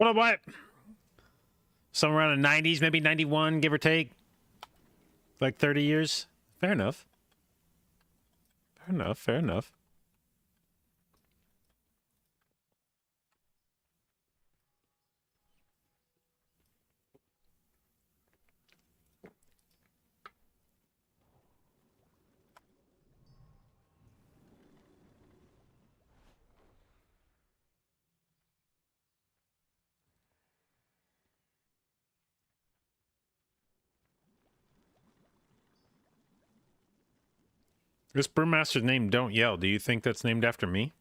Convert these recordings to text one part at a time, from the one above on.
What up, what? Somewhere around the 90s, maybe 91, give or take. Like 30 years. Fair enough. Fair enough, fair enough. This brewmaster's name, Don't Yell. Do you think that's named after me?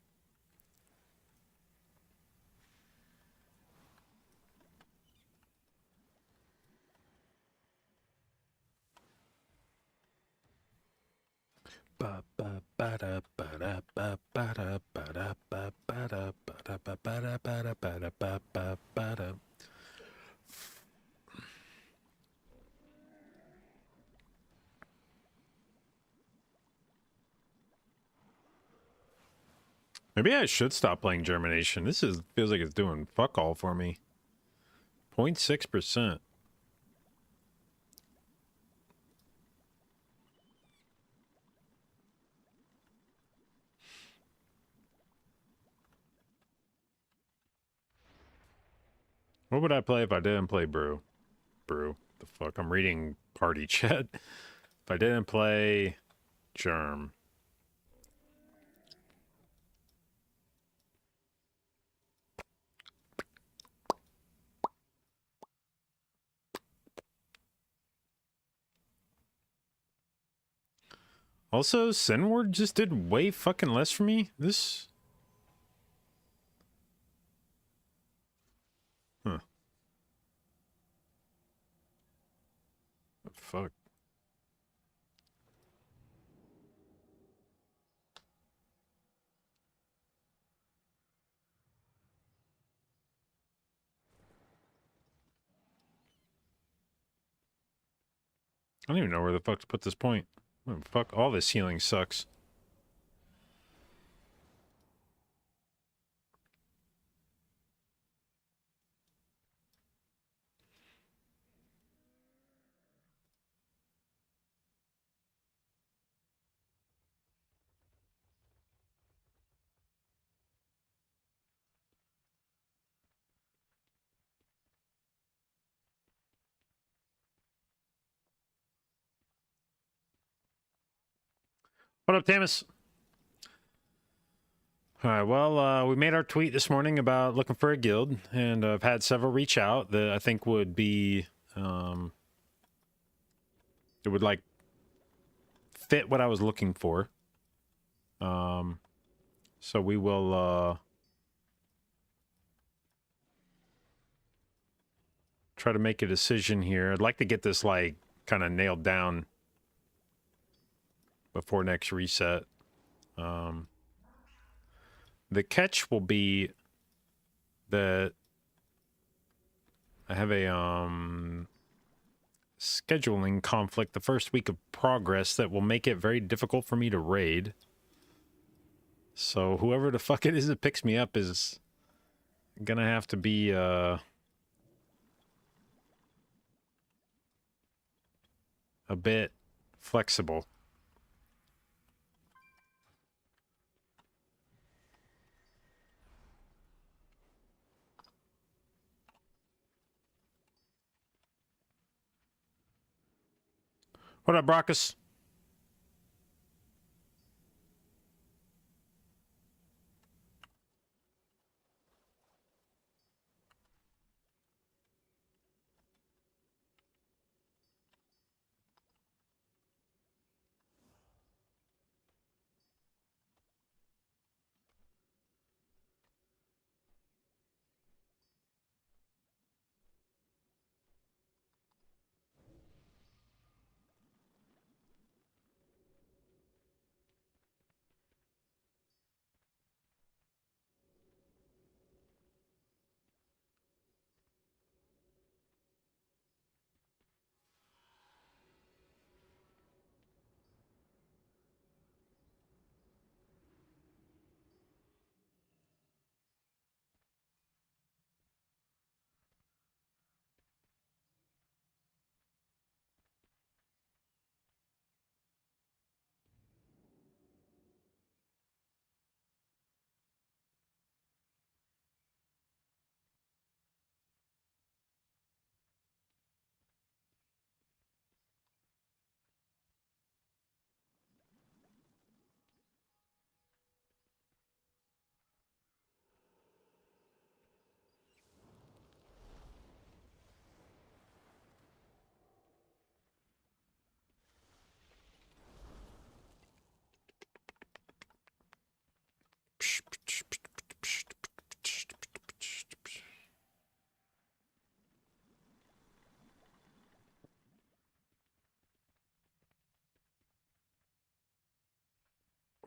Maybe I should stop playing Germination. This feels like it's doing fuck all for me. 0.6%. What would I play if I didn't play Brew? Brew. The fuck? I'm reading party chat. If I didn't play Germ. Also, Sinward just did way fucking less for me. This... Huh. Fuck. I don't even know where the fuck to put this point. Oh, fuck, all this healing sucks. What up, Tamus? All right, well, we made our tweet this morning about looking for a guild, and I've had several reach out that I think would be, it would, like, fit what I was looking for. So we will, try to make a decision here. I'd like to get this, like, kind of nailed down before next reset. The catch will be that I have a scheduling conflict the first week of progress that will make it very difficult for me to raid. So whoever the fuck it is that picks me up is gonna have to be a bit flexible. What up, Brockus?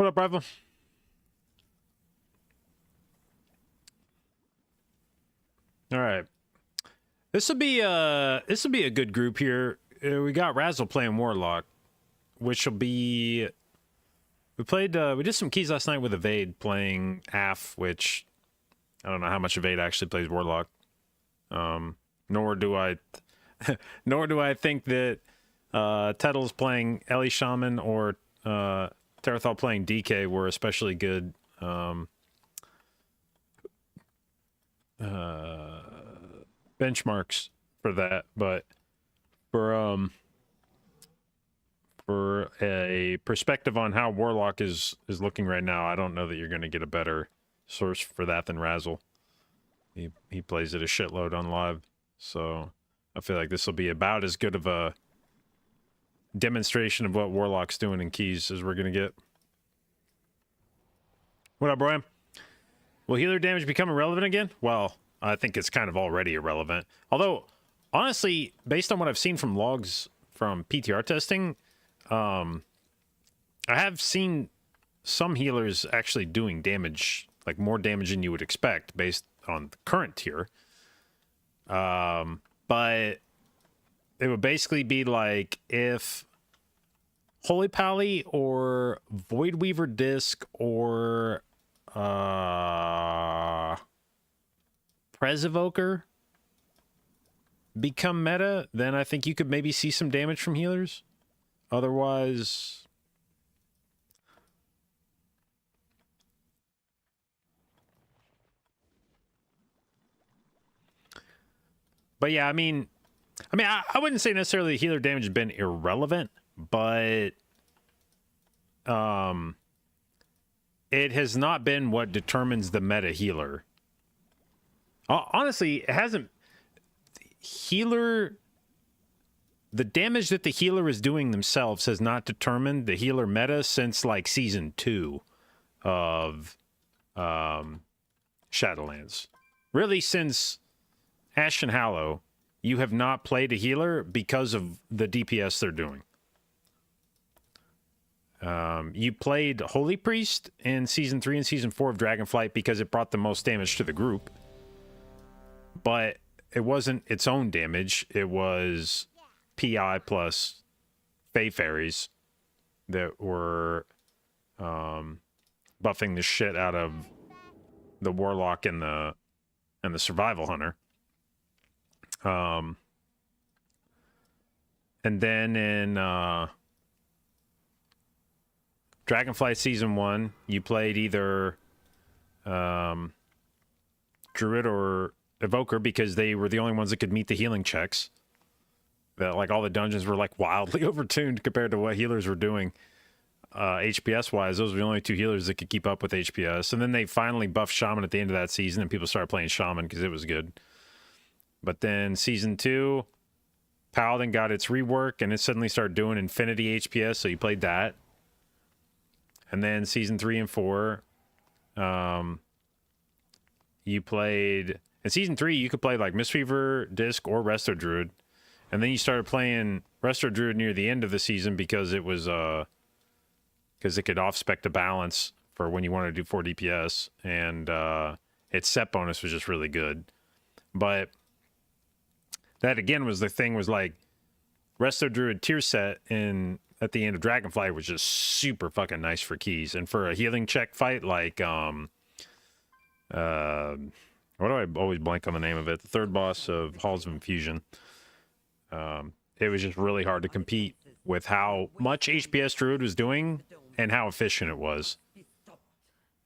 What up, rival? All right. This will be a good group here. We got Razzle playing Warlock, which will be. We did some keys last night with Evade playing AF, which I don't know how much Evade actually plays Warlock. Nor do I think that Tettle's playing Ellie Shaman or Terathal playing DK were especially good benchmarks for that, but for a perspective on how Warlock is looking right now, I don't know that you're going to get a better source for that than Razzle. He plays it a shitload on live, so I feel like this will be about as good of a demonstration of what Warlock's doing in keys as we're going to get. What up, Brian? Will healer damage become irrelevant again? Well, I think it's kind of already irrelevant. Although, honestly, based on what I've seen from logs from PTR testing, I have seen some healers actually doing damage, like more damage than you would expect based on the current tier. But it would basically be like if Holy Pally or Void Weaver Disc or Prez Evoker become meta, then I think you could maybe see some damage from healers. Otherwise, but yeah, I mean, I wouldn't say necessarily healer damage has been irrelevant, but it has not been what determines the meta healer. Honestly, it hasn't. The damage that the healer is doing themselves has not determined the healer meta since like season 2 of Shadowlands. Really, since Ash and Hallow, you have not played a healer because of the DPS they're doing. You played Holy Priest in season 3 and season 4 of Dragonflight because it brought the most damage to the group. But it wasn't its own damage. It was PI plus Fae Fairies that were buffing the shit out of the Warlock and the Survival Hunter. And then in Dragonflight Season 1, you played either Druid or Evoker because they were the only ones that could meet the healing checks. That like all the dungeons were like wildly overtuned compared to what healers were doing. HPS wise, those were the only two healers that could keep up with HPS. And then they finally buffed Shaman at the end of that season, and people started playing Shaman because it was good. But then season 2, Paladin got its rework, and it suddenly started doing infinity HPS, so you played that. And then season 3 and 4, you played... In season 3, you could play like Mistweaver, Disc, or Resto Druid. And then you started playing Resto Druid near the end of the season because it was... because it could off-spec the balance for when you wanted to do 4 DPS. And its set bonus was just really good. But that, again, was the thing was like... Resto Druid tier set at the end of Dragonflight was just super fucking nice for keys. And for a healing check fight, like... what do I always blank on the name of it? The third boss of Halls of Infusion. It was just really hard to compete with how much HPS Druid was doing and how efficient it was.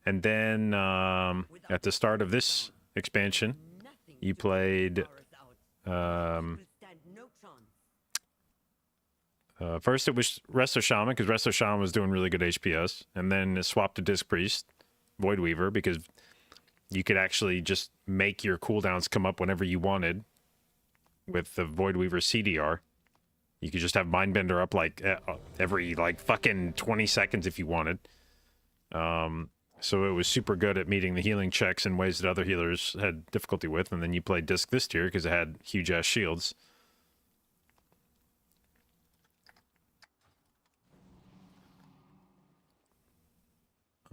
And then at the start of this expansion, you played... first it was Resto Shaman, because Resto Shaman was doing really good HPS. And then it swapped to Disc Priest, Void Weaver, because you could actually just make your cooldowns come up whenever you wanted with the Void Weaver CDR. You could just have Mindbender up like every like fucking 20 seconds if you wanted. So it was super good at meeting the healing checks in ways that other healers had difficulty with. And then you played Disc this tier because it had huge ass shields.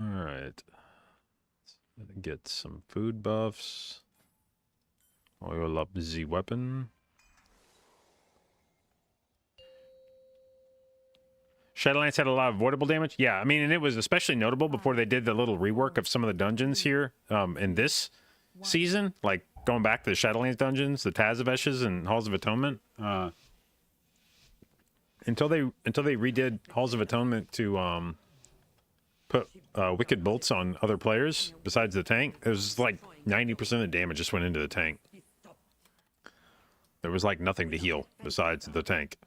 Alright. Get some food buffs. Oil up the weapon. Shadowlands had a lot of avoidable damage. Yeah, I mean, and it was especially notable before they did the little rework of some of the dungeons here in this season. Like, going back to the Shadowlands dungeons, the Tazaveshes and Halls of Atonement. Until they redid Halls of Atonement to put wicked bolts on other players besides the tank, it was like 90% of the damage just went into the tank. There was like nothing to heal besides the tank.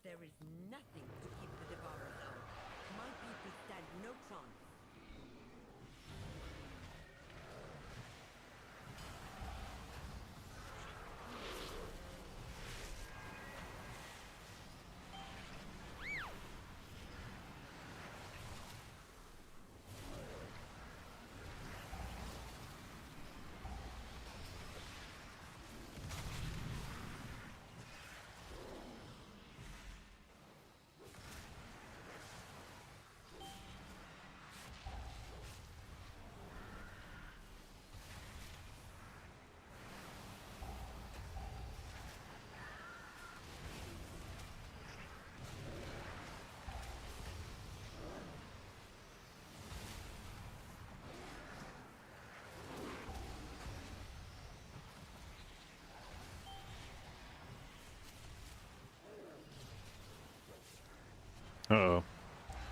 Uh-oh.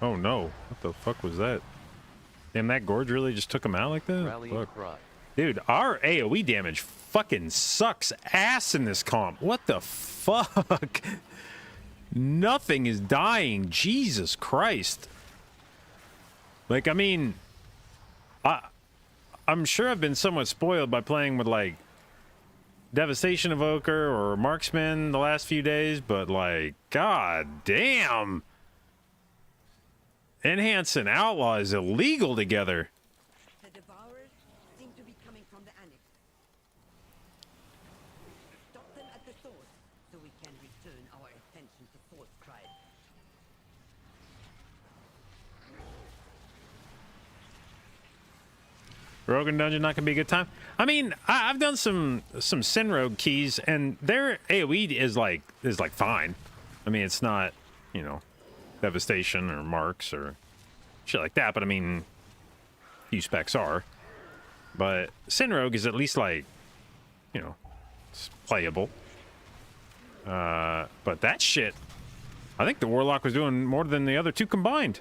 Oh no. What the fuck was that? Damn, that gorge really just took him out like that? Fuck. Dude, our AoE damage fucking sucks ass in this comp. What the fuck? Nothing is dying. Jesus Christ. Like, I mean, I'm sure I've been somewhat spoiled by playing with, like, Devastation Evoker or Marksman the last few days, but, like, god damn. Enhance and Outlaw is illegal together. The Devourers seem to be coming from the Annex. Stop them at the source, so we can return our attention to Force Tribe. Rogan Dungeon not gonna be a good time. I mean, I've done some Sin Rogue keys, and their AOE is like fine. I mean, it's not, you know, Devastation or Marks or shit like that, but I mean, few specs are. But Sin Rogue is at least like, you know, it's playable. But that shit, I think the Warlock was doing more than the other two combined.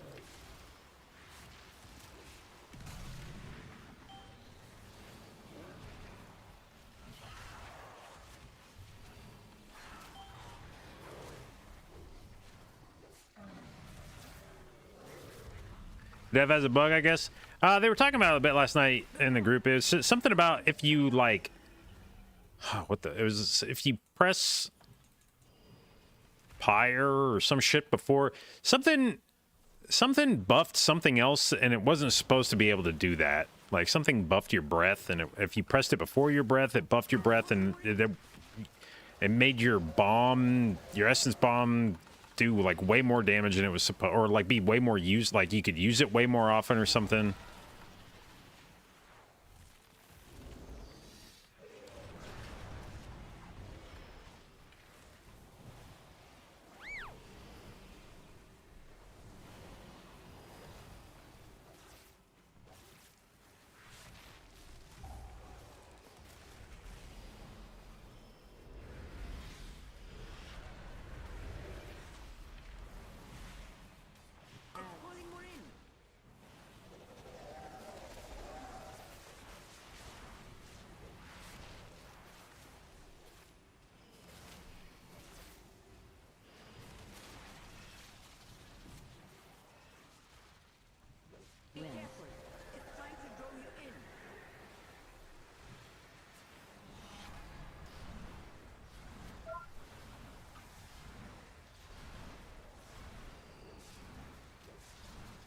Dev has a bug, I guess. They were talking about it a bit last night in the group. It was something about if you like, if you press Pyre or some shit before something buffed something else, and it wasn't supposed to be able to do that. Like something buffed your breath, and if you pressed it before your breath, it buffed your breath, and it made your bomb, your essence bomb, do like way more damage than it was supposed, or like be way more used, like you could use it way more often or something.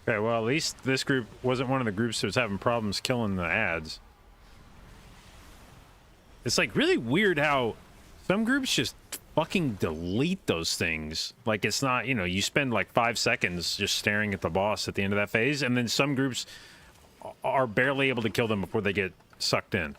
Okay, well, at least this group wasn't one of the groups that was having problems killing the ads. It's like really weird how some groups just fucking delete those things. Like it's not, you know, you spend like 5 seconds just staring at the boss at the end of that phase, and then some groups are barely able to kill them before they get sucked in.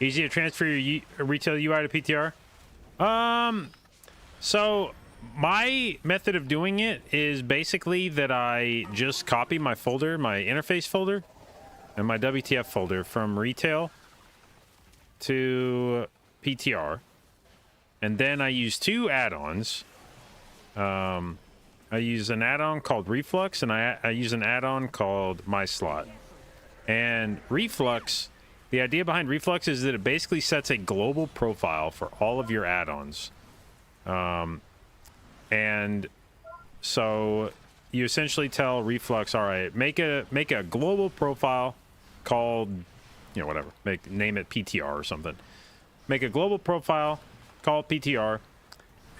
Easy to transfer your retail UI to PTR? So my method of doing it is basically that I just copy my folder, my interface folder, and my WTF folder from retail to PTR. And then I use two add-ons. I use an add-on called Reflux, and I use an add-on called MySlot. And Reflux... The idea behind Reflux is that it basically sets a global profile for all of your add-ons. And so you essentially tell Reflux, all right, make a global profile called, you know, whatever. Name it PTR or something. Make a global profile called PTR.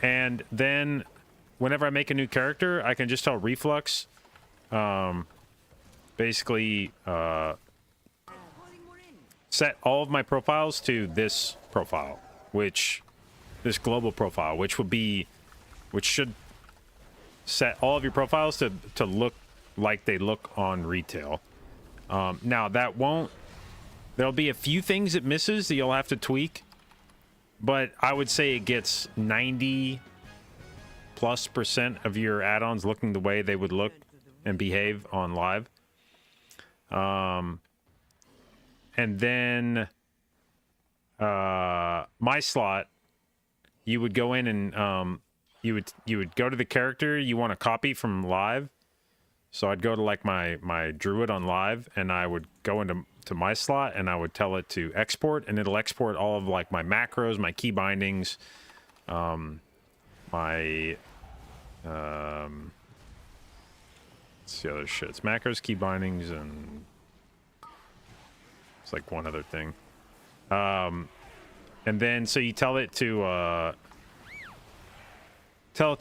And then whenever I make a new character, I can just tell Reflux, basically, set all of my profiles to this profile, this global profile, which should set all of your profiles to look like they look on retail. Now there'll be a few things it misses that you'll have to tweak, but I would say it gets 90+% of your add-ons looking the way they would look and behave on live. And then MySlot, you would go in and you would go to the character you want to copy from live. So I'd go to like my druid on live, and I would go into MySlot, and I would tell it to export, and it'll export all of like my macros, my key bindings, my what's the other shit? It's macros, key bindings, and like one other thing. And then so you tell it to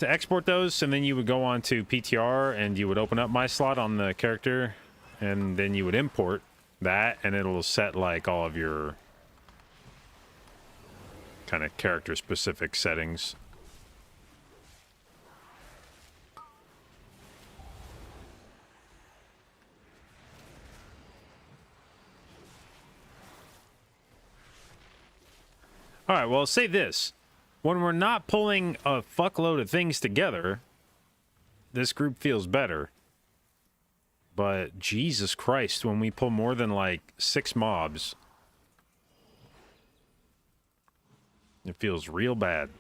export those, and then you would go on to PTR and you would open up MySlot on the character, and then you would import that, and it'll set like all of your kind of character specific settings. All right, well, say this. When we're not pulling a fuckload of things together, this group feels better. But Jesus Christ, when we pull more than like 6 mobs, it feels real bad.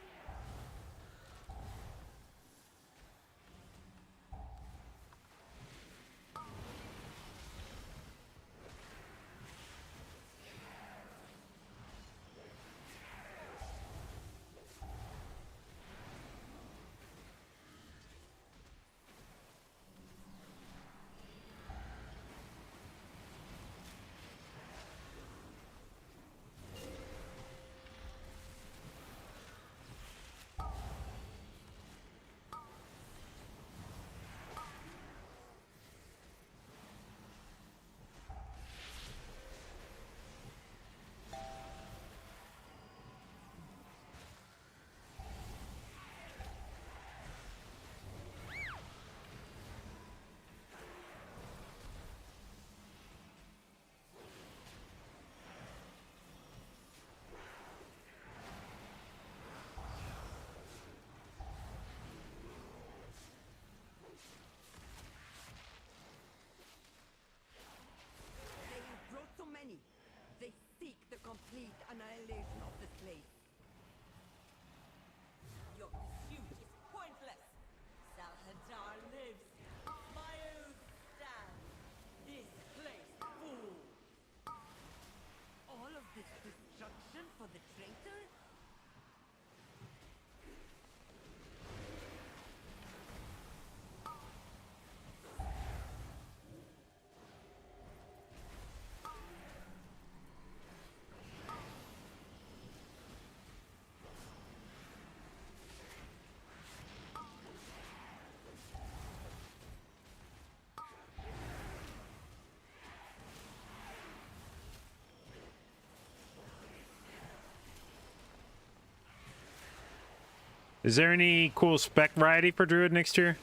Is there any cool spec variety for Druid next year?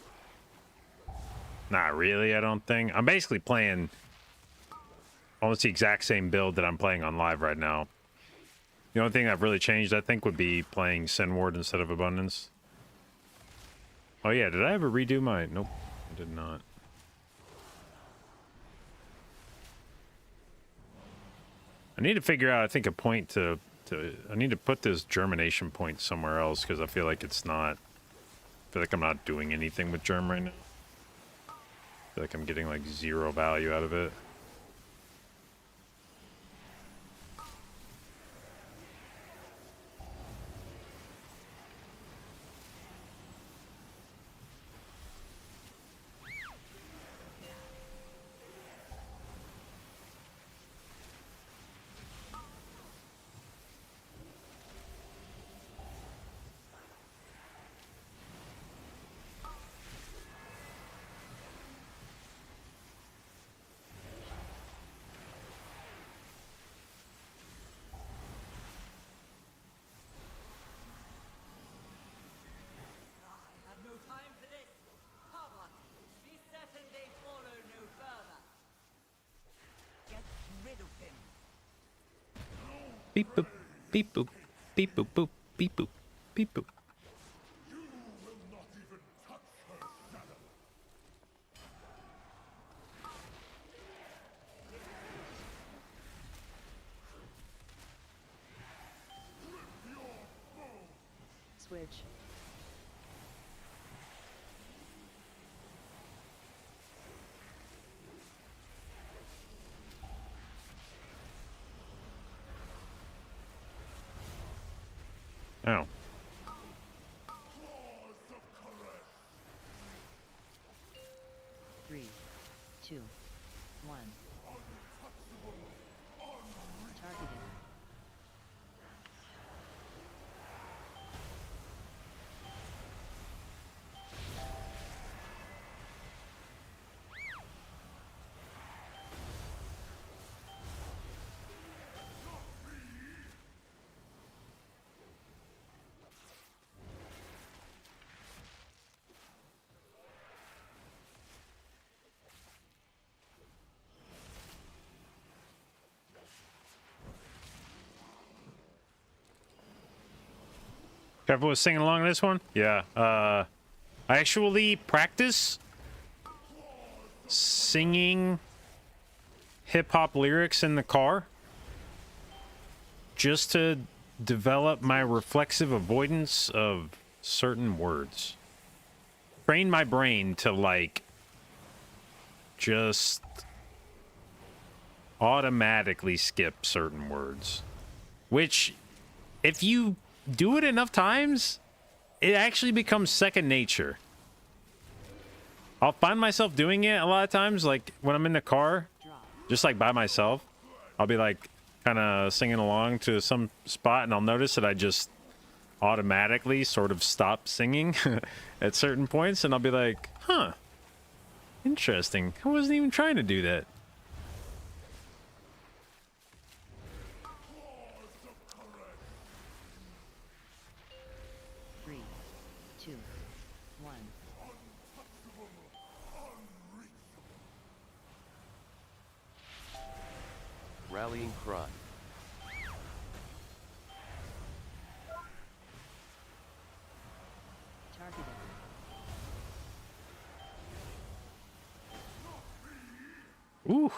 Not really, I don't think. I'm basically playing almost the exact same build that I'm playing on live right now. The only thing I've really changed, I think, would be playing Sin Ward instead of Abundance. Oh yeah, did I ever redo my... Nope, I did not. I need to figure out, I think, a point to I need to put this germination point somewhere else, because I feel like it's not... I feel like I'm not doing anything with germ right now. I feel like I'm getting, like, 0 value out of it. Beep boop, beep boop, beep boop boop, beep boop, beep boop. Switch. Oh. 3, 2, 1. Targeting. Trevor was singing along this one? Yeah. I actually practice singing hip-hop lyrics in the car just to develop my reflexive avoidance of certain words. Train my brain to, like, just automatically skip certain words. Which, if you do it enough times, it actually becomes second nature. I'll find myself doing it a lot of times, like when I'm in the car, just like by myself. I'll be like kind of singing along to some spot, and I'll notice that I just automatically sort of stop singing at certain points, and I'll be like, huh, interesting. I wasn't even trying to do that. 3, 2, 1. Rallying cry. Targeting. Ooh.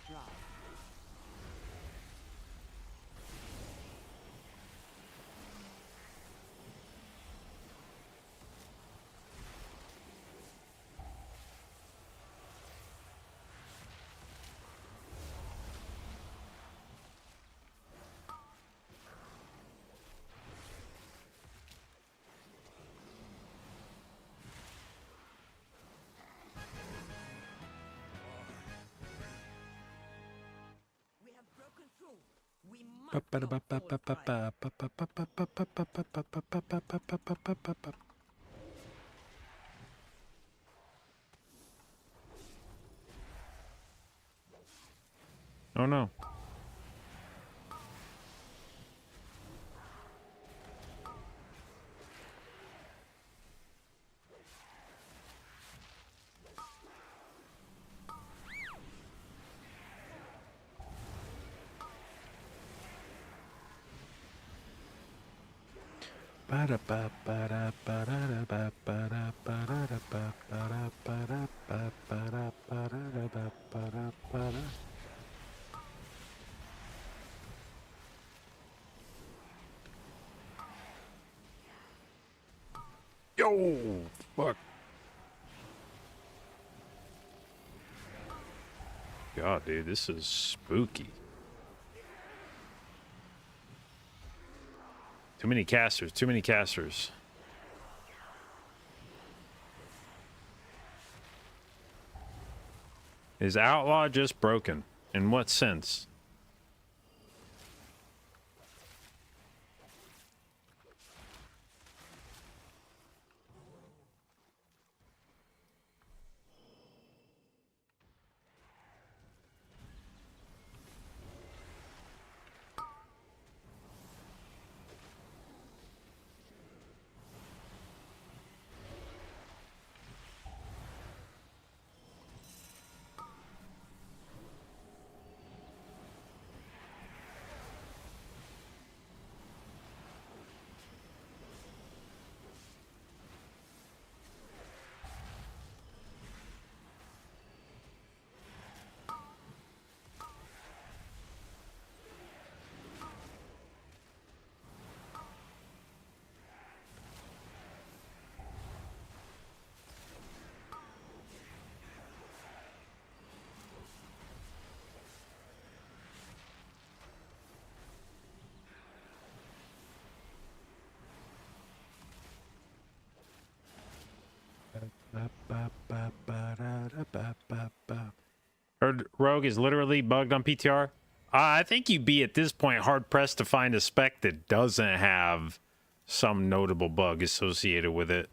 Drop. Oh no. Yo, fuck. God, dude, this is spooky. Too many casters, too many casters. Is Outlaw just broken? In what sense? Heard Rogue is literally bugged on PTR. I think you'd be at this point hard pressed to find a spec that doesn't have some notable bug associated with it.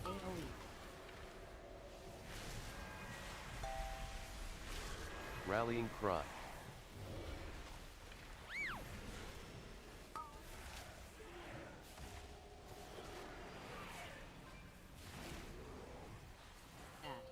AoE. Rallying cry. Add.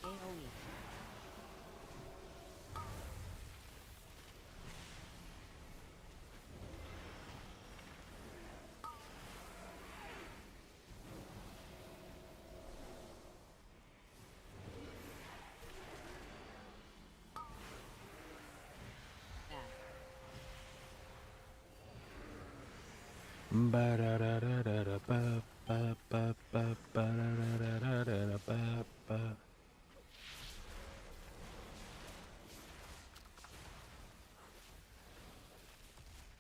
AoE.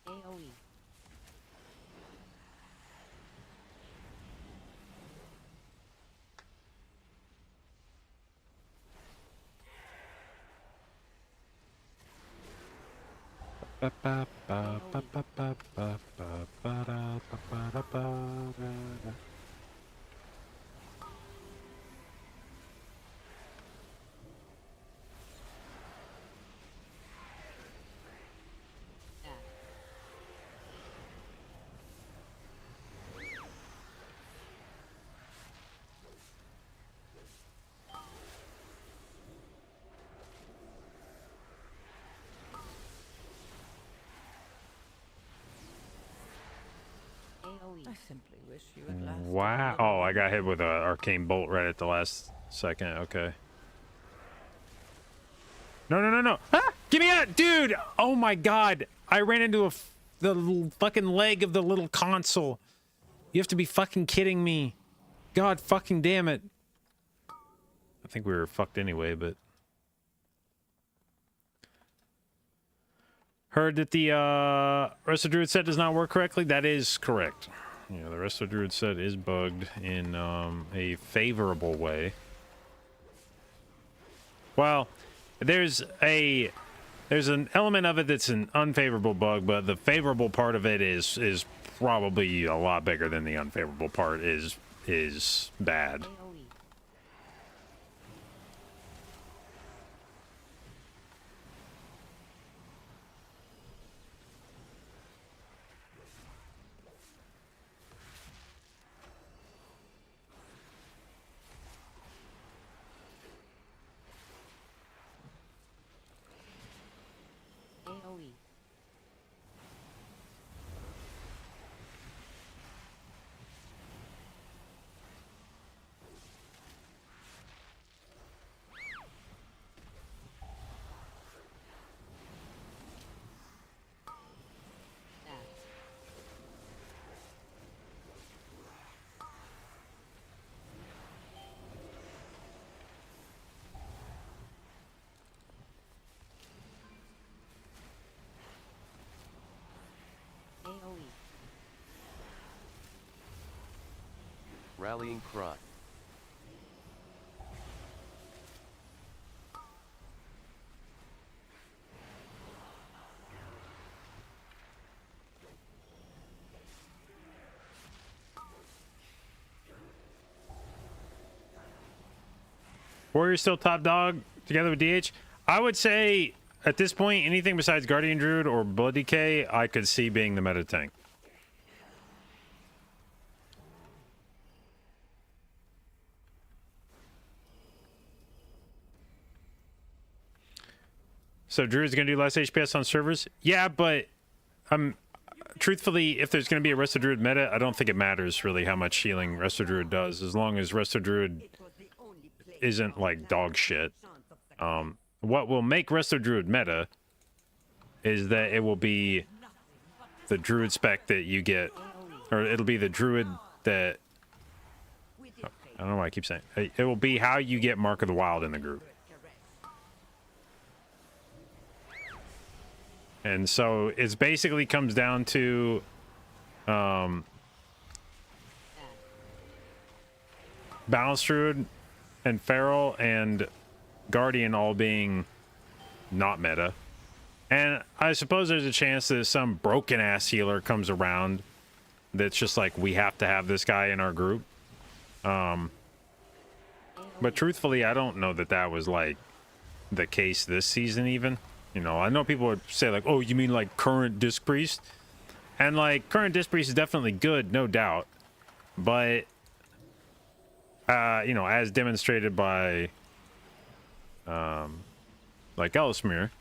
Add. AoE. Add. AoE. I simply wish you had lasted. Wow. Oh, I got hit with an arcane bolt right at the last second. Okay. No, no, no, no. Ah! Give me out, dude. Oh my God. I ran into the fucking leg of the little console. You have to be fucking kidding me. God fucking damn it. I think we were fucked anyway, but. Heard that the Resto Druid set does not work correctly. That is correct. Yeah, the Resto Druid set is bugged in a favorable way. Well, there's an element of it that's an unfavorable bug, but the favorable part of it is probably a lot bigger than the unfavorable part is bad. AoE. AoE. Stats. AoE. Rallying cry. Warrior's still top dog together with DH. I would say at this point, anything besides Guardian Druid or Blood Decay, I could see being the meta tank. So Druid's gonna do less HPS on servers? Yeah, but truthfully, if there's gonna be a Resto Druid meta, I don't think it matters really how much healing Resto Druid does, as long as Resto Druid It was the only place isn't like dog shit. chance of success. What will make Resto Druid meta is that it will be the Druid spec that you get, or it'll be the Druid that, We did I don't know why I keep saying, it will be how you get Mark of the Wild in the group. And so it basically comes down to Stats. Balanced Druid and Feral and Guardian all being not meta. And I suppose there's a chance that some broken ass healer comes around that's just like, we have to have this guy in our group. But truthfully, I don't know that that was like the case this season even. You know, I know people would say like, oh, you mean like current Disc Priest? And like current Disc Priest is definitely good, no doubt. But you know, as demonstrated by like Ellesmere,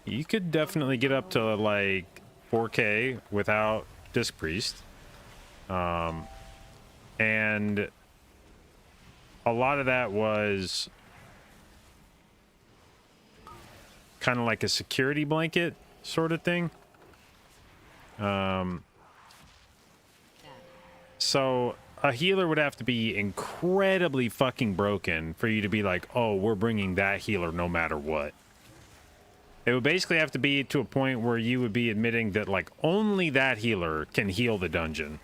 you could definitely get up to like 4K without Disc Priest. And a lot of that was kind of like a security blanket sort of thing. Stats. So a healer would have to be incredibly fucking broken for you to be like, oh, we're bringing that healer no matter what. It would basically have to be to a point where you would be admitting that like only that healer can heal the dungeon.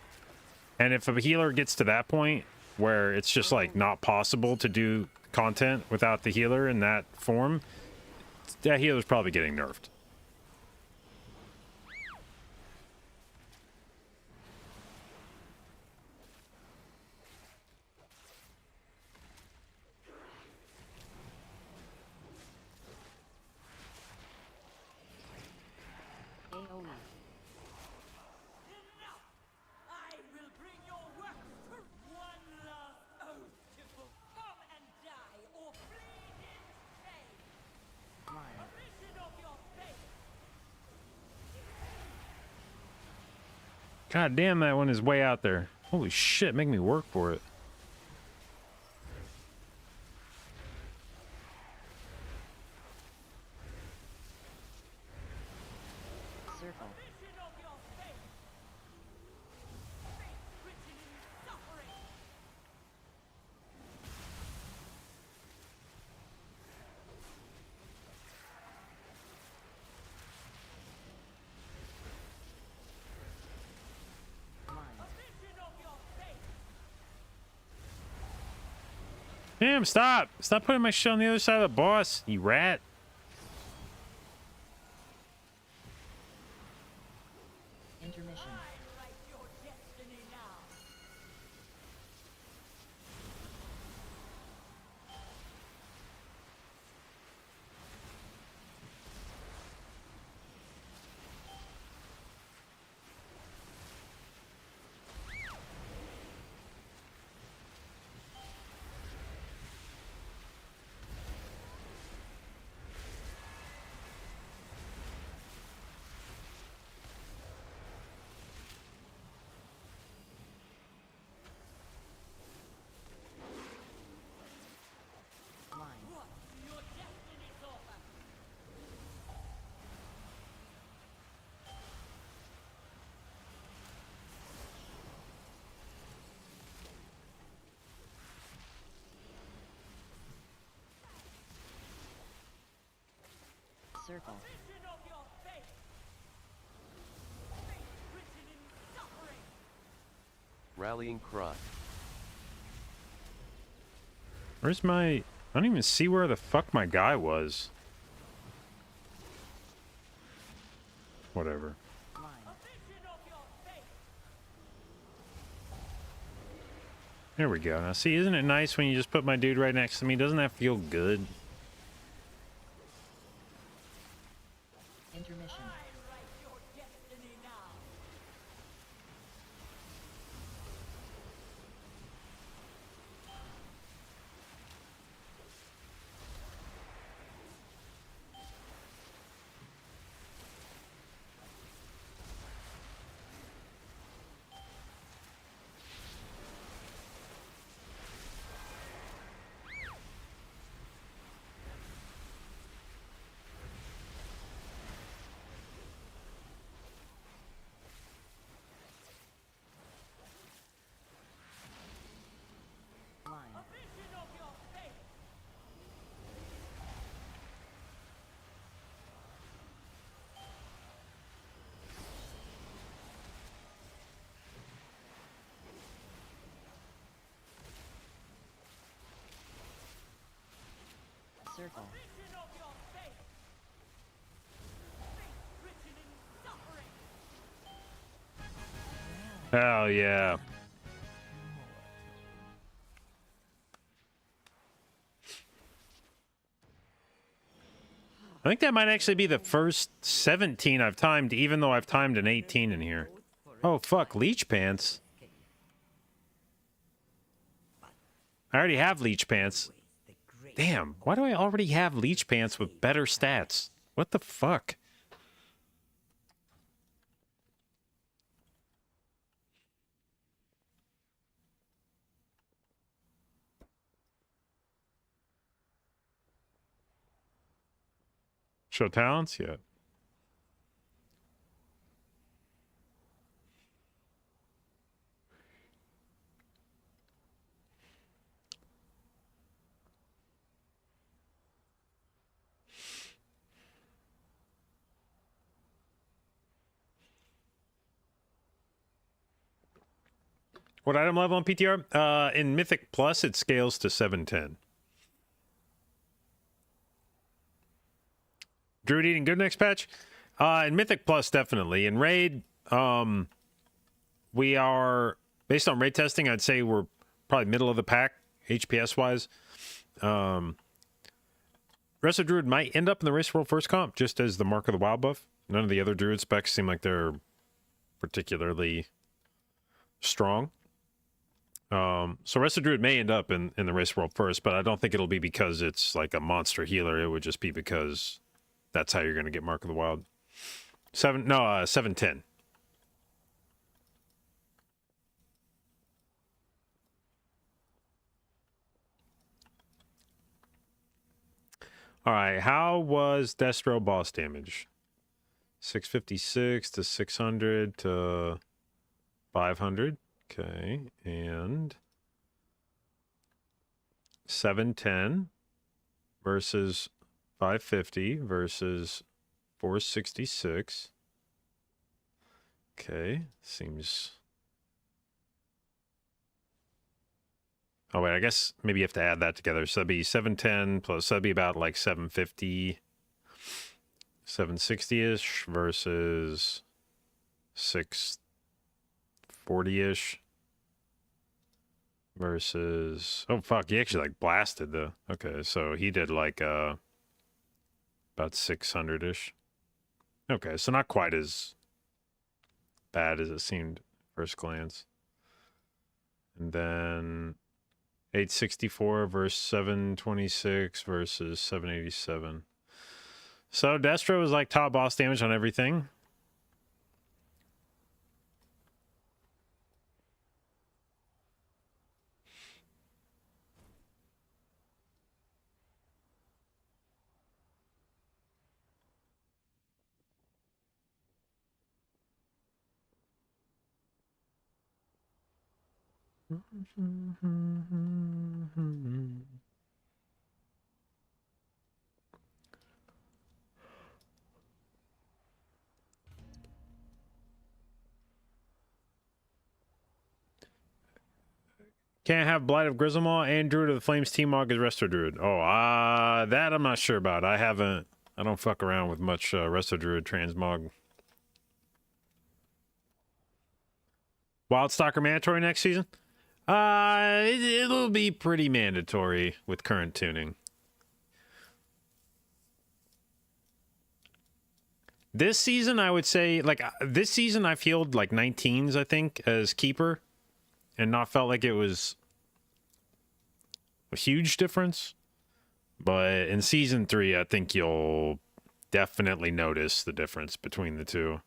And if a healer gets to that point where it's just like not possible to do content without the healer in that form, that healer's probably getting nerfed. AoE. I will bring your work to one last oath to come and die or bleed in shame. Arisen of your faith. God damn, that one is way out there. Holy shit, make me work for it. Circle. Vision of your fate. Fate written in suffering. Line. Vision of your fate. Damn, stop! Stop putting my shit on the other side of the boss, you rat. Intermission. Write your destiny now. Line. What your destiny's offer. Circle. Vision of your fate. Fate written in suffering. Rallying cry. Where's my... I don't even see where the fuck my guy was. Whatever. Line. Vision of your fate. There we go. Now see, isn't it nice when you just put my dude right next to me? Doesn't that feel good? Intermission. Write your destiny now. Line. Vision of your fate. Circle. Vision of your fate. Fate written in suffering. Hell yeah. I think that might actually be the first 17 I've timed, even though I've timed an 18 in here. Oh, fuck, leech pants. I already have leech pants. Damn, why do I already have leech pants with better stats? What the fuck? Show talents? Yeah. What item level on PTR? In Mythic Plus, it scales to 710. Druid eating good next patch? In Mythic Plus, definitely. In Raid, we are, based on raid testing, I'd say we're probably middle of the pack, HPS-wise. Resto Druid might end up in the Race World First Comp, just as the Mark of the Wild buff. None of the other Druid specs seem like they're particularly strong. So Resto Druid may end up in the Race World First, but I don't think it'll be because it's like a monster healer. It would just be because that's how you're going to get Mark of the Wild. 710. All right, how was Destro boss damage? 656 to 600 to 500. Okay, and 710 versus 550 versus 466. Okay, seems... Oh, wait, I guess maybe you have to add that together. So that'd be 710 plus, that'd be about like 750, 760-ish versus 640-ish versus... Oh, fuck, he actually like blasted the... Okay, so he did like about 600-ish. Okay, so not quite as bad as it seemed first glance. And then 864 versus 726 versus 787. So Destro was like top boss damage on everything. Can't have Blight of Grizzlemaw and Druid of the Flames team mog as Resto Druid. Oh, that I'm not sure about. I don't fuck around with much Resto Druid transmog. Wildstalker mandatory next season? It'll be pretty mandatory with current tuning. This season, I would say, like, this season I fielded like 19s, I think, as keeper, and not felt like it was a huge difference. But in season 3, I think you'll definitely notice the difference between the two.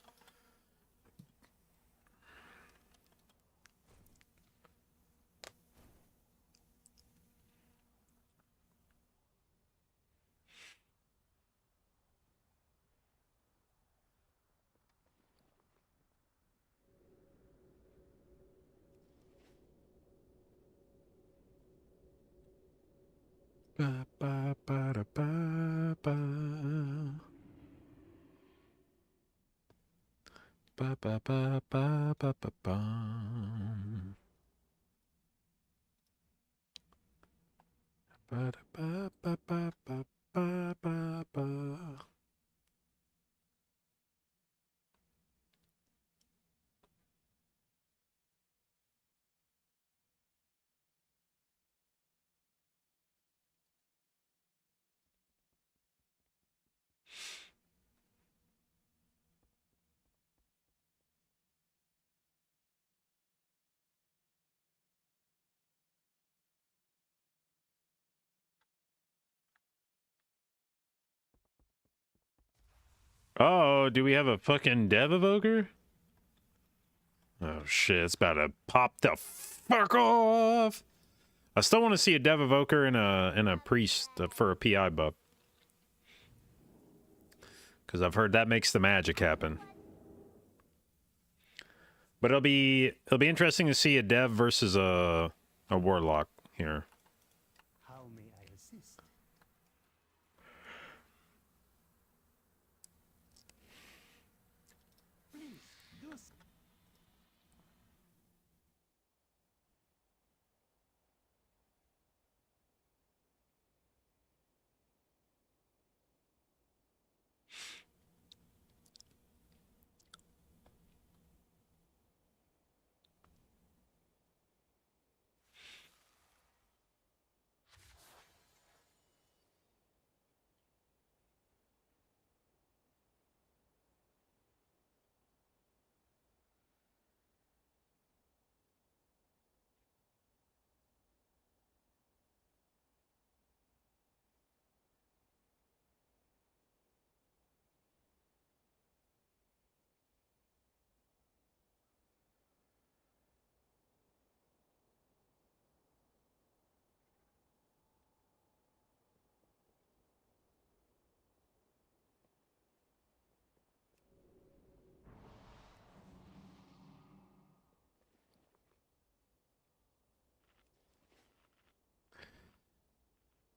Ba, ba, ba, da, ba, ba. Ba, ba, ba, ba, ba, ba, ba. Ba, da, ba, ba, ba, ba, ba, ba, ba. Oh, do we have a fucking dev evoker? Oh shit, it's about to pop the fuck off. I still want to see a dev evoker and a priest for a PI buff. Because I've heard that makes the magic happen. But it'll be interesting to see a dev versus a warlock here. How may I assist? Please do so.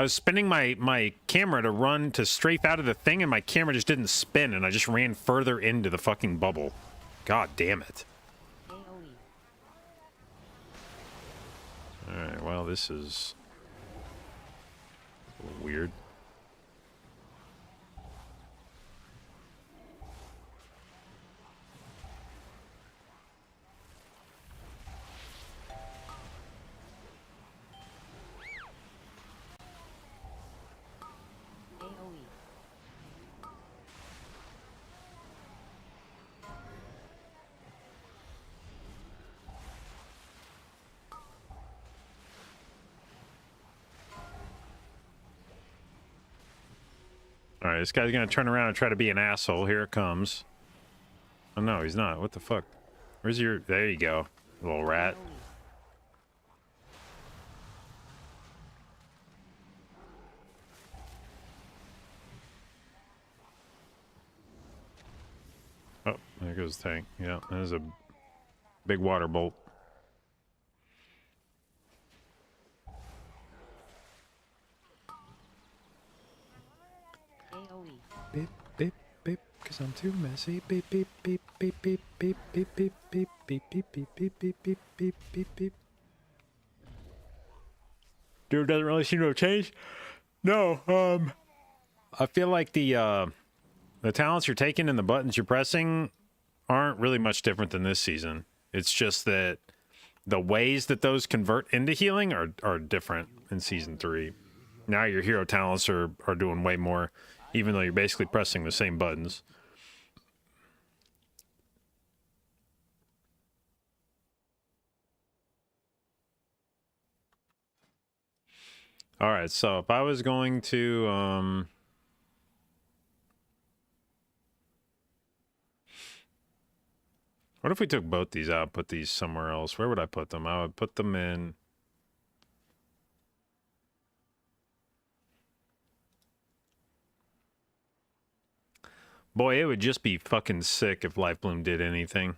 I was spinning my camera to run to strafe out of the thing, and my camera just didn't spin, and I just ran further into the fucking bubble. God damn it. AoE. Alright, well, this is a little weird. AoE. Alright, this guy's gonna turn around and try to be an asshole. Here it comes. Oh no, he's not. What the fuck? Where's your... There you go, little rat. Oh, there goes the tank. Yeah, there's a big water bolt. AoE. Beep, beep, beep, because I'm too messy. Beep, beep, beep, beep, beep, beep, beep, beep, beep, beep, beep, beep, beep, beep, beep, beep, beep, beep. Dude doesn't really seem to have changed. No, I feel like the talents you're taking and the buttons you're pressing aren't really much different than this season. It's just that the ways that those convert into healing are different in season 3. Now your hero talents are doing way more, even though you're basically pressing the same buttons. All right, so if I was going to what if we took both these out, put these somewhere else? Where would I put them? I would put them in... Boy, it would just be fucking sick if Life Bloom did anything.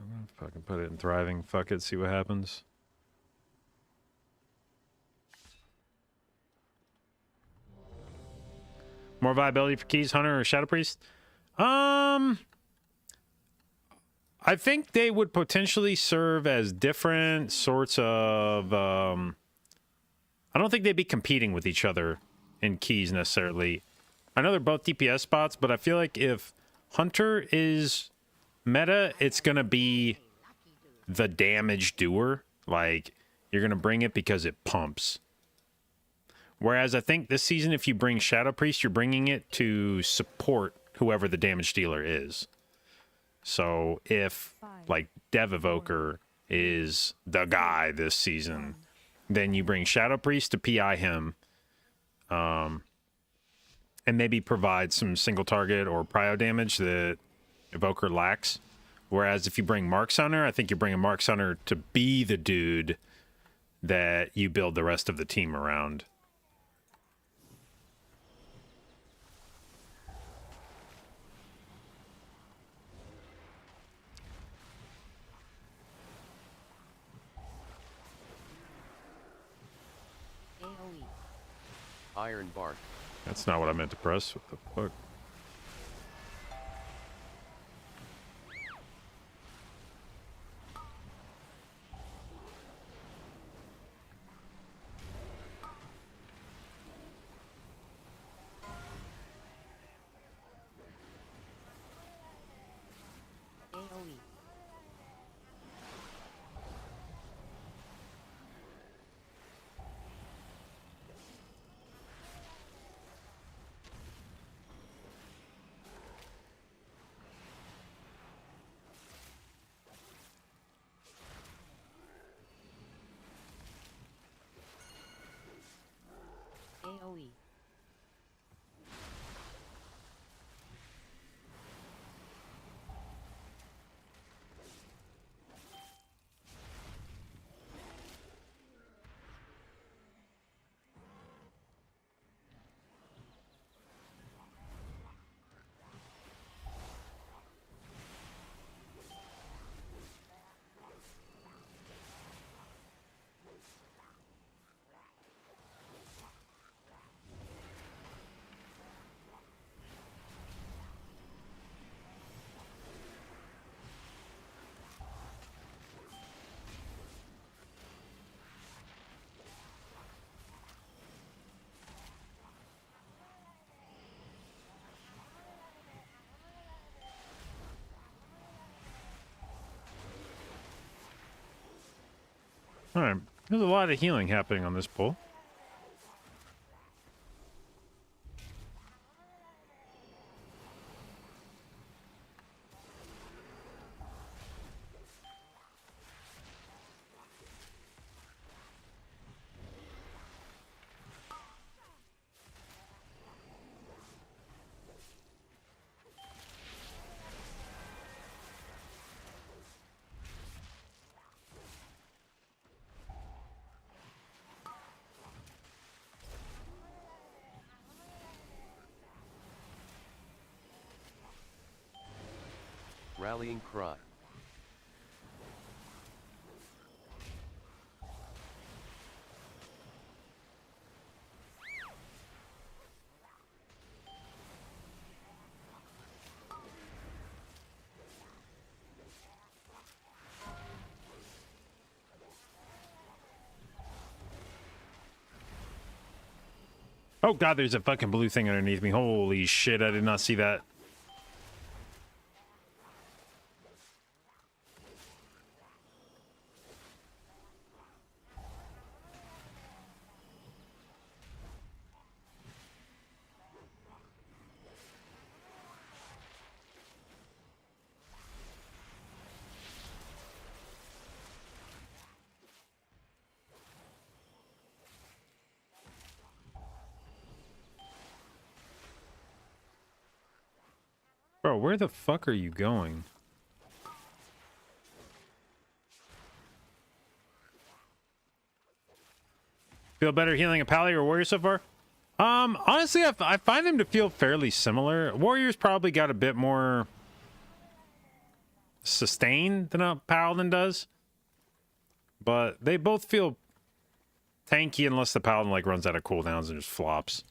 I'm gonna fucking put it in Thriving. Fuck it, see what happens. More viability for Keys, Hunter, or Shadow Priest? I think they would potentially serve as different sorts of... I don't think they'd be competing with each other in Keys necessarily. I know they're both DPS spots, but I feel like if Hunter is meta, it's going to be the damage doer. Like, you're going to bring it because it pumps. Whereas I think this season, if you bring Shadow Priest, you're bringing it to support whoever the damage dealer is. So if, like, Dev Evoker is the guy this season, then you bring Shadow Priest to PI him, and maybe provide some single target or prio damage that Evoker lacks. Whereas if you bring Mark Hunter, I think you're bringing Mark Hunter to be the dude that you build the rest of the team around. AoE. Iron Bark. That's not what I meant to press. What the fuck? AoE. Alright, there's a lot of healing happening on this pull. Rallying cry. Oh god, there's a fucking blue thing underneath me. Holy shit, I did not see that. Bro, where the fuck are you going? Feel better healing a pally or warrior so far? Honestly, I find them to feel fairly similar. Warrior's probably got a bit more sustain than a paladin does. But they both feel tanky unless the paladin like runs out of cooldowns and just flops.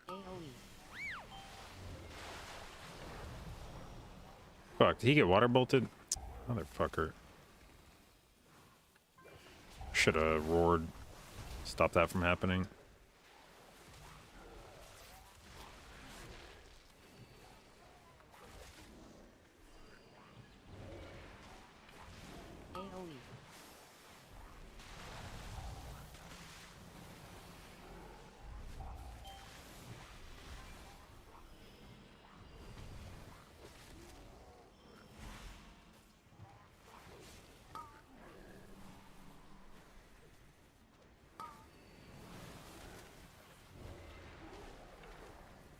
AoE. Fuck, did he get water bolted? Motherfucker. Should have roared. Stop that from happening. AoE.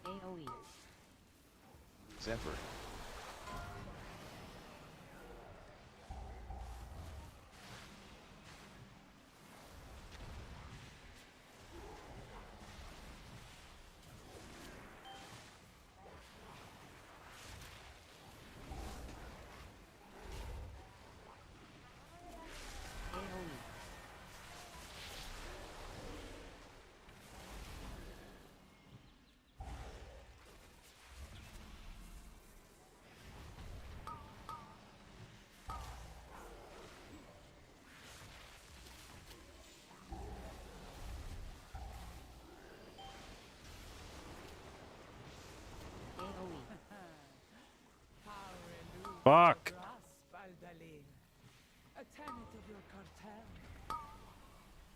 AoE. Zephyr. AoE. AoE. Fuck! A tenet of your cartel.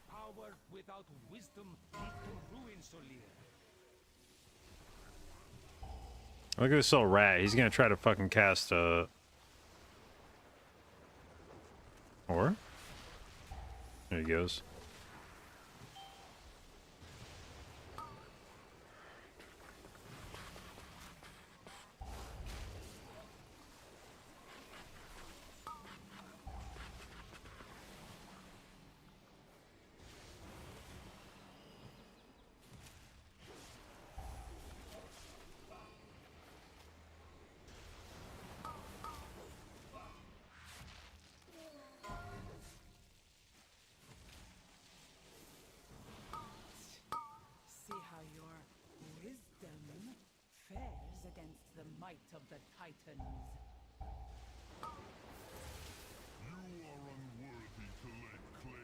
Power without wisdom lead to ruin, Solir. Look at this little rat. He's gonna try to fucking cast Or? There he goes. See how your wisdom fares against the might of the Titans. You are unworthy to let claim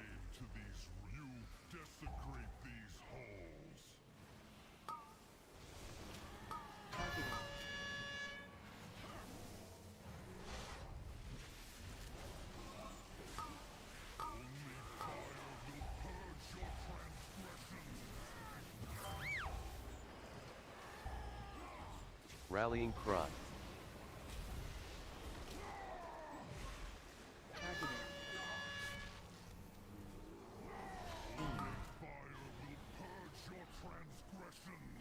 Rallying cry. Targeted. Leave.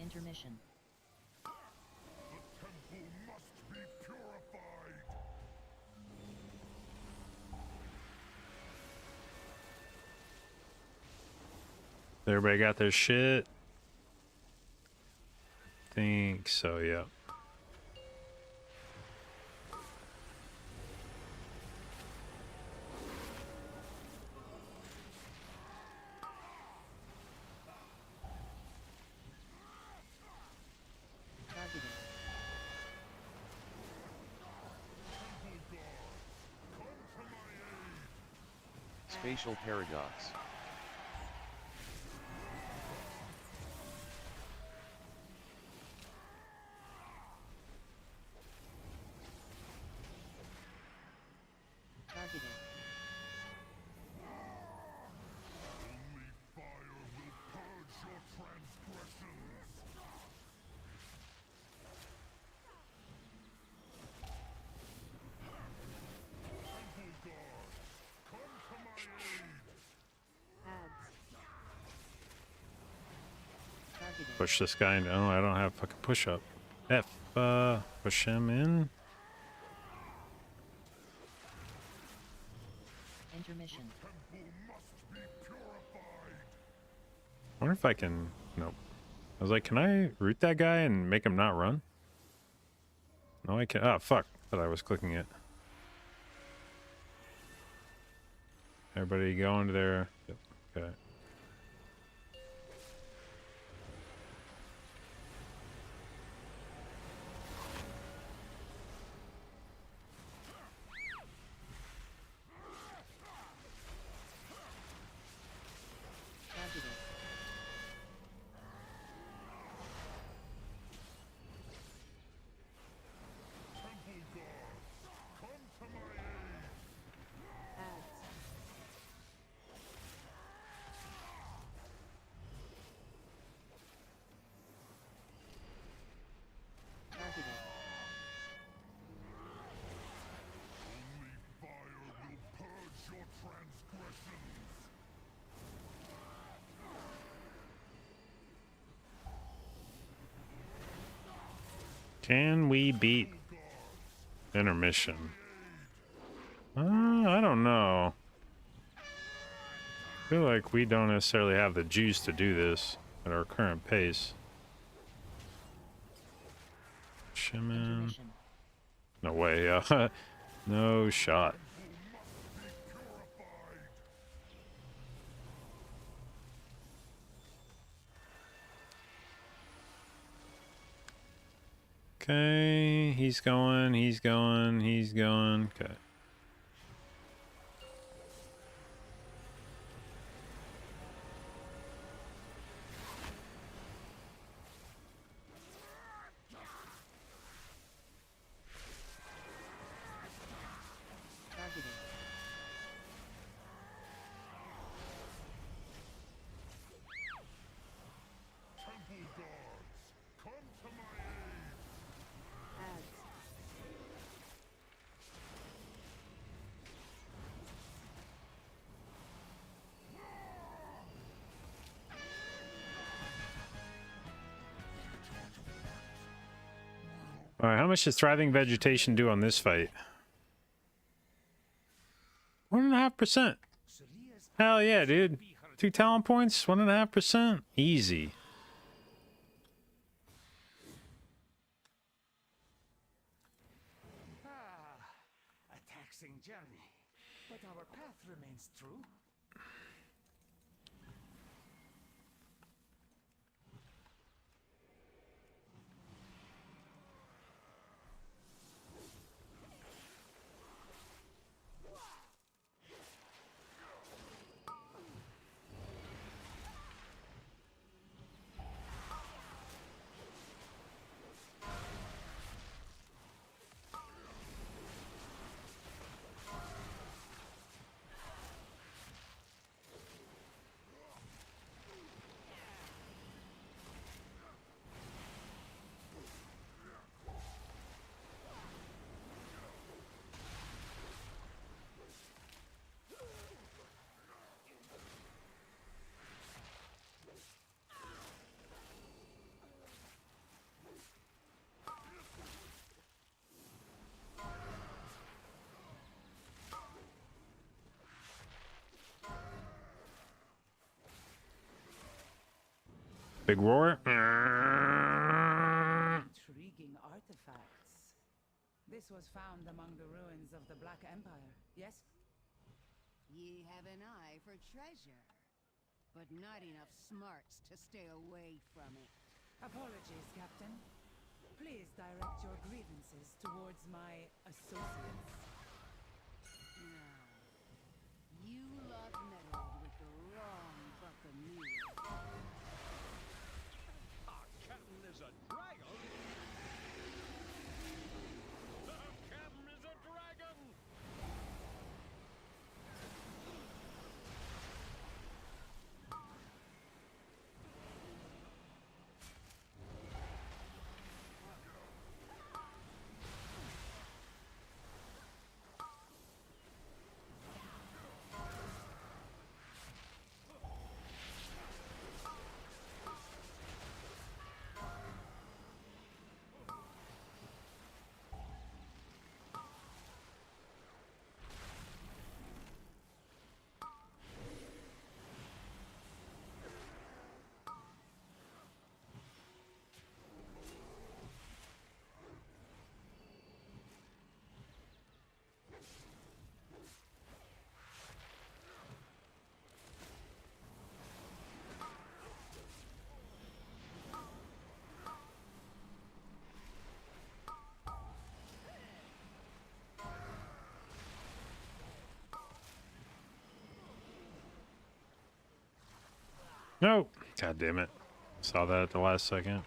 Intermission. Everybody got their shit? Think so, yeah. Targeted. Spatial paradox. Targeted. Targeted. Push this guy in. Oh, I don't have fucking push up. F, push him in. Intermission. I wonder if I can. Nope. I was like, can I root that guy and make him not run? No, I can't. Oh, fuck. Thought I was clicking it. Everybody go into there. Yep. Okay. Targeted. Targeted. Can we beat intermission? I don't know. I feel like we don't necessarily have the juice to do this at our current pace. Shimon. Intermission. No way. No shot. Okay, he's going, he's going, he's going. Okay. Targeted. Alright, how much does thriving vegetation do on this fight? 1.5%. Hell yeah, dude. 2 talent points, 1.5%. Easy. A taxing journey, but our path remains true. Big roar. Intriguing artifacts. This was found among the ruins of the Black Empire, yes? Ye have an eye for treasure, but not enough smarts to stay away from it. Apologies, Captain. Please direct your grievances towards my associates. Now, you lot meddled with the wrong buccaneer. Our captain is a dragon. The captain is a dragon. No. God damn it. Saw that at the last second.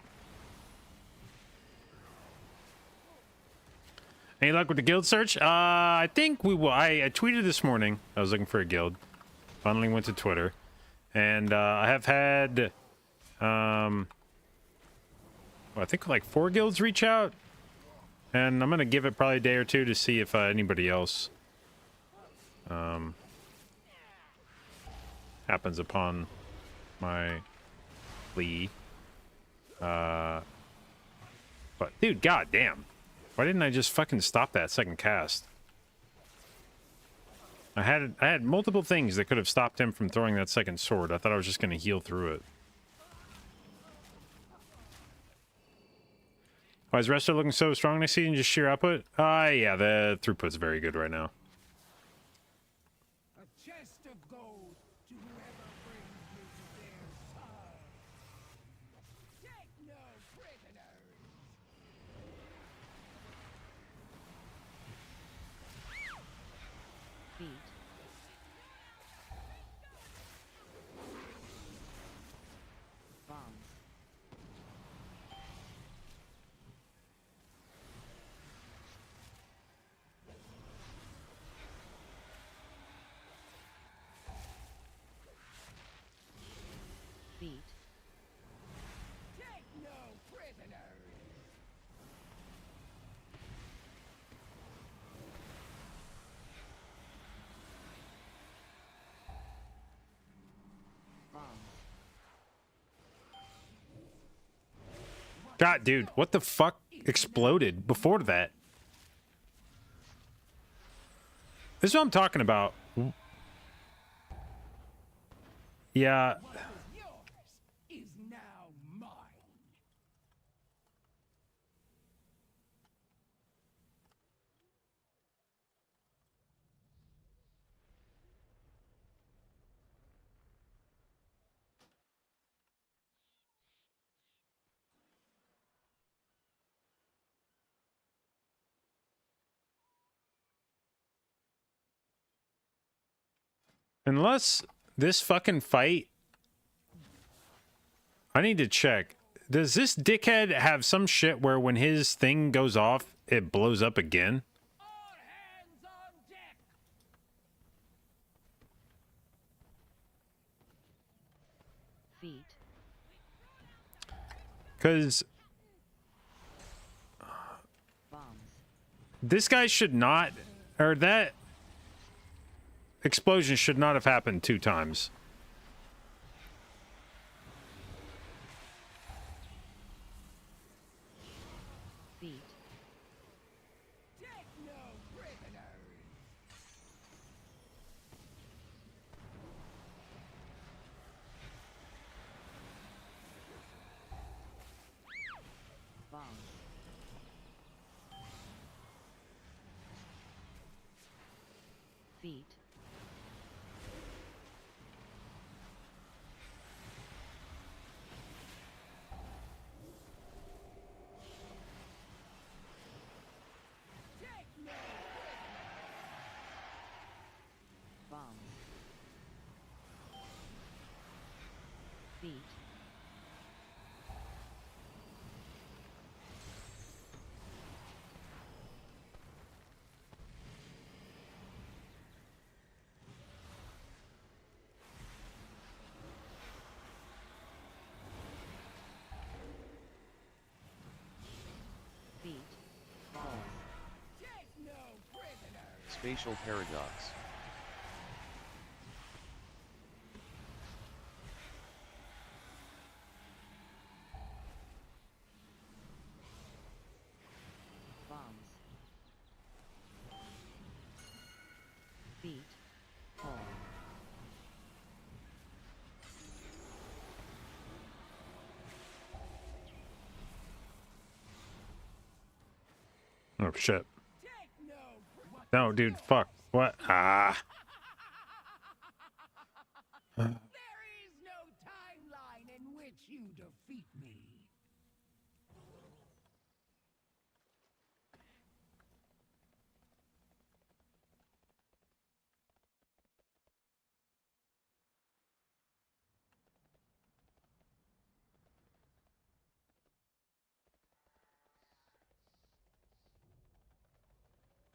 Any luck with the guild search? I think we will. I tweeted this morning. I was looking for a guild. Finally went to Twitter. And I have had, well, I think like 4 guilds reach out. And I'm going to give it probably a day or two to see if anybody else happens upon my plea. But dude, goddamn. Why didn't I just fucking stop that second cast? I had multiple things that could have stopped him from throwing that second sword. I thought I was just going to heal through it. Why is Resto looking so strong next season? Just sheer output? Yeah, the throughput's very good right now. A chest of gold to whoever brings me to their side. Take no prisoners. Feet. Bombs. Feet. Take no prisoners. Bombs. God, dude, what the fuck exploded before that? This is what I'm talking about. Yeah. What was yours is now mine. Unless this fucking fight... I need to check. Does this dickhead have some shit where when his thing goes off, it blows up again? All hands on deck. Feet. Because Bombs. this guy should not... Or that explosion should not have happened 2 times. Feet. Take no prisoners. feet, bombs, feet, feet, balls, Spatial paradox. bombs, feet, ball, Oh shit. No, dude, fuck. What? Ah. There is no timeline in which you defeat me.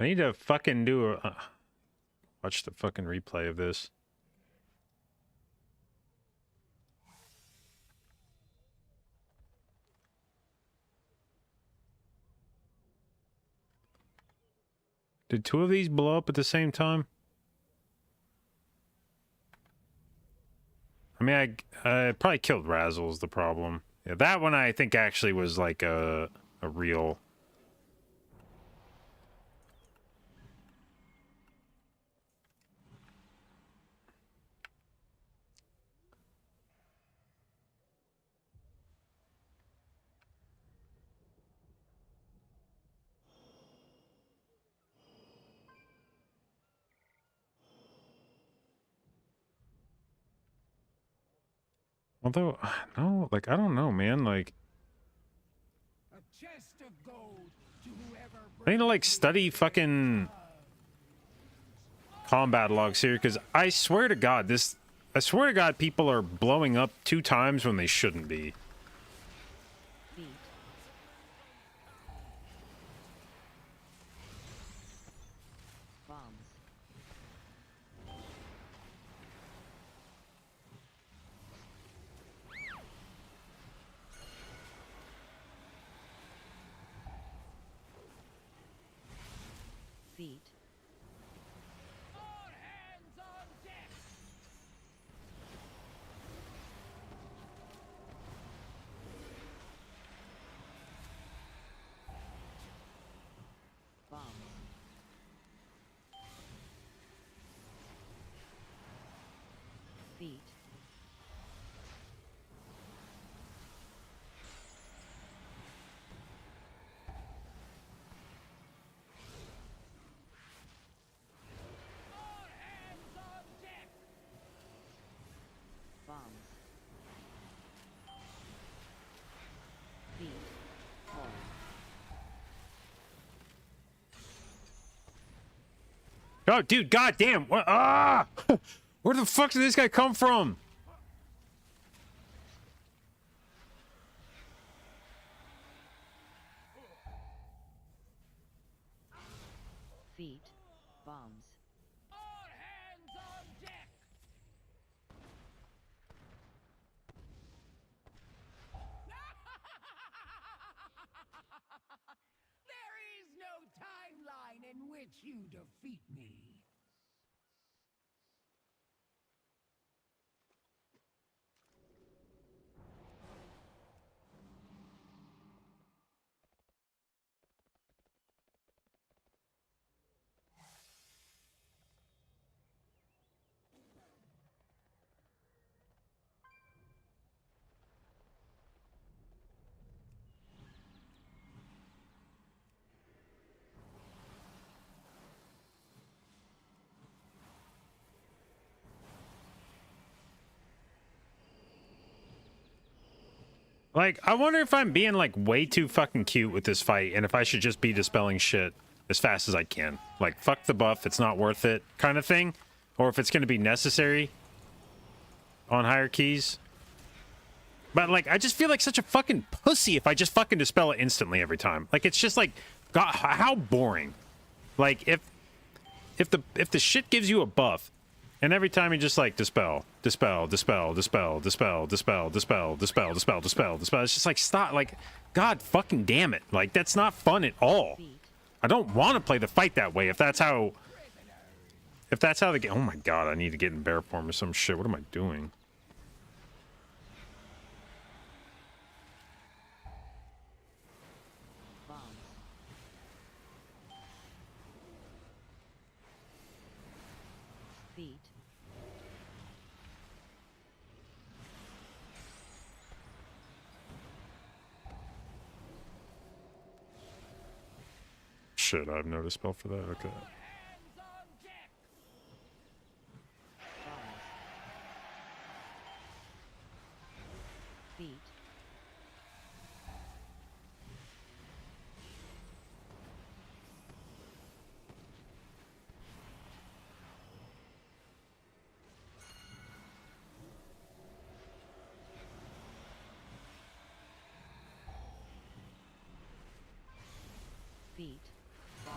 I need to fucking do a... watch the fucking replay of this. Did two of these blow up at the same time? I mean, I probably killed Razzle's the problem. Yeah, that one I think actually was like a real... Although, no, like, I don't know, man. Like, A chest of gold to whoever I need to, like, study fucking combat logs here, because I swear to God, I swear to God, people are blowing up 2 times when they shouldn't be. feet, bombs, feet, All hands on deck. bombs, feet, All hands on deck. bombs, feet, ball, Oh, dude, goddamn! What? Ah! Where the fuck did this guy come from? feet, bombs, All hands on deck. There is no timeline in which you defeat me. Like, I wonder if I'm being, like, way too fucking cute with this fight, and if I should just be dispelling shit as fast as I can. Like, fuck the buff, it's not worth it kind of thing. Or if it's going to be necessary on higher keys. But, like, I just feel like such a fucking pussy if I just fucking dispel it instantly every time. Like, it's just like, God, how boring. Like, if the shit gives you a buff, and every time you just like dispel, dispel, dispel, dispel, dispel, dispel, dispel, dispel, dispel, dispel, dispel. It's just like stop. Like, God fucking damn it! Like that's not fun at all. I don't want to play the fight that way. If that's how the game. Oh my God! I need to get in bear form or some shit. What am I doing? Bombs. Feet. Shit, I have no dispel for that. Okay. Bombs. Feet. Feet. Balls.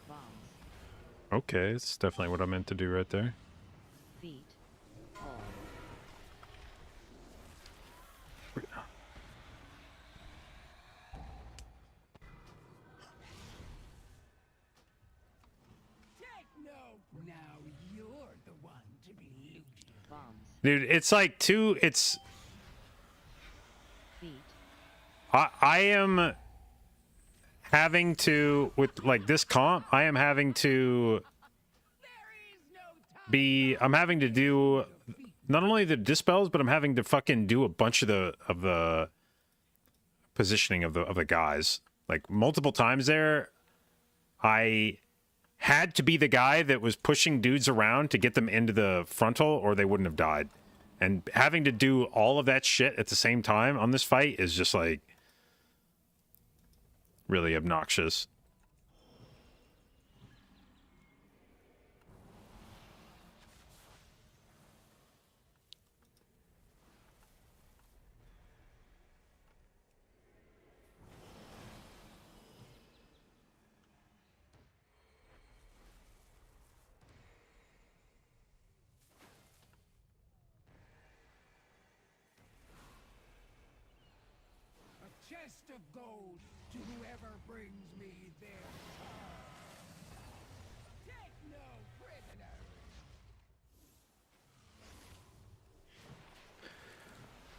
Bombs. Okay, it's definitely what I meant to do right there. Feet. Ball. Now you're the one to be looted. Bombs. Dude, it's like it's Feet. I am having to with like this comp, I am having to I'm having to do not only the dispels, but I'm having to fucking do a bunch of the positioning of the guys. Like multiple times there, I had to be the guy that was pushing dudes around to get them into the frontal or they wouldn't have died. And having to do all of that shit at the same time on this fight is just like really obnoxious. A chest of gold to whoever brings me their child. Take no prisoners.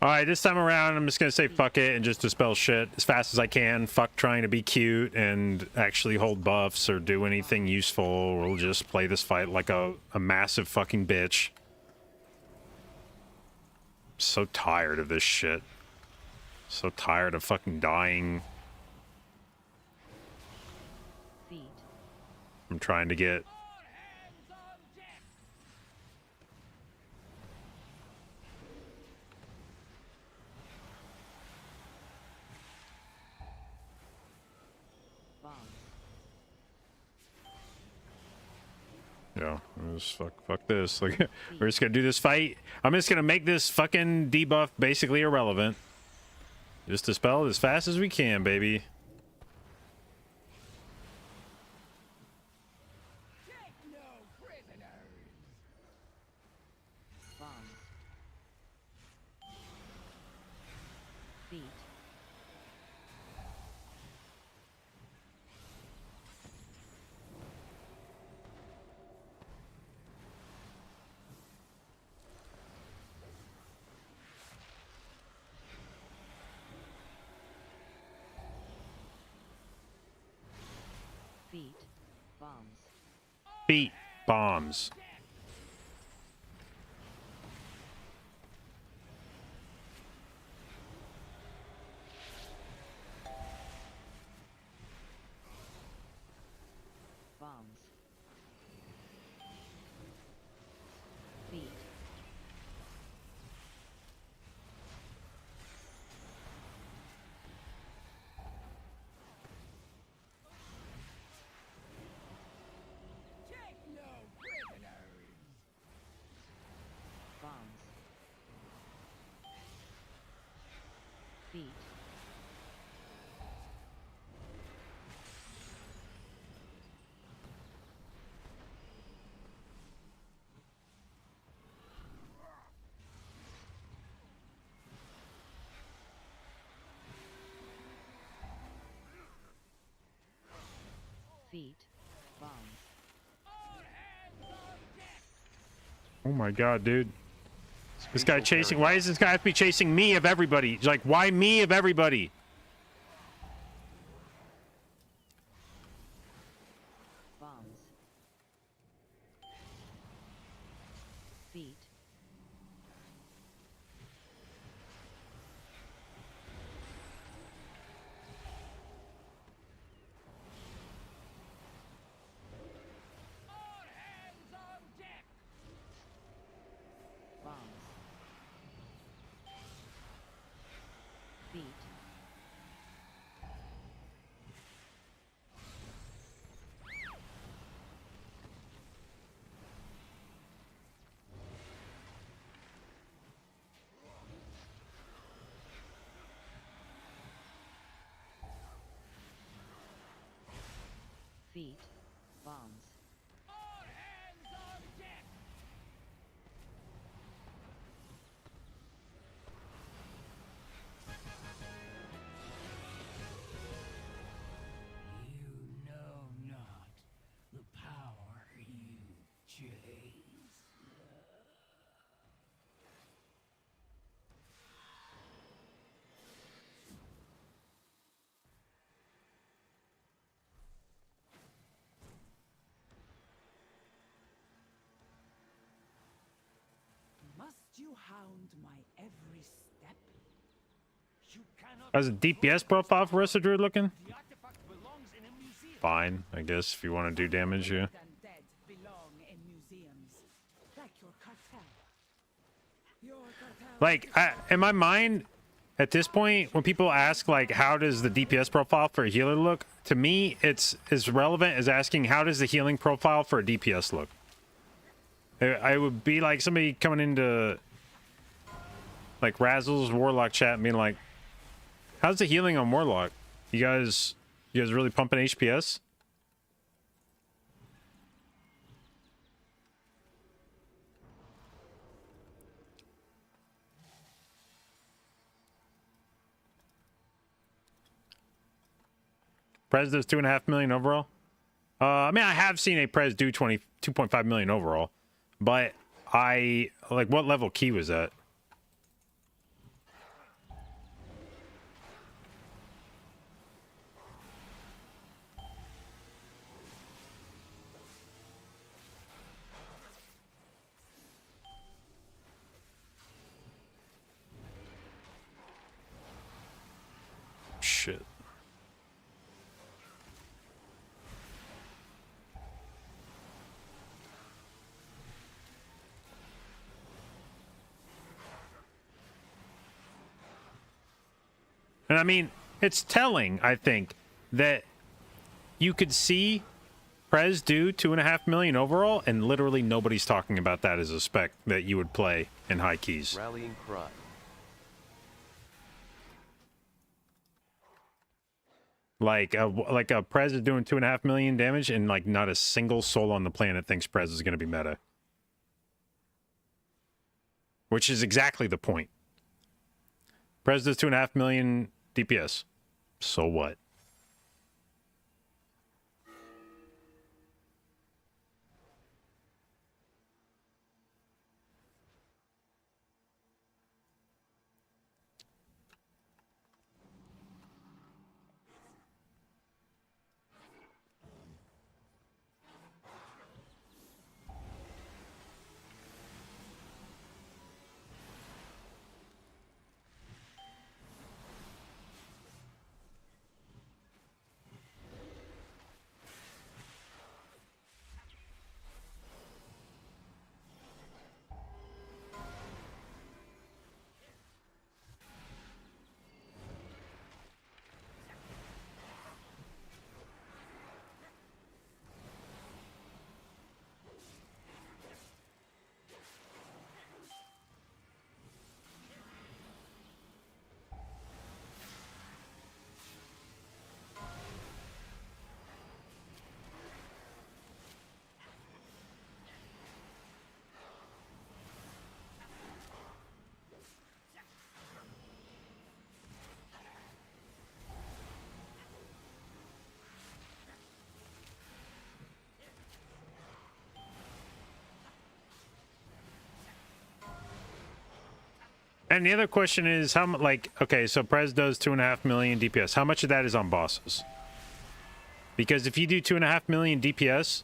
Alright, this time around, I'm just gonna say fuck it and just dispel shit as fast as I can. Fuck trying to be cute and actually hold buffs or do anything useful. We'll just play this fight like a massive fucking bitch. So tired of this shit. So tired of fucking dying. Feet. I'm trying to get... Bombs. Yeah, just fuck this. Like, we're just gonna do this fight. I'm just gonna make this fucking debuff basically irrelevant. Just dispel it as fast as we can, baby. Take no prisoners. Bombs. Feet. Feet. Bombs. Beat bombs. Oh my god, dude. This guy Spatial chasing. Why paradox. does this guy have to be chasing me of everybody? Like, why me of everybody? Bombs. Feet. All hands on deck! Bombs. Feet. Feet. Bombs. All hands on deck! You know not the power you chase. Must you hound my every step? You cannot. How's the DPS profile for Rusted Druid looking? The artifact belongs in a museum. Fine, I guess, if you want to do damage, yeah. And dead belong in museums, like your cartel. Your cartel. Like, in my mind, at this point, when people ask, like, how does the DPS profile for a healer look? To me, it's as relevant as asking, how does the healing profile for a DPS look? I would be like somebody coming into, like, Razzle's Warlock chat and being like, how's the healing on Warlock? You guys really pumping HPS? Prez does 2.5 million overall. I mean, I have seen a Prez do 2.5 million overall, but I like what level key was that? Shit. And I mean, it's telling, I think, that you could see Prez do 2.5 million overall, and literally nobody's talking about that as a spec that you would play in high keys. Rallying cry. Like a Prez is doing 2.5 million damage, and like not a single soul on the planet thinks Prez is going to be meta. Which is exactly the point. Prez does 2.5 million DPS. So what? And the other question is how much, like, okay, so Prez does 2.5 million DPS. How much of that is on bosses? Because if you do 2.5 million DPS,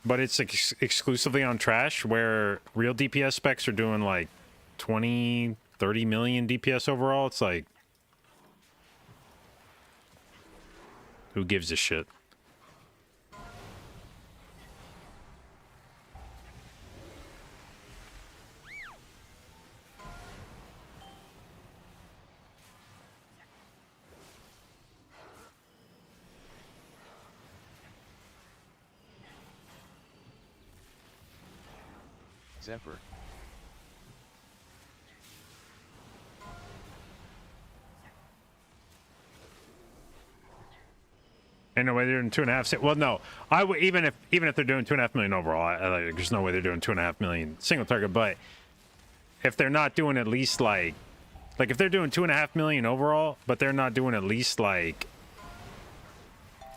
but it's exclusively on trash, where real DPS specs are doing like 20, 30 million DPS overall, it's like, who gives a shit? Zephyr. Ain't no way they're doing 2.5. Well, no, I would even if they're doing 2.5 million overall, there's no way they're doing 2.5 million single target. But if they're not doing at least like if they're doing 2.5 million overall, but they're not doing at least like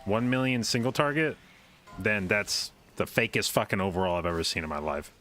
1 million single target, then that's the fakest fucking overall I've ever seen in my life.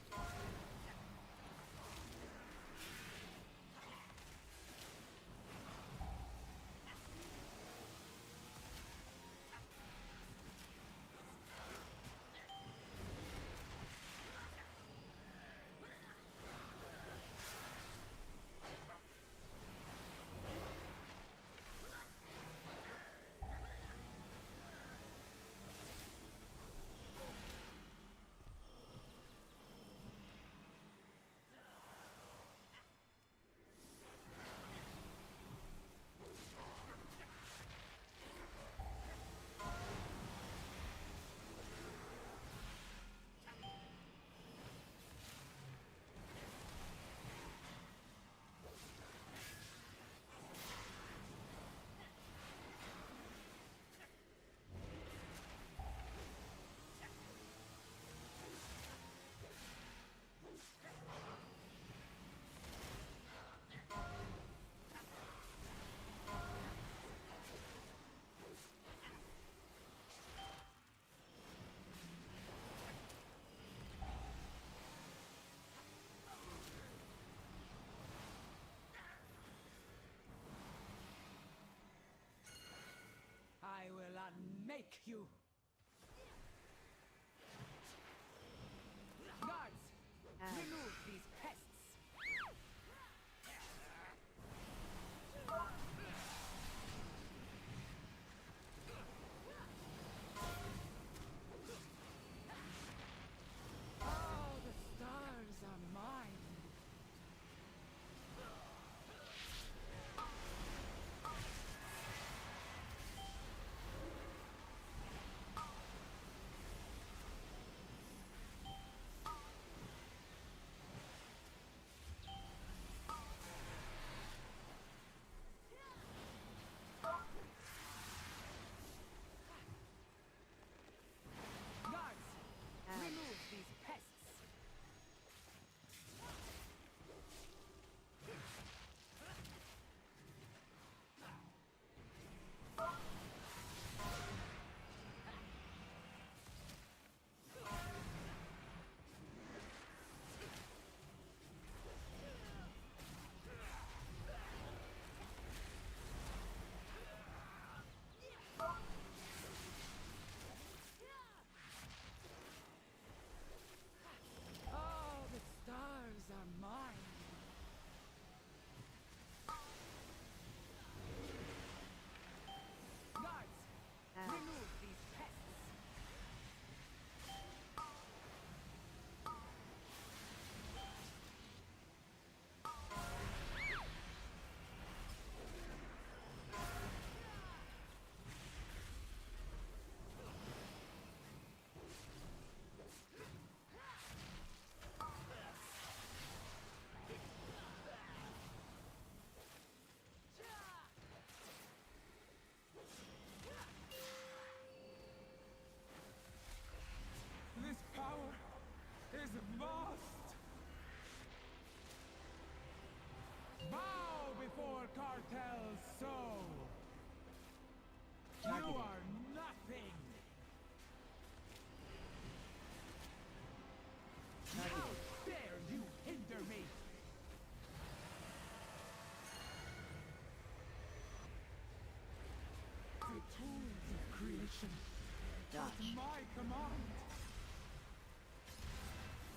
my command.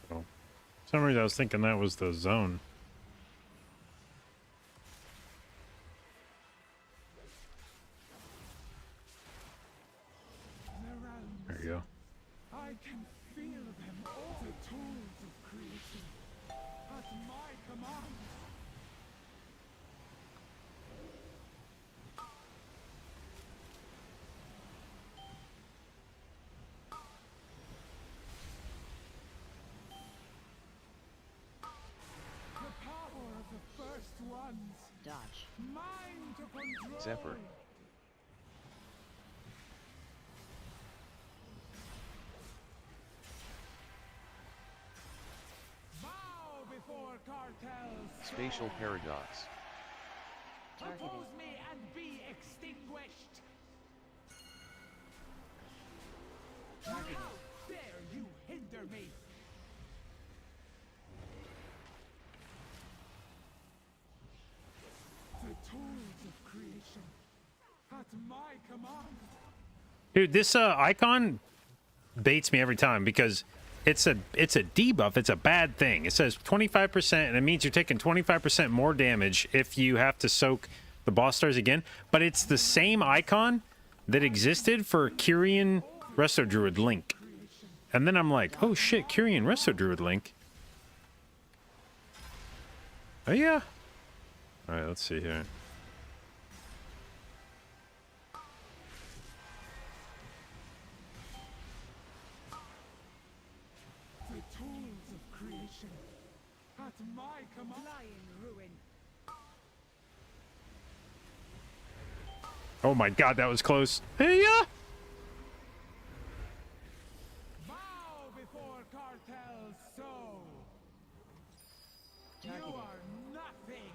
For some reason, I was thinking that was the zone. There you go. I can feel them, all the tools of creation. At my command. The power of the first ones. Dodge. Mine to control. Zephyr. Bow before cartels. Spatial paradox. Targeted. Oppose me and be extinguished. Targeted. How dare you hinder me? The tools of creation. At my command. Dude, this icon baits me every time because it's a debuff. It's a bad thing. It says 25%, and it means you're taking 25% more damage if you have to soak the boss stars again. But it's the same icon that existed for Kyrian Resto Druid Link. And then I'm like, oh shit, Kyrian Resto Druid Link. Oh yeah. All right, let's see here. The tools of creation. At my command. Lie in ruin. Oh my god, that was close. Hey, yeah. Bow before cartels so. You Targeted. are nothing.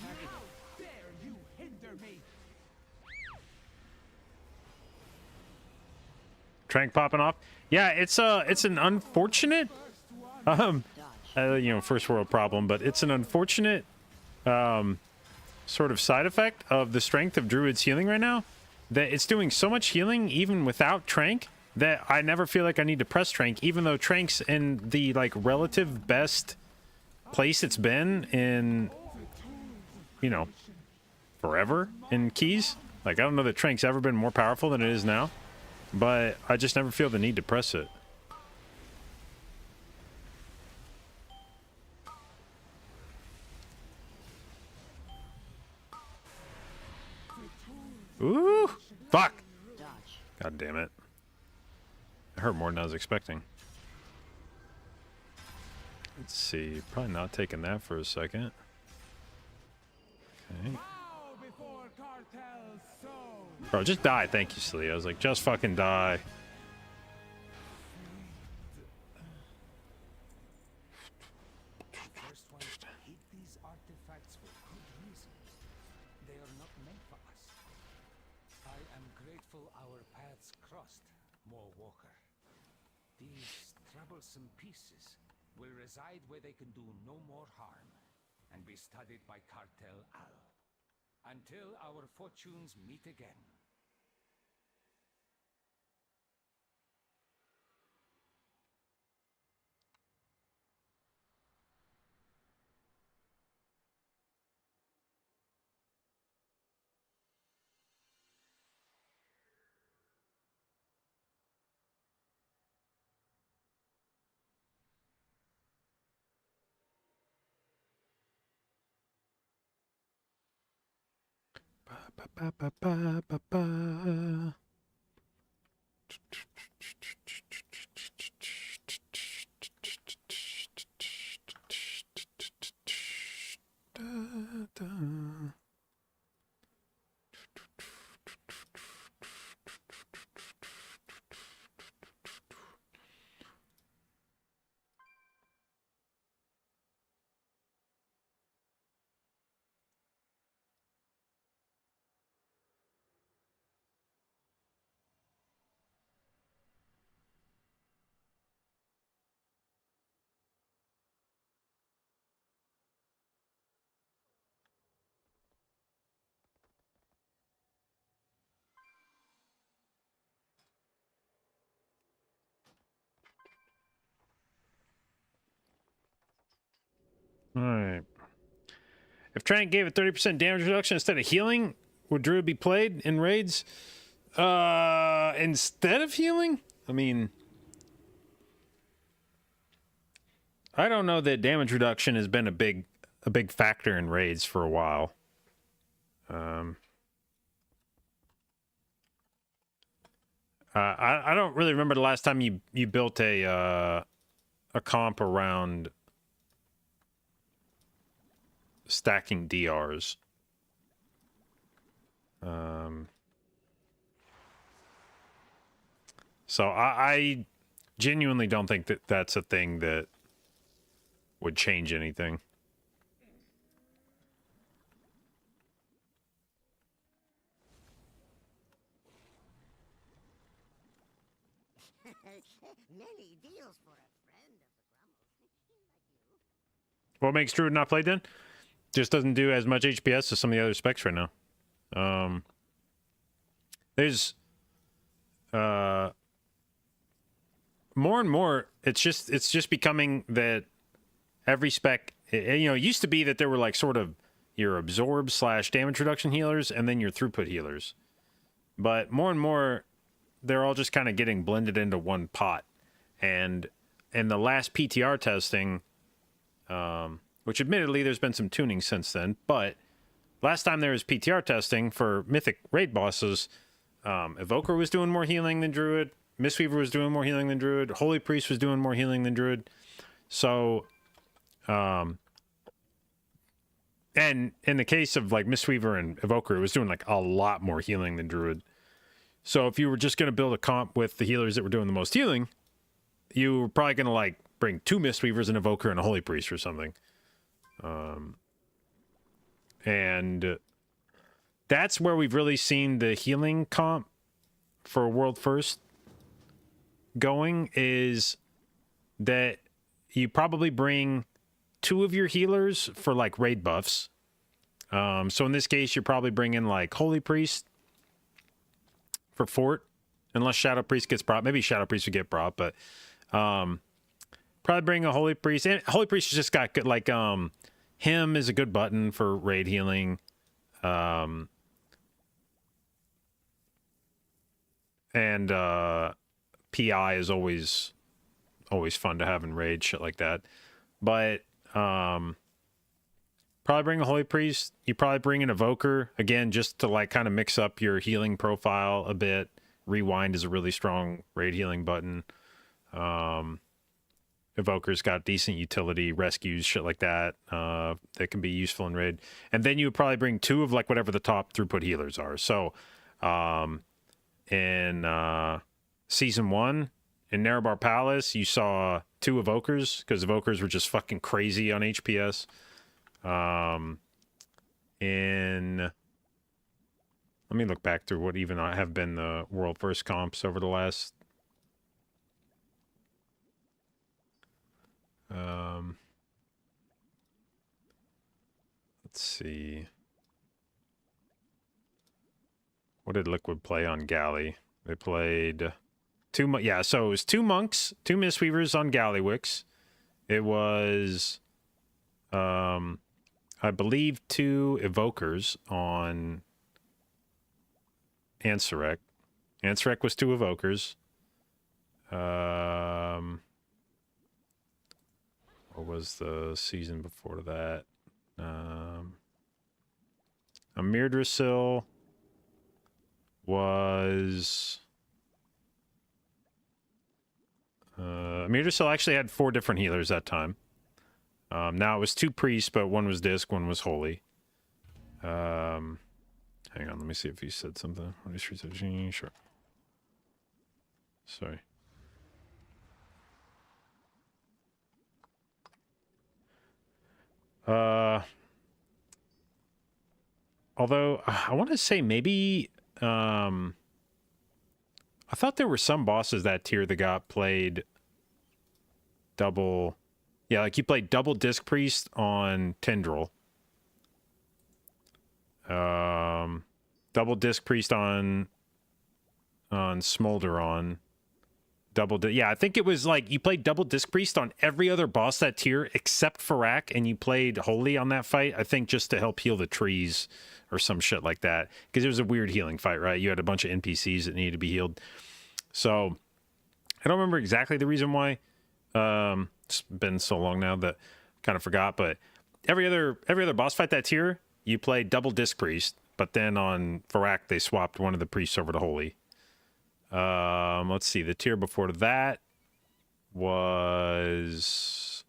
Targeted. How dare you hinder me? Trank popping off. Yeah, it's an unfortunate first world problem, but it's an unfortunate sort of side effect of the strength of Druid's healing right now, that it's doing so much healing even without Trank that I never feel like I need to press Trank, even though Trank's in the like relative best place it's been in, you know, forever in keys. Like, I don't know that Trank's ever been more powerful than it is now, but I just never feel the need to press it. Ooh, fuck. Dodge. God damn it. It hurt more than I was expecting. Let's see. Probably not taking that for a second. Okay. Bow before cartels so. Bro, just die. Thank you, Slee. I was like, just fucking die. First one hid these artifacts for good reason. They are not meant for us. I am grateful our paths crossed, More Walker. These troublesome pieces will reside where they can do no more harm and be studied by Cartel Al until our fortunes meet again. Ba, ba, ba, ba, ba, ba. Da, da. Alright. If Trank gave a 30% damage reduction instead of healing, would Druid be played in raids? Instead of healing? I mean, I don't know that damage reduction has been a big factor in raids for a while. I don't really remember the last time you built a comp around stacking DRs. So I genuinely don't think that that's a thing that would change anything. Many deals for a friend of the Grummles. What makes Druid not played then? Just doesn't do as much HPS as some of the other specs right now. There's more and more, it's just becoming that every spec, it used to be that there were like sort of your absorb / damage reduction healers and then your throughput healers. But more and more, they're all just kind of getting blended into one pot. And in the last PTR testing, which admittedly there's been some tuning since then, but last time there was PTR testing for Mythic raid bosses, Evoker was doing more healing than Druid, Mistweaver was doing more healing than Druid, Holy Priest was doing more healing than Druid. So, and in the case of like Mistweaver and Evoker, it was doing like a lot more healing than Druid. So if you were just going to build a comp with the healers that were doing the most healing, you were probably going to like bring 2 Mistweavers, an Evoker, and a Holy Priest or something. And that's where we've really seen the healing comp for World First going, is that you probably bring 2 of your healers for like raid buffs. So in this case, you're probably bringing like Holy Priest for Fort, unless Shadow Priest gets brought. Maybe Shadow Priest would get brought, but probably bring a Holy Priest. And Holy Priest has just got good, like him is a good button for raid healing. And PI is always fun to have in raid, shit like that. But probably bring a Holy Priest. You probably bring an Evoker, again, just to like kind of mix up your healing profile a bit. Rewind is a really strong raid healing button. Evoker's got decent utility, rescues, shit like that, that can be useful in raid. And then you would probably bring 2 of like whatever the top throughput healers are. So in season 1 in Nerebar Palace, you saw 2 Evokers, because Evokers were just fucking crazy on HPS. Let me look back through what even have been the World First comps over the last let's see. What did Liquid play on Galley? They played 2 yeah, so it was 2 monks, 2 Mistweavers on Gallywix. It was I believe 2 Evokers on Ansarek. Ansarek was 2 Evokers. What was the season before that? Amir Drasil was... Amir Drasil actually had 4 different healers that time. Now it was 2 priests, but 1 was disc, 1 was holy. Hang on, let me see if he said something. Sure. Sorry. Although I want to say maybe I thought there were some bosses that tier that got played double. Yeah, like you played double disc priest on Tendril. Double disc priest on Smolderon. Yeah, I think it was like you played double disc priest on every other boss that tier except Farak, and you played holy on that fight. I think just to help heal the trees or some shit like that, because it was a weird healing fight, right? You had a bunch of NPCs that needed to be healed. So I don't remember exactly the reason why. It's been so long now that I kind of forgot. But every other boss fight that tier, you played double disc priest. But then on Farak, they swapped one of the priests over to holy. Let's see. The tier before that was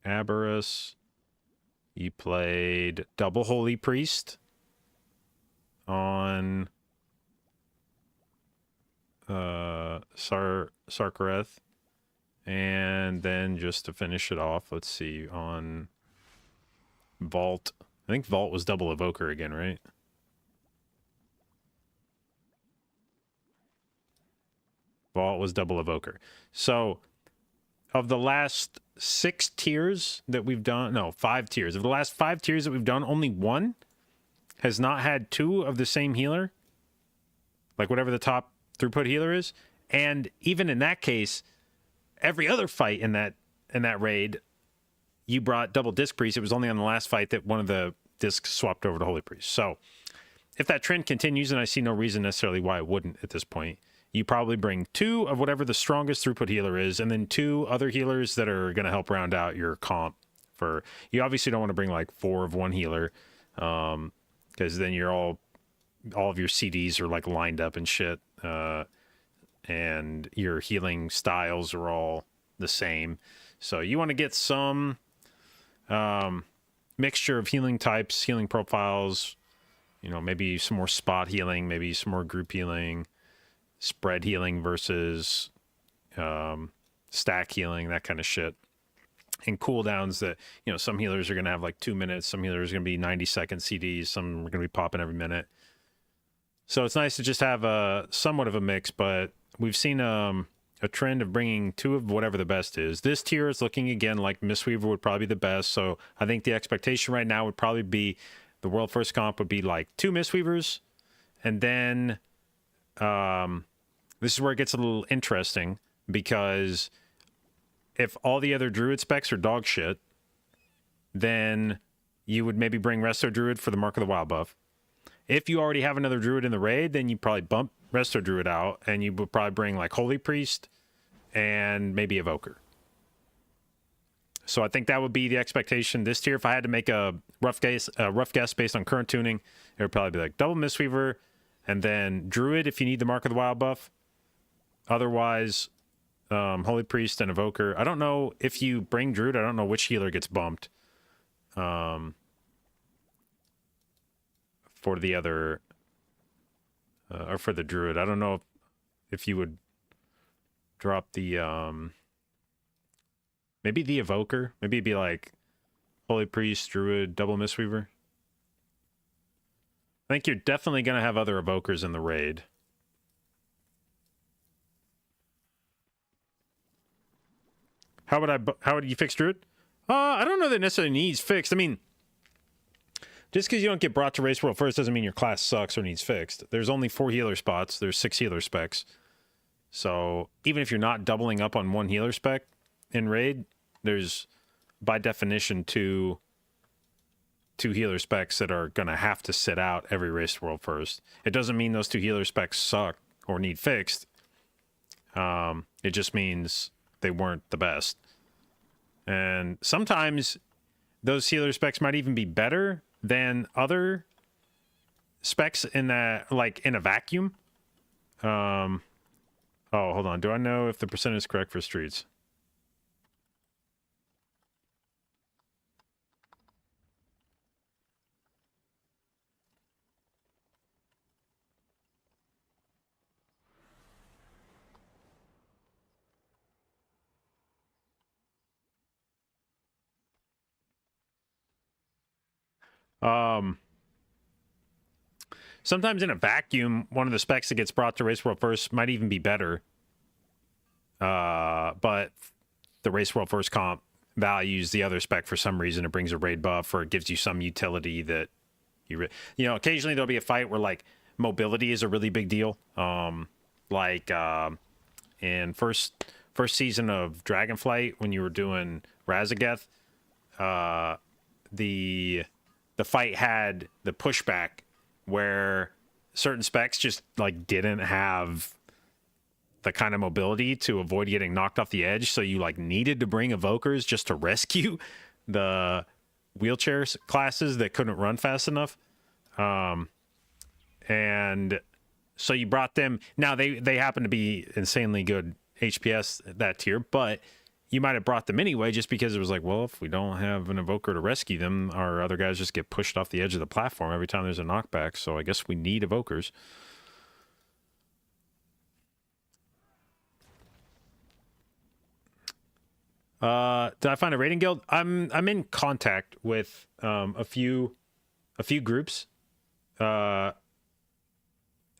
Aberrus. You played double holy priest on Sarkareth. And then just to finish it off, let's see, on Vault. I think Vault was double evoker again, right? Vault was double evoker. So of the last 6 tiers that we've done, no, 5 tiers. Of the last 5 tiers that we've done, only one has not had 2 of the same healer. Like whatever the top throughput healer is. And even in that case, every other fight in that raid, you brought double disc priest. It was only on the last fight that one of the discs swapped over to holy priest. So if that trend continues, and I see no reason necessarily why it wouldn't at this point, you probably bring 2 of whatever the strongest throughput healer is, and then 2 other healers that are going to help round out your comp. For you obviously don't want to bring like 4 of one healer, because then you're all of your CDs are like lined up and shit, and your healing styles are all the same. So you want to get some mixture of healing types, healing profiles. You know, maybe some more spot healing, maybe some more group healing. Spread healing versus stack healing, that kind of shit. And cooldowns that, you know, some healers are going to have like 2 minutes, some healers are going to be 90-second CDs, some are going to be popping every minute. So it's nice to just have a somewhat of a mix, but we've seen a trend of bringing 2 of whatever the best is. This tier is looking again like Mistweaver would probably be the best, so I think the expectation right now would probably be the world first comp would be like 2 Mistweavers, and then this is where it gets a little interesting, because if all the other druid specs are dog shit, then you would maybe bring Resto Druid for the Mark of the Wild buff. If you already have another druid in the raid, then you probably bump Resto Druid out, and you would probably bring like Holy Priest and maybe Evoker. So I think that would be the expectation this tier. If I had to make a rough guess based on current tuning, it would probably be like double Mistweaver, and then Druid if you need the Mark of the Wild buff. Otherwise, Holy Priest and Evoker. I don't know if you bring Druid, I don't know which healer gets bumped. For the other, or for the Druid. I don't know if you would drop the, maybe the Evoker. Maybe it'd be like Holy Priest, Druid, double Mistweaver. I think you're definitely going to have other Evokers in the raid. How would you fix Druid? I don't know that it necessarily needs fixed. I mean, just because you don't get brought to Race World first doesn't mean your class sucks or needs fixed. There's only 4 healer spots. There's 6 healer specs. So even if you're not doubling up on one healer spec in raid, there's by definition two healer specs that are going to have to sit out every Race World first. It doesn't mean those 2 healer specs suck or need fixed. It just means they weren't the best. And sometimes those healer specs might even be better than other specs in that, like in a vacuum. Oh, hold on. Do I know if the percentage is correct for streets? Sometimes in a vacuum, one of the specs that gets brought to Race World first might even be better. But the Race World first comp values the other spec for some reason. It brings a raid buff, or it gives you some utility that you know, occasionally there'll be a fight where like mobility is a really big deal. Like in first season of Dragonflight, when you were doing Razageth, the fight had the pushback where certain specs just like didn't have the kind of mobility to avoid getting knocked off the edge, so you like needed to bring evokers just to rescue the wheelchair classes that couldn't run fast enough. And so you brought them. Now they happen to be insanely good HPS that tier, but you might have brought them anyway just because it was like, well, if we don't have an evoker to rescue them, our other guys just get pushed off the edge of the platform every time there's a knockback, so I guess we need evokers. Did I find a raiding guild? I'm in contact with a few groups, and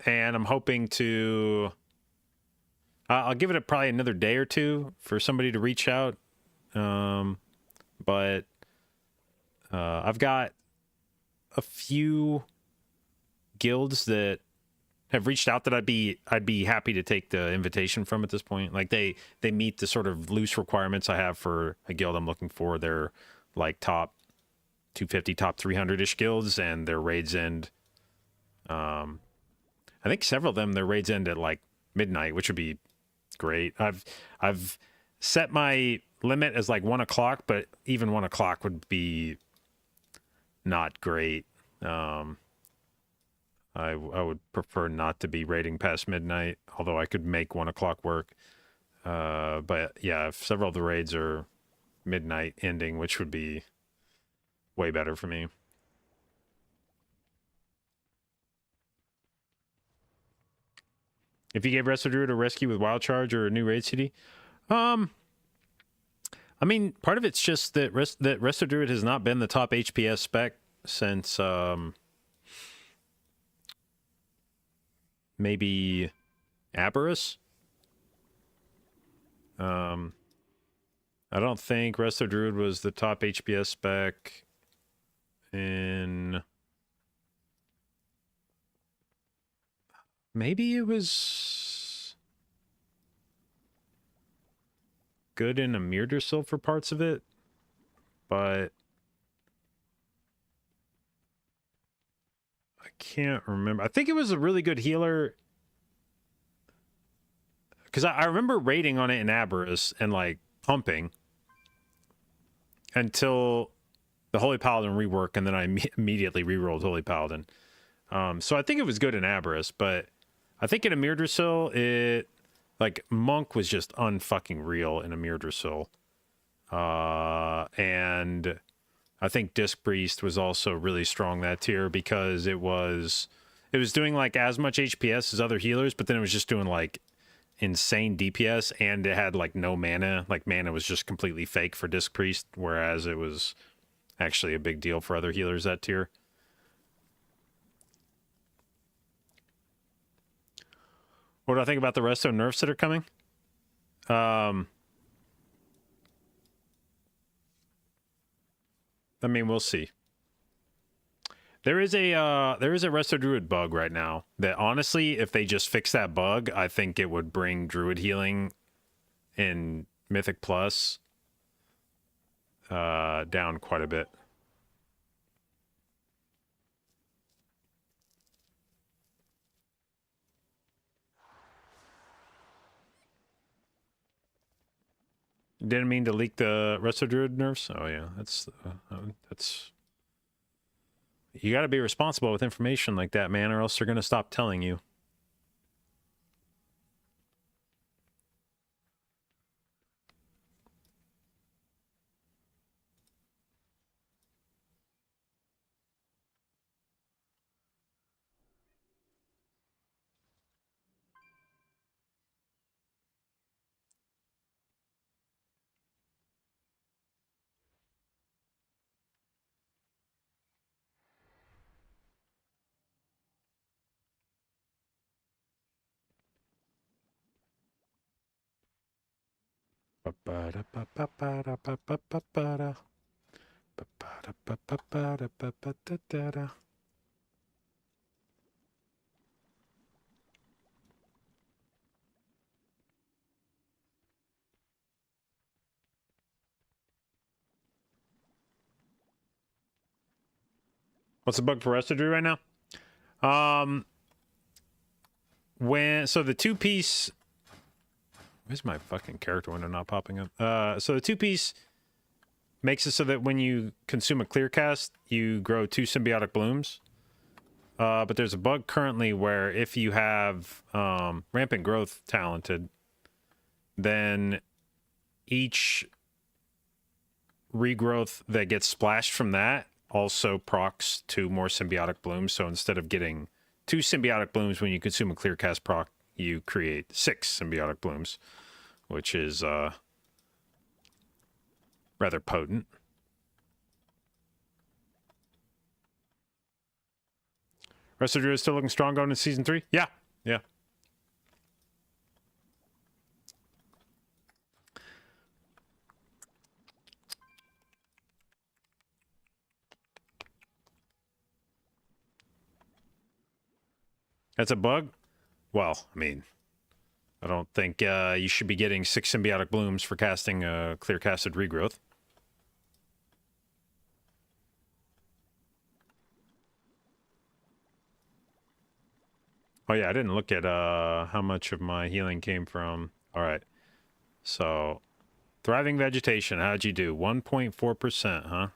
I'm hoping to. I'll give it probably another day or two for somebody to reach out, but I've got a few guilds that have reached out that I'd be happy to take the invitation from at this point. Like they meet the sort of loose requirements I have for a guild I'm looking for. They're like top 250, top 300-ish guilds, and their raids end. I think several of them, their raids end at like midnight, which would be great. I've set my limit as like 1 o'clock, but even 1 o'clock would be not great. I would prefer not to be raiding past midnight, although I could make 1 o'clock work. But yeah, if several of the raids are midnight ending, which would be way better for me. If you gave Resto Druid a rescue with Wild Charge or a new raid CD, I mean, part of it's just that Resto Druid has not been the top HPS spec since maybe Aberrus. I don't think Resto Druid was the top HPS spec in. Maybe it was good in Amirdrasil for parts of it, but I can't remember. I think it was a really good healer, because I remember raiding on it in Aberrus and like pumping until the Holy Paladin rework, and then I immediately rerolled Holy Paladin. So I think it was good in Aberrus, but I think in Amirdrasil, it like Monk was just unfucking real in Amirdrasil. And I think Disc Priest was also really strong that tier because it was doing like as much HPS as other healers, but then it was just doing like insane DPS, and it had like no mana. Like mana was just completely fake for Disc Priest, whereas it was actually a big deal for other healers that tier. What do I think about the resto nerfs that are coming? I mean, we'll see. There is a Resto Druid bug right now that honestly, if they just fix that bug, I think it would bring Druid healing in Mythic Plus down quite a bit. Didn't mean to leak the Resto Druid nerfs. Oh yeah, that's you got to be responsible with information like that, man, or else they're gonna stop telling you. What's the bug for Residue right now? So the two-piece... Where's my fucking character window not popping up? So the two-piece makes it so that when you consume a clear cast, you grow 2 symbiotic blooms. But there's a bug currently where if you have rampant growth talented, then each regrowth that gets splashed from that also procs 2 more symbiotic blooms. So instead of getting 2 symbiotic blooms when you consume a clear cast proc, you create 6 symbiotic blooms, which is rather potent. Rest of Drew is still looking strong going into season 3? Yeah. Yeah. That's a bug? Well, I mean, I don't think you should be getting 6 symbiotic blooms for casting a clear casted regrowth. Oh yeah, I didn't look at how much of my healing came from. All right. So, thriving vegetation, how'd you do? 1.4%, huh?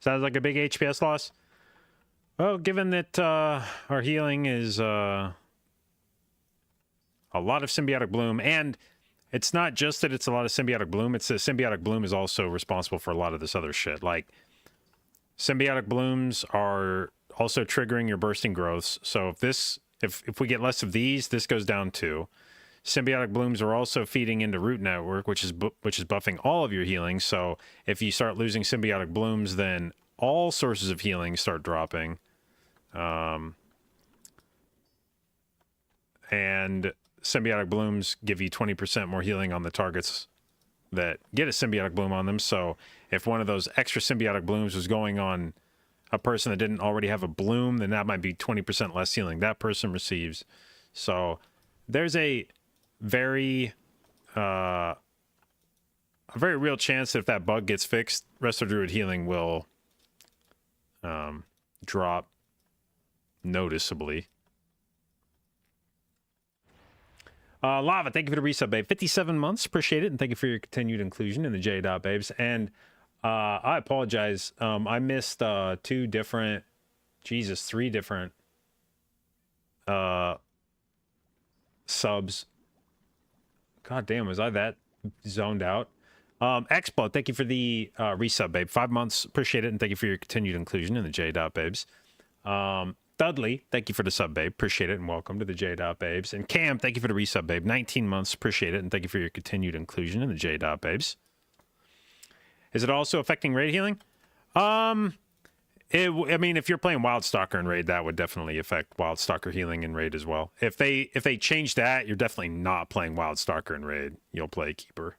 Sounds like a big HPS loss. Well, given that our healing is a lot of symbiotic bloom, and it's not just that it's a lot of symbiotic bloom, it's that symbiotic bloom is also responsible for a lot of this other shit. Like, symbiotic blooms are also triggering your bursting growths. So if we get less of these, this goes down too. Symbiotic blooms are also feeding into root network, which is buffing all of your healing. So if you start losing symbiotic blooms, then all sources of healing start dropping. And symbiotic blooms give you 20% more healing on the targets that get a symbiotic bloom on them. So if one of those extra symbiotic blooms was going on a person that didn't already have a bloom, then that might be 20% less healing that person receives. So there's a very real chance that if that bug gets fixed, Resto Druid healing will drop noticeably. Lava, thank you for the resub, babe. 57 months, appreciate it, and thank you for your continued inclusion in the J Dot Babes. And I apologize, I missed 3 different subs. God damn, was I that zoned out? Expo, thank you for the resub, babe. 5 months, appreciate it, and thank you for your continued inclusion in the J Dot Babes. Dudley, thank you for the sub, babe. Appreciate it, and welcome to the J Dot Babes. And Cam, thank you for the resub, babe. 19 months, appreciate it, and thank you for your continued inclusion in the J Dot Babes. Is it also affecting raid healing? I mean, if you're playing Wildstalker in raid, that would definitely affect Wildstalker healing in raid as well. If they change that, you're definitely not playing Wildstalker in raid. You'll play Keeper.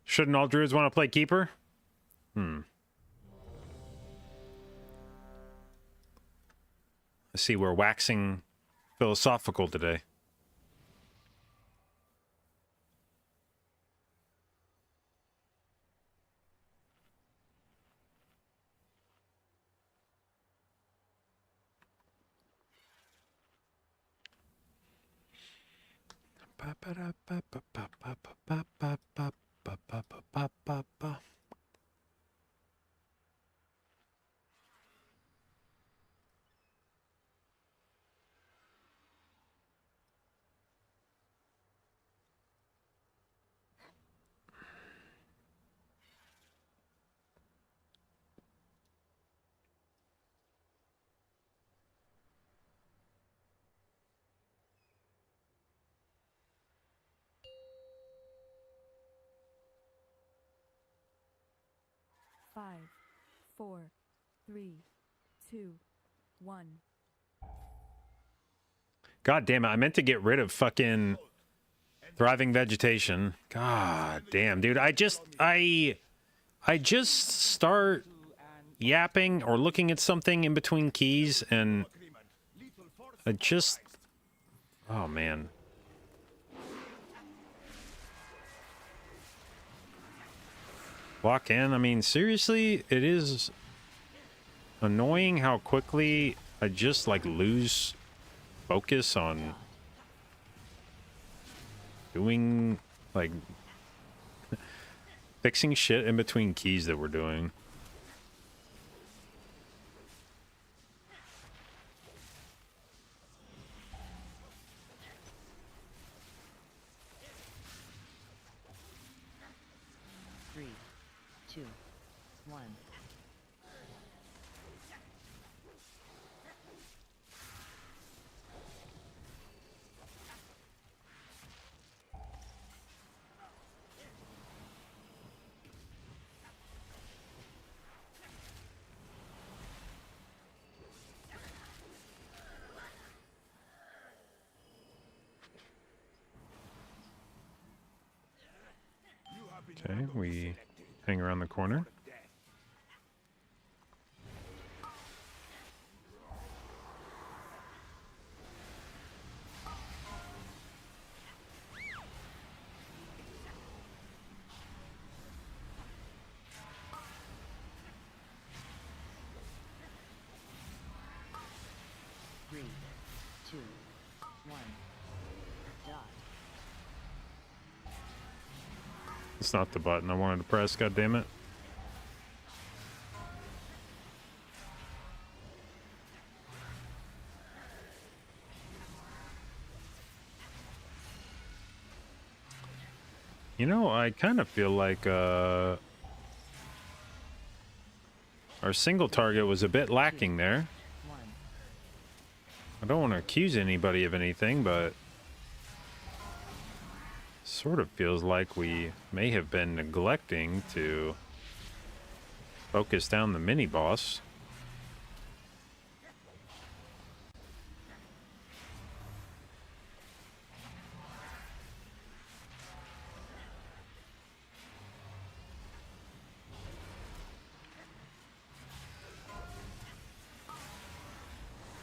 Shouldn't all druids want to play Keeper? I see we're waxing philosophical today. 5, 4, 3, 2, 1. God damn it, I meant to get rid of fucking thriving vegetation. God damn, dude. I just start yapping or looking at something in between keys and I just, oh man. Walk in. I mean, seriously, it is annoying how quickly I just like lose focus on doing like fixing shit in between keys that we're doing. Three, two, one. Okay, we hang around the corner. Three, two, one. Dot. It's not the button I wanted to press, god damn it. You know, I kind of feel like our single target was a bit lacking there. One. I don't want to accuse anybody of anything, but sort of feels like we may have been neglecting to focus down the mini boss.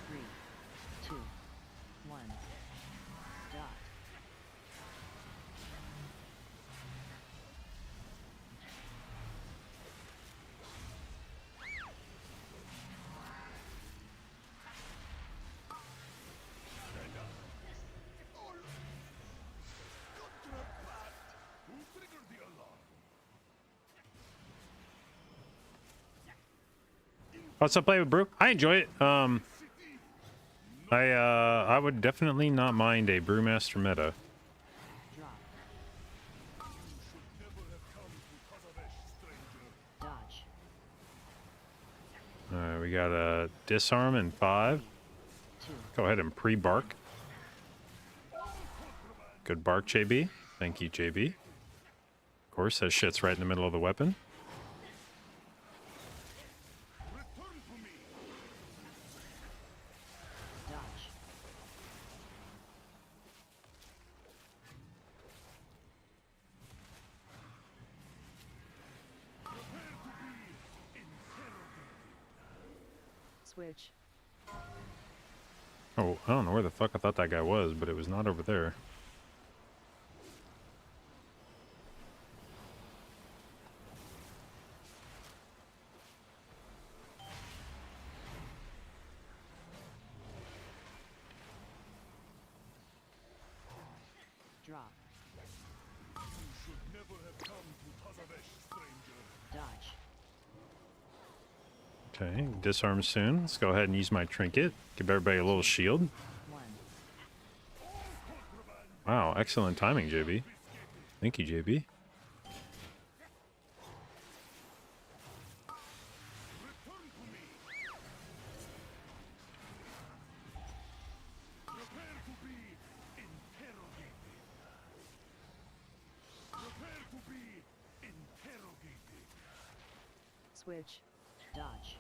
Three, two, one. Dot. What's up, play with brew? I enjoy it. I would definitely not mind a brewmaster meta. Drop. Dodge. Alright, we got a disarm in 5. Two. Go ahead and pre-bark. Good bark, JB. Thank you, JB. Of course, that shit's right in the middle of the weapon. Dodge. Switch. Oh, I don't know where the fuck I thought that guy was, but it was not over there. Drop. Dodge. Okay, disarm soon. Let's go ahead and use my trinket. Give everybody a little shield. One. Wow, excellent timing, JB. Thank you, JB. Switch. Dodge.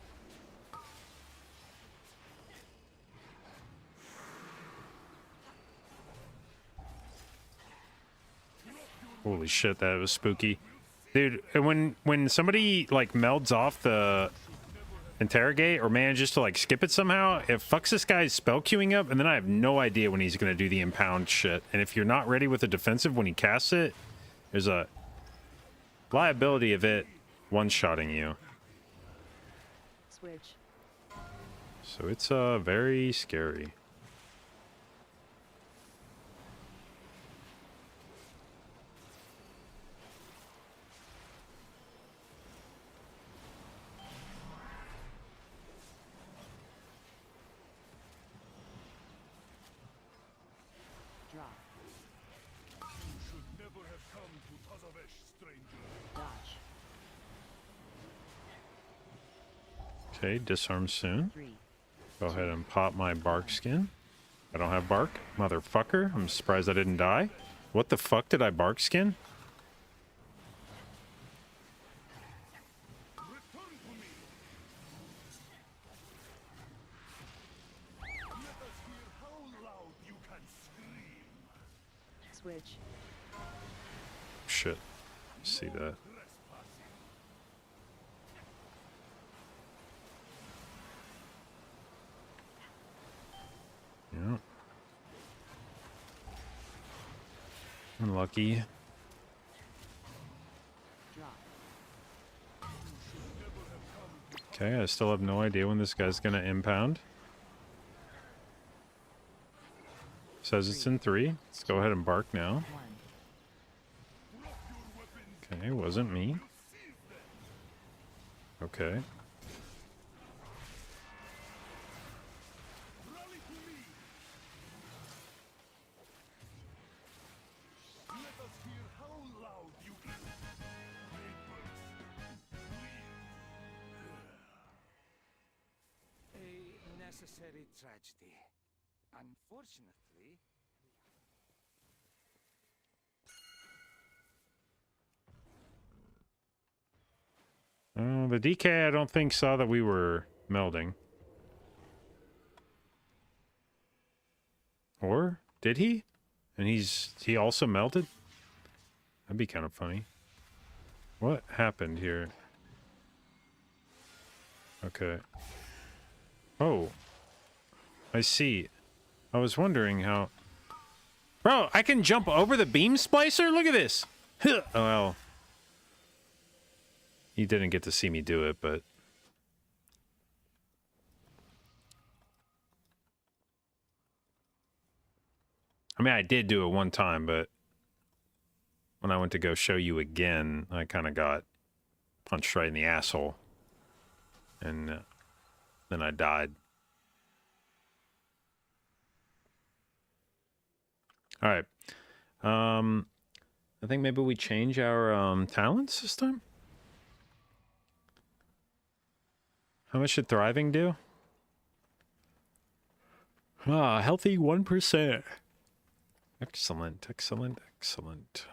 Holy shit, that was spooky. Dude, when somebody like melds off the interrogate or manages to like skip it somehow, it fucks this guy's spell queuing up, and then I have no idea when he's gonna do the impound shit. And if you're not ready with a defensive when he casts it, there's a liability of it one-shotting you. Switch. So it's very scary. Draw. Should never have come to Tazavesh, stranger. Dodge. Okay, disarm soon. 3. Go ahead and pop my bark skin. I don't have bark, motherfucker. I'm surprised I didn't die. What the fuck did I bark skin? Return to me. Let us hear how loud you can scream. Switch. Shit. See that. Yeah. Unlucky. Draw. Okay, I still have no idea when this guy's gonna impound. Says it's in 3. Let's go ahead and bark now. 1. Okay, wasn't me. Okay. Rally to me. Let us hear how loud you can. A necessary tragedy. Unfortunately, The DK I don't think saw that we were melding. Or did he? And he also melted? That'd be kind of funny. What happened here? Okay. Oh. I see. I was wondering how... Bro, I can jump over the beam splicer? Look at this! Oh, well. You didn't get to see me do it, but... I mean, I did do it one time, but... when I went to go show you again, I kind of got punched right in the asshole. And then I died. All right. I think maybe we change our talents this time. How much did thriving do? Ah, healthy 1%. Excellent, excellent, excellent.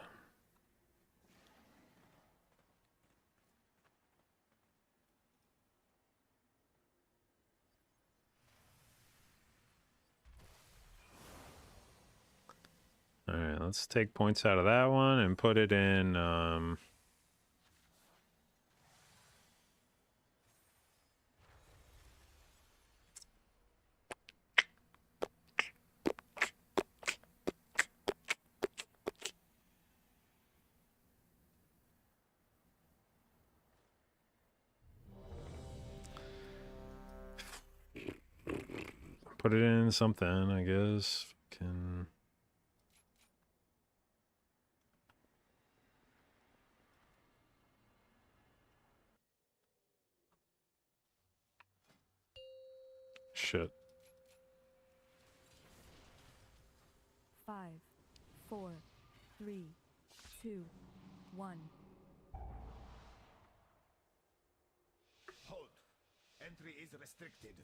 All right, let's take points out of that one and put it in put it in something, I guess. Can shit. 5, 4, 3, 2, 1. halt. Entry is restricted.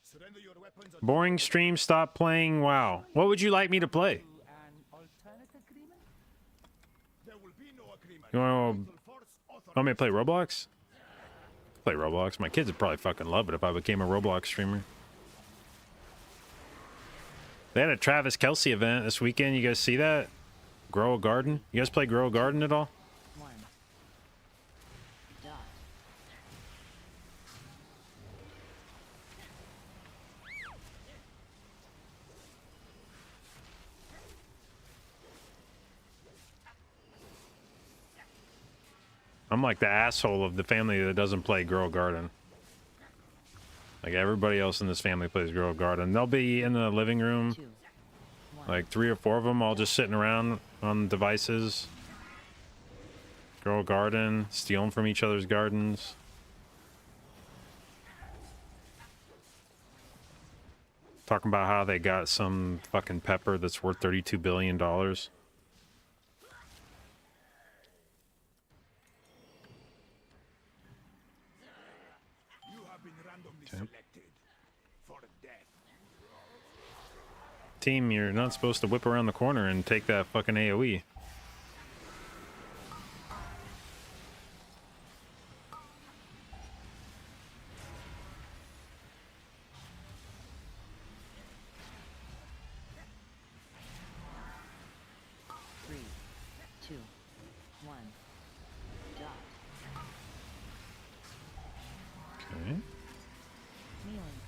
Surrender your weapons. Boring stream, stop playing WoW. What would you like me to play? An alternate agreement? There will be no agreement. You want me to play Roblox? Play Roblox. My kids would probably fucking love it if I became a Roblox streamer. They had a Travis Kelce event this weekend. You guys see that? Grow a Garden? You guys play Grow a Garden at all? 1. Dot. I'm like the asshole of the family that doesn't play Grow a Garden. Like everybody else in this family plays Grow a Garden. They'll be in the living room, 2. 1. like 3 or 4 of them, all just sitting around on devices. Grow a Garden, stealing from each other's gardens. Talking about how they got some fucking pepper that's worth $32 billion. You have been randomly selected for death. Team, you're not supposed to whip around the corner and take that fucking AoE. Three, two, one. Dot. Okay. Kneeling.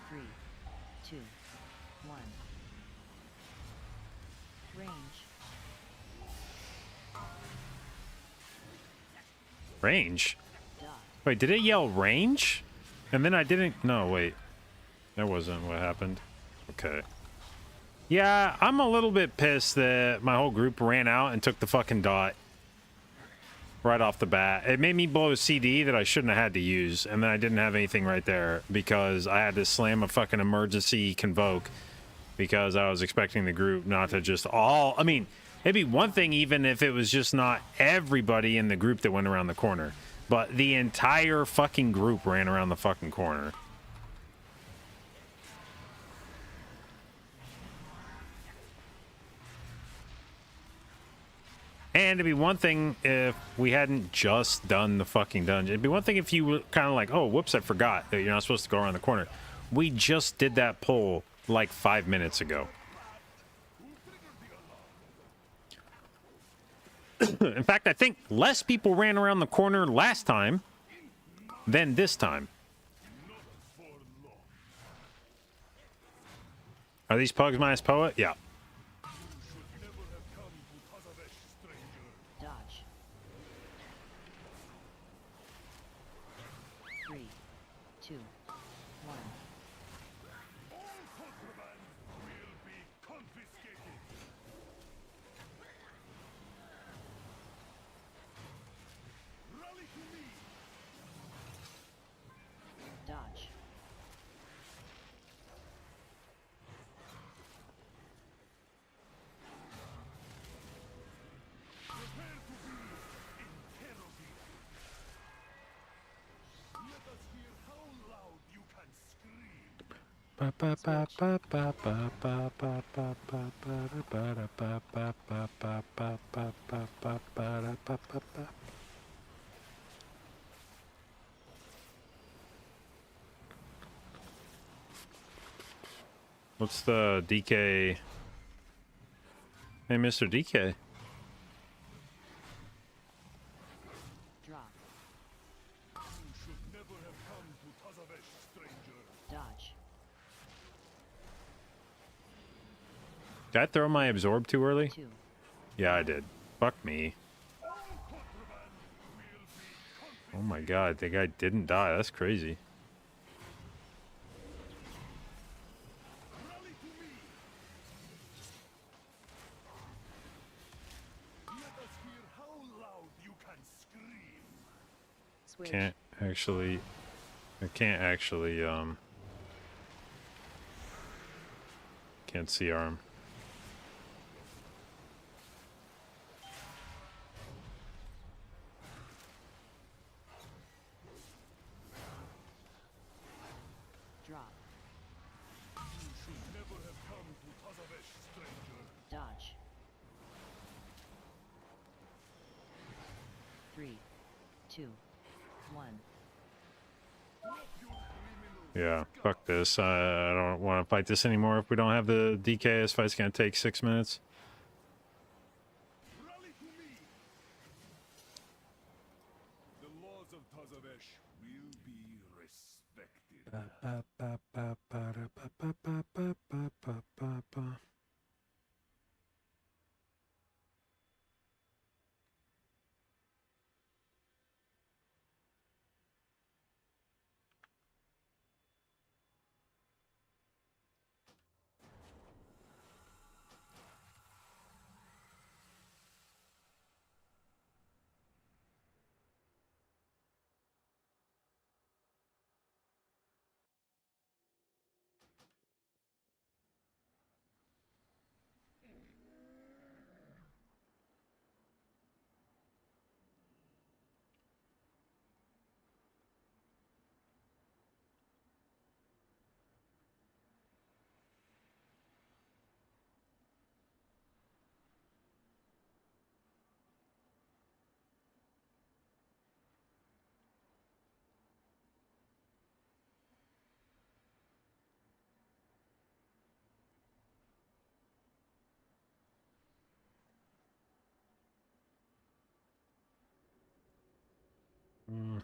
Three, two, one. Range. Range? Dot. Wait, did it yell range? And then I didn't... No, wait. That wasn't what happened. Okay. Yeah, I'm a little bit pissed that my whole group ran out and took the fucking dot right off the bat. It made me blow a CD that I shouldn't have had to use, and then I didn't have anything right there because I had to slam a fucking emergency convoke because I was expecting the group not to just all... I mean, it'd be one thing even if it was just not everybody in the group that went around the corner, but the entire fucking group ran around the fucking corner. And it'd be one thing if we hadn't just done the fucking dungeon. It'd be one thing if you were kind of like, oh, whoops, I forgot that you're not supposed to go around the corner. We just did that poll like 5 minutes ago. In fact, I think less people ran around the corner last time than this time. Are these pugs minus Poet? Yeah. Dodge. 3, 2, 1. Dodge. What's the DK? Hey, Mr. DK. Drop. Dodge. Did I throw my absorb too early? 2. Yeah, I did. Fuck me. Oh my god, the guy didn't die. That's crazy. Switch. Can't actually... I can't actually, can't see arm. 2, 1. Yeah, fuck this. I don't want to fight this anymore. If we don't have the DK, this fight's gonna take 6 minutes. Rally to me. The laws of Tazavesh will be respected. Mm.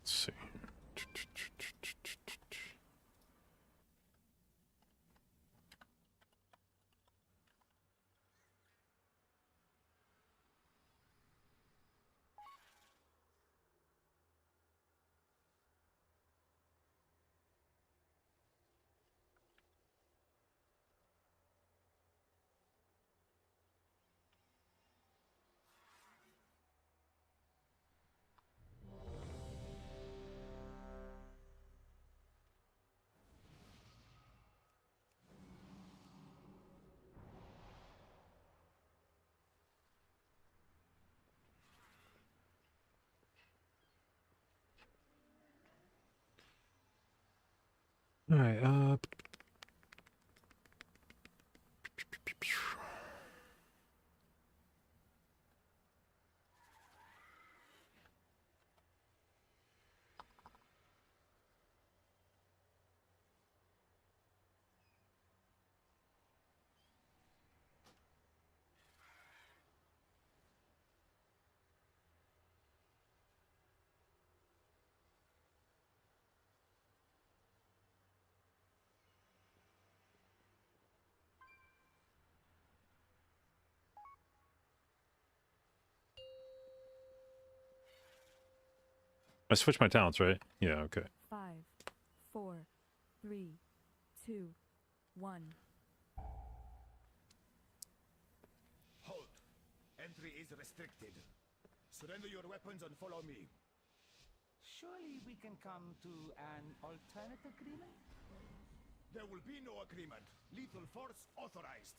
Let's see. All right. I switched my talents, right? Yeah. Okay. 5, 4, 3, 2, 1. Halt. Entry is restricted. Surrender your weapons and follow me. Surely we can come to an alternate agreement? There will be no agreement. Lethal force authorized.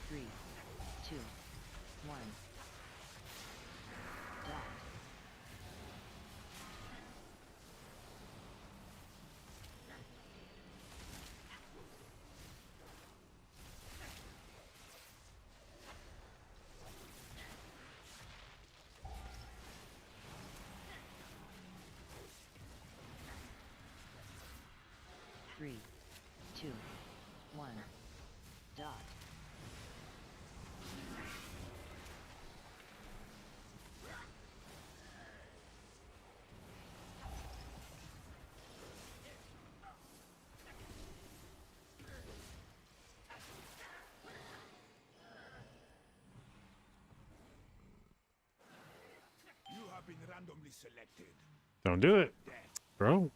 3, 2, 1. Dot. Three, two, one. Dot. You have been randomly selected. Don't do it, bro.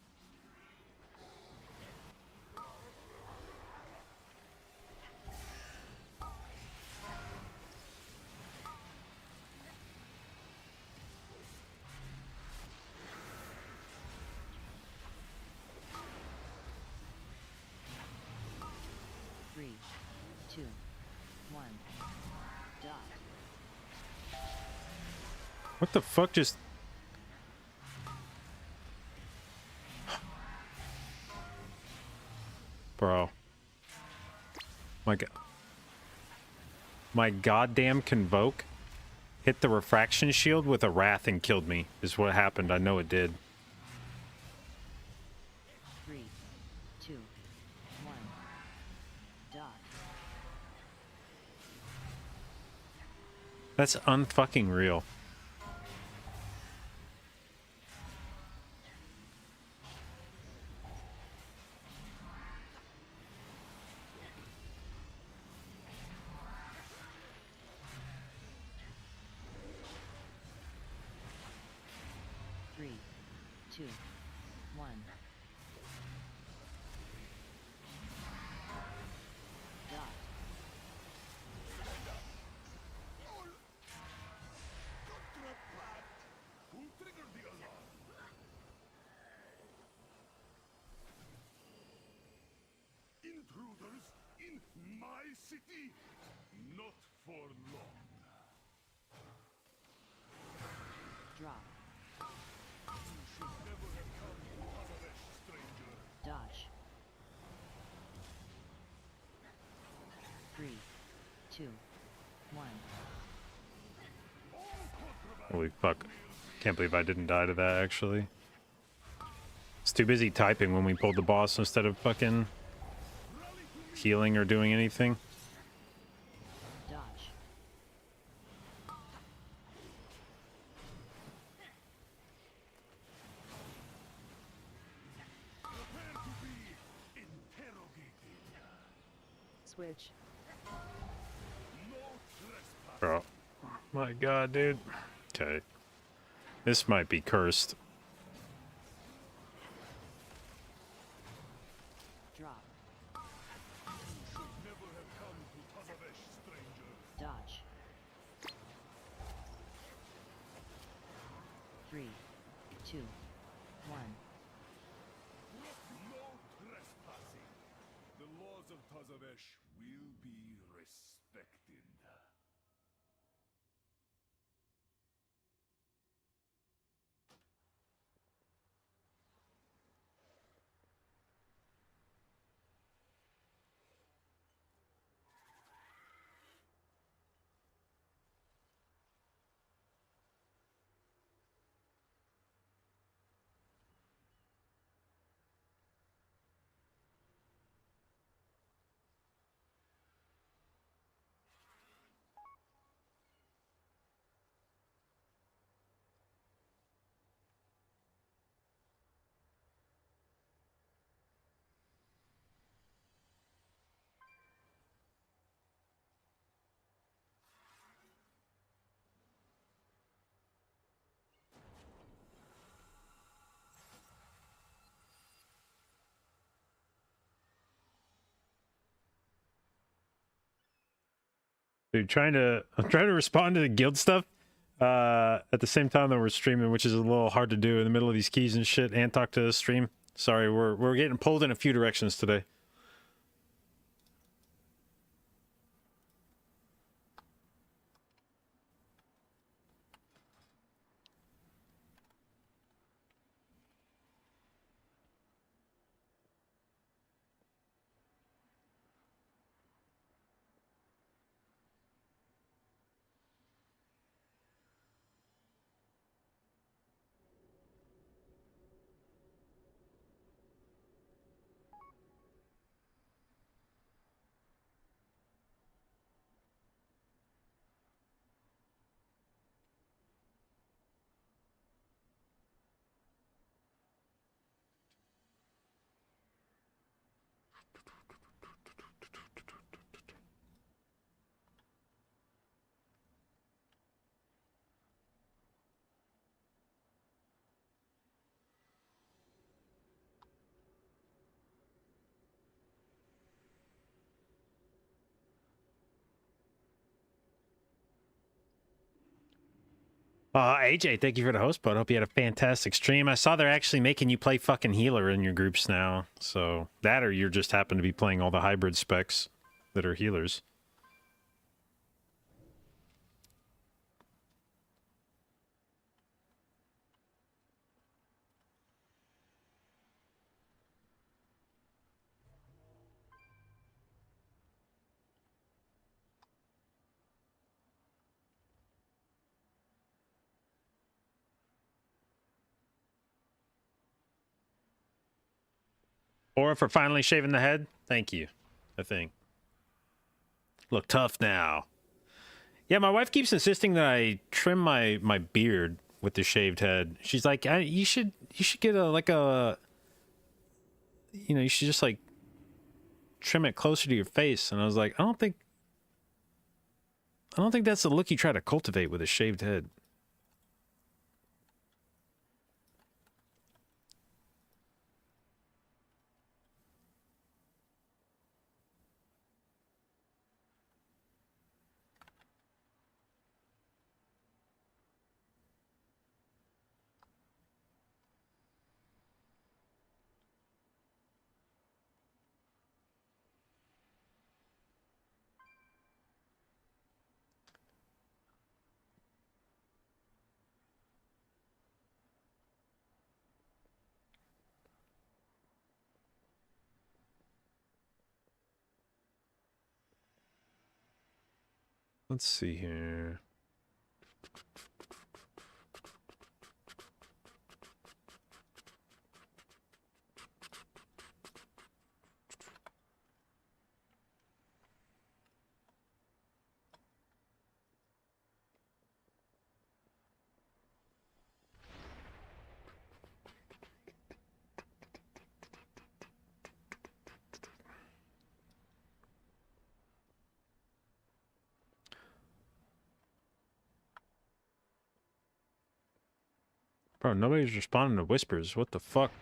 Three, two, one. Dot. What the fuck just... Bro. My goddamn Convoke hit the refraction shield with a Wrath and killed me, is what happened. I know it did. 3, 2, 1. Dot. That's unfucking real. Three, two, one. Dot. Who triggered the alarm? Intruders in my city? Not for long. Drop. You should never have come to Hazaresh, stranger. Dodge. 3, 2, 1. Holy fuck. Can't believe I didn't die to that, actually. It's too busy typing when we pulled the boss instead of fucking healing or doing anything. Dodge. Prepare to be interrogated. Switch. No trespass. Bro. My god, dude. Okay. This might be cursed. Drop. Should never have come to Hazaresh, stranger. Dodge. 3, 2, 1. No trespassing. The laws of Tazavesh will be respected. Dude, I'm trying to respond to the guild stuff at the same time that we're streaming, which is a little hard to do in the middle of these keys and shit, and talk to the stream. Sorry, we're getting pulled in a few directions today. AJ, thank you for the host, bud. Hope you had a fantastic stream. I saw they're actually making you play fucking healer in your groups now. So that, or you just happen to be playing all the hybrid specs that are healers. Or for finally shaving the head. Thank you. I think. Look tough now. Yeah, my wife keeps insisting that I trim my beard with the shaved head. She's like, you should get you should just like trim it closer to your face. And I was like, I don't think that's the look you try to cultivate with a shaved head. Let's see here. Bro, nobody's responding to whispers. What the fuck?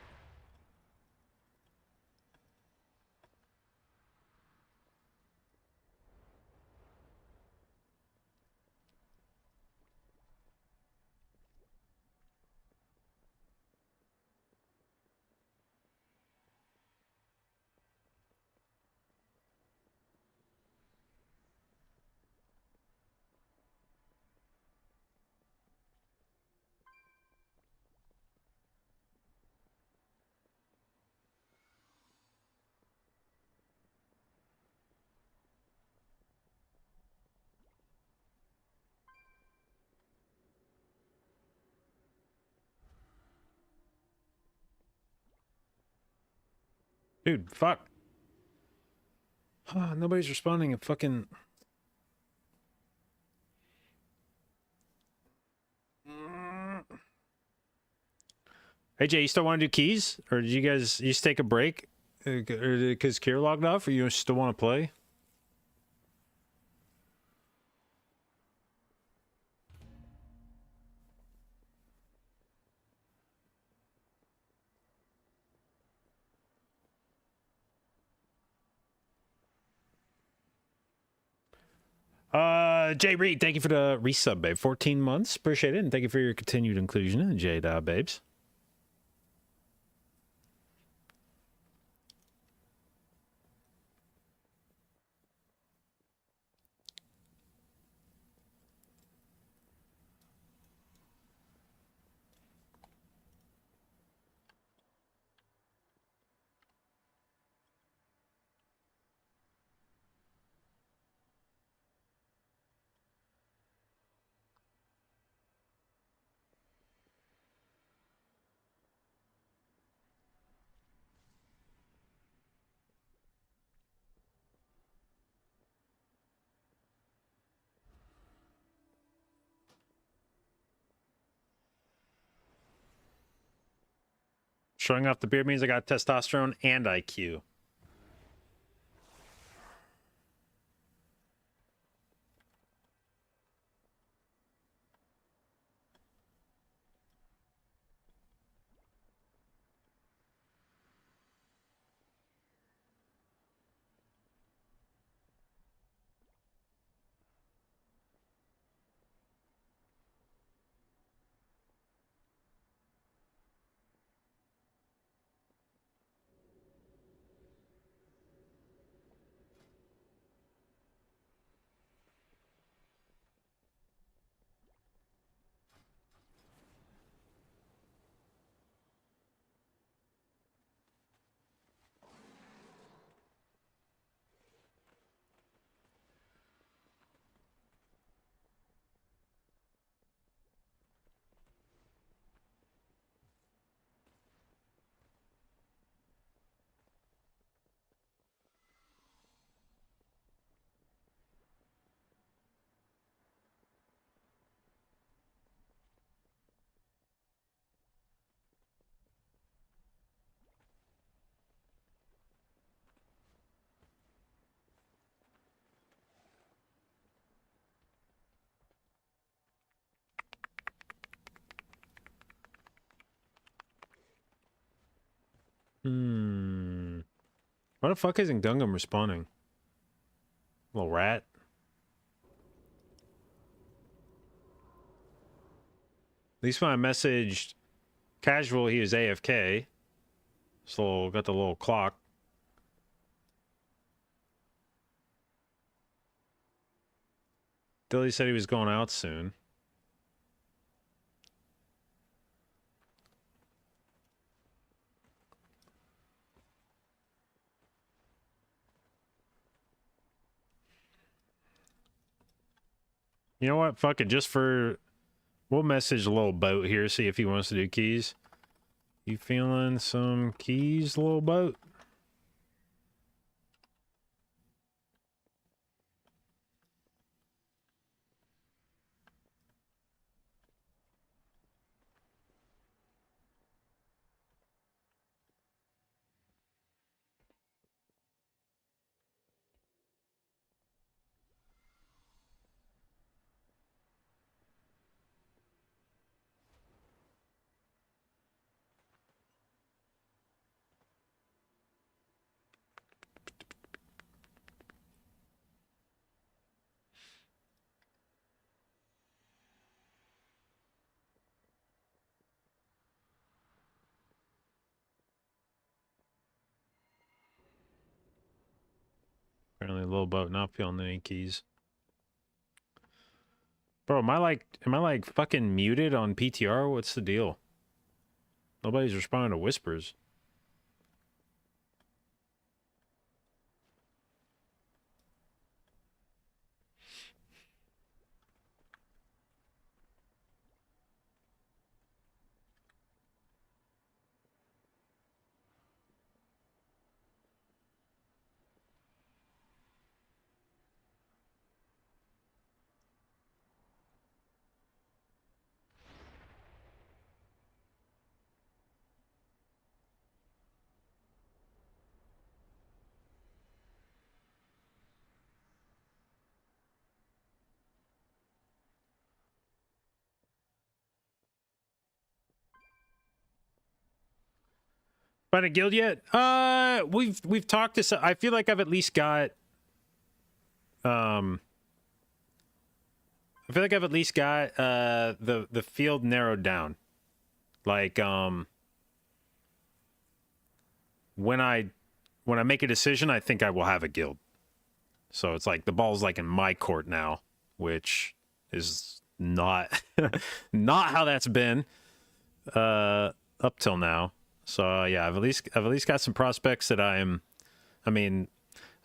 Dude, fuck. Nobody's responding and fucking... Hey Jay, you still want to do keys? Or did you guys just take a break? Or because Kier logged off? Or you still want to play? Jay Reed, thank you for the resub, babe. 14 months. Appreciate it. And thank you for your continued inclusion in the Jade babes. Showing off the beard means I got testosterone and IQ. Why the fuck isn't Gungam responding? Little rat. At least when I messaged Casual, he was AFK. So got the little clock. Dilly said he was going out soon. You know what? Fuck it. Just for... We'll message a little boat here, see if he wants to do keys. You feeling some keys, little boat? Apparently, little boat not feeling any keys. Bro, am I like fucking muted on PTR? What's the deal? Nobody's responding to whispers. Find a guild yet? We've talked to. I feel like I've at least got. I feel like I've at least got the field narrowed down. Like when I make a decision, I think I will have a guild. So it's like the ball's like in my court now, which is not not how that's been up till now. So yeah, I've at least got some prospects that I mean,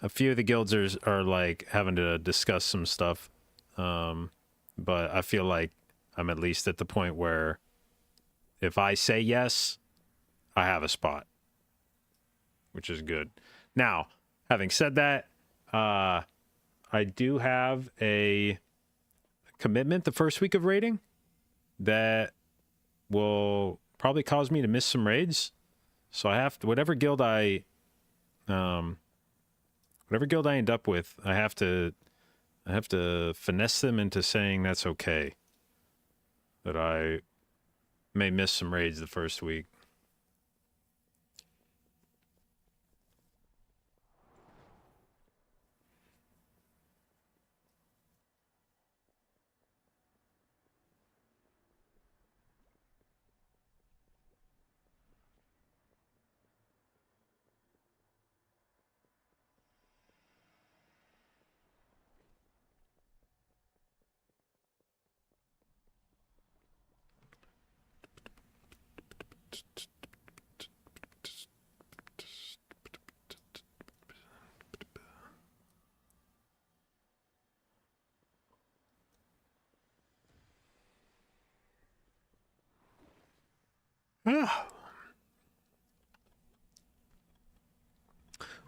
a few of the guilds are like having to discuss some stuff. But I feel like I'm at least at the point where if I say yes, I have a spot, which is good. Now, having said that, I do have a commitment the first week of raiding that will probably cause me to miss some raids. So I have to, whatever guild I end up with, I have to finesse them into saying that's okay. That I may miss some raids the first week.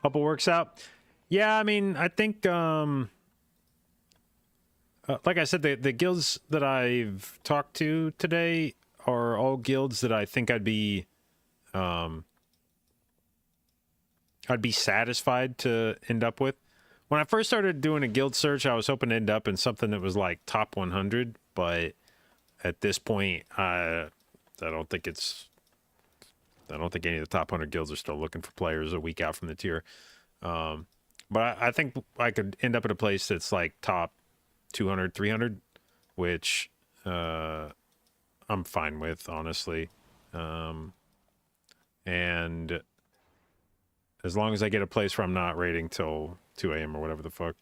Hope it works out. Yeah, I mean, I think, like I said, the guilds that I've talked to today are all guilds that I think I'd be satisfied to end up with. When I first started doing a guild search, I was hoping to end up in something that was like top 100, but at this point, I don't think it's I don't think any of the top 100 guilds are still looking for players a week out from the tier. But I think I could end up at a place that's like top 200, 300, which I'm fine with, honestly. And as long as I get a place where I'm not raiding till 2 a.m. or whatever the fuck.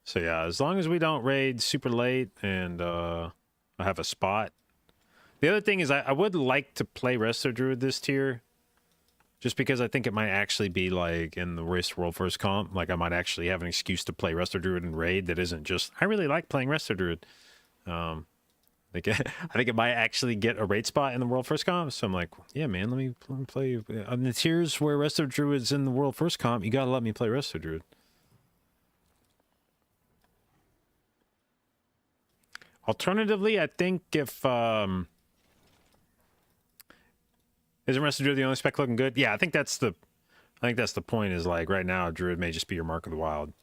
So yeah, as long as we don't raid super late and I have a spot. The other thing is I would like to play Resto Druid this tier. Just because I think it might actually be like in the race world first comp. Like I might actually have an excuse to play Resto Druid and raid that isn't just, I really like playing Resto Druid. I think it might actually get a raid spot in the world first comp. So I'm like, yeah, man, let me play. On the tiers where Resto Druid's in the world first comp, you gotta let me play Resto Druid. Alternatively, I think if isn't Resto Druid the only spec looking good? Yeah, I think that's the point. Is like right now, Druid may just be your Mark of the Wild.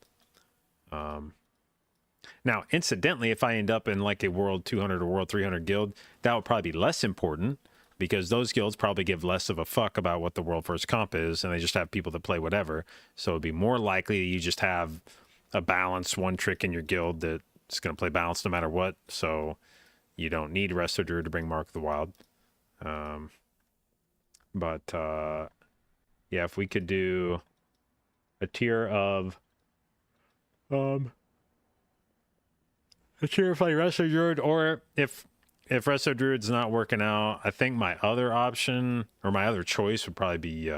Now, incidentally, if I end up in like a World 200 or World 300 guild, that would probably be less important because those guilds probably give less of a fuck about what the world first comp is, and they just have people that play whatever. So it'd be more likely you just have a balanced one trick in your guild that. It's going to play balanced no matter what, so you don't need Resto Druid to bring Mark of the Wild. Yeah, if we could do a tier of a tier of like Resto Druid, or if Resto Druid's not working out, I think my other option or my other choice would probably be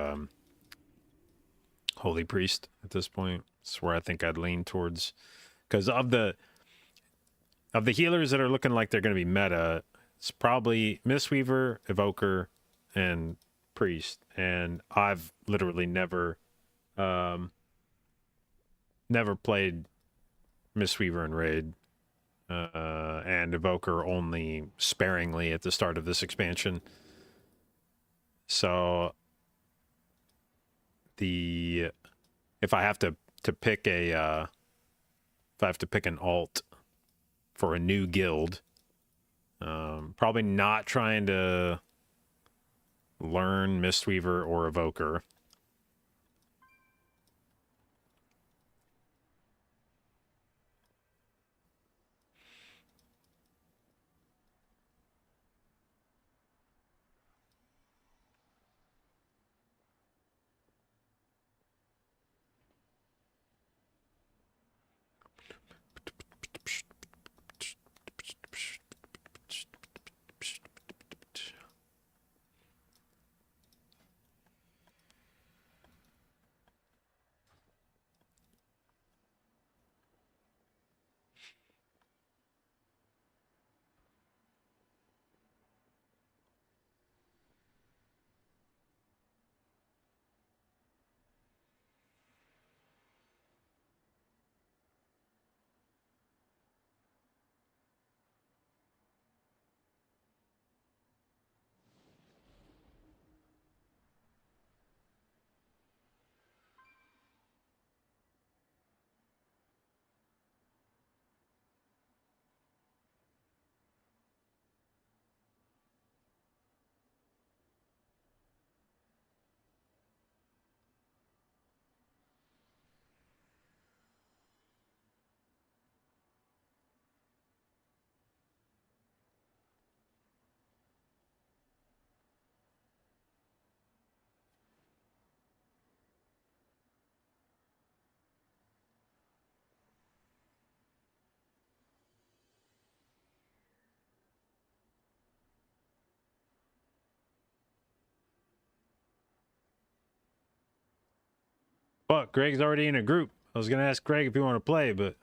Holy Priest at this point. It's where I think I'd lean towards, because of the healers that are looking like they're going to be meta, it's probably Mistweaver, Evoker, and Priest. And I've literally never played Mistweaver in Raid, and Evoker only sparingly at the start of this expansion. So if I have to pick an alt for a new guild, probably not trying to learn Mistweaver or Evoker. But Greg's already in a group. I was gonna ask Greg if you want to play, but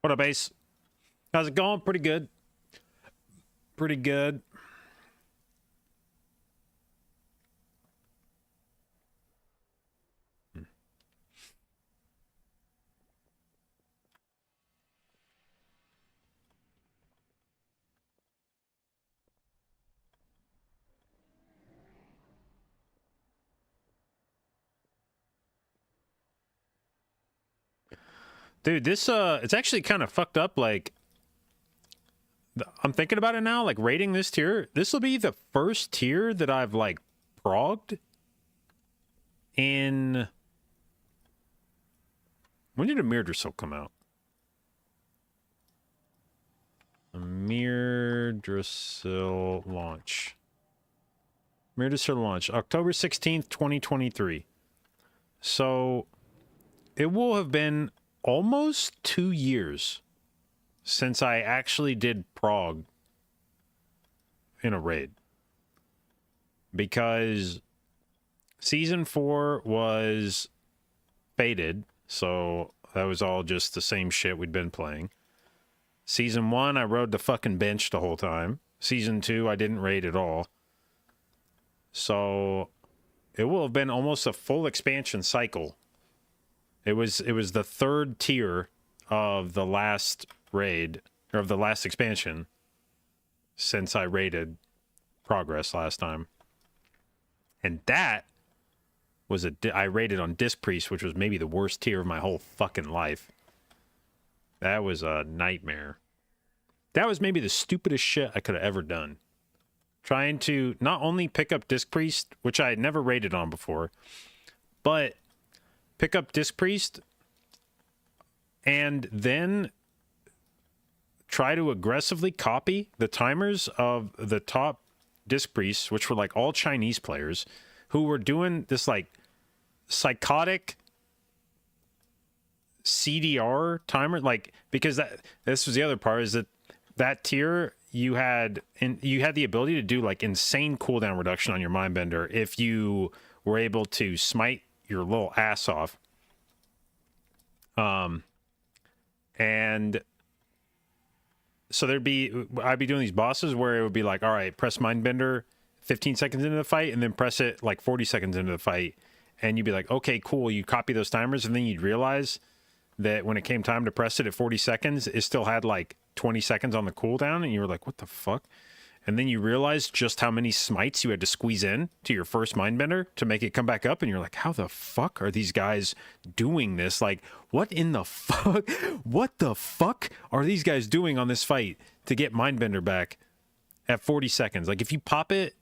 What up, Ace? How's it going? Pretty good. Pretty good. Dude, this it's actually kind of fucked up. Like, I'm thinking about it now. Like, rating this tier, this will be the first tier that I've like progged in. When did Amir Drasil come out? Amir Drasil launch. Amir Drasil launch October 16th, 2023. So it will have been almost 2 years since I actually did prog in a raid. Because season 4 was faded, so that was all just the same shit we'd been playing. Season 1, I rode the fucking bench the whole time. Season 2, I didn't raid at all. So it will have been almost a full expansion cycle. It was the third tier of the last raid, or of the last expansion, since I raided Progress last time. And that was I raided on Disc Priest, which was maybe the worst tier of my whole fucking life. That was a nightmare. That was maybe the stupidest shit I could have ever done. Trying to not only pick up Disc Priest, which I had never raided on before, but pick up Disc Priest and then try to aggressively copy the timers of the top Disc Priests, which were like all Chinese players who were doing this like psychotic CDR timer, like, because this was the other part, is that tier you had the ability to do like insane cooldown reduction on your Mindbender if you were able to smite your little ass off. And so I'd be doing these bosses where it would be like, all right, press Mindbender 15 seconds into the fight and then press it like 40 seconds into the fight. And you'd be like, okay, cool. You copy those timers, and then you'd realize that when it came time to press it at 40 seconds, it still had like 20 seconds on the cooldown, and you were like, what the fuck? And then you realized just how many smites you had to squeeze in to your first Mindbender to make it come back up, and you're like, how the fuck are these guys doing this? Like, what in the fuck? What the fuck are these guys doing on this fight to get Mindbender back at 40 seconds? Like, if you pop it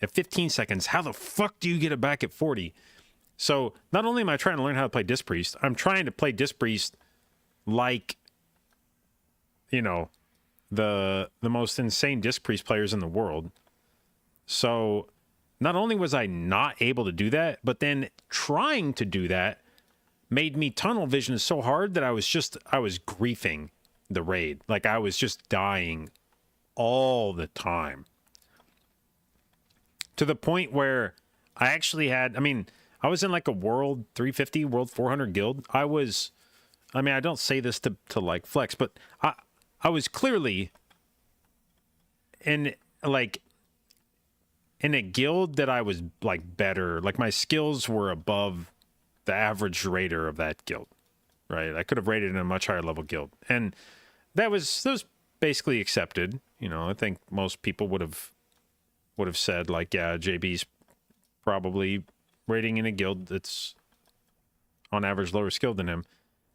at 15 seconds, how the fuck do you get it back at 40? So not only am I trying to learn how to play Disc Priest, I'm trying to play Disc Priest like, you know, the most insane Disc Priest players in the world. So not only was I not able to do that, but then trying to do that made me tunnel vision so hard that I was griefing the raid. Like, I was just dying all the time. To the point where I actually had, I was in like a world 350, world 400 guild. I don't say this to like flex, but I was clearly in a guild that I was like better. Like, my skills were above the average raider of that guild, right? I could have raided in a much higher level guild. And that was basically accepted. You know, I think most people would have said like, yeah, JB's probably raiding in a guild that's on average lower skilled than him.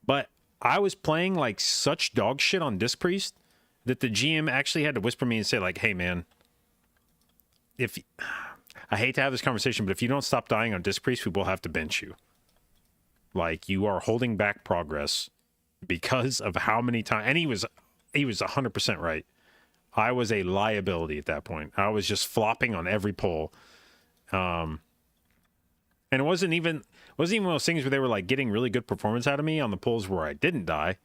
But I was playing like such dog shit on Disc Priest that the GM actually had to whisper me and say like, hey man, I hate to have this conversation, but if you don't stop dying on Disc Priest, we will have to bench you. Like, you are holding back progress because of how many times. And he was 100% right. I was a liability at that point. I was just flopping on every pull. And it wasn't even one of those things where they were like getting really good performance out of me on the pulls where I didn't die.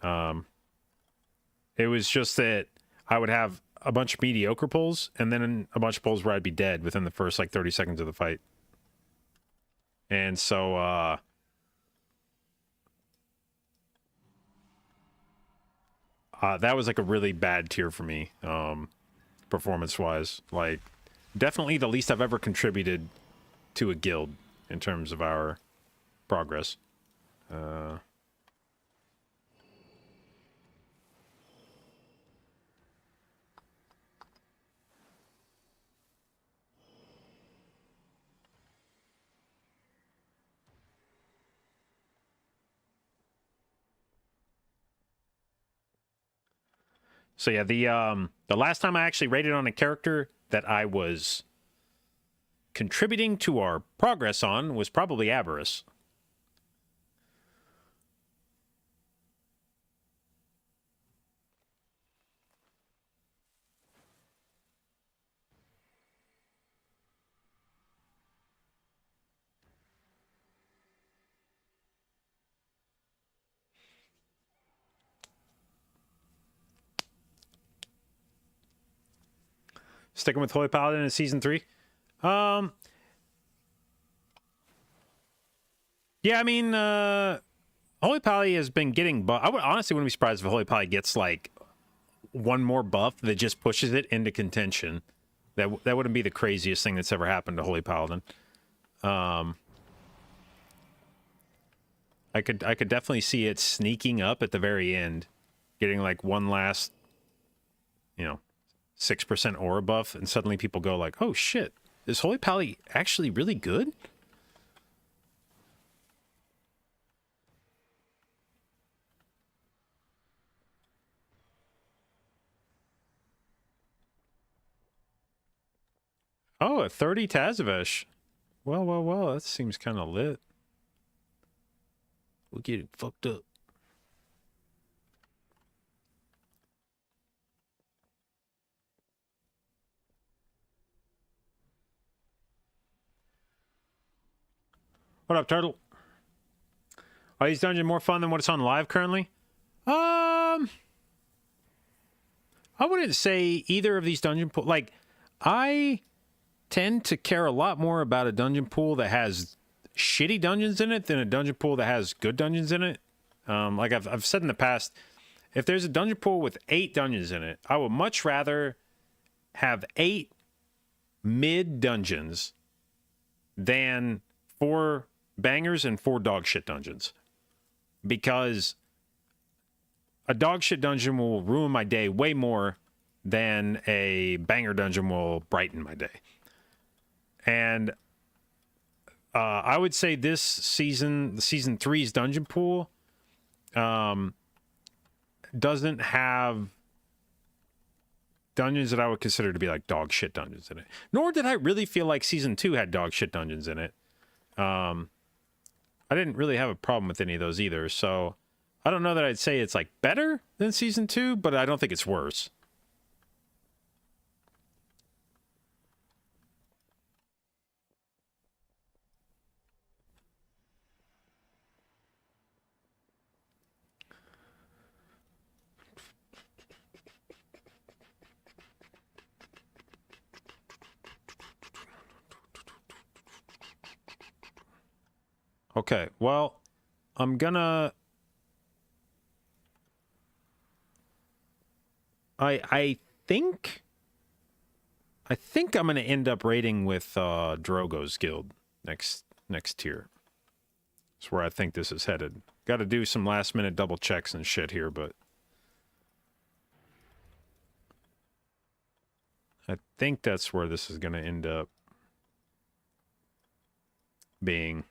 It was just that I would have a bunch of mediocre pulls and then a bunch of pulls where I'd be dead within the first like 30 seconds of the fight. And so That was like a really bad tier for me, performance-wise. Like, definitely the least I've ever contributed to a guild in terms of our progress. So yeah, the last time I actually rated on a character that I was contributing to our progress on was probably Aberrus. Sticking with Holy Paladin in season 3. Yeah, I mean, Holy Pally has been getting buff. I would honestly wouldn't be surprised if Holy Pally gets like one more buff that just pushes it into contention. That wouldn't be the craziest thing that's ever happened to Holy Paladin. I could definitely see it sneaking up at the very end, getting like one last, 6% aura buff, and suddenly people go like, "Oh shit, is Holy Pally actually really good?" Oh, a 30 Tazavesh. Well, that seems kind of lit. We'll get it fucked up. What up, Turtle? Are these dungeons more fun than what's on live currently? I wouldn't say either of these dungeon pools. Like, I tend to care a lot more about a dungeon pool that has shitty dungeons in it than a dungeon pool that has good dungeons in it. Like I've said in the past, if there's a dungeon pool with 8 dungeons in it, I would much rather have 8 mid dungeons than 4 bangers and 4 dog shit dungeons. Because a dog shit dungeon will ruin my day way more than a banger dungeon will brighten my day. And I would say this season, season 3's dungeon pool, doesn't have dungeons that I would consider to be like dog shit dungeons in it. Nor did I really feel like season 2 had dog shit dungeons in it. I didn't really have a problem with any of those either. So I don't know that I'd say it's like better than season 2, but I don't think it's worse. Okay, well, I'm gonna... I think I'm gonna end up raiding with Drogo's guild next tier. That's where I think this is headed. Got to do some last minute double checks and shit here, but I think that's where this is gonna end up being.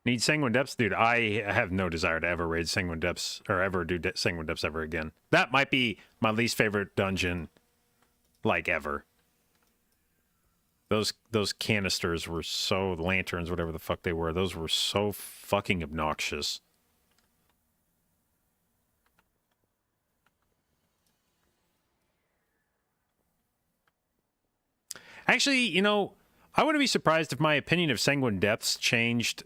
Need Sanguine Depths? Dude, I have no desire to ever raid Sanguine Depths or ever do Sanguine Depths ever again. That might be my least favorite dungeon, like, ever. Those canisters were so... lanterns, whatever the fuck they were. Those were so fucking obnoxious. Actually, I wouldn't be surprised if my opinion of Sanguine Depths changed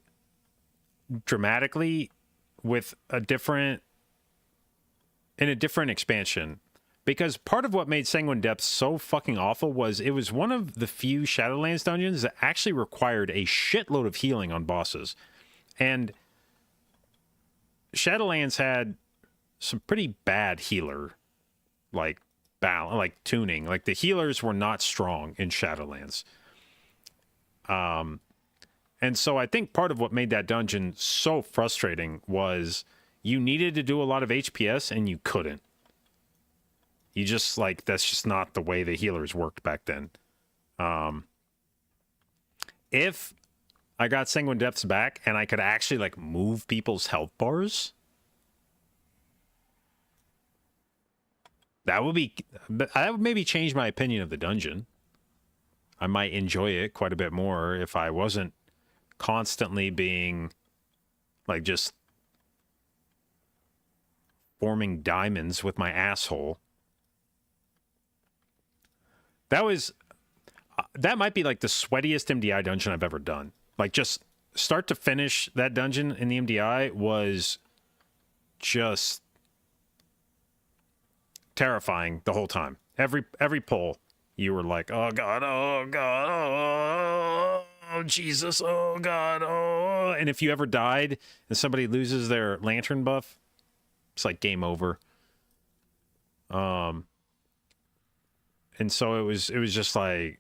dramatically with a different expansion. Because part of what made Sanguine Depths so fucking awful was it was one of the few Shadowlands dungeons that actually required a shitload of healing on bosses. And Shadowlands had some pretty bad healer like tuning. Like the healers were not strong in Shadowlands. And so I think part of what made that dungeon so frustrating was you needed to do a lot of HPS and you couldn't. You just like, that's just not the way the healers worked back then. If I got Sanguine Depths back and I could actually like move people's health bars, that would maybe change my opinion of the dungeon. I might enjoy it quite a bit more if I wasn't constantly being like just forming diamonds with my asshole. That might be like the sweatiest MDI dungeon I've ever done. Like just start to finish, that dungeon in the MDI was just terrifying the whole time. Every pull, you were like, oh god, oh god, oh Jesus, oh god, oh. And if you ever died and somebody loses their lantern buff, it's like game over. And so it was just like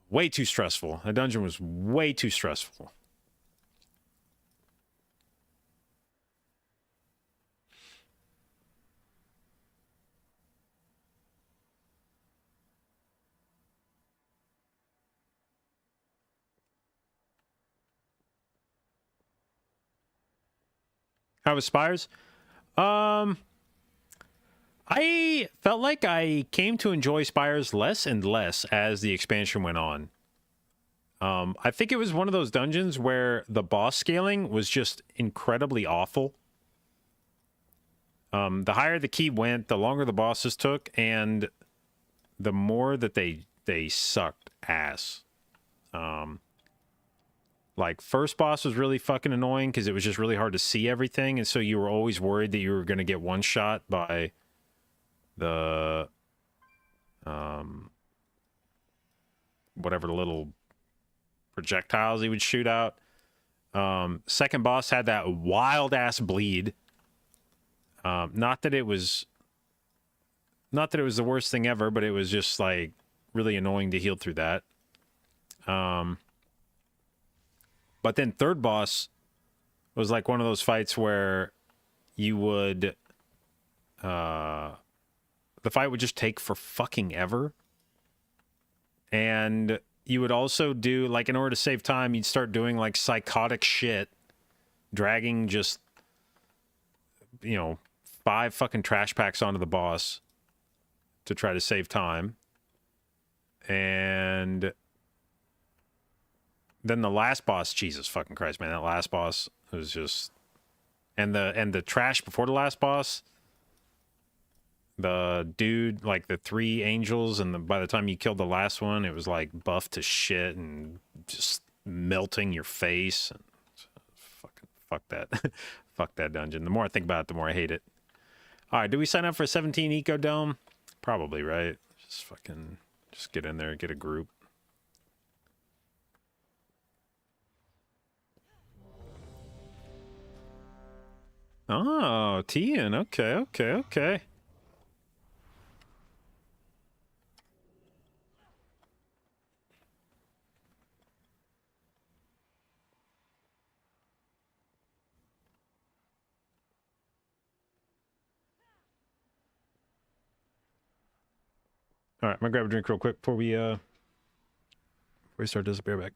way too stressful. The dungeon was way too stressful. How was Spires? I felt like I came to enjoy Spires less and less as the expansion went on. I think it was one of those dungeons where the boss scaling was just incredibly awful. The higher the key went, the longer the bosses took, and the more that they sucked ass. Like, first boss was really fucking annoying because it was just really hard to see everything, and so you were always worried that you were going to get one shot by the whatever the little projectiles he would shoot out. Second boss had that wild ass bleed. Not that it was the worst thing ever, but it was just like really annoying to heal through that. But then third boss was like one of those fights where you would the fight would just take for fucking ever. And you would also do, like, in order to save time, you'd start doing, like, psychotic shit. Dragging just, 5 fucking trash packs onto the boss to try to save time. And then the last boss, Jesus fucking Christ, man, that last boss was just... And the trash before the last boss... The dude, like the 3 angels, and by the time you killed the last one, it was like buffed to shit and just melting your face. And fuck that. Fuck that dungeon. The more I think about it, the more I hate it. All right, do we sign up for 17 Eco Dome? Probably, right? Just get in there and get a group. Oh, Tian. Okay. All right, I'm gonna grab a drink real quick before we start this beer back.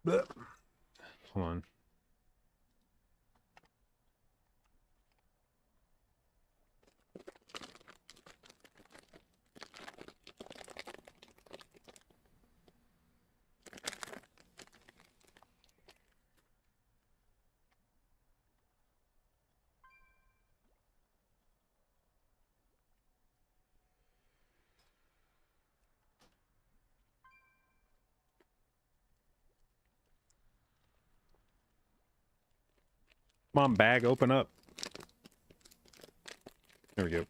Hold on. Come on, bag, open up. There we go.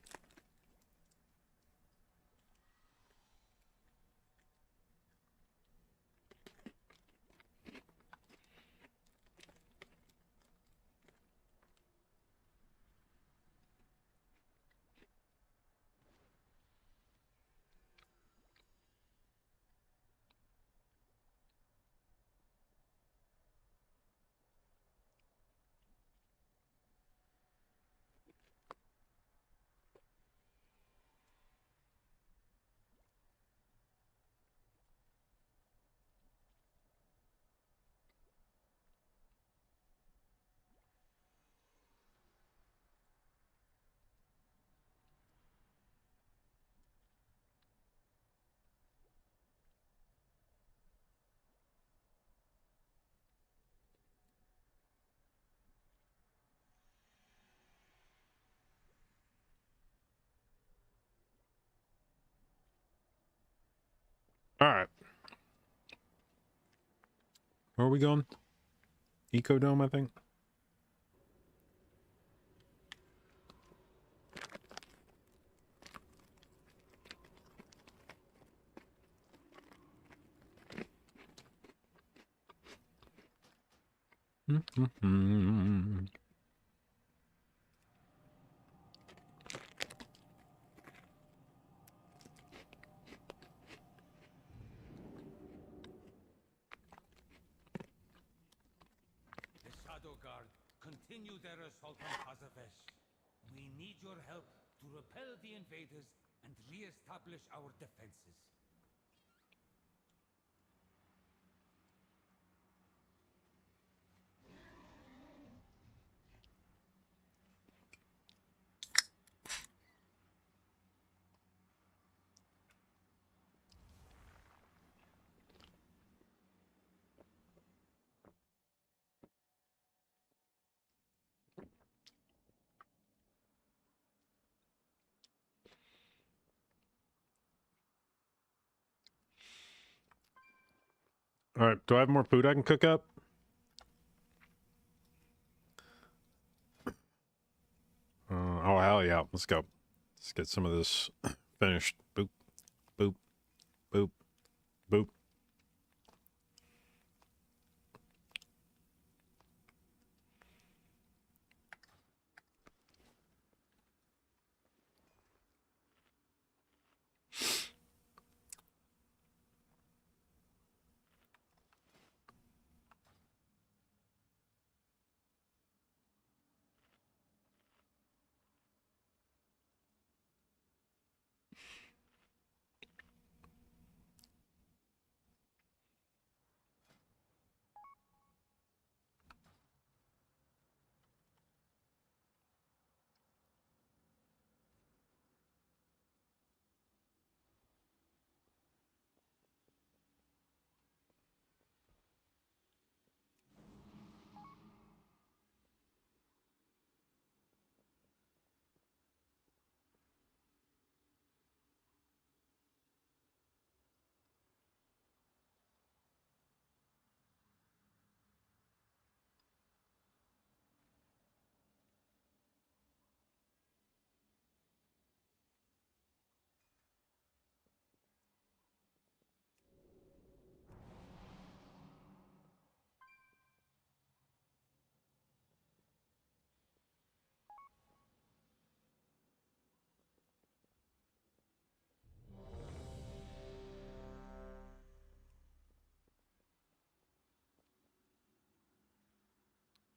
All right. Where are we going? Ecodome, I think. The Shadow Guard continue their assault on Kazavesh. We need your help to repel the invaders and re-establish our defenses. All right. Do I have more food I can cook up? Oh, hell yeah. Let's go. Let's get some of this finished. Boop, boop, boop, boop.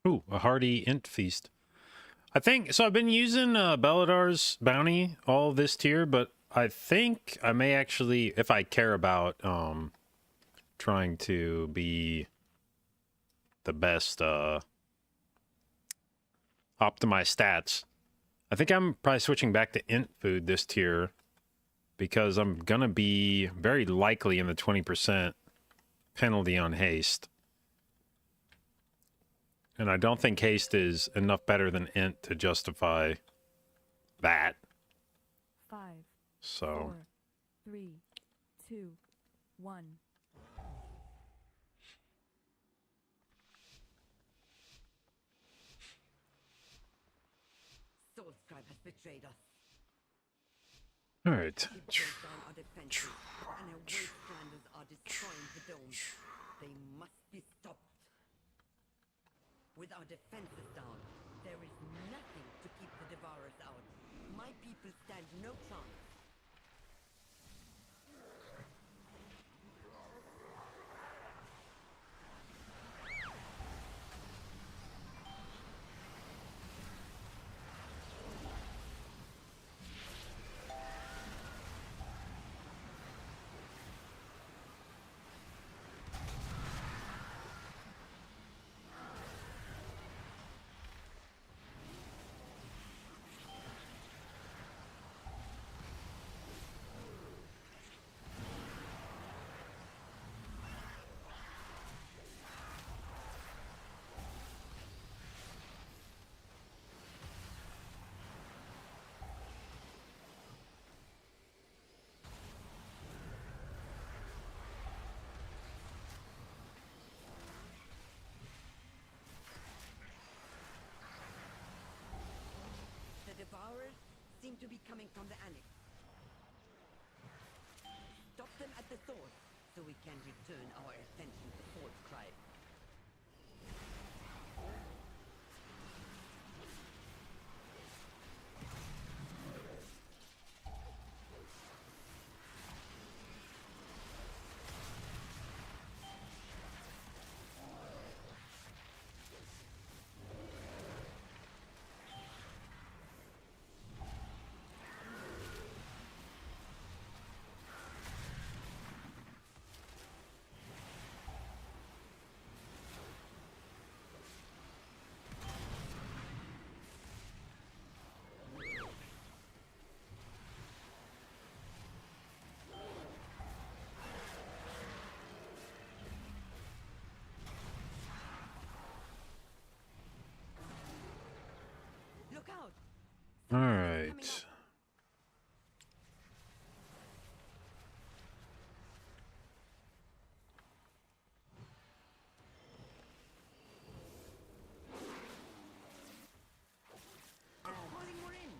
Ooh, a hearty int feast. I think so. I've been using Belladar's bounty all this tier, but I think I may actually, if I care about trying to be the best optimized stats. I think I'm probably switching back to int food this tier because I'm gonna be very likely in the 20% penalty on haste. And I don't think haste is enough better than int to justify that. 5, So 4, 3, 2, 1. Soulscribe has betrayed us. all right. He broke down our defenses, and her wastelanders are destroying the dome. They must be stopped. With our defenses down, there is nothing to keep the Devourers out. My people stand no chance. The Devourers seem to be coming from the Annex. Stop them at the source, so we can return our attention to Soulscribe. Look out! All Coming right. up. Calling more in.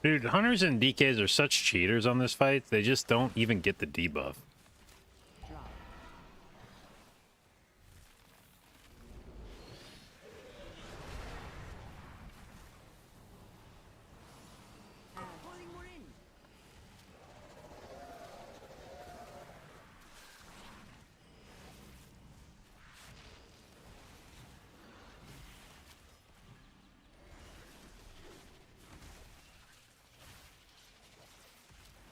Dude, hunters and DKs are such cheaters on this fight. They just don't even get the debuff. Drop. Calling more in.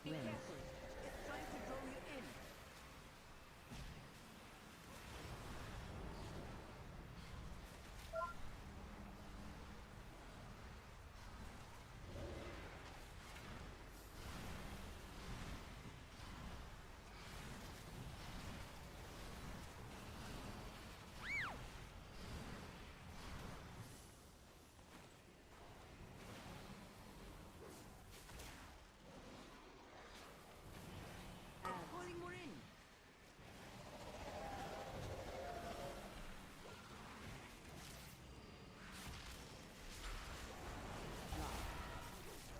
Be Rim. careful. It's trying to draw you in. Calling more in.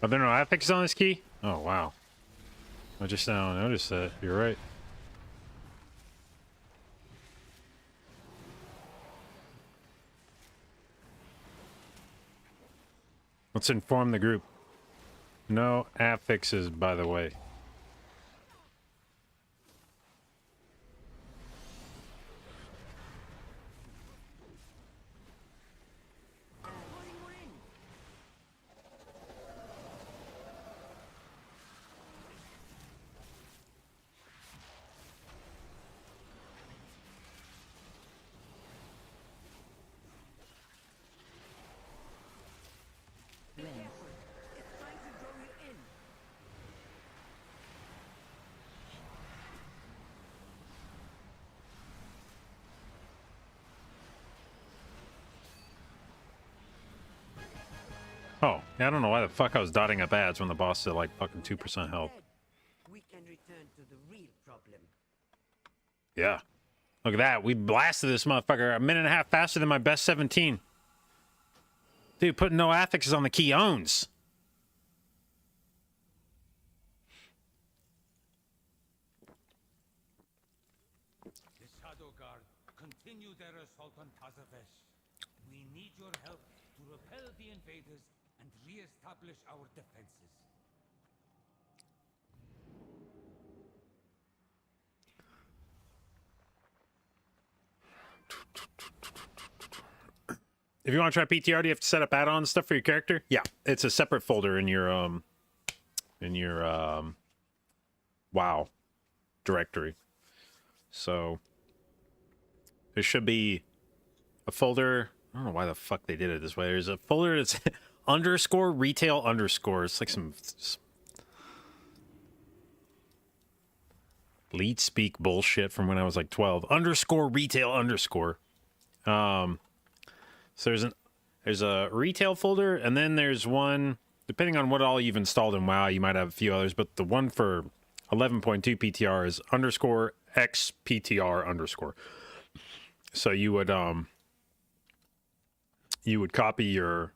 Are there no affixes on this key? Oh, wow. I just now noticed that. You're right. Let's inform the group. No affixes, by the way. Yeah, I don't know why the fuck I was dotting up ads when the boss said like fucking 2% health. We can return to the real problem. Yeah. Look at that. We blasted this motherfucker a minute and a half faster than my best 17. Dude, putting no affixes on the key owns. The Shadow Guard continue their assault on Tazavesh. We need your help to repel the invaders and re-establish our defenses. If you want to try PTR, do you have to set up add-on stuff for your character? Yeah, it's a separate folder in your WoW directory. So there should be a folder. I don't know why the fuck they did it this way. There's a folder that's underscore retail underscore. It's like some lead speak bullshit from when I was like 12. Underscore retail underscore. So there's a retail folder, and then there's one, depending on what all you've installed in WoW, you might have a few others, but the one for 11.2 PTR is underscore X PTR underscore. So you would copy your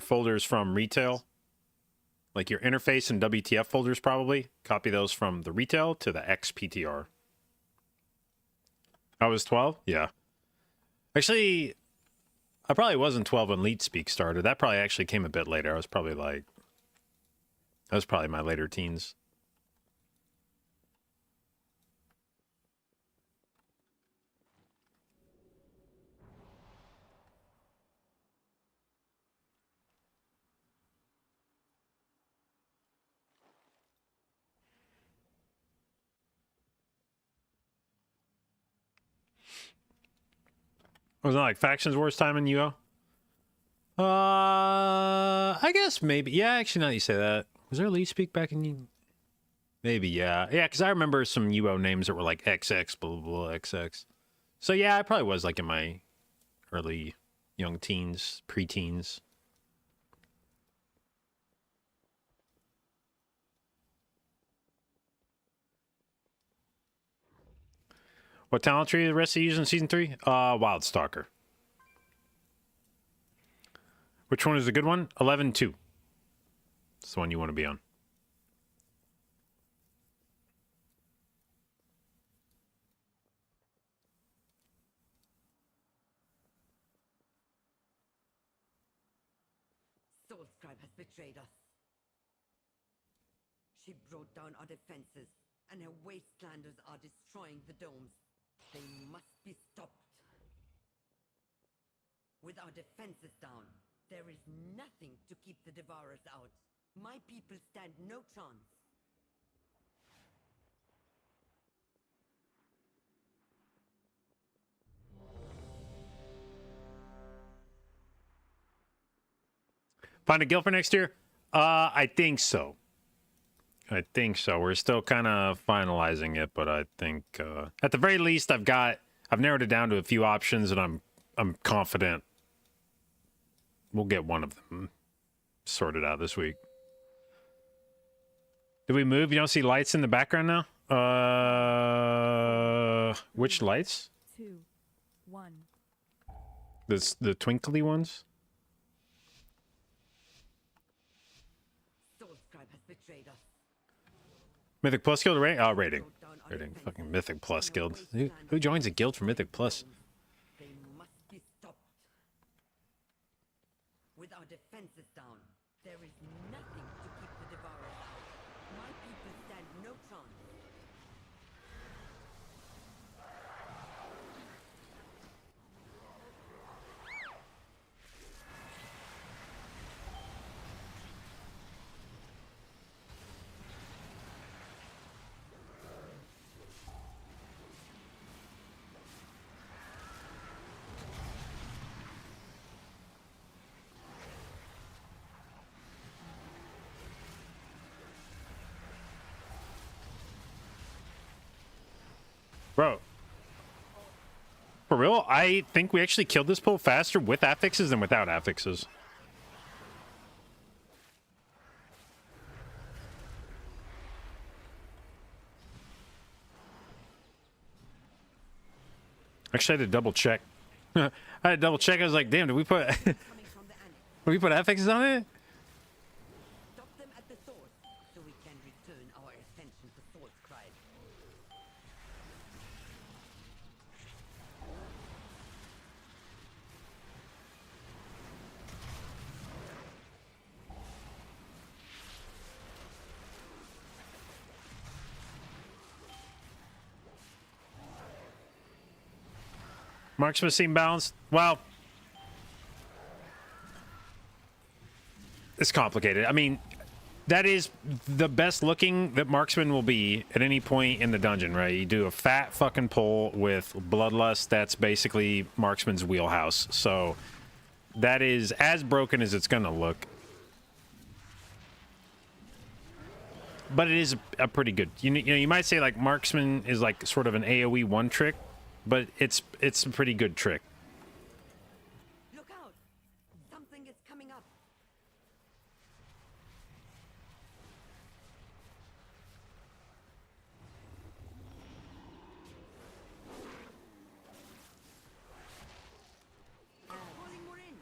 folders from retail, like your interface and WTF folders probably. Copy those from the retail to the X PTR. I was 12? Yeah. Actually, I probably wasn't 12 when Leet Speak started. That probably actually came a bit later. That was probably my later teens. Was it like Factions Wars time in UO? I guess maybe. Yeah, actually, now that you say that. Was there Leet Speak back in U? Maybe, yeah. Yeah, because I remember some UO names that were like XX, blah, blah, blah, XX. So yeah, I probably was like in my early young teens, preteens. What talent tree the rest of you use in season 3? Wild Stalker. Which one is the good one? 11-2. It's the one you want to be on. Soulscribe has betrayed us. She brought down our defenses, and her wastelanders are destroying the domes. They must be stopped. With our defenses down, there is nothing to keep the Devourers out. My people stand no chance. Find a guild for next year? I think so. We're still kind of finalizing it, but I think at the very least I've narrowed it down to a few options, and I'm confident we'll get one of them sorted out this week. Did we move? You don't see lights in the background now? Which lights? 2, 1. The twinkly ones? Soulscribe has betrayed us. Mythic Plus Guild rating? Oh, rating. Rating. Fucking Mythic Plus Guild. Who joins a guild for Mythic Plus? They must be stopped. With our defenses down, there is nothing to keep the Devourers out. My people stand no chance. Bro. For real? I think we actually killed this pull faster with affixes than without affixes. Actually, I had to double check. I had to double check. I was like, damn, did we put did Coming from the annex. we put affixes on it? Stop them at the source, so we can return our attention to source scribe. Marksman seem balanced. Well, it's complicated. I mean, that is the best looking that marksman will be at any point in the dungeon, right? You do a fat fucking pull with bloodlust. That's basically marksman's wheelhouse. So that is as broken as it's gonna look. But it is a pretty good. You know, you might say like marksman is like sort of an AOE one trick, but it's a pretty good trick. Look out! Something is coming up. Calling more in.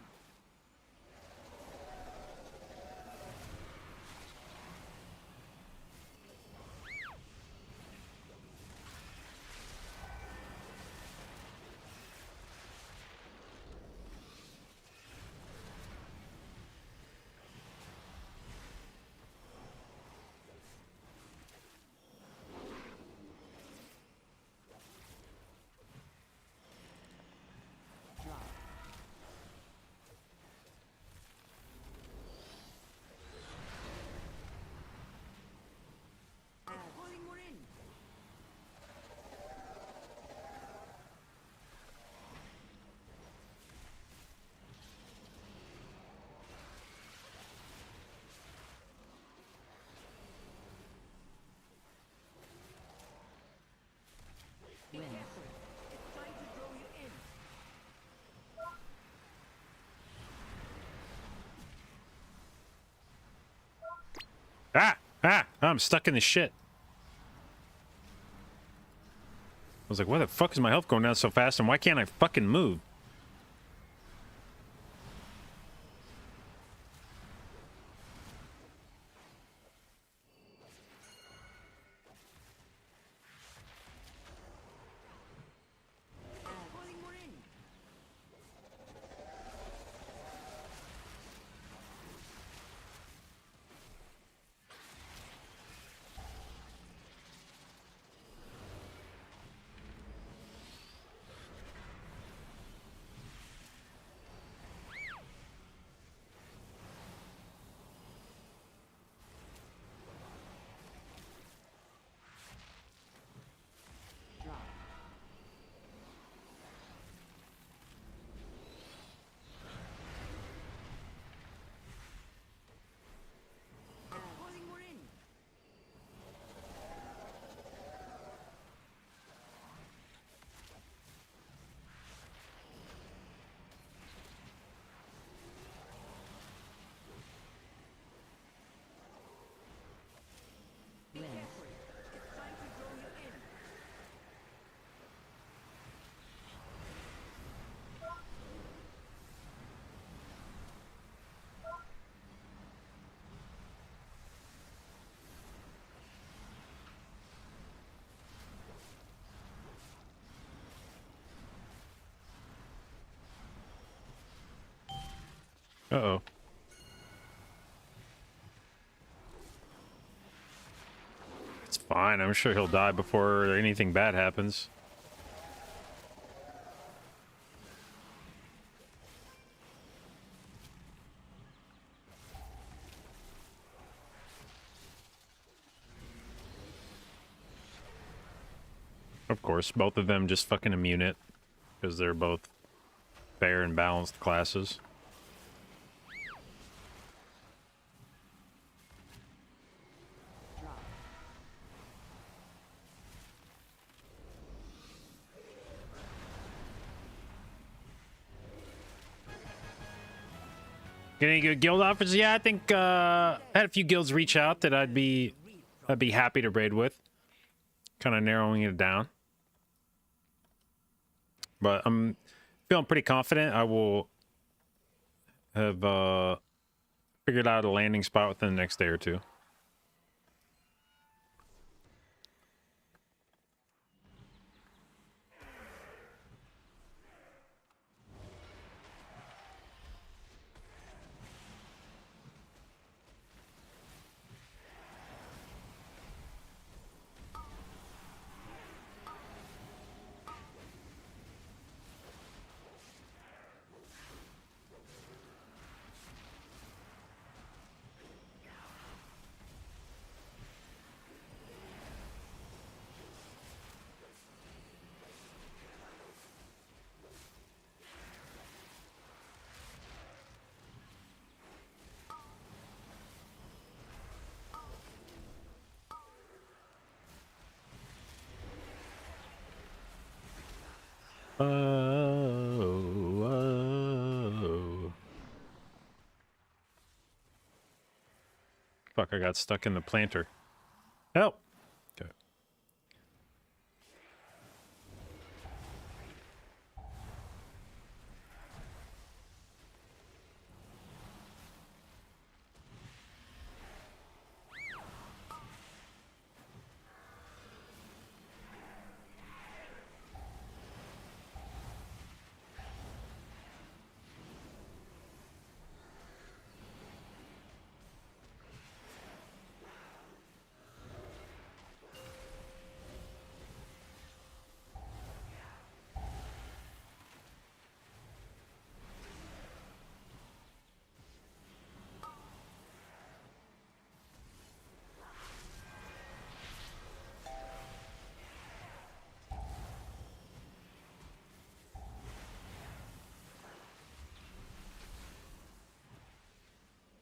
Calling more in. Wind. It's time to draw you in. I'm stuck in this shit. I was like, why the fuck is my health going down so fast and why can't I fucking move? Calling more in. Drop. Calling more in. Wind. It's time to draw you in. Uh-oh. It's fine. I'm sure he'll die before anything bad happens. Of course, both of them just fucking immune it because they're both fair and balanced classes. Drop. Get any good guild offers? Yeah, I think I had a few guilds reach out that I'd be happy to raid with. Kind of narrowing it down. But I'm feeling pretty confident I will have figured out a landing spot within the next day or two. Oh. Fuck, I got stuck in the planter. Help! Okay.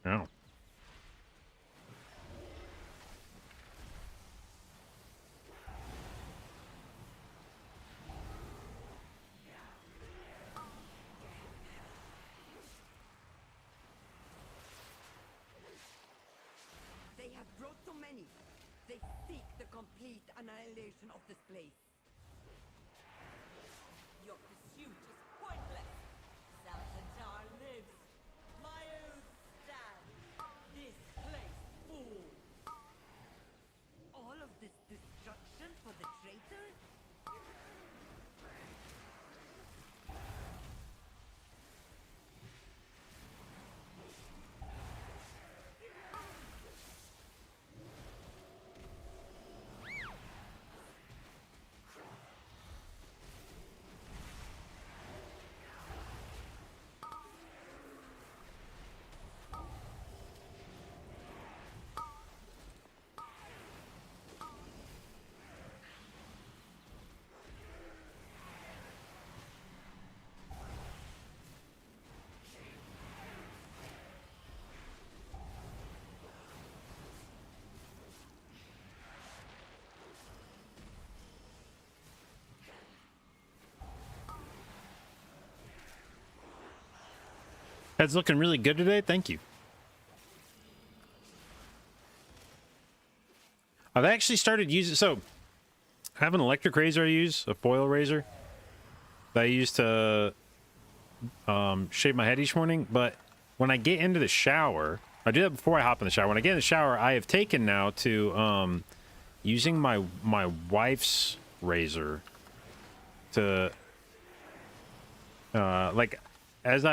Oh. They have brought so many. They seek the complete annihilation of this place. Your pursuit is pointless. Salazar lives. My oath stands. This place falls. All of this destruction for the traitors? Head's looking really good today. Thank you. I've actually started using... So, I have an electric razor I use, a foil razor, that I use to shave my head each morning. But when I get into the shower... I do that before I hop in the shower. When I get in the shower, I have taken now to using my wife's razor to... like, as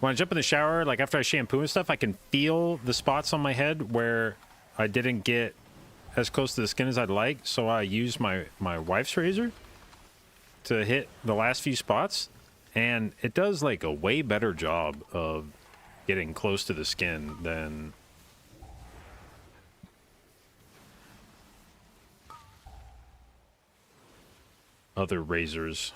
when I jump in the shower, like after I shampoo and stuff, I can feel the spots on my head where I didn't get as close to the skin as I'd like. So I use my wife's razor to hit the last few spots. And it does like a way better job of getting close to the skin than other razors.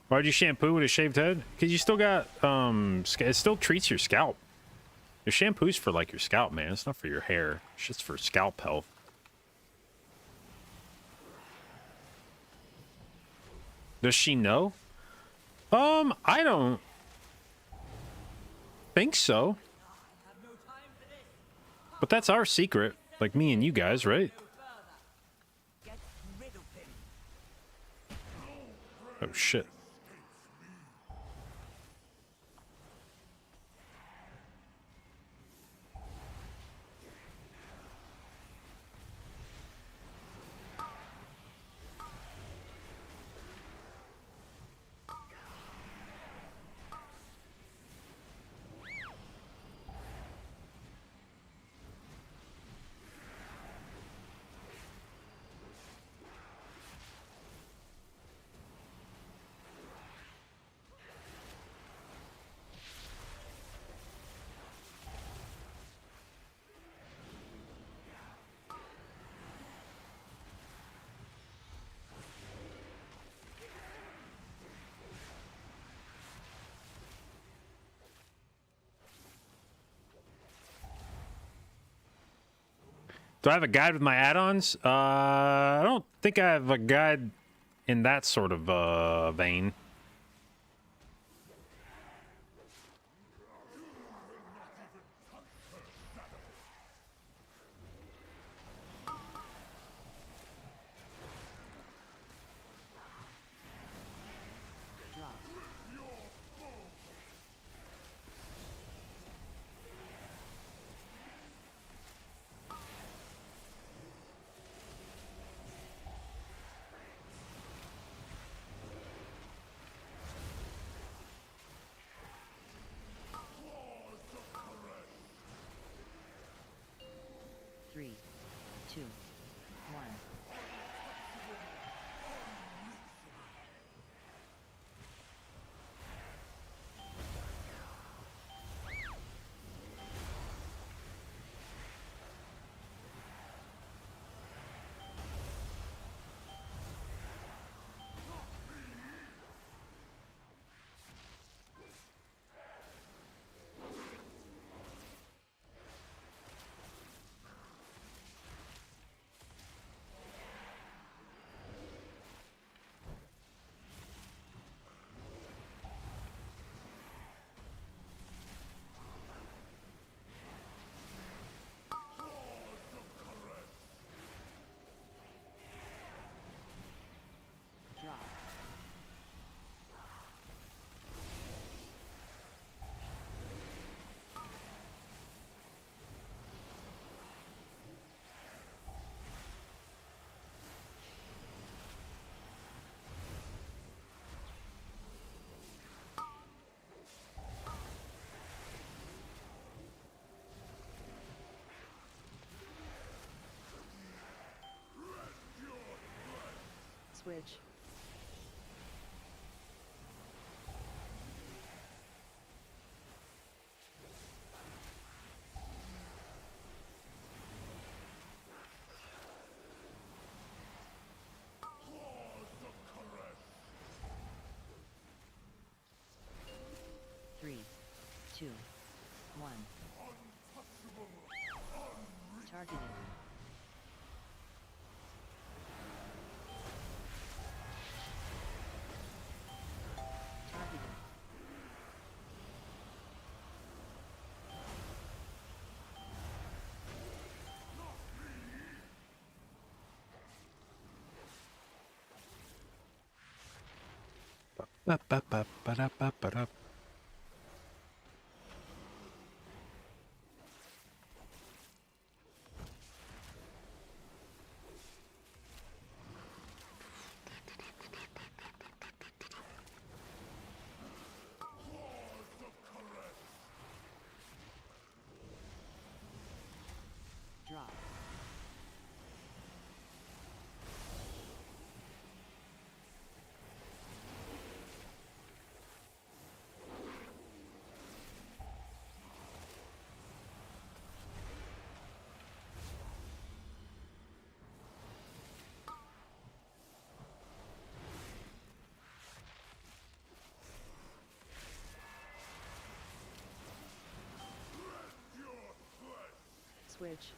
Why'd you shampoo with a shaved head? Because you still got, it still treats your scalp. Your shampoo's for, like, your scalp, man. It's not for your hair. It's just for scalp health. Does she know? I don't think so. But that's our secret. Like me and you guys, right? Oh shit. Do I have a guide with my add-ons? I don't think I have a guide in that sort of vein. Drop. Three, two, one. Drop. Switch. Three, two, one. Targeted. Targeted. Ba-ba-ba-ba-da-ba-ba-da. Drop. Switch.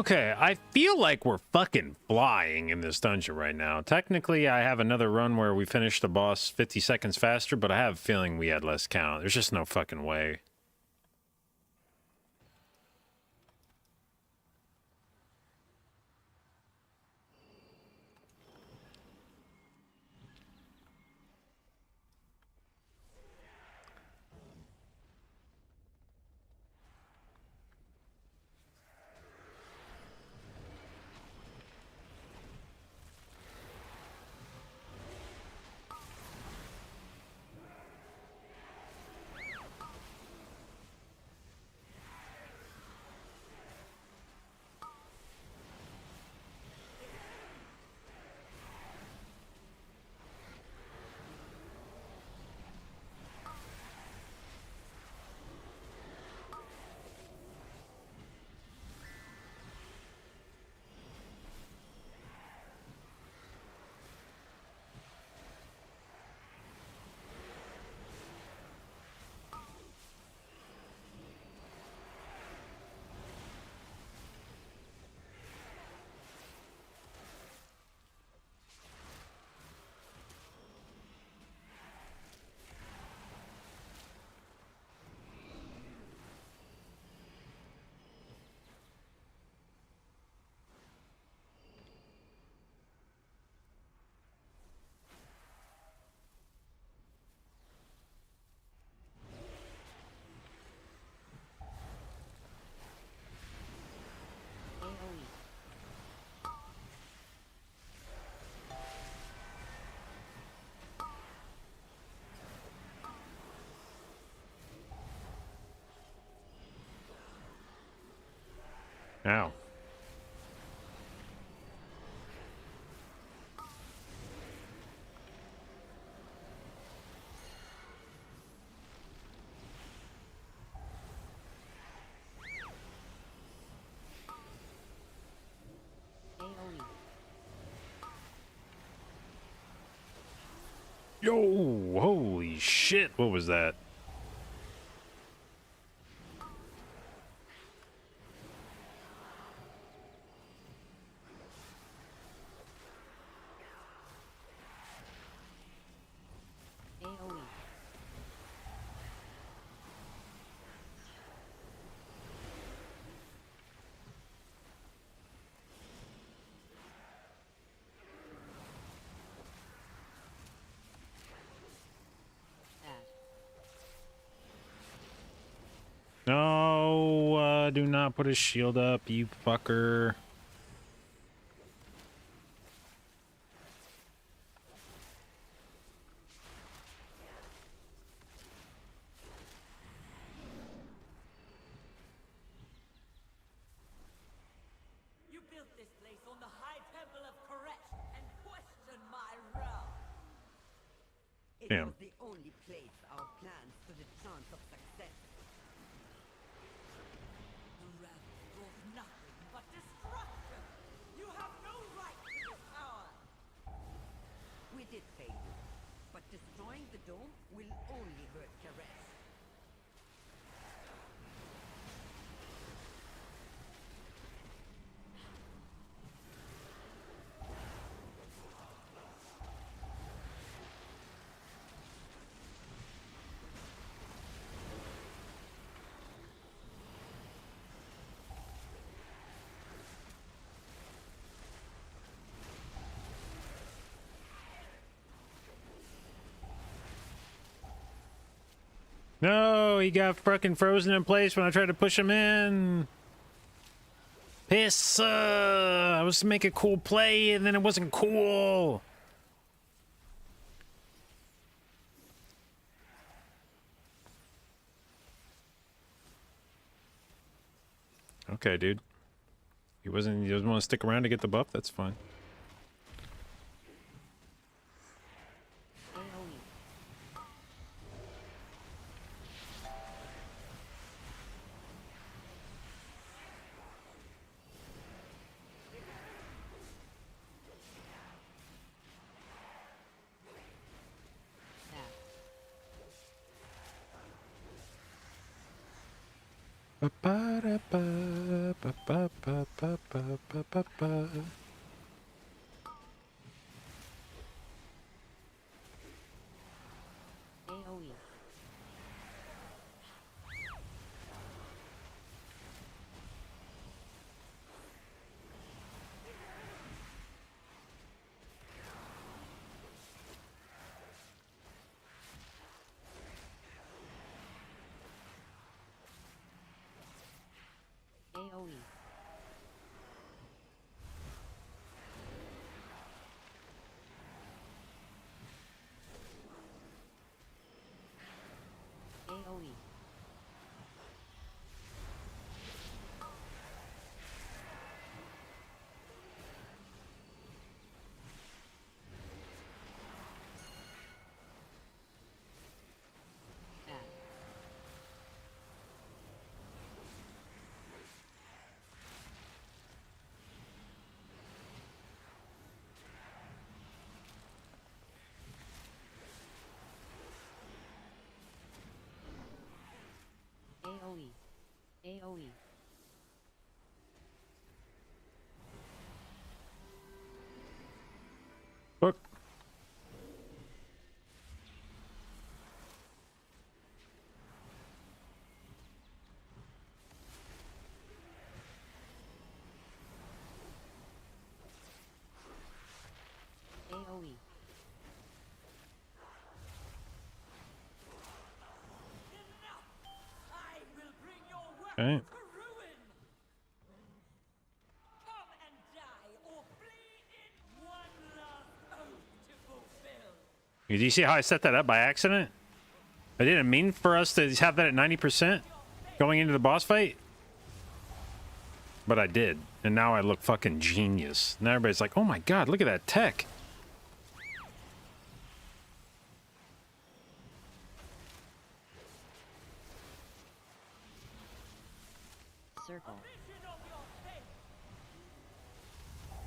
Okay, I feel like we're fucking flying in this dungeon right now. Technically, I have another run where we finished the boss 50 seconds faster, but I have a feeling we had less count. There's just no fucking way. AoE. Ow. AoE. Yo, holy shit, what was that? AoE. Add. No, do not put a shield up, you fucker. You built this place on the high temple of Koresh and questioned my realm. It Damn. was the only place our plans stood a chance of success. The realm brought nothing but destruction. You have no right to this power. We did fail you, but destroying the dome will only hurt Karesh. No, he got fucking frozen in place when I tried to push him in. Piss. I was to make a cool play and then it wasn't cool. Okay, dude. He doesn't want to stick around to get the buff. That's fine. AoE. Add. Ba-ba-da-ba-ba-ba-ba-ba-ba-ba. AoE. AoE. AoE. Add. AoE. AoE. Look. AoE. I will bring your work Okay. to ruin. Come and die, or flee in one last oath to fulfill. Do you see how I set that up by accident? I didn't mean for us to have that at 90% going into the boss fight. But I did. And now I look fucking genius. Now everybody's like, oh my god, look at that tech. Circle. Vision of your fate.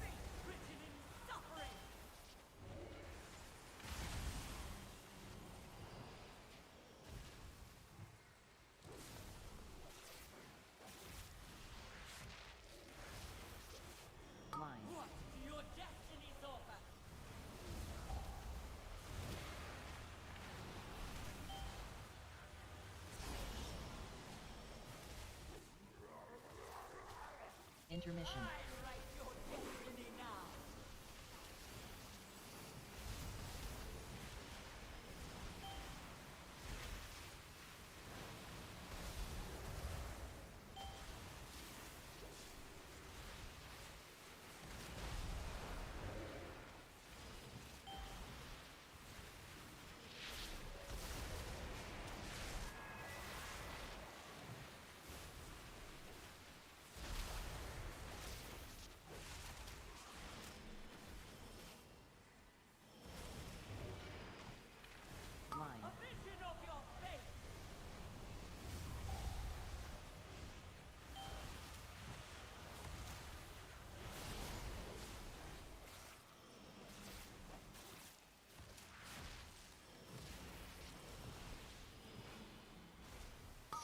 Fate written in suffering. Line. What do your destinies offer? Intermission. I write your destiny now. Line. Vision of your fate.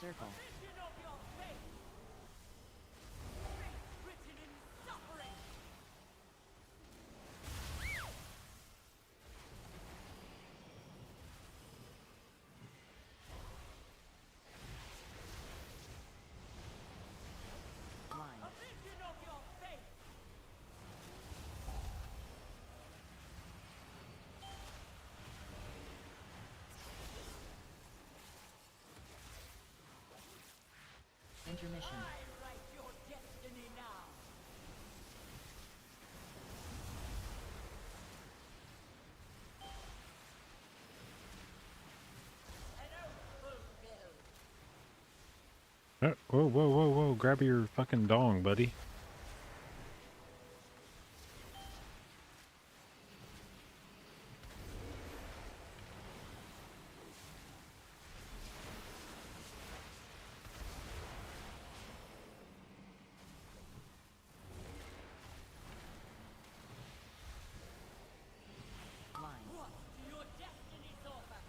Circle. Vision of your fate. Fate written in suffering. Line. Vision of your fate. Intermission. I write your destiny now. An oath fulfilled. Whoa, whoa, whoa, whoa. Grab your fucking dong, buddy. Line. What do your destinies offer?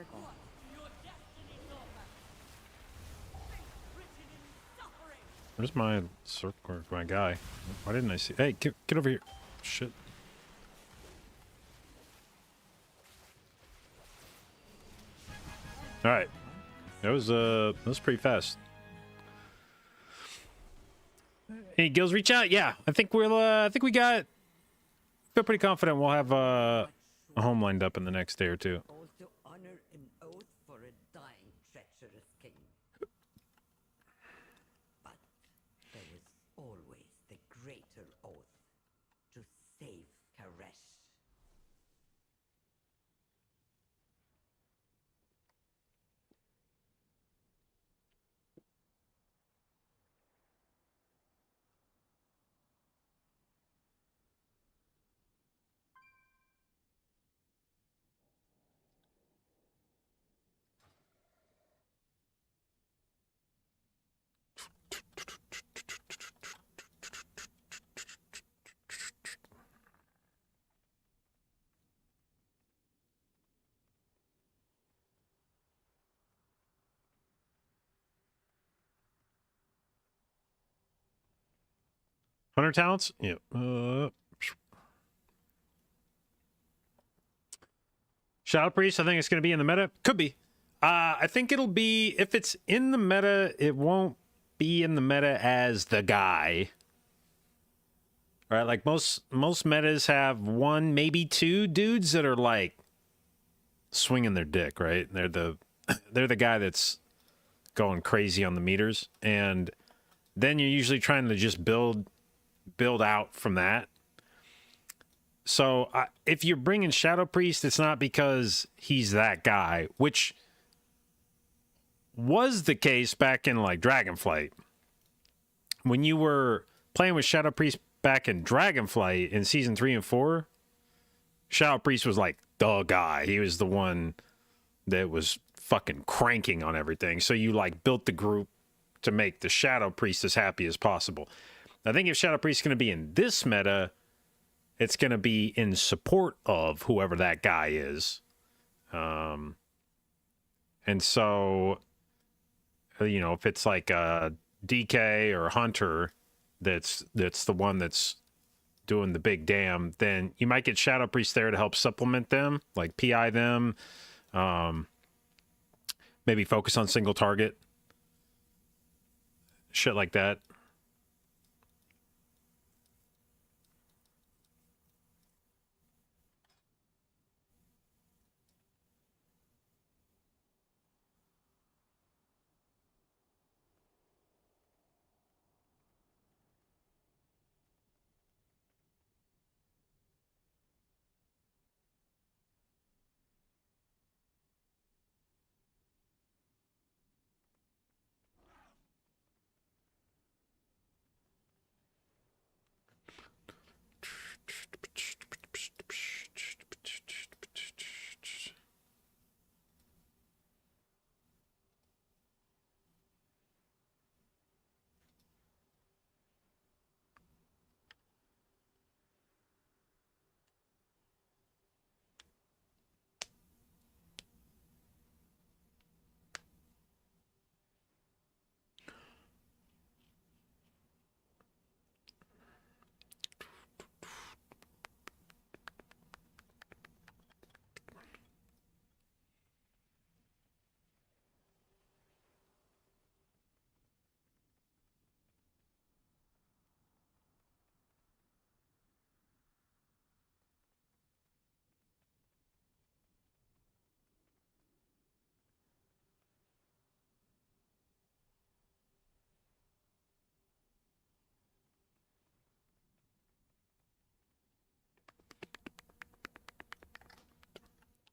circle. Where's my circle or my guy? Why didn't I see? Hey, get over here. Shit. All right. That was pretty fast. Hey, Gills, reach out. Yeah, I think we feel pretty confident we'll have a home lined up in the next day or two. Also honor an oath for a dying, treacherous king. But there was always the greater oath to save Karesh. Hunter talents? Yeah. Shadow Priest, I think it's going to be in the meta. Could be. I think it'll be, if it's in the meta, it won't be in the meta as the guy. All right, like most metas have one, maybe two dudes that are like swinging their dick, right? They're the guy that's going crazy on the meters, and then you're usually trying to just build out from that. So if you're bringing Shadow Priest, it's not because he's that guy, which was the case back in like Dragonflight. When you were playing with Shadow Priest back in Dragonflight in season 3 and 4, Shadow Priest was like the guy. He was the one that was fucking cranking on everything. So you like built the group to make the Shadow Priest as happy as possible. I think if Shadow Priest is going to be in this meta, it's going to be in support of whoever that guy is. And so, you know, if it's like a DK or Hunter that's the one that's doing the big damn, then you might get Shadow Priest there to help supplement them, like PI them, maybe focus on single target, shit like that.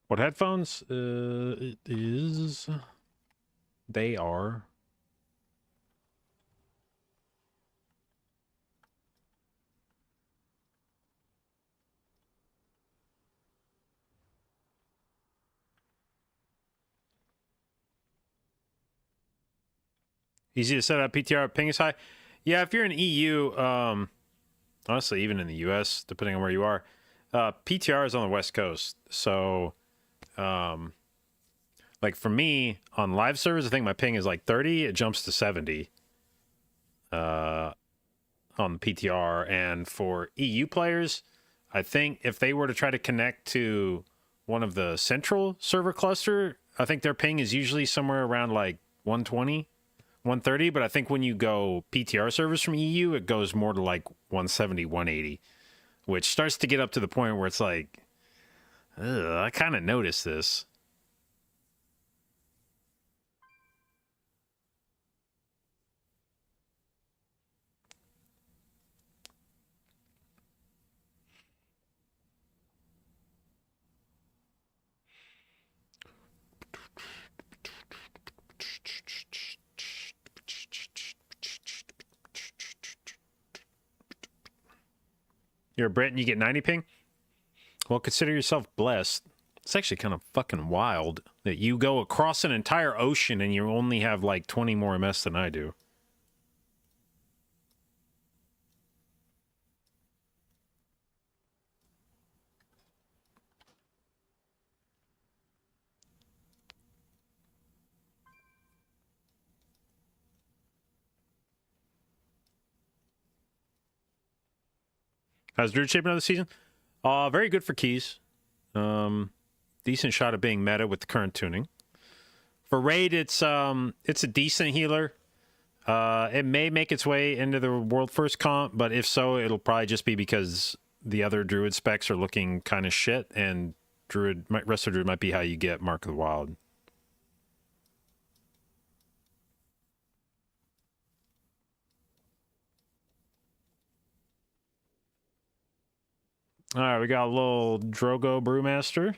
What headphones? It is. They are. Easy to set up. PTR ping is high. Yeah, if you're in EU, honestly, even in the US, depending on where you are, PTR is on the West Coast. So, Like for me on live servers, I think my ping is like 30. It jumps to 70 on the PTR. And for EU players, I think if they were to try to connect to one of the central server cluster, I think their ping is usually somewhere around like 120, 130. But I think when you go PTR servers from EU, it goes more to like 170, 180, which starts to get up to the point where it's like, ugh, I kind of noticed this. You're a Brit and you get 90 ping? Well, consider yourself blessed. It's actually kind of fucking wild that you go across an entire ocean and you only have like 20 more MS than I do. How's Druid shaping out the season? Very good for keys. Decent shot of being meta with the current tuning. For raid, it's a decent healer. It may make its way into the world first comp, but if so, it'll probably just be because the other Druid specs are looking kind of shit, and Resto Druid might be how you get Mark of the Wild. All right, we got a little Drogo Brewmaster.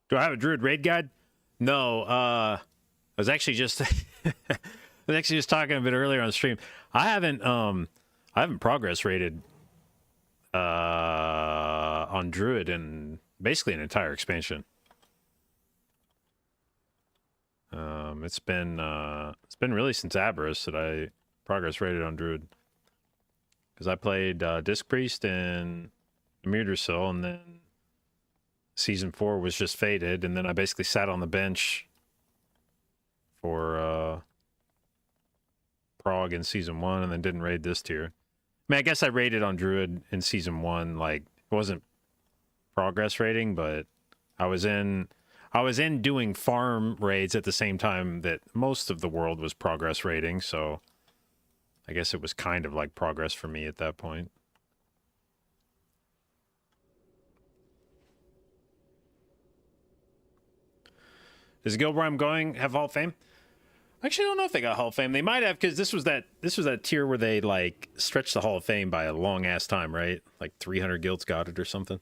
Do I have a Druid raid guide? No. I was actually just talking a bit earlier on stream. I haven't progress rated on Druid in basically an entire expansion. It's been really since Aberrus that I progress rated on Druid, because I played Disc Priest and Mirdrasil, and then Season 4 was just Fated, and then I basically sat on the bench for Prog in Season 1, and then didn't raid this tier. I mean, I guess I raided on Druid in Season 1, like, it wasn't progress rating, but I was in doing farm raids at the same time that most of the world was progress rating, so I guess it was kind of like progress for me at that point. Does the guild where I'm going have Hall of Fame? I actually don't know if they got Hall of Fame. They might have, because this was that tier where they like stretched the Hall of Fame by a long ass time, right? Like 300 guilds got it or something.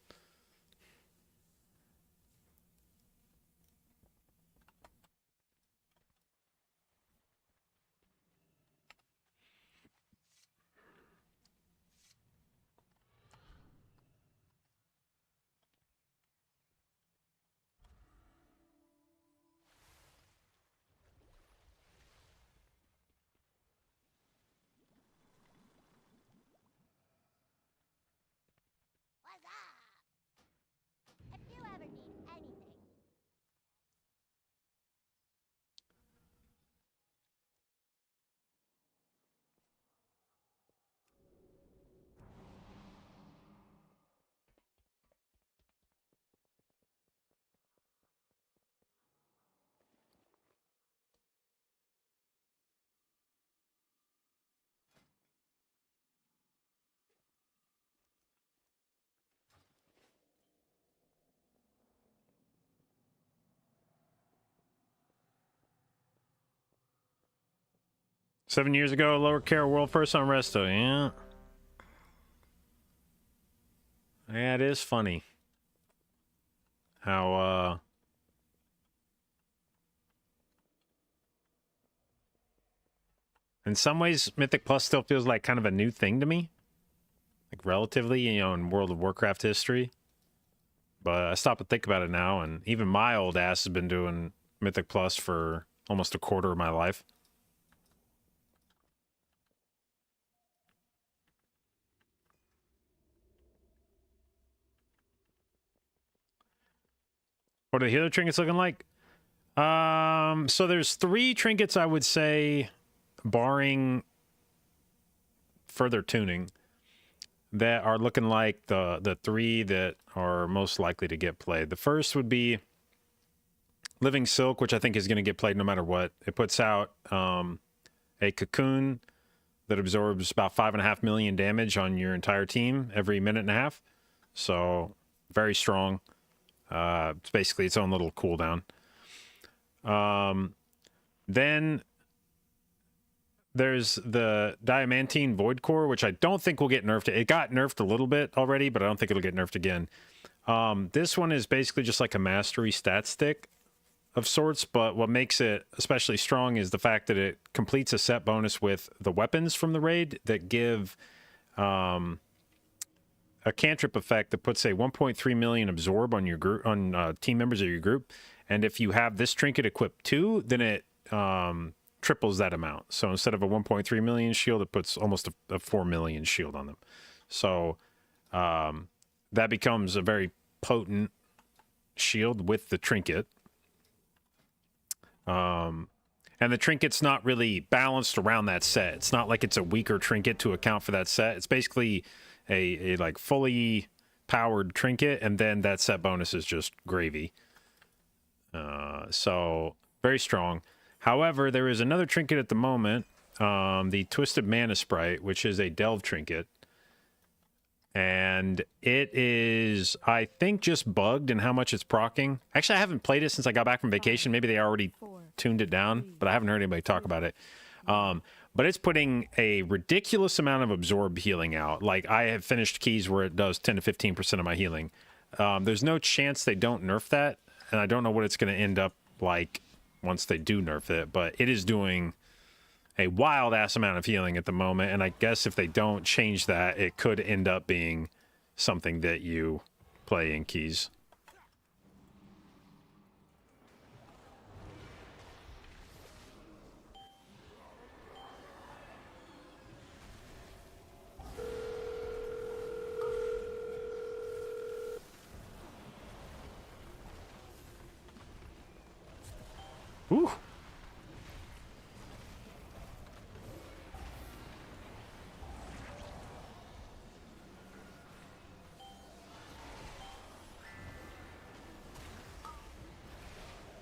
7 years ago, Lower Care World first on Resto. Yeah. Yeah, it is funny how in some ways Mythic Plus still feels like kind of a new thing to me. Like relatively, you know, in World of Warcraft history. But I stop and think about it now, and even my old ass has been doing Mythic Plus for almost a quarter of my life. What are the healer trinkets looking like? So there's 3 trinkets I would say, barring further tuning, that are looking like the 3 that are most likely to get played. The first would be Living Silk, which I think is going to get played no matter what. It puts out a cocoon that absorbs about 5.5 million damage on your entire team every minute and a half. So very strong. It's basically its own little cooldown. Then there's the Diamantine Void Core, which I don't think will get nerfed. It got nerfed a little bit already, but I don't think it'll get nerfed again. This one is basically just like a mastery stat stick of sorts, but what makes it especially strong is the fact that it completes a set bonus with the weapons from the raid that give a cantrip effect that puts a 1.3 million absorb on your group, on team members of your group. And if you have this trinket equipped too, then it triples that amount. So instead of a 1.3 million shield, it puts almost a 4 million shield on them. So that becomes a very potent shield with the trinket. And the trinket's not really balanced around that set. It's not like it's a weaker trinket to account for that set. It's basically a like fully powered trinket, and then that set bonus is just gravy. So very strong. However, there is another trinket at the moment, the Twisted Mana Sprite, which is a delve trinket. And it is, I think, just bugged in how much it's proccing. Actually, I haven't played it since I got back from vacation. Maybe they already tuned it down, but I haven't heard anybody talk about it. But it's putting a ridiculous amount of absorb healing out. Like, I have finished keys where it does 10 to 15% of my healing. There's no chance they don't nerf that, and I don't know what it's going to end up like once they do nerf it, but it is doing a wild ass amount of healing at the moment, and I guess if they don't change that, it could end up being something that you play in keys. Ooh.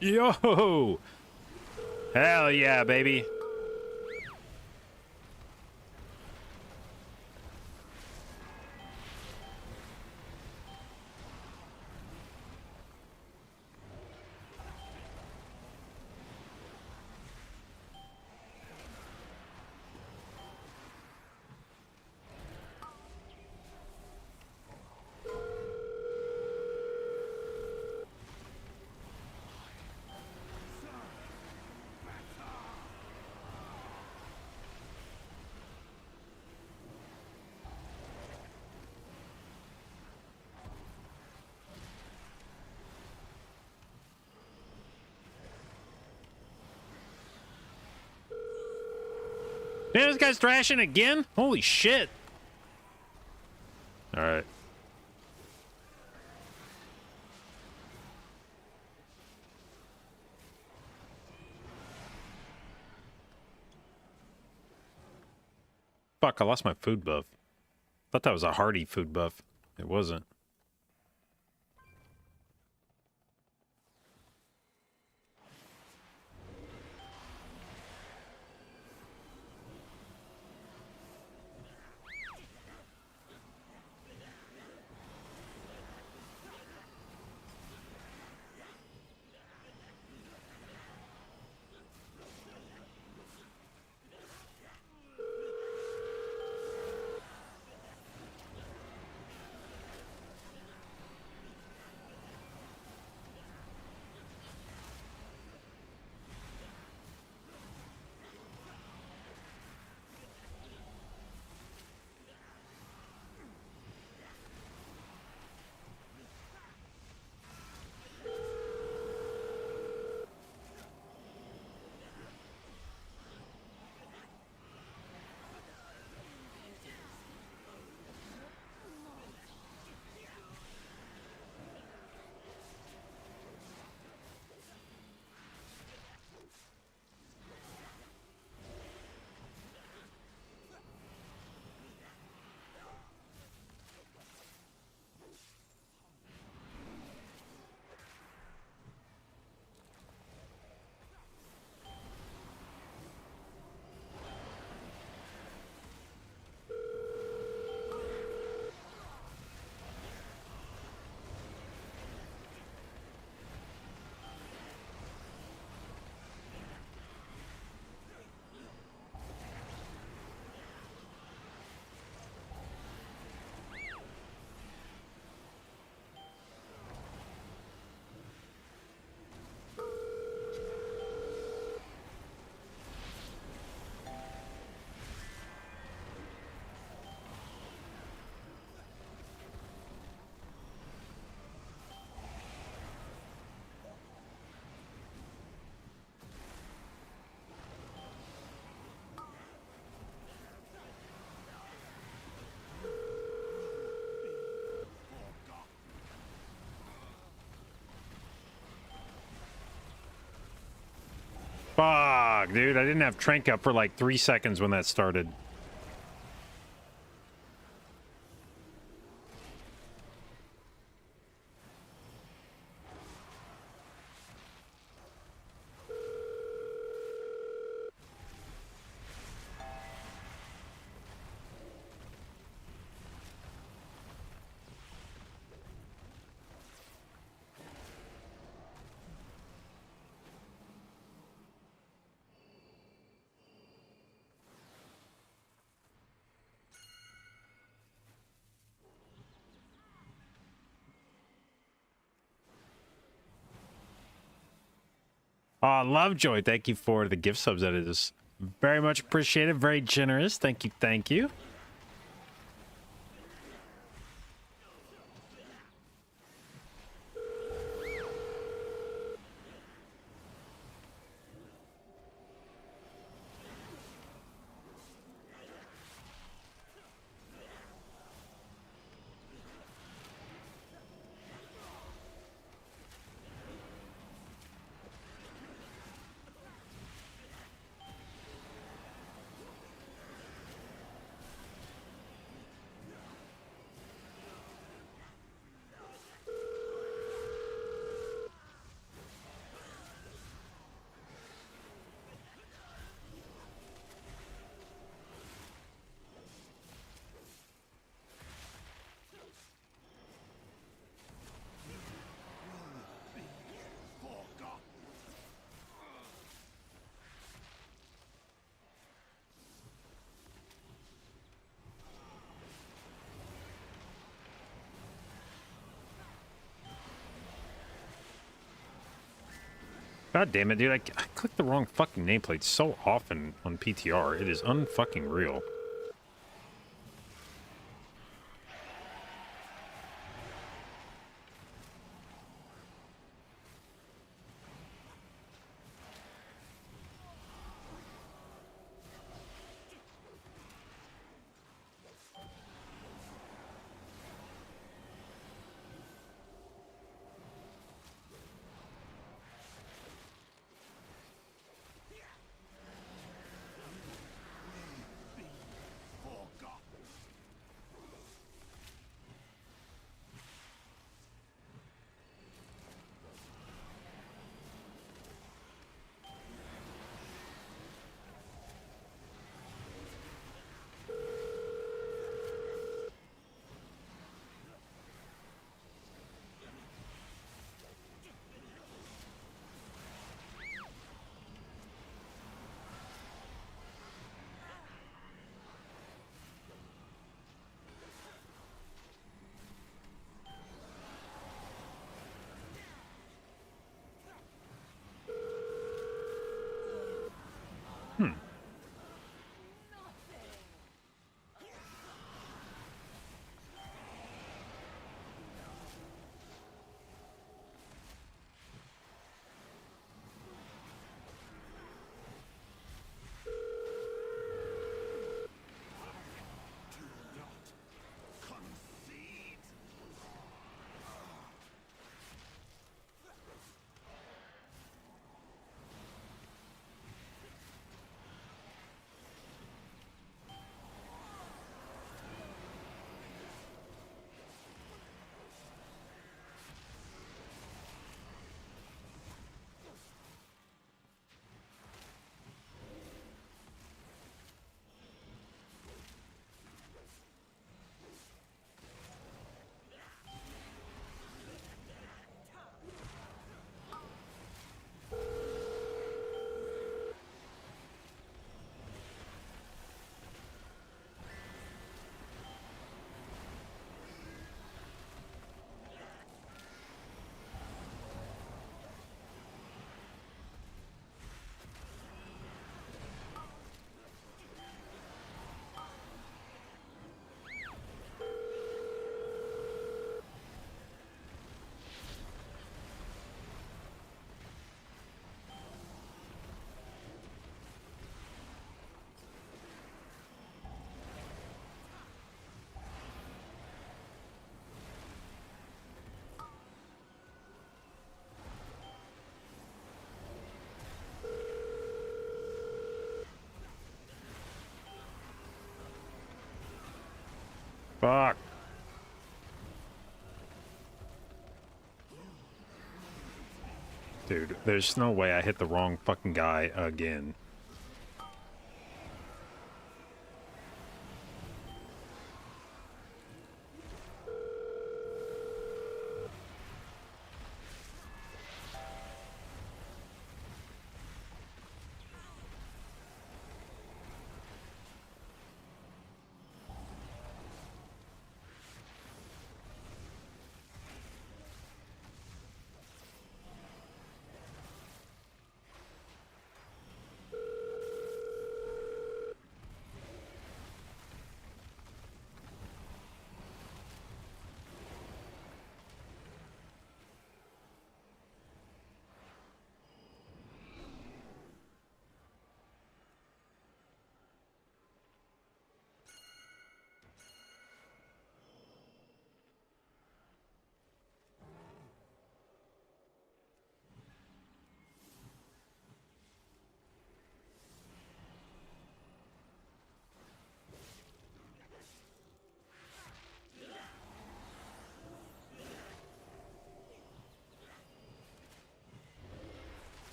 Yo! Hell yeah, baby. Man, this guy's thrashing again? Holy shit. Alright. Fuck, I lost my food buff. Thought that was a hardy food buff. It wasn't. Fuck, dude. I didn't have Trank up for like 3 seconds when that started. Lovejoy, thank you for the gift subs. That is very much appreciated. Very generous. Thank you. Thank you. God damn it, dude. I clicked the wrong fucking nameplate so often on PTR. It is unfucking real. Fuck. Dude, there's no way I hit the wrong fucking guy again.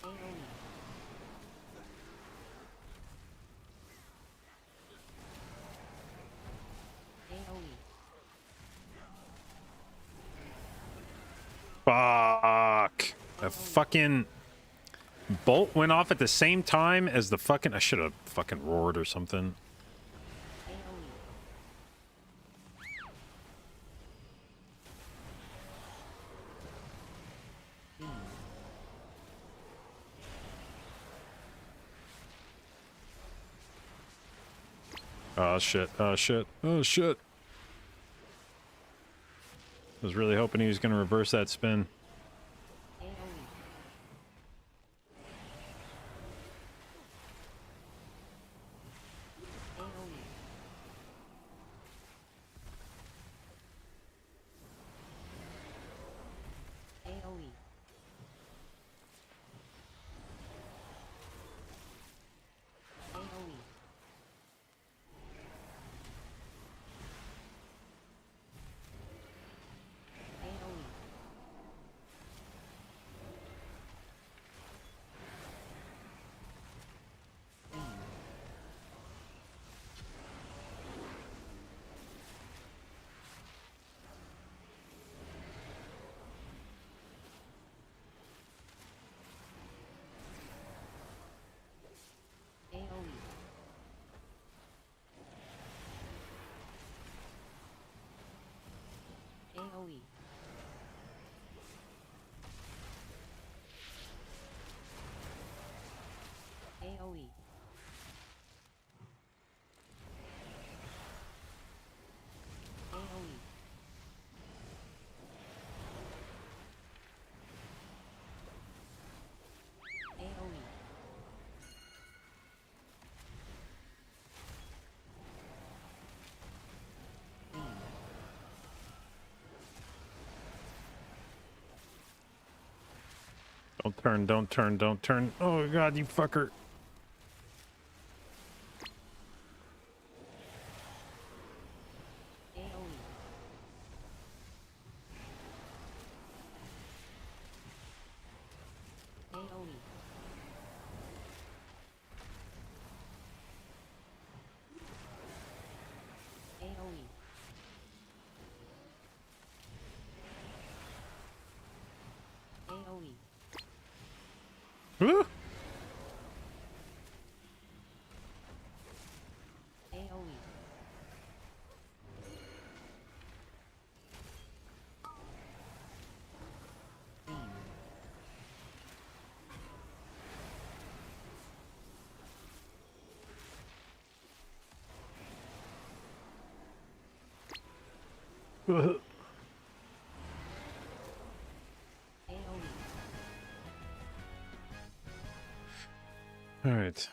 AoE. AoE. Fuck. A fucking bolt went off at the same time as the fucking... I should have fucking roared or something. AoE. Beam. Oh shit, oh shit, oh shit. I was really hoping he was going to reverse that spin. AoE. AoE. AoE. AoE. AoE. Beam. AoE. AoE. AoE. AoE. AoE. Beam. Don't turn, don't turn, don't turn. Oh god, you fucker. AoE. AoE. AoE. AoE. Woo! AoE. Beam. AoE. All right.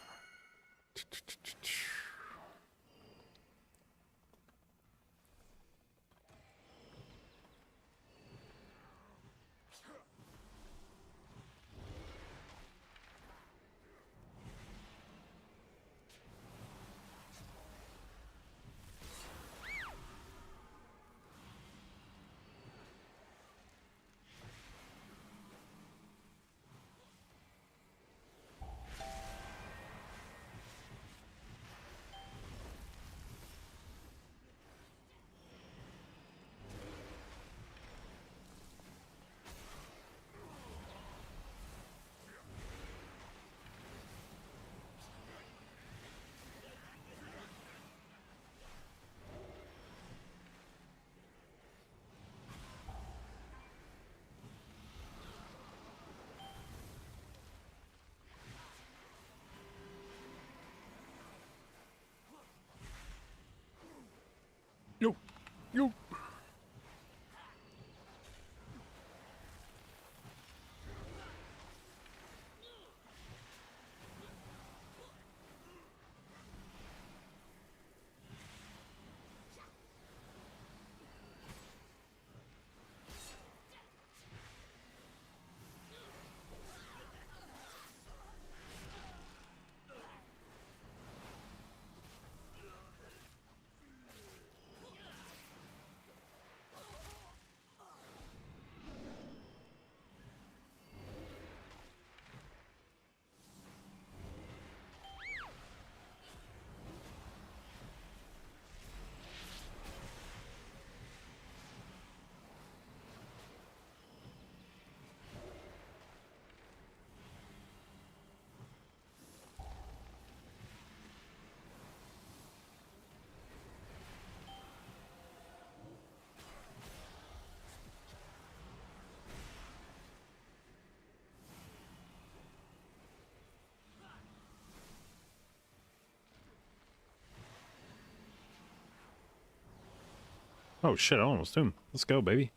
Yo, yo. Oh shit, I almost do him. Let's go, baby.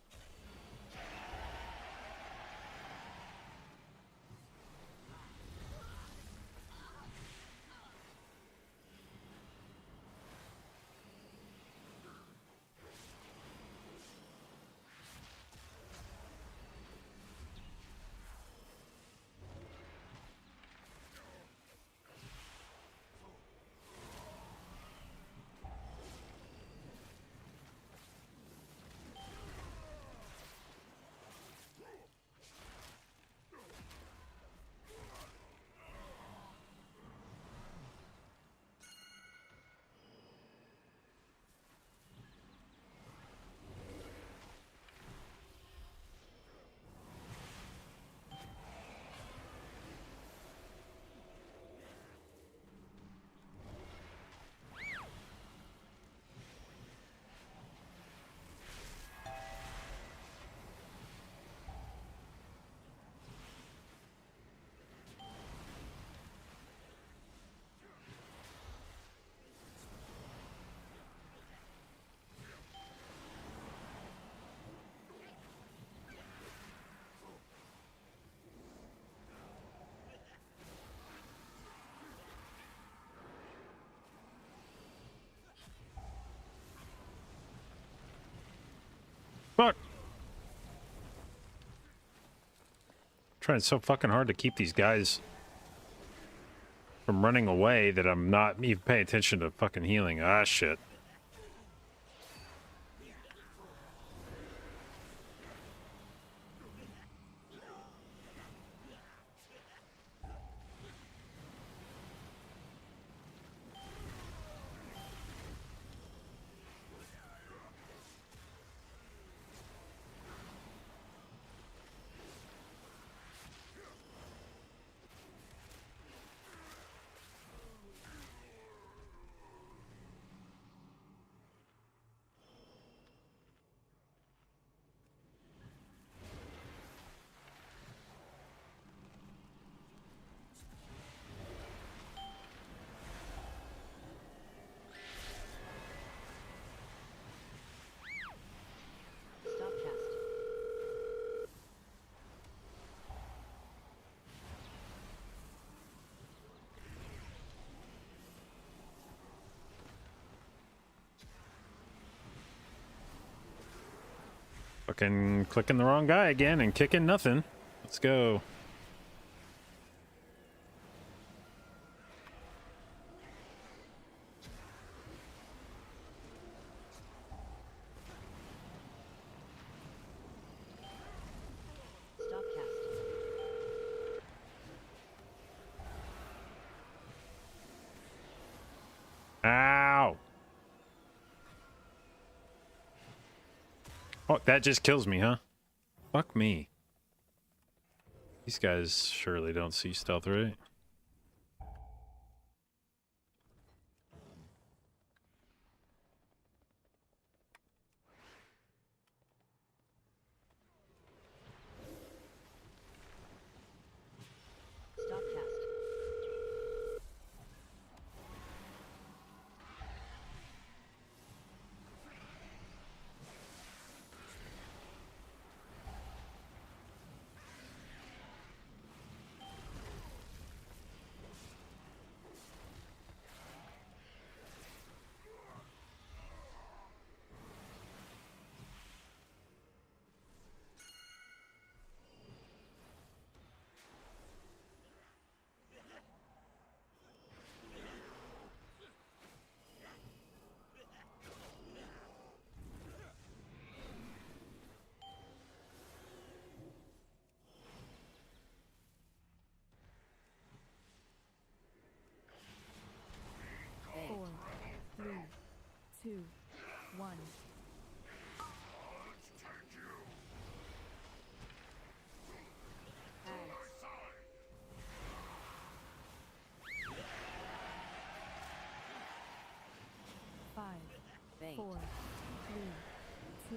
Fuck. Trying so fucking hard to keep these guys from running away that I'm not even paying attention to fucking healing. Ah, shit. Stop cast. Fucking clicking the wrong guy again and kicking nothing. Let's go. Stop cast. Ow! Oh, that just kills me, huh? Fuck me. These guys surely don't see stealth, right? Stop cast. 2, 1. Five, Bait. 4, 3, 2,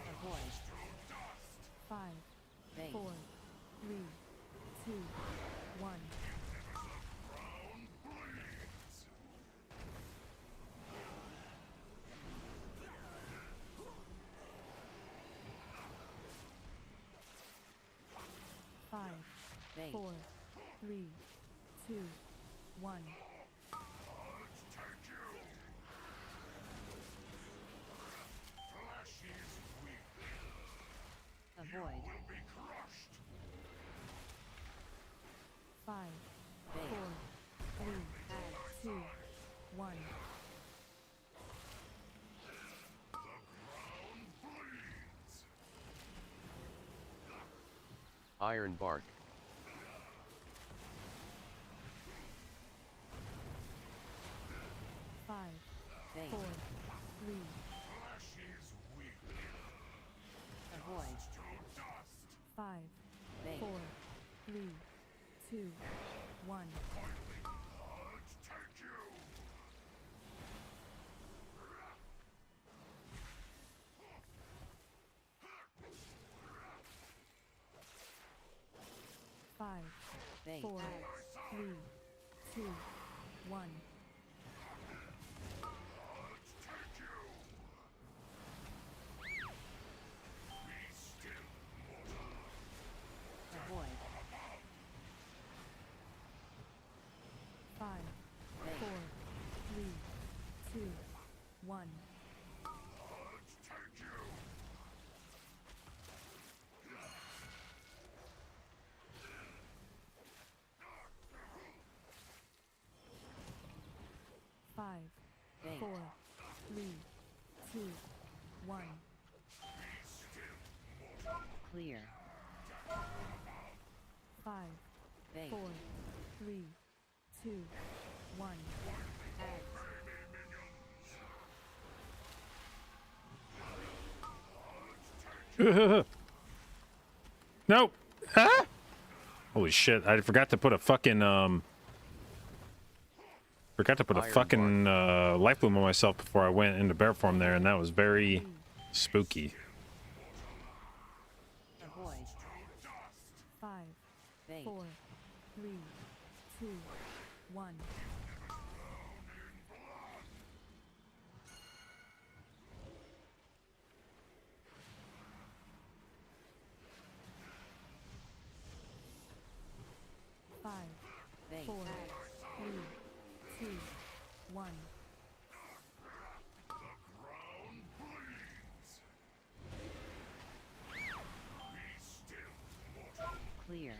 Avoid. 5, Bait. 4, 3, 2, 1. Five, Bait. 4, 3, 2, 1. Avoid. 5, Bait. 4, 3, 2, 1. Iron bark. 5, Bait. 4, 3, Avoid. 5, Bait. 4, 3, 2, 1. Five, Bait. 4, 3, 2, 1. Avoid. 5, Bait. 4, 3, 2, 1. Five, Bait. 4, 3, 2, 1. Clear. 5, Bait. 4, 3, 2, 1. Nope. Ah! Holy shit! I forgot to put a fucking Iron fucking life bloom on myself before I went into bear form there, and that was very 3, spooky. Avoid. 5, Bait. 4, 3, 2, 1. Five, Bait. 4, 3, 2, 1. Clear.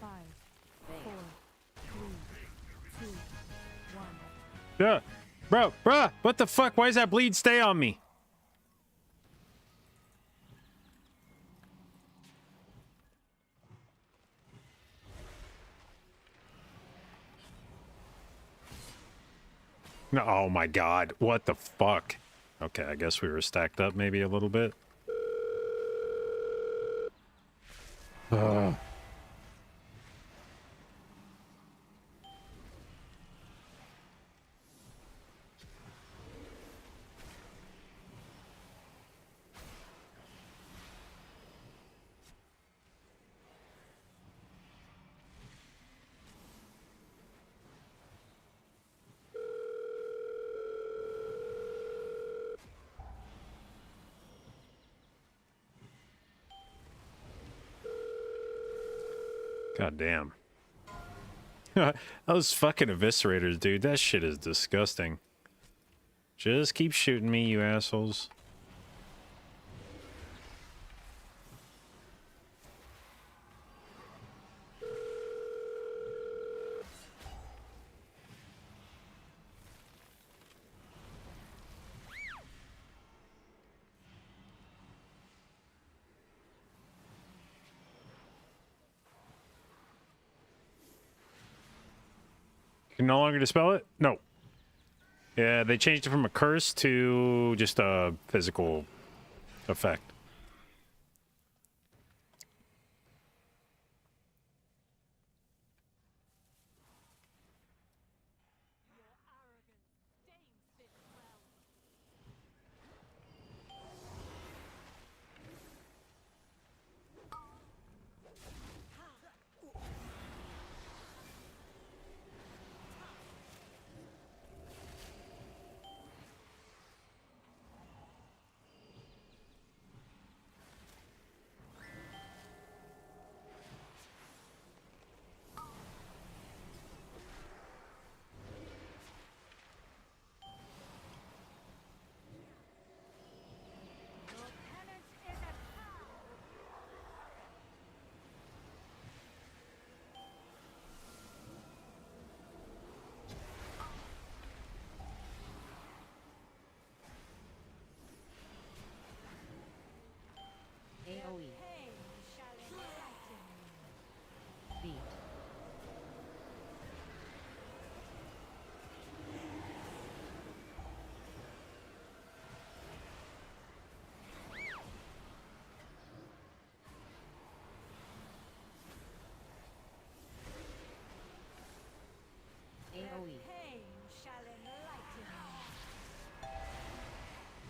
5, Bait. 4, 3, 2, 1. Yeah, bruh, what the fuck? Why does that bleed stay on me? No, oh my god, what the fuck? Okay, I guess we were stacked up maybe a little bit. God damn. Those fucking eviscerators, dude. That shit is disgusting. Just keep shooting me, you assholes. Can no longer dispel it? No. Yeah, they changed it from a curse to just a physical effect. AoE. Beat. AoE.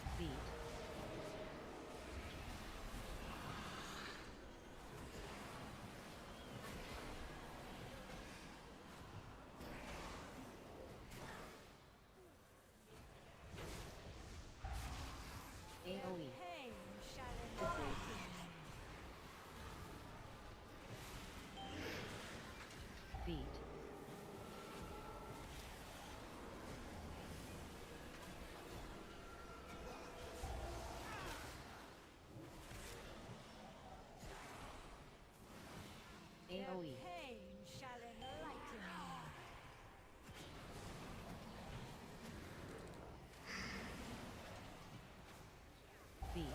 Beat. AoE. Beat. AoE. Beat.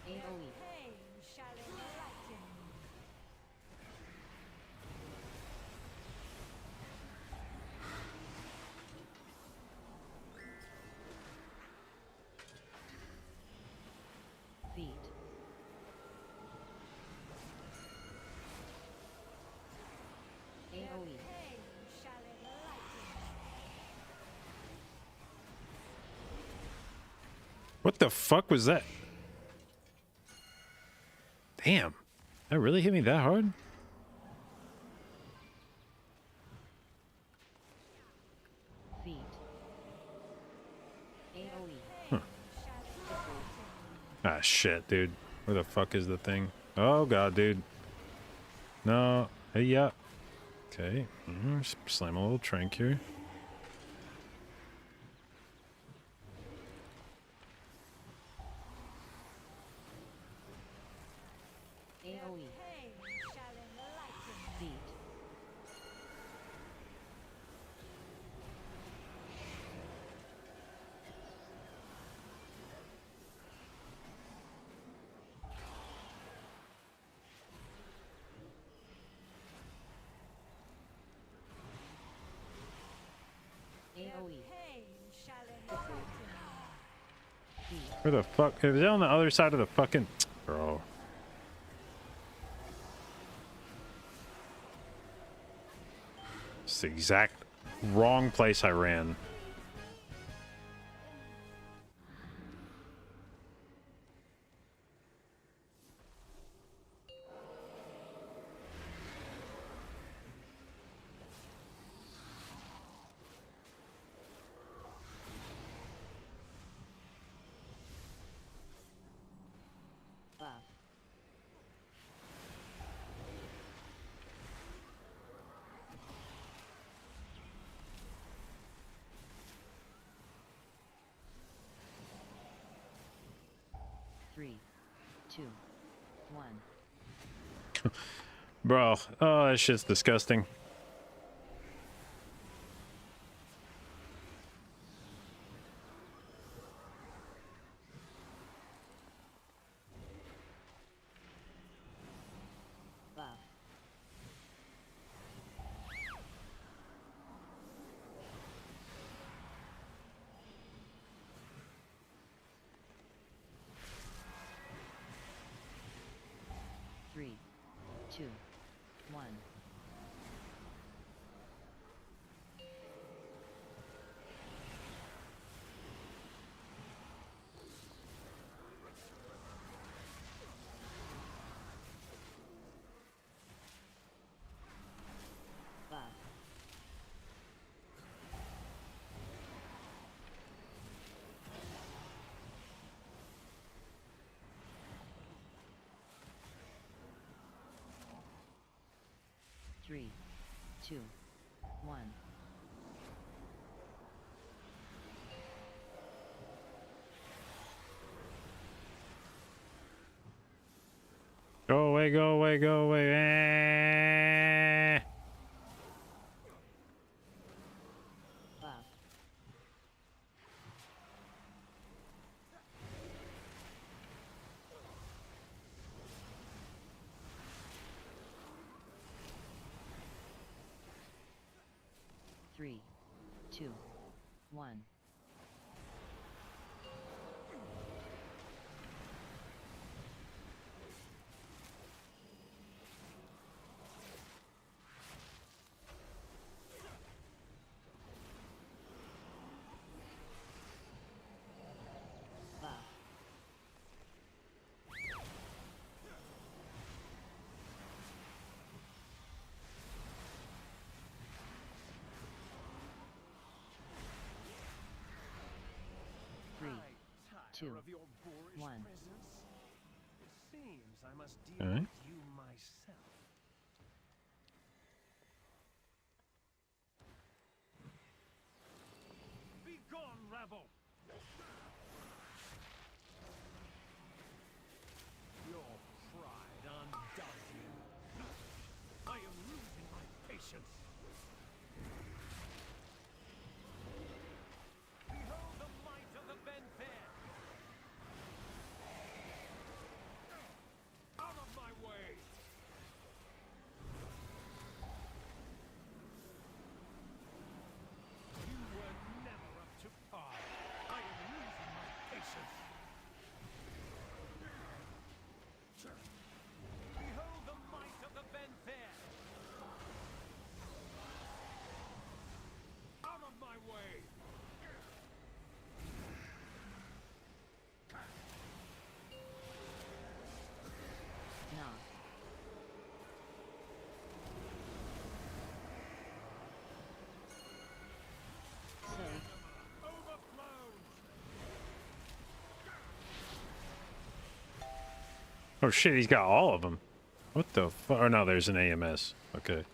AoE. Beat. AoE. What the fuck was that? Damn. That really hit me that hard? Beat. AoE. Ah, shit, dude. Where the fuck is the thing? Oh, God, dude. No. Hey, yeah. Okay. Slam a little trank here. AoE. Beat. AoE. Where the fuck? Is it on the other side of the fucking... Bro. It's the exact wrong place I ran. Buff. Three, two, one. Bro. Oh, that shit's disgusting. 2, 1. Buff. Three, 2, 1. Go away, go away, go away. Eh. Buff. Three, 2, 1. Buff. Three, two, Of your boorish 1. presence? It seems I must deal Alright. with you myself. Be gone, rabble! Your pride undoes you. I am losing my patience. Behold the might of the Benfair! Out of my way! You were never up to par. I am losing my patience. Behold the might of the Benfair! Out of my way! Knock. So, Overflown! Oh shit, he's got all of them. What the fuck? Oh no, there's an AMS. Okay.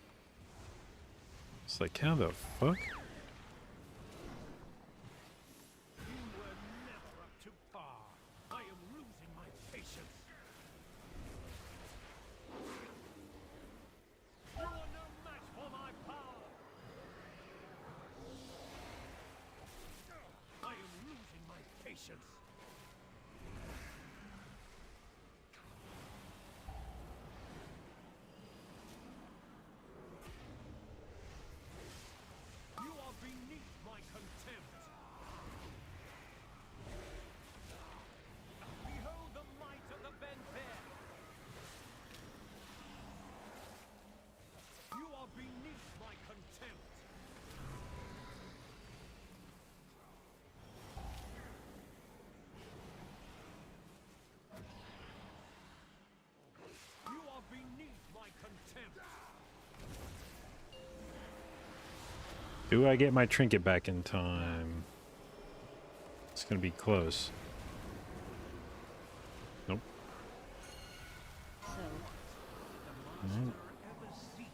It's like, how the fuck? You were never up to par. I am losing my patience. You are no match for my power. I am losing my patience. You are beneath my contempt. Behold the might of the Benfair. You are beneath my contempt. You are beneath my contempt. Do I get my trinket back in time? It's gonna be close. Nope. so, Mm. Ever seen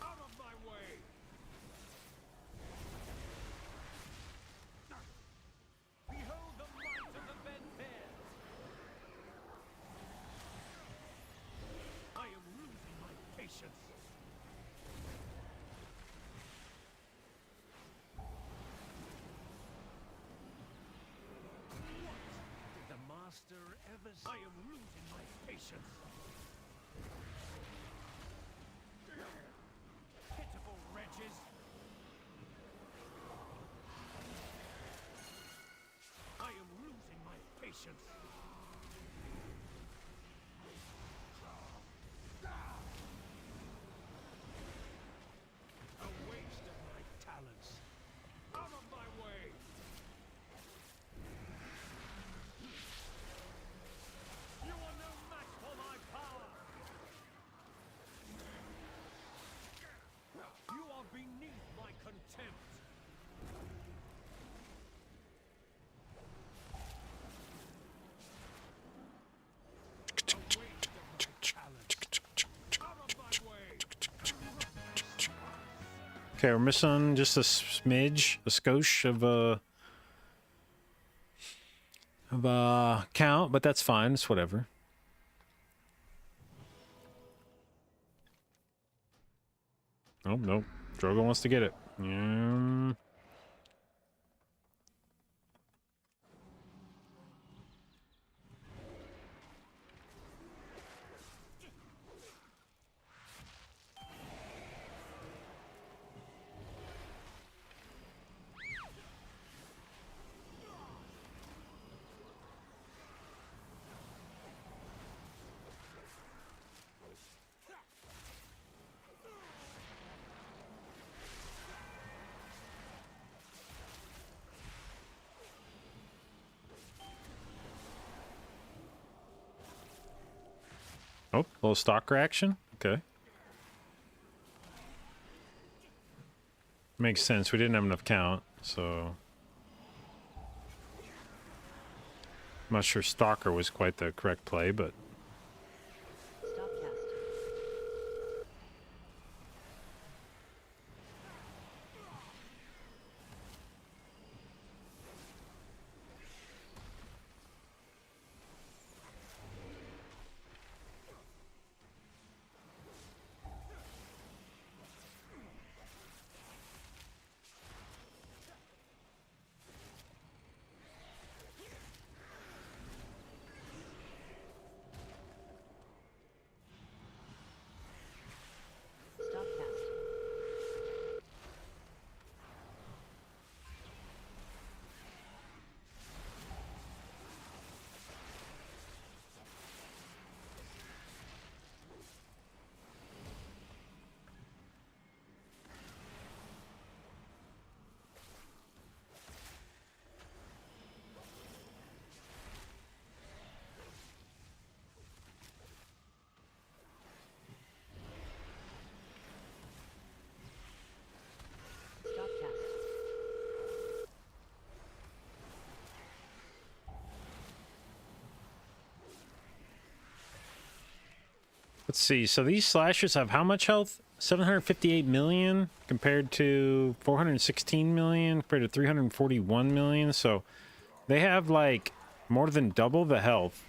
out of my way! Behold the might of the Benfair! I am losing my patience. What? Did the master ever I am losing my patience. patience. A waste of my talents. Out of my way! You are no match for my power! You are beneath my contempt! Okay, we're missing just a smidge, a skosh of count, but that's fine. It's whatever. Oh no, Drogo wants to get it. Yeah. Oh, little stalker action? Okay. Makes sense. We didn't have enough count, so... I'm not sure stalker was quite the correct play, but... Stop cast. Stop cast. Stop cast. Let's see. So these slashers have how much health? 758 million compared to 416 million compared to 341 million. So they have like more than double the health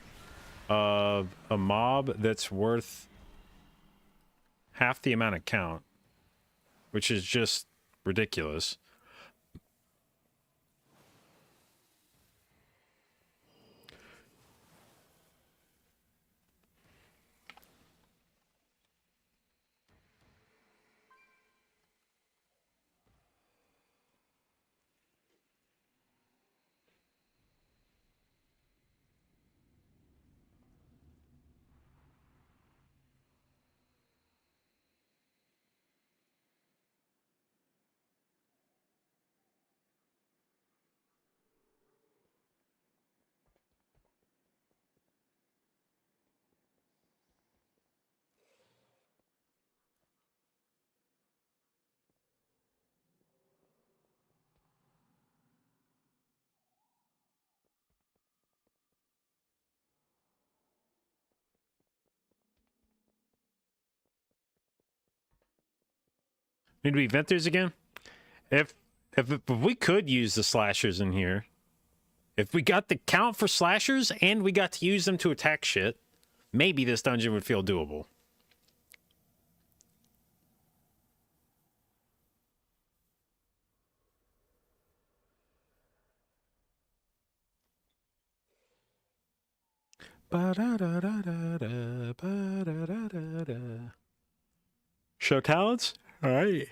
of a mob that's worth half the amount of count, which is just ridiculous. Need we vent these again? If we could use the slashers in here, if we got the count for slashers and we got to use them to attack shit, maybe this dungeon would feel doable. Show talents? All right.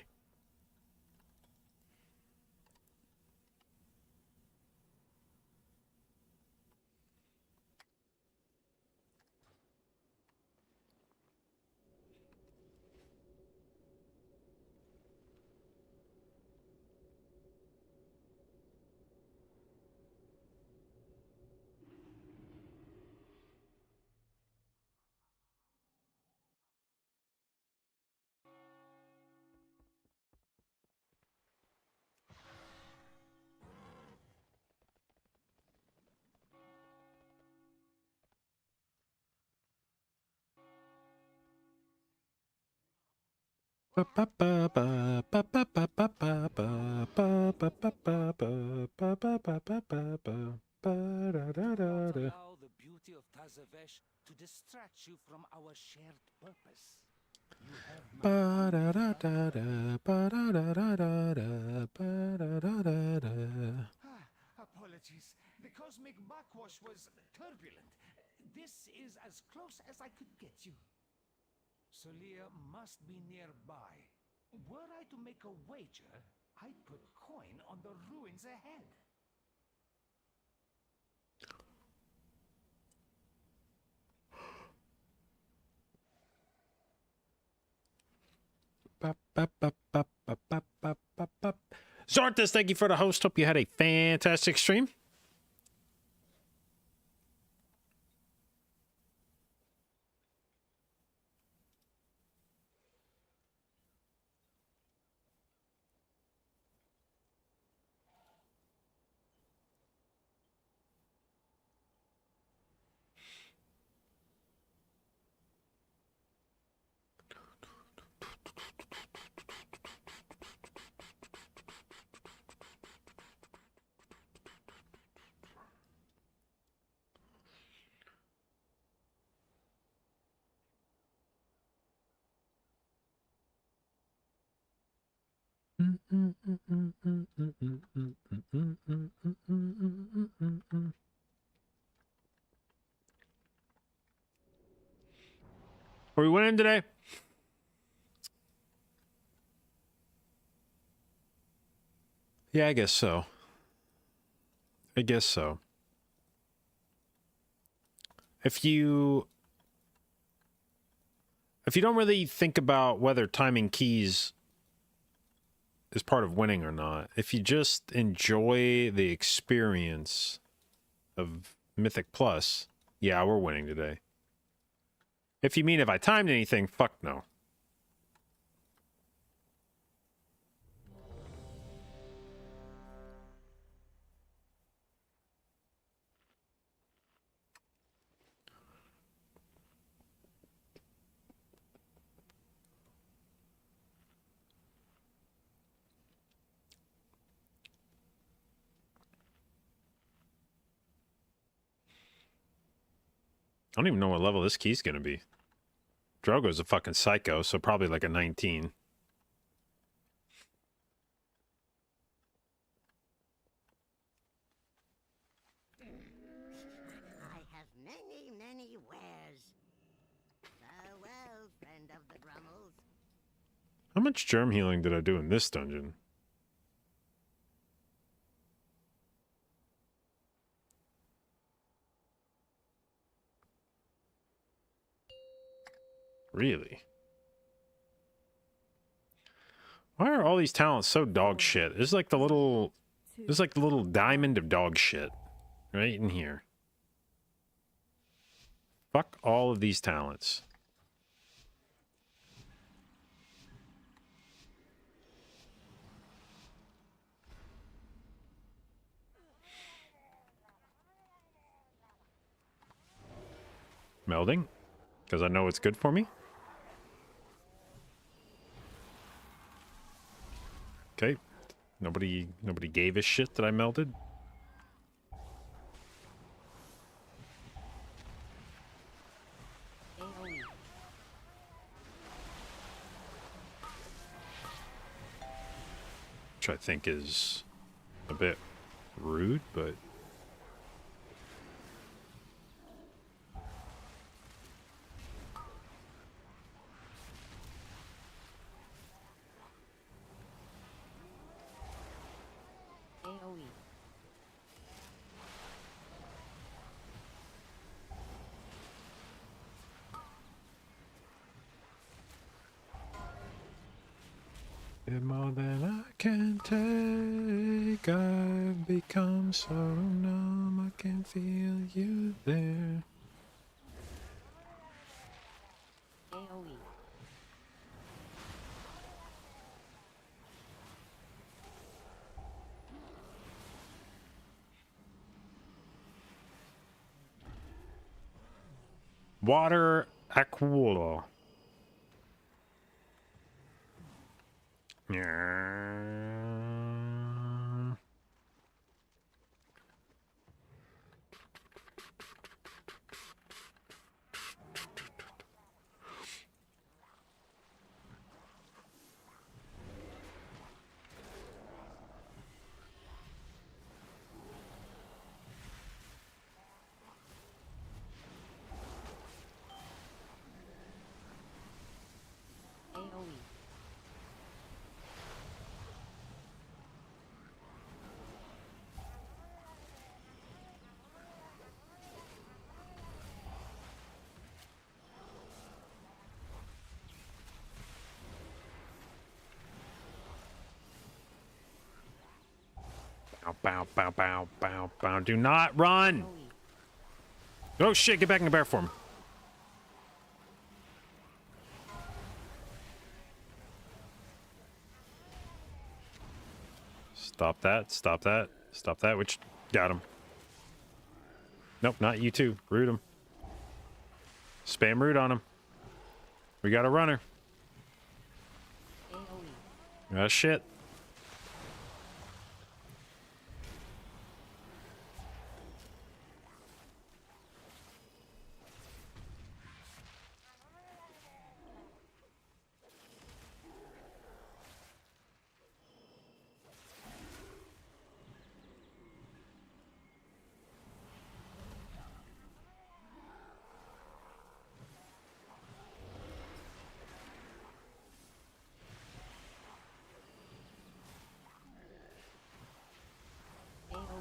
Not allow the beauty of Tazavesh to distract you from our shared purpose. You have my apologies. The cosmic backwash was turbulent. This is as close as I could get you. Solia must be nearby. Were I to make a wager, I'd put coin on the ruins ahead. Zartus, thank you for the host. Hope you had a fantastic stream. Are we winning today? Yeah, I guess so. I guess so. If you don't really think about whether timing keys is part of winning or not, if you just enjoy the experience of Mythic Plus, yeah, we're winning today. If you mean if I timed anything, fuck no. I don't even know what level this key's gonna be. Drogo's a fucking psycho, so probably like a 19. I have many wares. Farewell, friend of the Grummels. How much germ healing did I do in this dungeon? Really? Why are all these talents so dog shit? This is like the little diamond of dog shit right in here. Fuck all of these talents. Melding? Because I know it's good for me? Okay. Nobody gave a shit that I melded. AoE. Which I think is a bit rude, but... AoE. Did more than I can take. I've become so numb. I can feel you there. AoE. Water Aquila. Yeah. AoE. Bow, bow, bow, bow, bow, bow. Do not run! AoE. Oh shit, get back in the bear form. Stop that, stop that, stop that, which got him. Nope, not you two. Root him. Spam root on him. We got a runner. AoE. Ah, shit. AoE.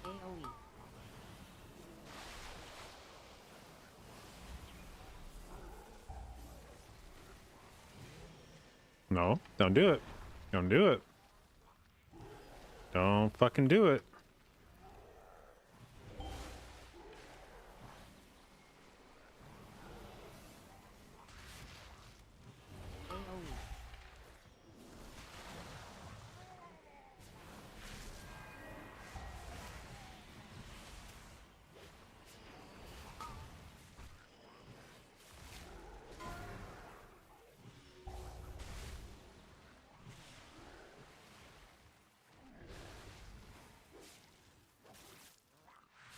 AoE. No, don't do it. Don't do it. Don't fucking do it. AoE.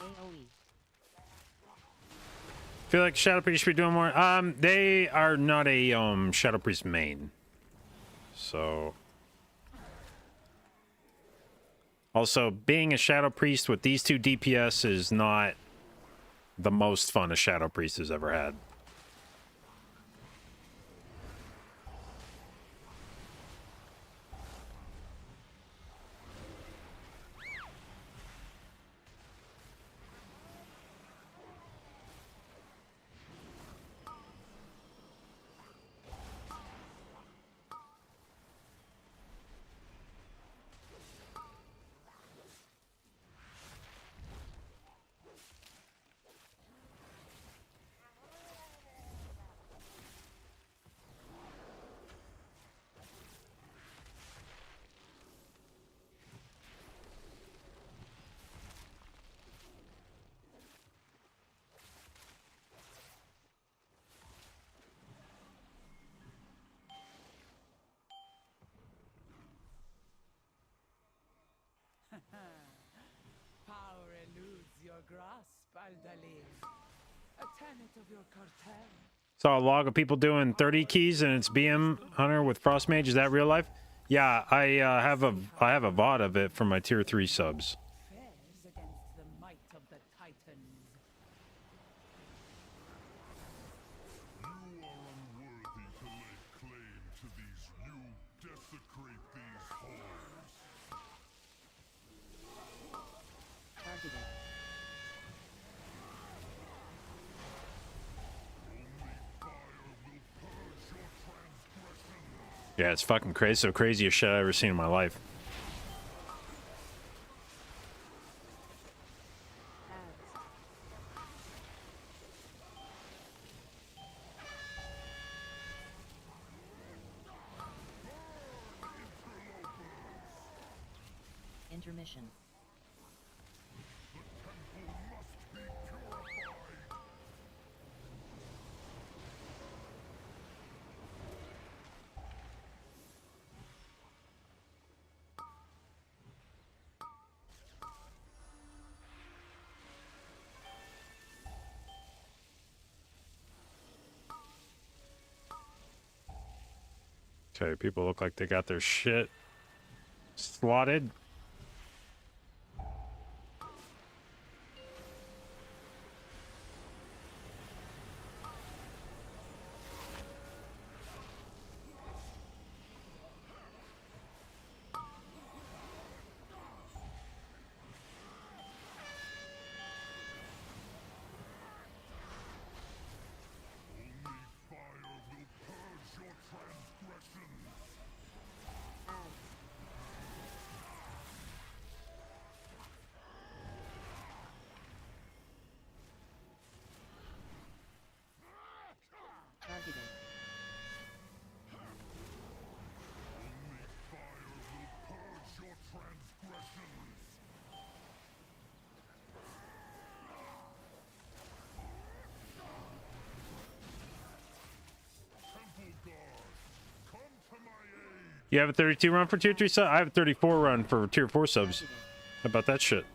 AoE. Feel like Shadow Priest should be doing more. They are not a Shadow Priest main. So also being a Shadow Priest with these two DPS is not the most fun a Shadow Priest has ever had. Power eludes your grasp, Aldalir. A tenet of your cartel. Saw a log of people doing 30 keys and it's BM Hunter with Frost Mage. Is that real life? Yeah, I have a VOD of it for my tier 3 subs. Fares against the might of the Titans. You are unworthy to lay claim to these. You desecrate these halls. Targeted. Yeah, it's fucking crazy. So craziest shit I've ever seen in my life. Intermission. Okay, people look like they got their shit slotted. Targeted. You have a 32 run for tier 3 sub? I have a 34 run for tier 4 subs. Targeted. How about that shit?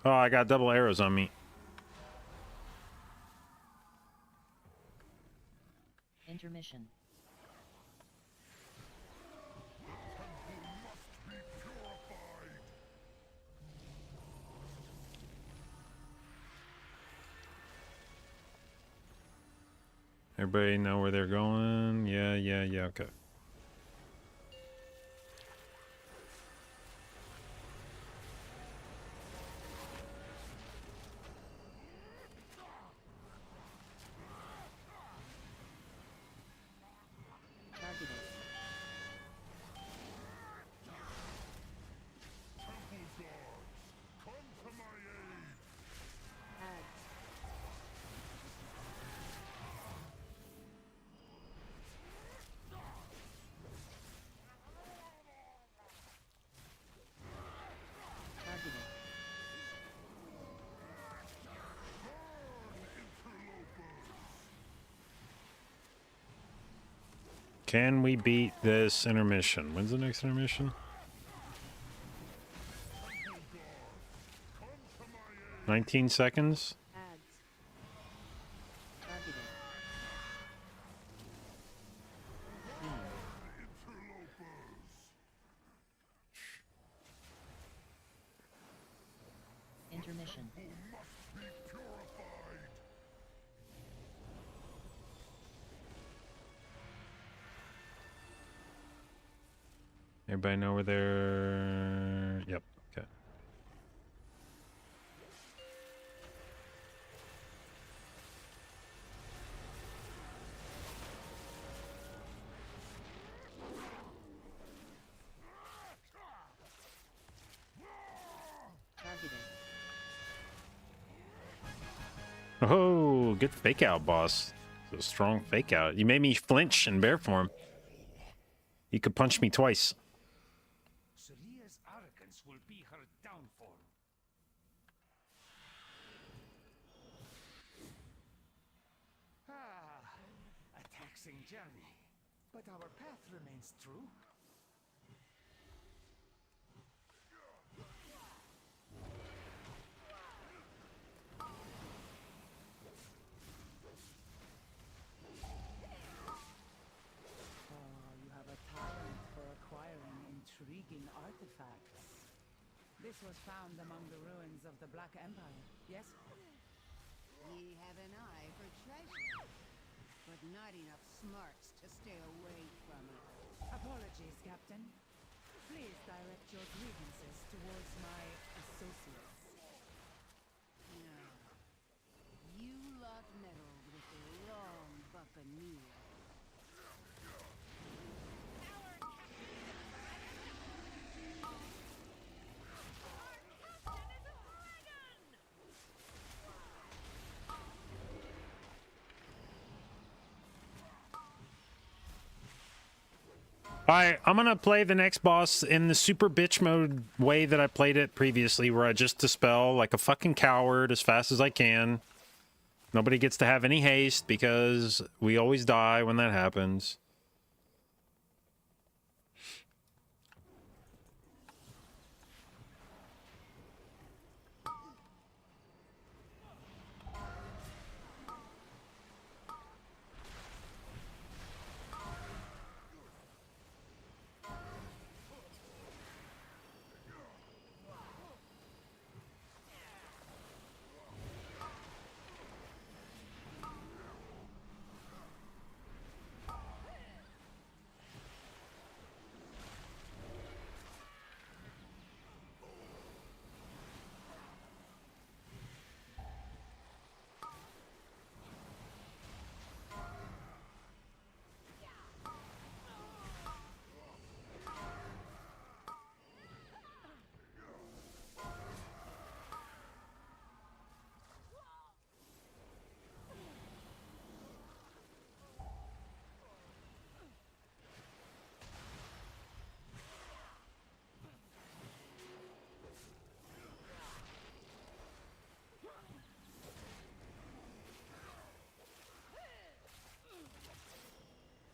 Oh, I got double arrows on me. Intermission. Everybody know where they're going? Yeah, okay. Targeted. Ads. Targeted. Can we beat this intermission? When's the next intermission? 19 seconds? Ads. Targeted. Intermission. Everybody know where they're... Yep, okay. Targeted. Oh, good fake out, boss. It's a strong fake out. You made me flinch in bear form. You could punch me twice. Saria's arrogance will be her downfall. A taxing journey, but our path remains true. You have a talent for acquiring intriguing artifacts. This was found among the ruins of the Black Empire, yes? Ye have an eye for treasure, but not enough smarts to stay away from it. Apologies, Captain. Please direct your grievances towards my associates. No. You lot meddled with the wrong buccaneer. Alright, I'm gonna play the next boss in the super bitch mode way that I played it previously, where I just dispel like a fucking coward as fast as I can. Nobody gets to have any haste because we always die when that happens.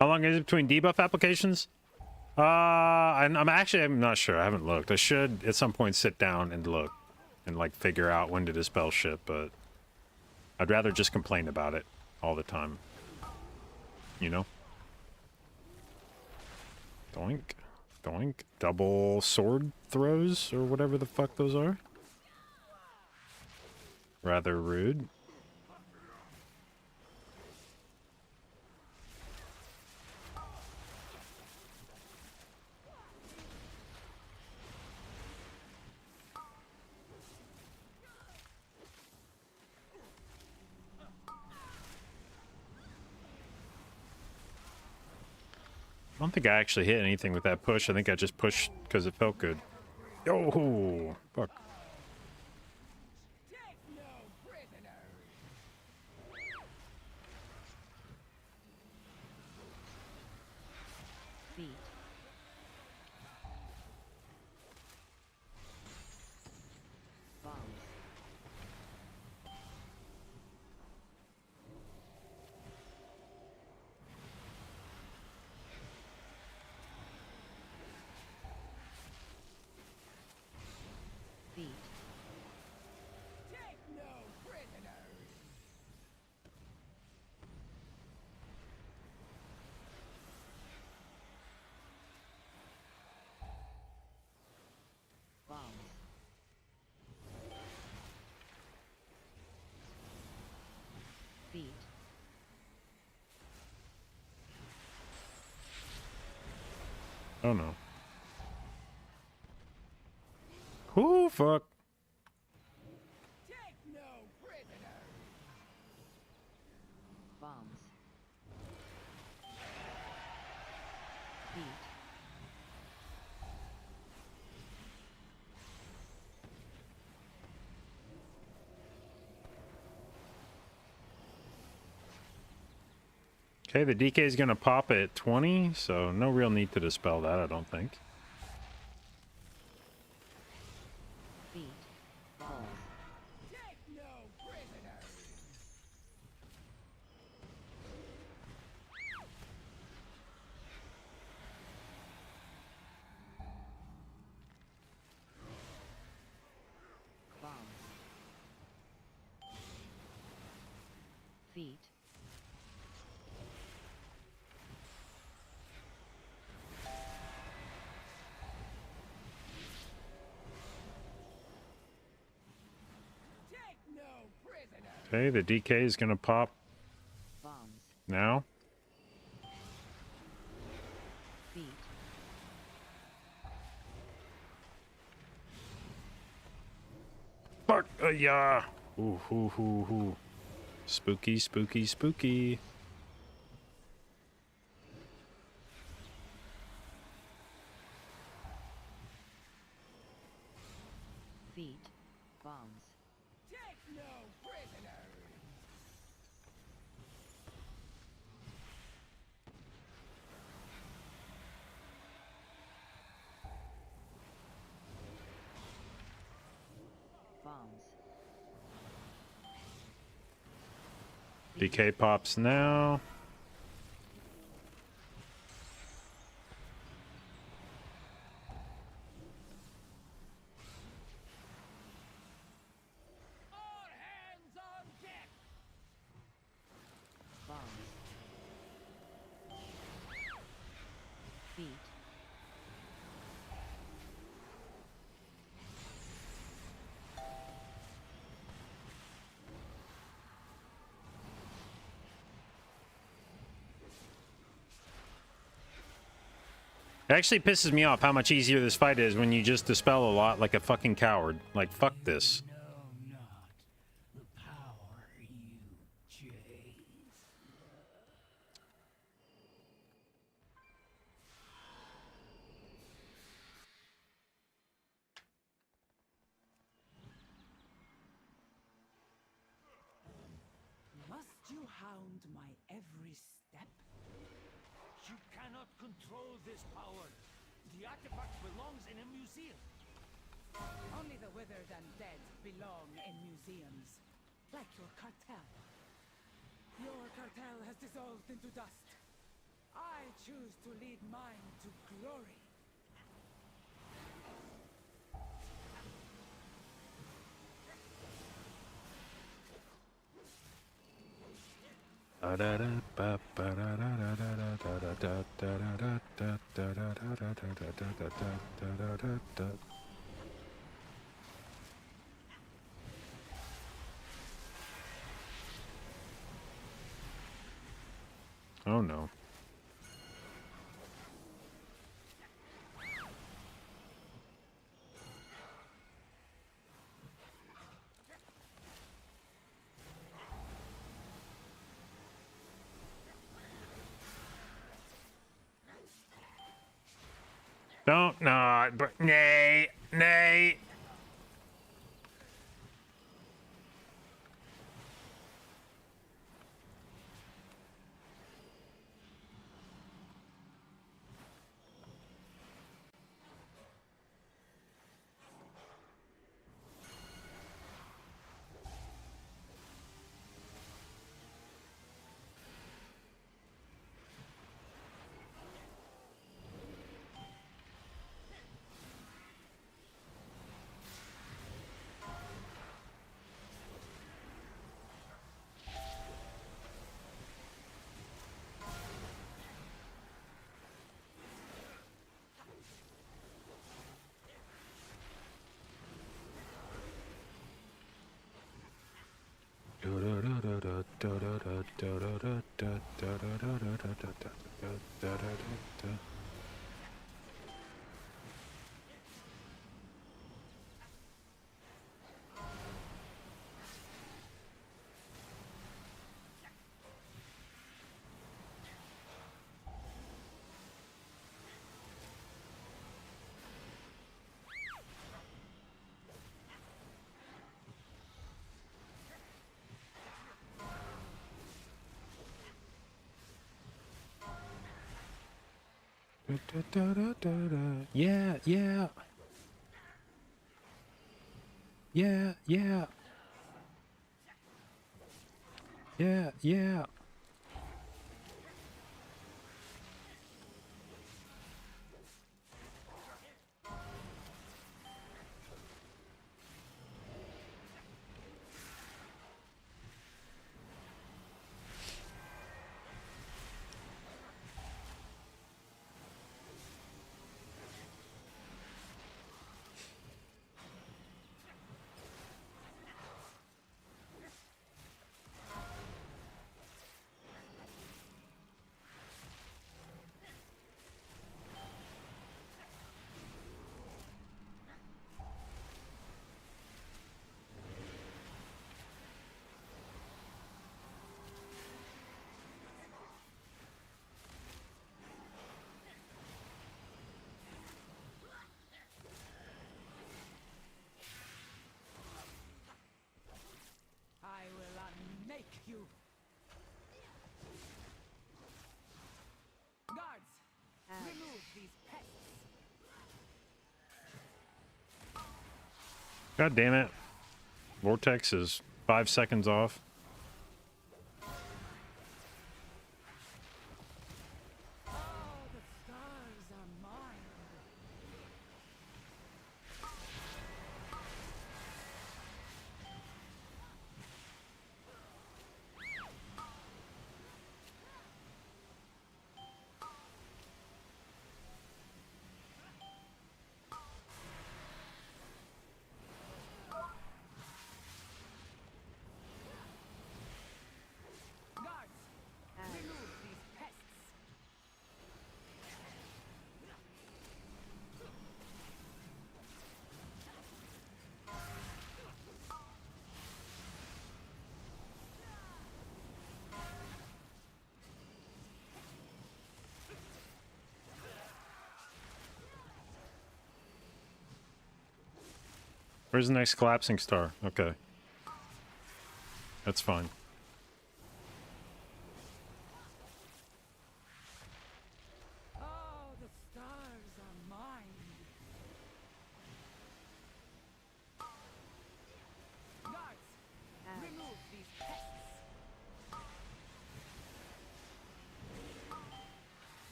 How long is it between debuff applications? I'm not sure. I haven't looked. I should at some point sit down and look and like figure out when to dispel shit, but I'd rather just complain about it all the time. You know? Doink. Doink. Double sword throws or whatever the fuck those are. Rather rude. I don't think I actually hit anything with that push. I think I just pushed because it felt good. Oh, fuck. Feet. Bombs. Feet. Bombs. Feet. Oh no. Ooh, fuck. Bombs. Feet. Okay, the DK is gonna pop at 20, so no real need to dispel that, I don't think. Feet. Balls. Bombs. Feet. Okay, the DK is gonna pop Bombs. now. Feet. Fuck! Yeah! Ooh, hoo, hoo, hoo. Spooky, spooky, spooky. Feet. Bombs. DK pops now. All hands on deck! Bombs. Beat. It actually pisses me off how much easier this fight is when you just dispel a lot like a fucking coward. Like, fuck this. No, not the power you chase. Must you hound my every step? You cannot control this power. The artifact belongs in a museum. Only the withered and dead belong in museums. Like your cartel. Your cartel has dissolved into dust. I choose to lead mine to glory. Oh no. Don't not, but nay, nay. Yeah, yeah. Yeah, yeah. Yeah, yeah. I will unmake you. Guards, remove these pests. God damn it. Vortex is 5 seconds off. Where's the next collapsing star? Okay. That's fine. Oh, the stars are mine. Guards, remove these pests.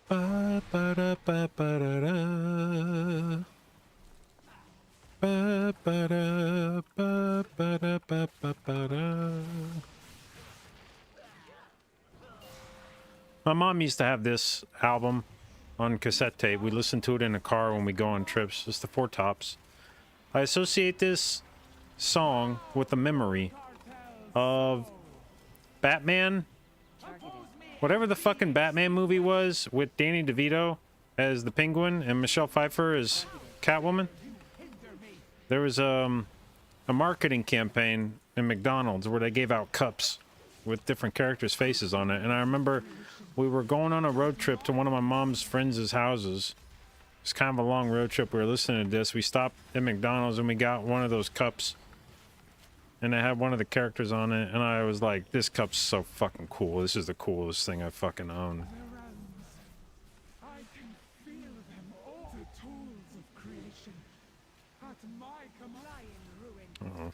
Ba ba da ba ba da da. Ba ba da ba ba da ba ba ba da. My mom used to have this album on cassette tape. We listened to it in the car when we go on trips. It's the Four Tops. I associate this song with the memory of Batman, whatever the fucking Batman movie was with Danny DeVito as the Penguin and Michelle Pfeiffer as Catwoman. There was a marketing campaign in McDonald's where they gave out cups with different characters' faces on it. And I remember we were going on a road trip to one of my mom's friends' houses. It's kind of a long road trip. We were listening to this. We stopped at McDonald's and we got one of those cups. And it had one of the characters on it. And I was like, this cup's so fucking cool. This is the coolest thing I fucking own. I can feel them all. The tools of creation. At my command. Uh-oh.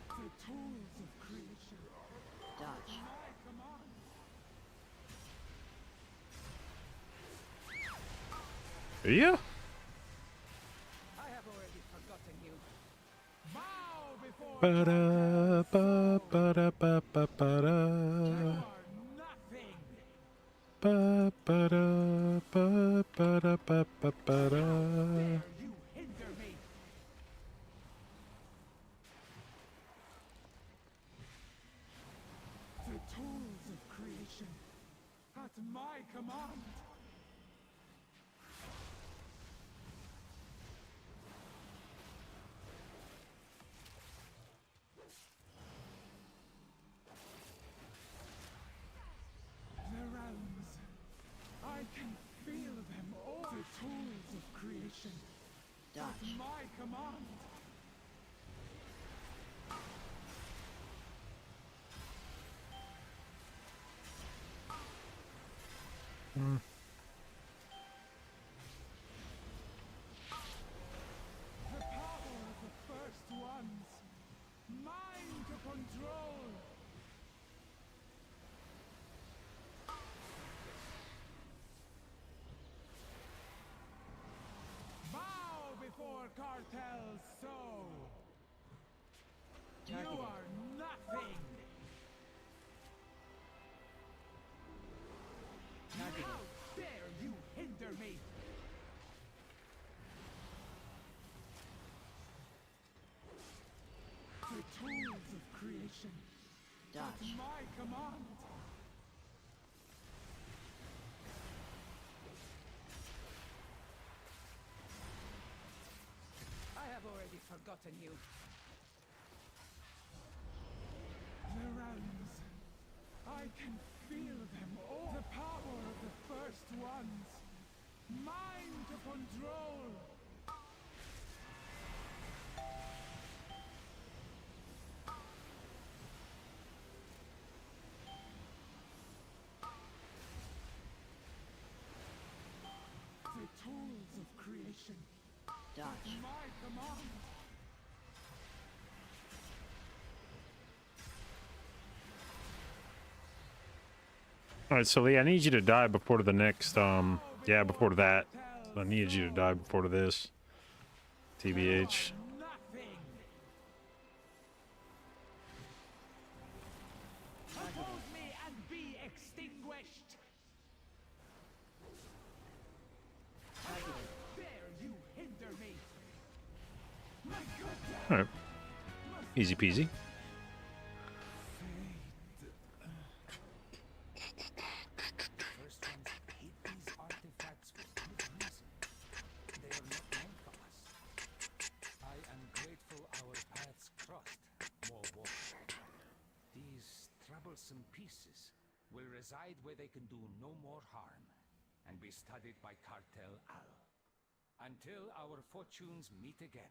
The tools of creation. Dodge. My command. Yeah. I have already forgotten you. Bow before Ba-da, ba, ba-da, ba, ba, ba-da. you are nothing. Ba, ba-da, ba, ba-da, ba, ba, ba-da. You hinder me. The tools of creation. At my command. The realms. I can feel them all. The tools of creation. At Dodge. my command. The power of the first ones. Mine to control. Bow before cartels sow. You Targeted. are nothing. Targeted. How dare you hinder me? The tools of creation. Dodge. My command. I have already forgotten you. The realms. I can feel them all. The power of the first ones. Mine to control. The tools of creation. Dodge. My command. Alright, so Lee, I need you to die before the next, yeah, before that. I needed you to die before this. TBH. Nothing. Oppose me and be extinguished. Dare you hinder me? My good Alright. Easy peasy. First ones hate these artifacts for good reason. They troublesome pieces will reside where they can do no more harm and be studied by Cartel Al. Until our fortunes meet again.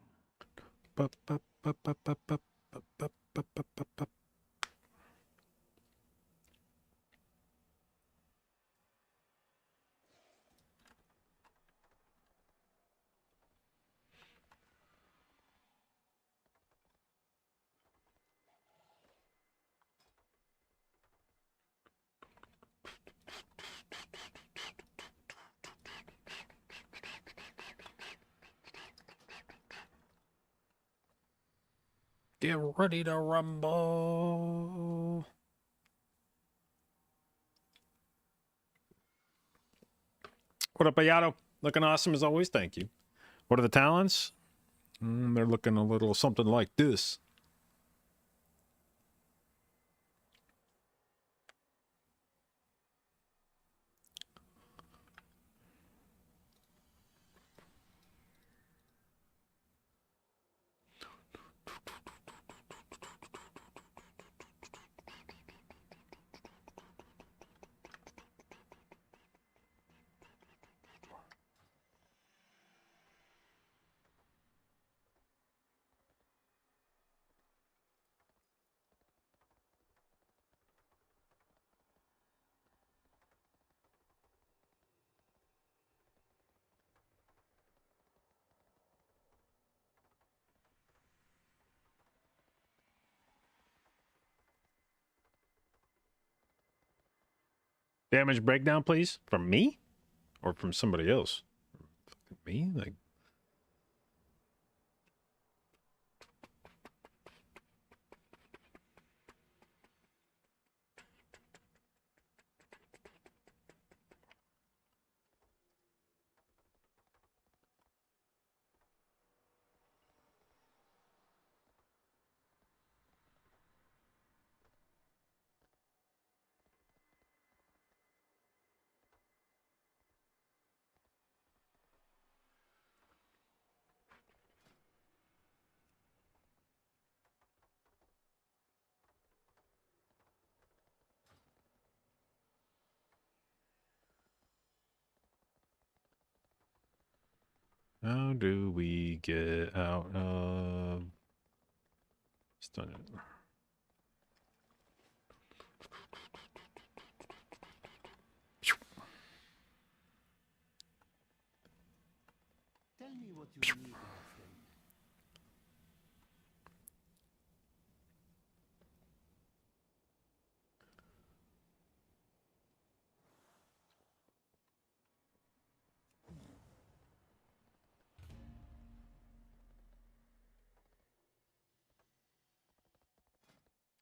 Get ready to rumble. What up, Ayato? Looking awesome as always. Thank you. What are the talents? They're looking a little something like this. Damage breakdown, please. From me? Or from somebody else? Me? Like... How do we get out of... Stun it. Tell me what you need, my friend.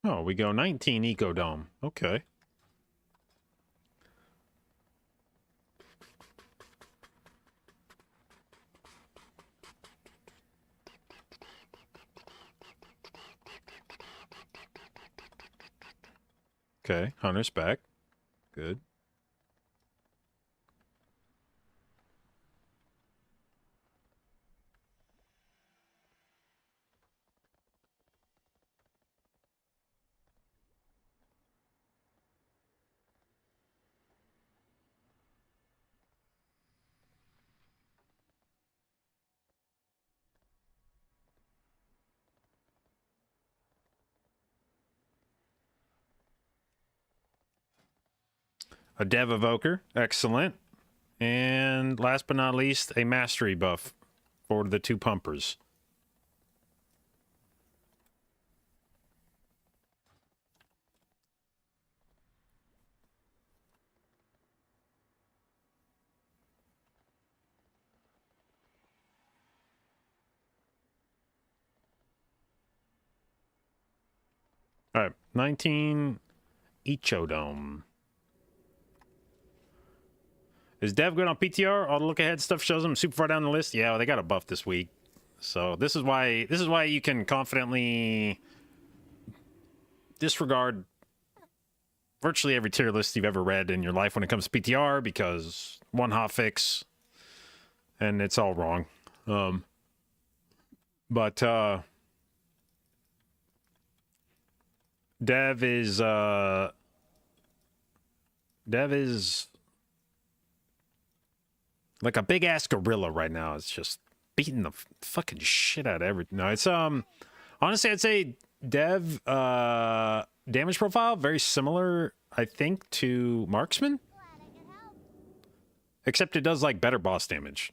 Oh, we go 19 Ecodome. Okay. Okay, Hunter's back. Good. A Dev Evoker. Excellent. And last but not least, a Mastery buff for the two pumpers. All right, 19 Ichodome. Is Dev good on PTR? All the look ahead stuff shows them super far down the list. Yeah, well, they got a buff this week, so this is why you can confidently disregard virtually every tier list you've ever read in your life when it comes to PTR, because one hotfix and it's all wrong. Dev is like a big ass gorilla right now. It's just beating the fucking shit out of everything. No, it's honestly I'd say Dev damage profile very similar, I think, to Marksman. Except it does like better boss damage.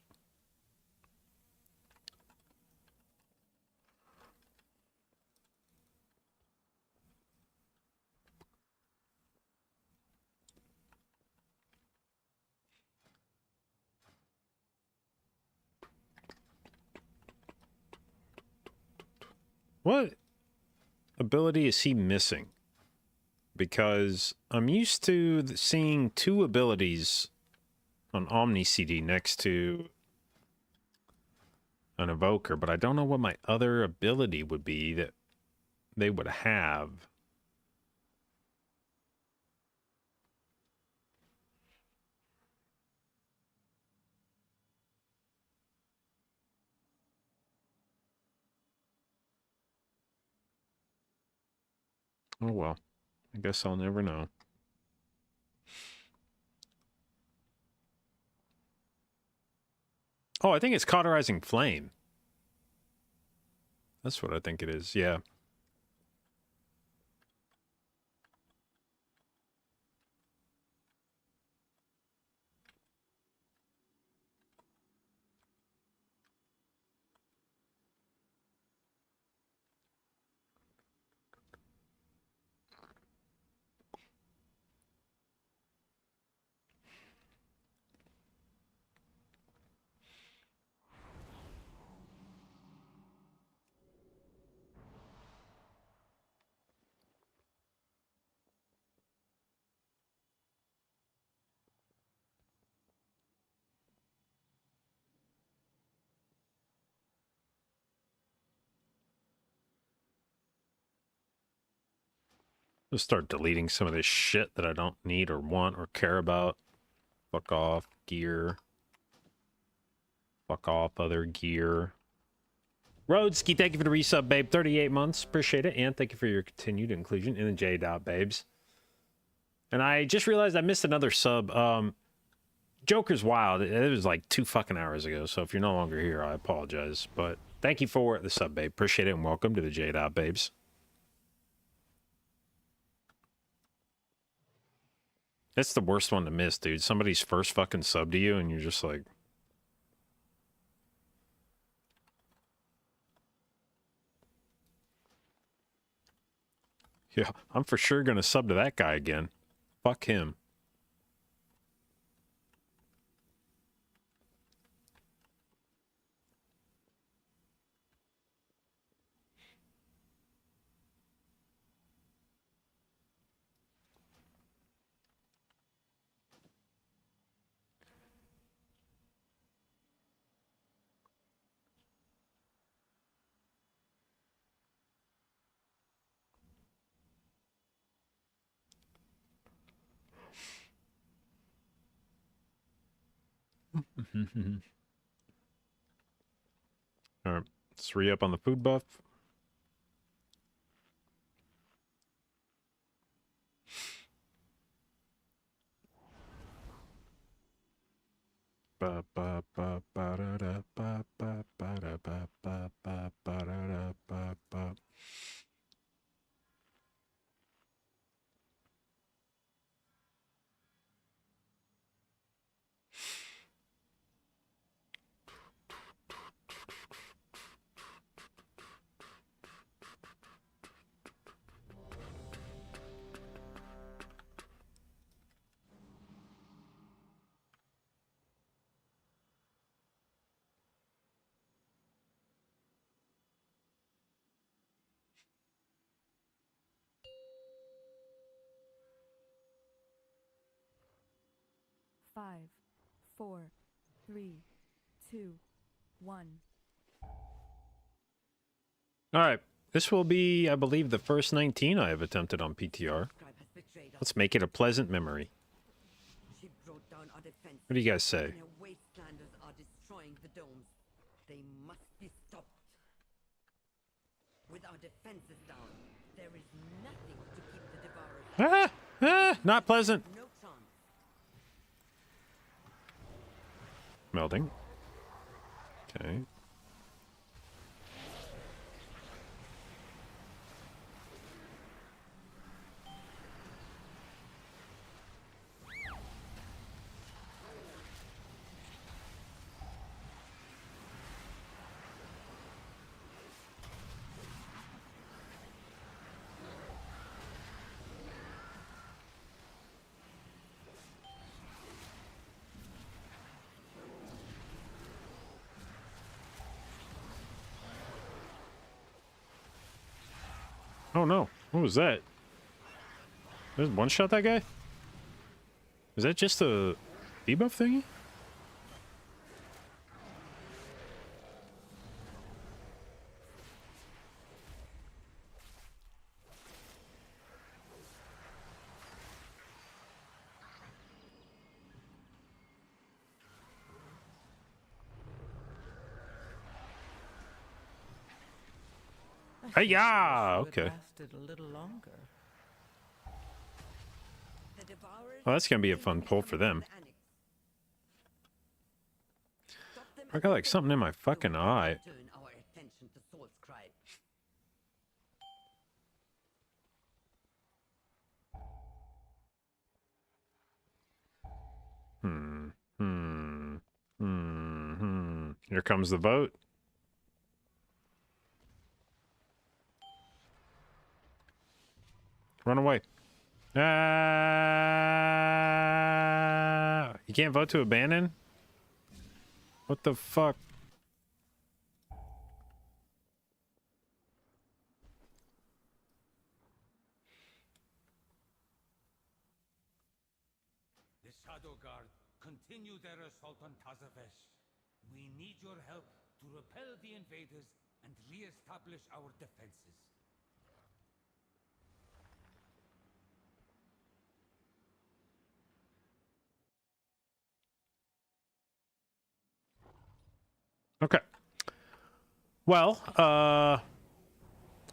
What ability is he missing? Because I'm used to seeing two abilities on Omni CD next to an evoker, but I don't know what my other ability would be that they would have. Oh well, I guess I'll never know. Oh, I think it's Cauterizing Flame. That's what I think it is, yeah. Just start deleting some of this shit that I don't need or want or care about. Fuck off, gear. Fuck off, other gear. Roadski, thank you for the resub, babe. 38 months. Appreciate it. And thank you for your continued inclusion in the J.Babes. And I just realized I missed another sub. Joker's Wild. It was like 2 fucking hours ago. So if you're no longer here, I apologize. But thank you for the sub, babe. Appreciate it. And welcome to the J.Babes. That's the worst one to miss, dude. Somebody's first fucking sub to you, and you're just like... Yeah, I'm for sure gonna sub to that guy again. Fuck him. Alright, let's re-up on the food buff. Ba ba ba ba da da ba ba ba da ba ba ba ba da da ba ba. Five, four, three, two, one. Alright, this will be, I believe, the first 19 I have attempted on PTR. Tribe has betrayed us. Let's make it a pleasant memory. She brought down our defense. What do you guys say? And her wastelanders are destroying the domes. They must be stopped. With our defenses down, there is nothing to Ah! Ah! Not pleasant. No chance. Melding. Okay. Oh no. What was that? There's one shot that guy? Is that just a debuff thingy? Hey-ya! Okay. Lasted a little longer. The Devourers Well, that's gonna be a think fun we pull come for from them. the annex. Stop them I at got the like gate. something in my fucking Don't eye. Turn our attention to Soul's Cry. Here comes the boat. Run away. Ah! You can't vote to abandon? What the fuck? The Shadow Guard continue their assault on Tazavesh. We need your help to repel the invaders and re-establish our defenses. Okay. Well, I'm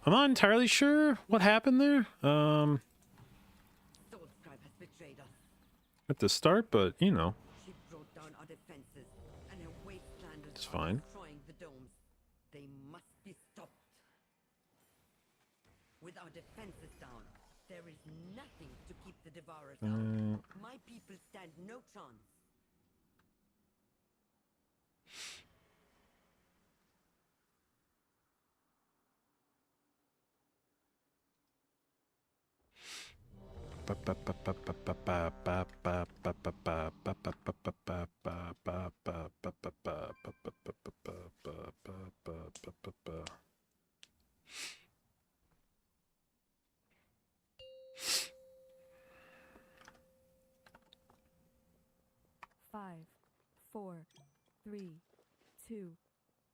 not entirely sure what happened there. Soul's Cry has betrayed us. At the start, but you know, She brought down our defenses, and her wastelanders it's are fine. destroying the domes. They must be stopped. With our defenses down, there is nothing to keep the Devourers out. My people stand no chance. Five, four, three, two,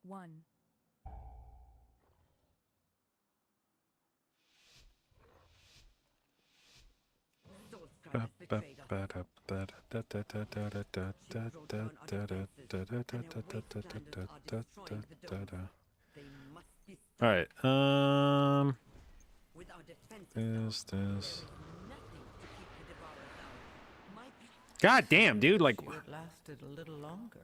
one. Soul's Cry has betrayed us. She brought down our defenses, and her wastelanders are destroying the domes. They must be stopped. All right. With our defenses down, there This. is nothing to keep the Devourers out. My people God damn, dude! Like, It lasted a little longer.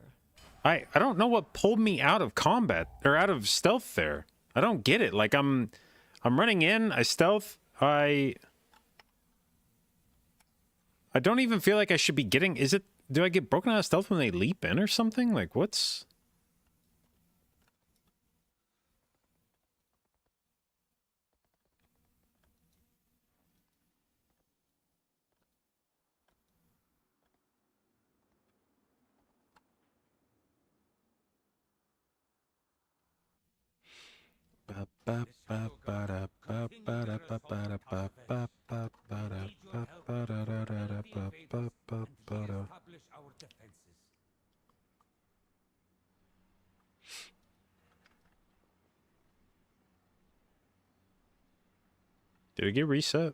I don't know what pulled me out of combat or out of stealth there. I don't get it. Like, I'm running in. I stealth. I don't even feel like I should be getting. Is it? Do I get broken out of stealth when they leap in or something? Like, what's? Establish our defenses. Did it get reset?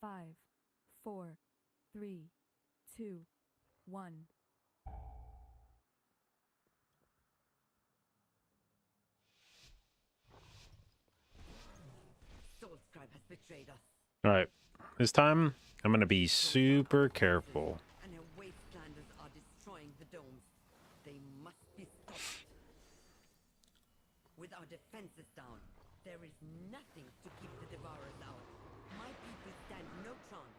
5, 4, 3, 2, 1. Soul Scribe has betrayed us. All right, this time I'm gonna be super careful. And her wastelanders are destroying the domes. They must be stopped. With our defenses down, there is nothing to keep the Devourers out. My people stand no chance.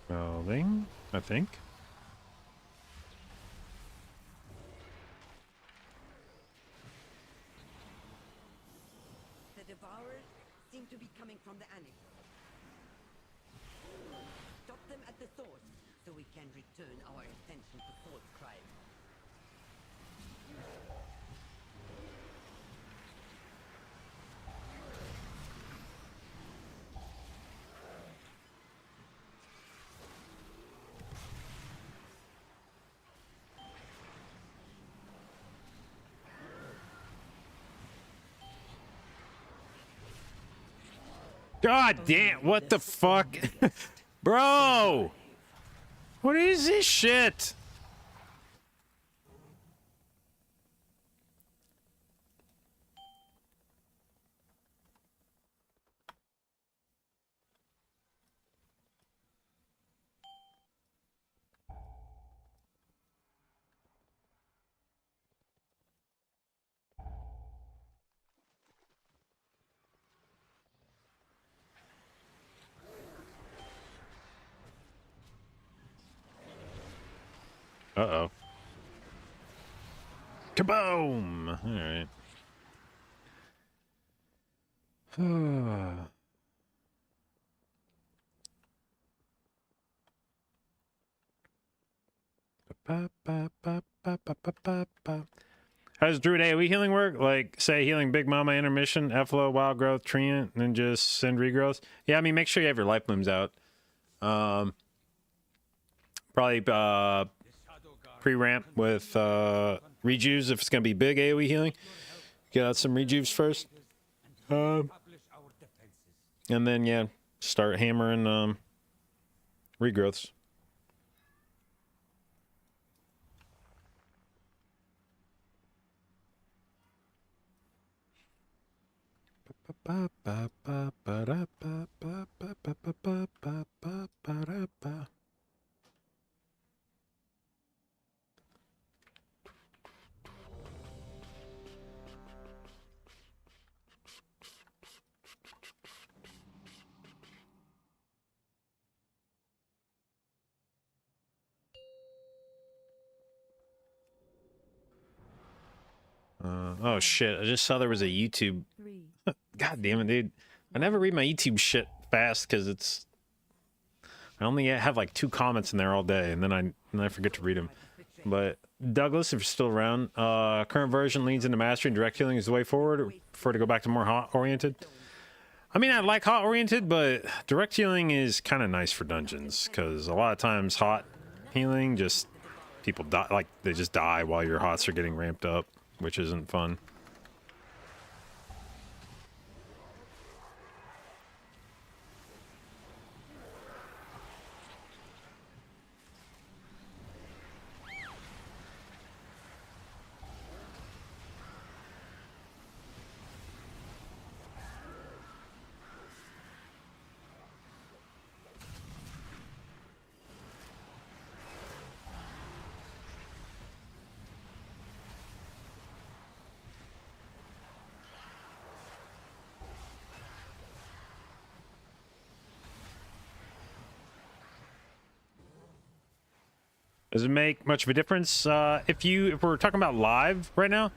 Welding, I think. The Devourers seem to be coming from the Annex. Stop them at the source, so we can return our attention to Soul Scribe. God damn, what the fuck? Bro! What is this shit? Uh-oh. Kaboom! Alright. How does Druid AoE healing work? Like, say, healing Big Mama, Intermission, Efflo, Wild Growth, Treant, and then just send regrowth? Yeah, I mean, make sure you have your life blooms out. Probably pre-ramp with rejuves if it's going to be big AoE healing. Get out some rejuves first. And then, yeah, start hammering regrowths. Oh shit, I just saw there was a YouTube. God damn it, dude. I never read my YouTube shit fast because it's... I only have like 2 comments in there all day, and then I forget to read them. But Douglas, if you're still around, current version leads into mastery and direct healing is the way forward, or prefer to go back to more hot-oriented? I mean, I like hot-oriented, but direct healing is kind of nice for dungeons, because a lot of times hot healing, just people die, like, they just die while your hots are getting ramped up, which isn't fun. Does it make much of a difference? If we're talking about live right now,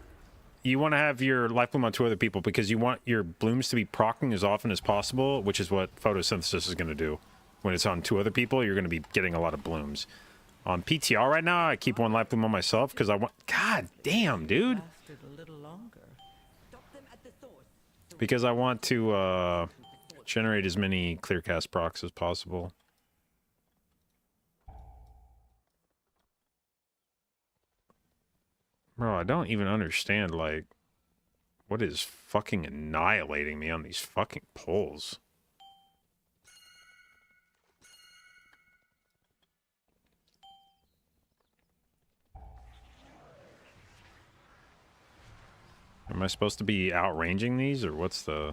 you want to have your life bloom on 2 other people because you want your blooms to be proccing as often as possible, which is what photosynthesis is going to do. When it's on 2 other people, you're going to be getting a lot of blooms. On PTR right now, I keep 1 life bloom on myself because I want... God damn, dude! Lasted a little longer. Stop them at the source. Because I want to generate as many clearcast procs as possible. Bro, I don't even understand, like, what is fucking annihilating me on these fucking poles? Am I supposed to be outranging these, or what's the...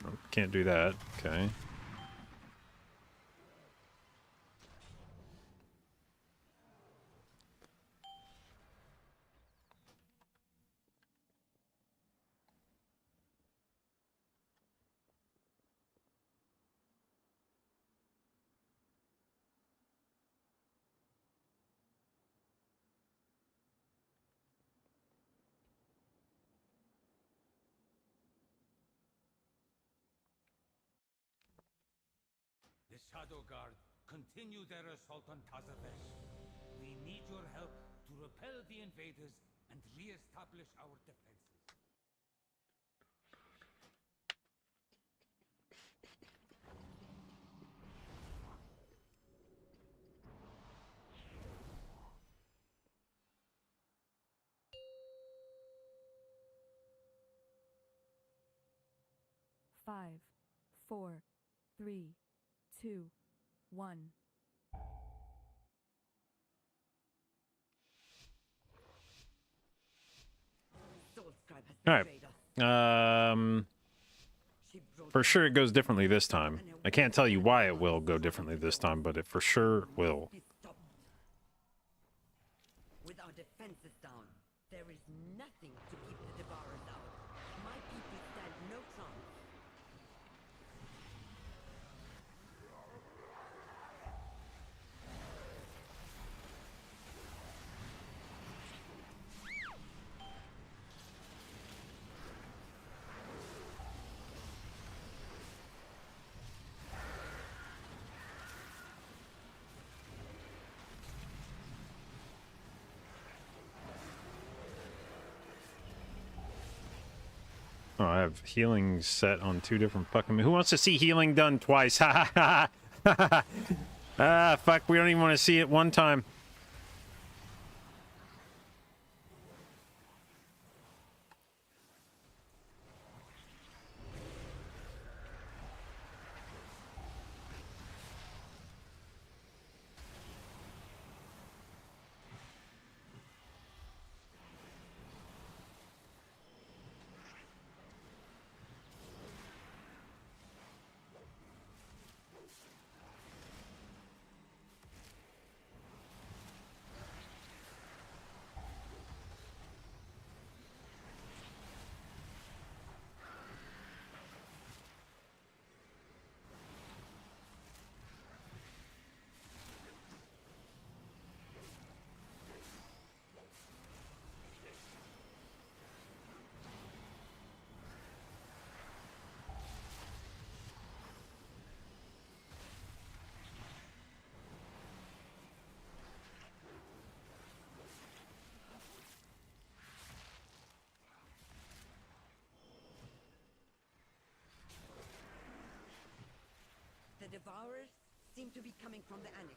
Oh, can't do that. Okay. The Shadow Guard continue their assault on Tazavesh. We need your help to repel the invaders and re-establish our defenses. Five, four, three, two, one. Soul Scribe has All right. betrayed us. She brought For sure it goes differently this time. I can't tell you why it will go differently this time, but it for sure will. be stopped. With our defenses down, there is nothing to keep the Devourers out. My people stand no chance. Oh, I have healing set on 2 different fucking... Who wants to see healing done twice? Ha ha ha! Ah, fuck, we don't even want to see it one time. The Devourers seem to be coming from the Annex.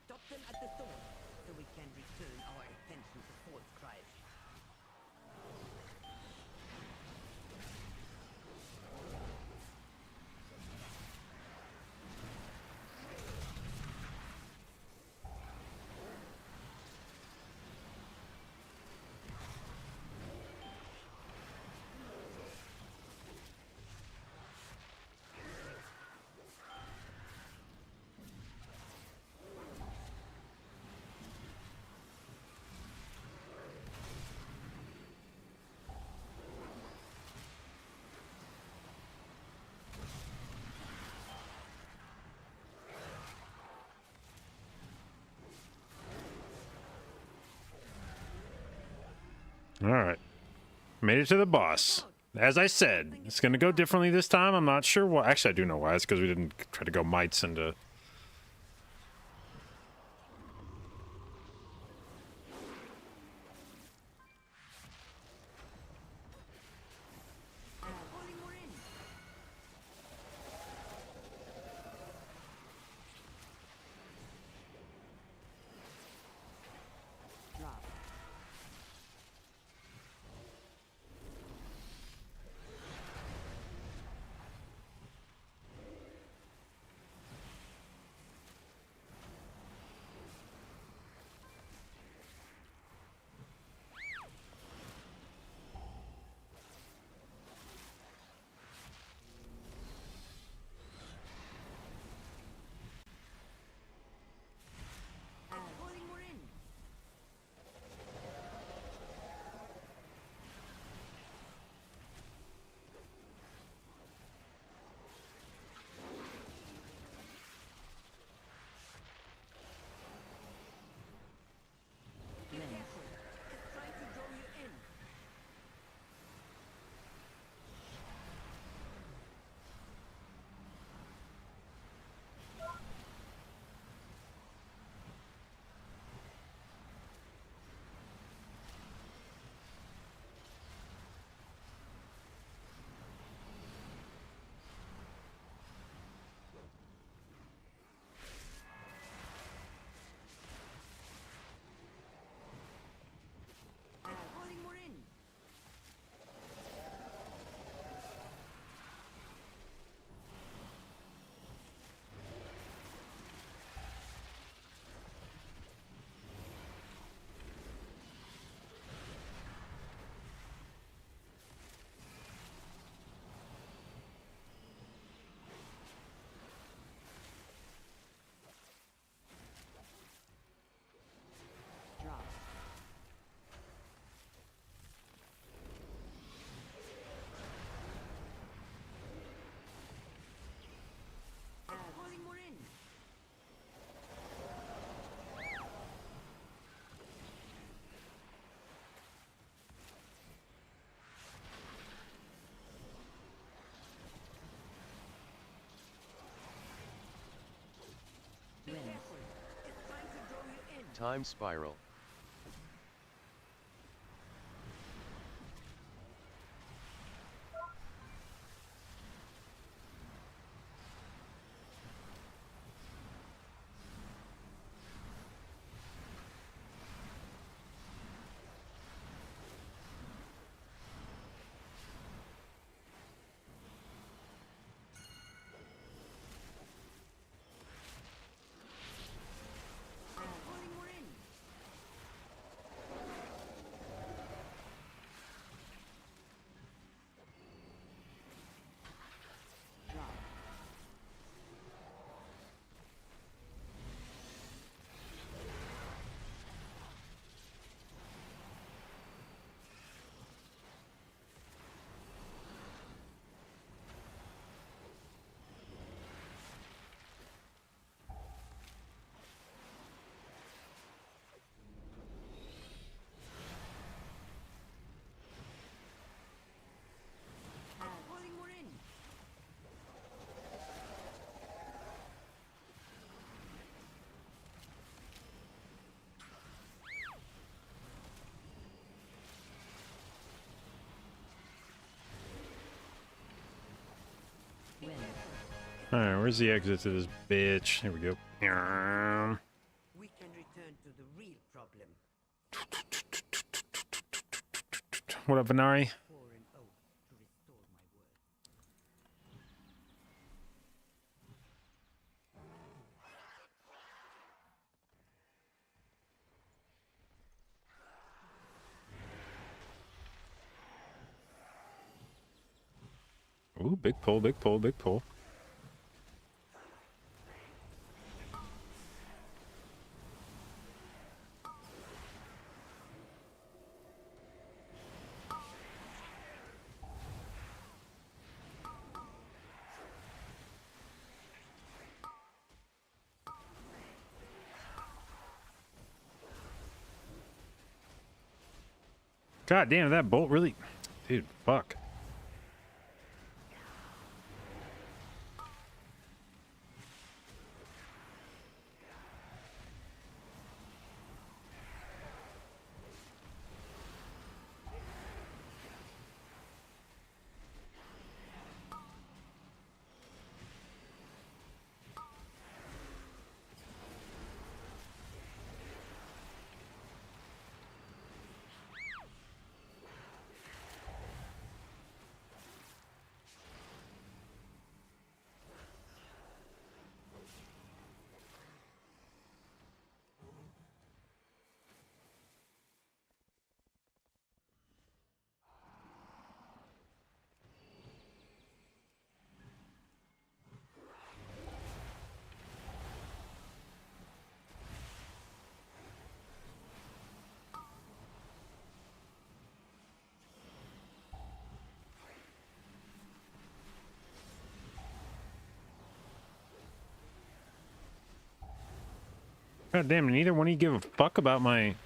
Stop them at the source, so we can return our attention to Soul Scribe. All right. Made it to the boss. As I said, it's going to go differently this time. I'm not sure why. Actually, I do know why. It's because we didn't try to go mites into... Time spiral. Alright, where's the exit to this bitch? Here we go. We can return to the real problem. What up, Venari? Pour an oath to restore my word. Ooh, big pull, big pull, big pull. God damn, that bolt really... Dude, fuck. God damn, neither one of you give a fuck about my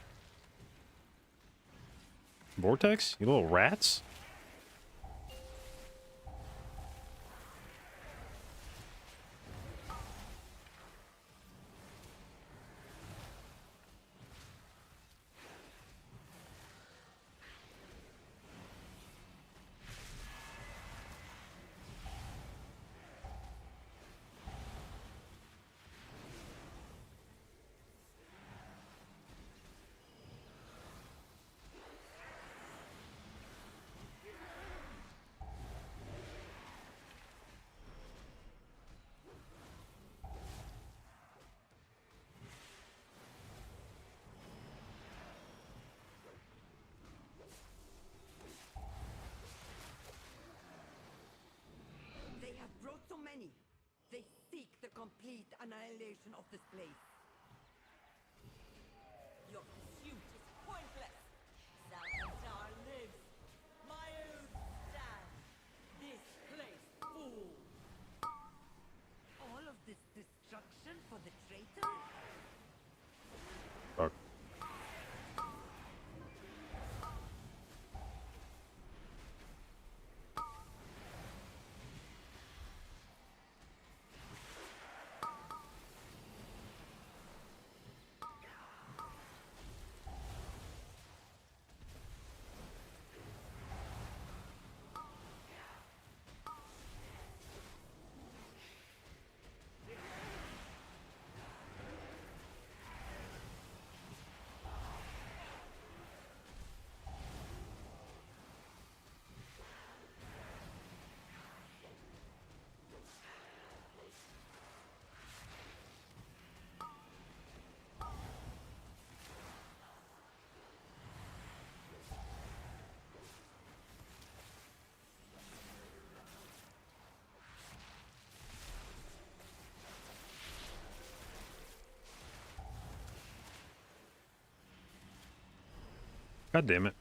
vortex? You little rats? They have brought so many. They seek the complete annihilation of this place. Your pursuit is pointless. Salazar lives. My oath stands. This place falls. All of this destruction for the traitor? Fuck. God damn it.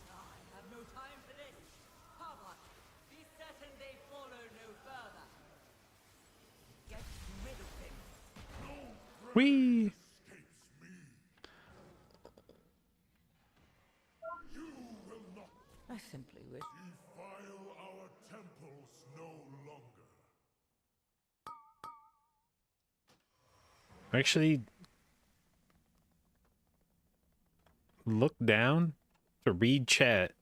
I have no time for this. Papa, be certain they follow no further. Get rid of him. Whee! You will not I simply wish. defile our temples no longer. Actually, looked down to read chat,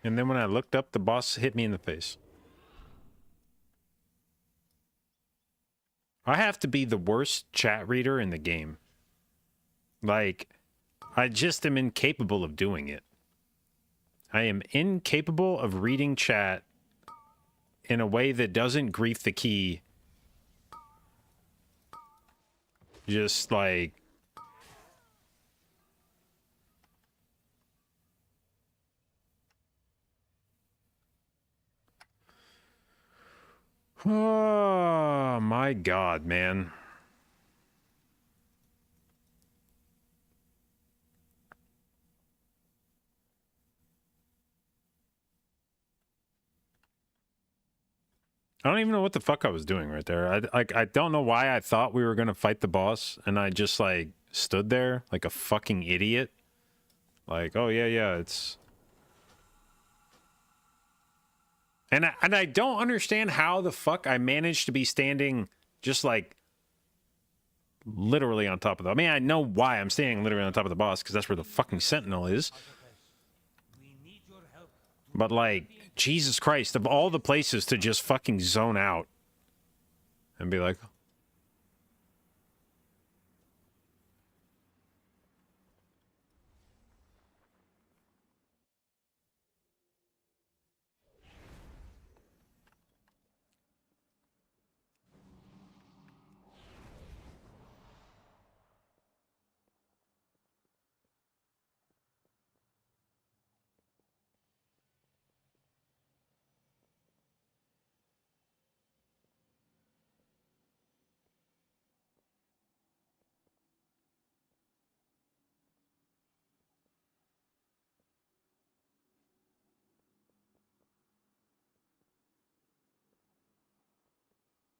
and then when I looked up, the boss hit me in the face. I have to be the worst chat reader in the game. Like, I just am incapable of doing it. I am incapable of reading chat in a way that doesn't grief the key. Just like... Oh my god, man. I don't even know what the fuck I was doing right there. I don't know why I thought we were gonna fight the boss, and I just like stood there like a fucking idiot. Like, oh yeah, it's... And I don't understand how the fuck I managed to be standing just like literally on top of the... I mean, I know why I'm standing literally on top of the boss, because that's where the fucking sentinel is. But like, Jesus Christ, of all the places to just fucking zone out and be like...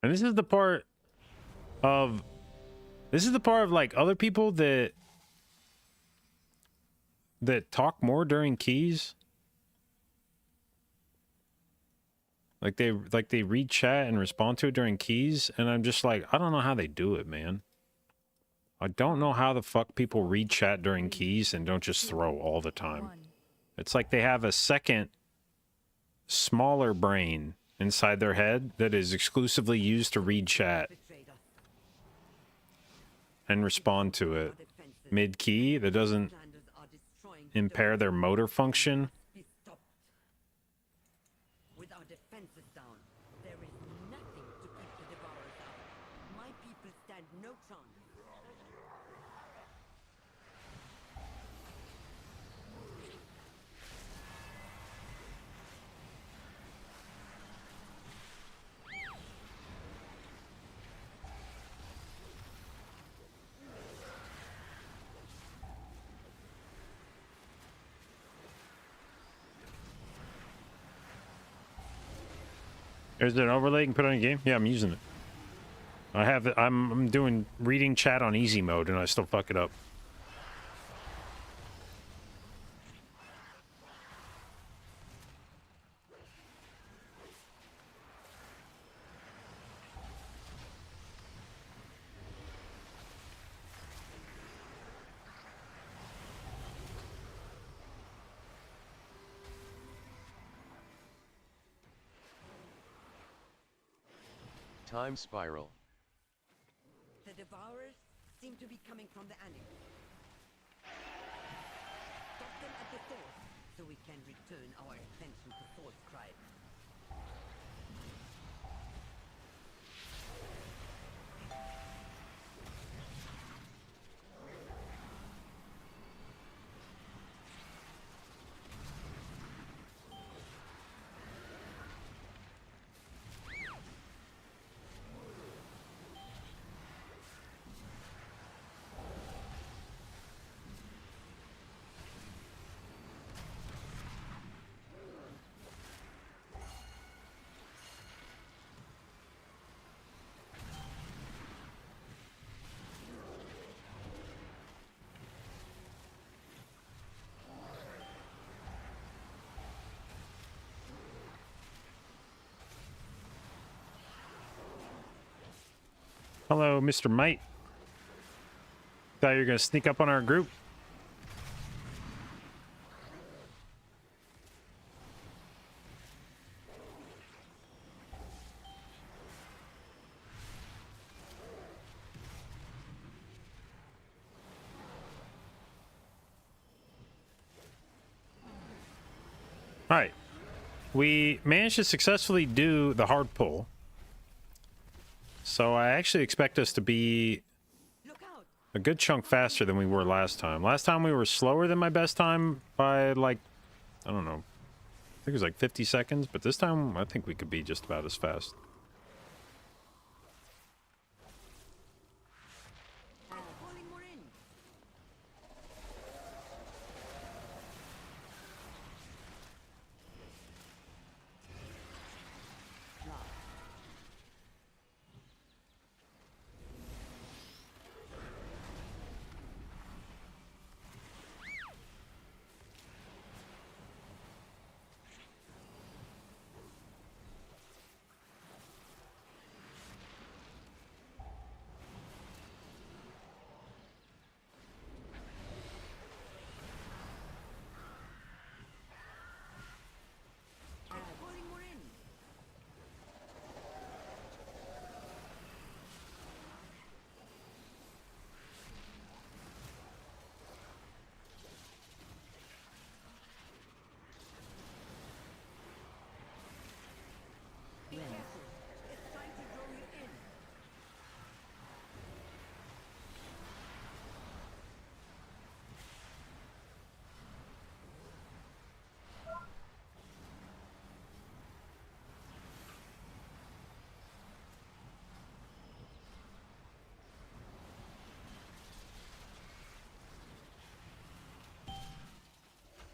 And this is the part of... This is the part of like other people that talk more during keys. Like they read chat and respond to it during keys, and I'm just like, I don't know how they do it, man. I don't know how the fuck people read chat during keys and don't just throw all the time. It's like they have a second, smaller brain inside their head that is exclusively used to read chat and respond to it mid-key that doesn't impair their motor function. With our defenses down, there is nothing to keep the devourers out. My people stand no chance. Is there an overlay you can put on your game? Yeah, I'm using it. I have it. I'm doing reading chat on easy mode, and I still fuck it up. Time spiral. The devourers seem to be coming from the annex. Stop them at the source, so we can return our attention to source scribe. Hello, Mr. Might. Thought you were gonna sneak up on our group. All right. We managed to successfully do the hard pull. So I actually expect us to be a good chunk faster than we were last time. Last time we were slower than my best time by, like, I don't know. I think it was like 50 seconds, but this time I think we could be just about as fast.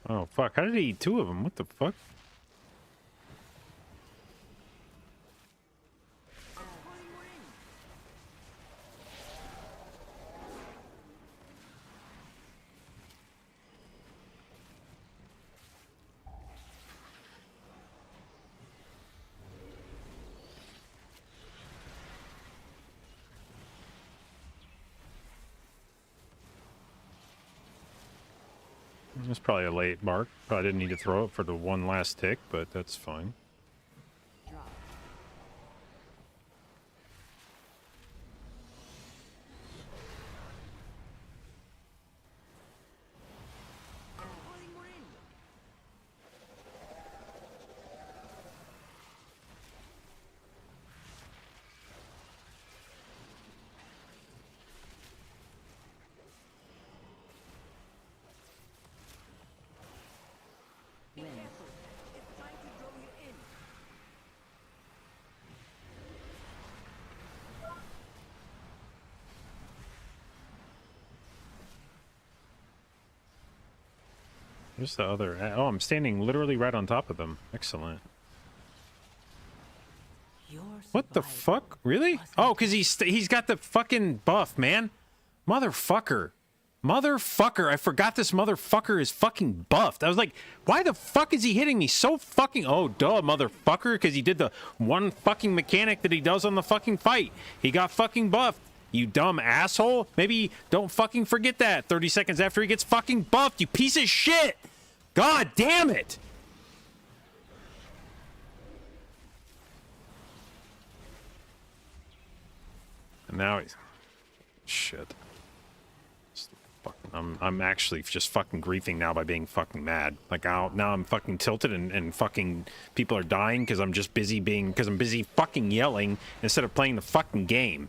Oh, fuck. How did he eat two of them? What the fuck? It was probably a late mark. Probably didn't need to throw it for the one last tick, but that's fine. There's the other. Oh, I'm standing literally right on top of them. Excellent. What the fuck? Really? Oh, because he's got the fucking buff, man. Motherfucker. Motherfucker. I forgot this motherfucker is fucking buffed. I was like, why the fuck is he hitting me so fucking... Oh, duh, motherfucker. Because he did the one fucking mechanic that he does on the fucking fight. He got fucking buffed. You dumb asshole. Maybe don't fucking forget that 30 seconds after he gets fucking buffed, you piece of shit. God damn it. And now he's... Shit. I'm actually just fucking griefing now by being fucking mad. Like, now I'm fucking tilted and fucking people are dying because I'm just busy being... Because I'm busy fucking yelling instead of playing the fucking game.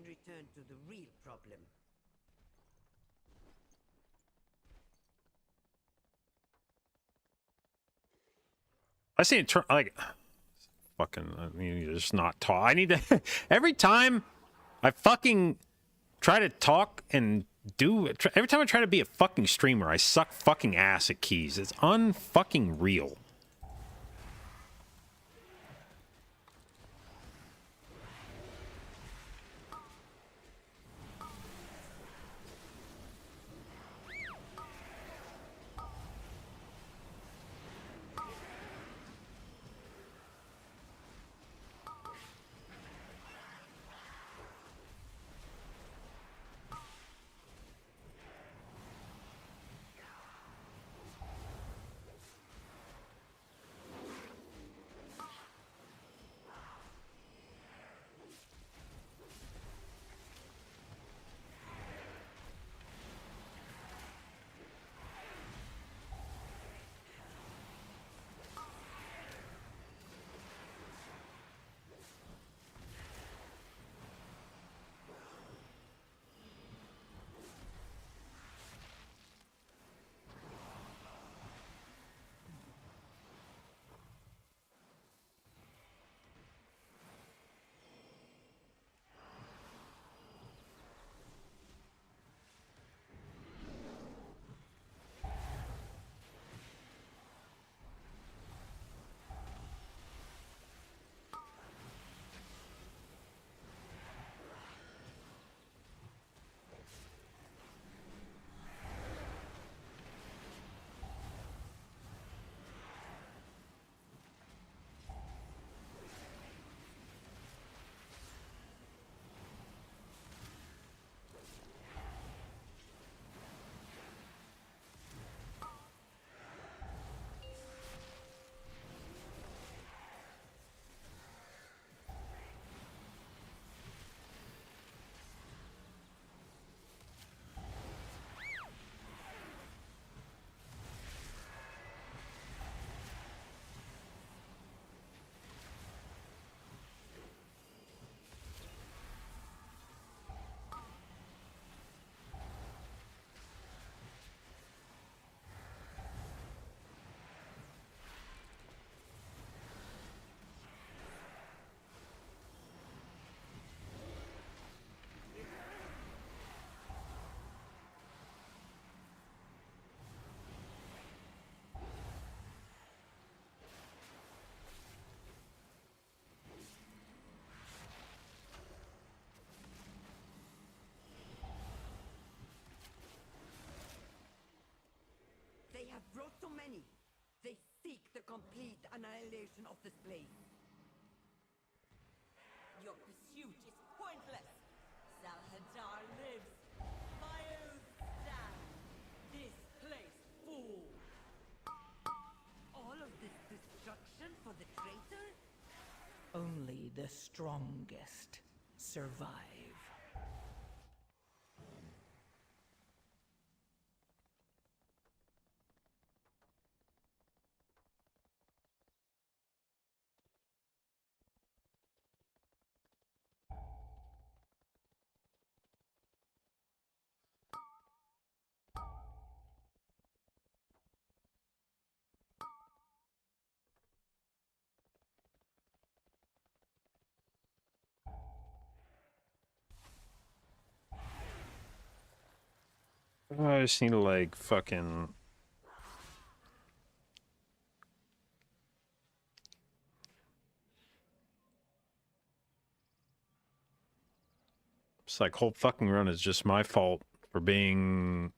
Return to the real problem. I see it turn like fucking. I mean, just not talk. I need to every time I fucking try to talk and do. Every time I try to be a fucking streamer, I suck fucking ass at keys. It's unfucking real. so many. They seek the complete annihilation of this place. Your pursuit is pointless. Salhadar lives. My oath stands. This place falls. All of this destruction for the traitor? Only the strongest survive. I just need to like fucking. It's like whole fucking run is just my fault for being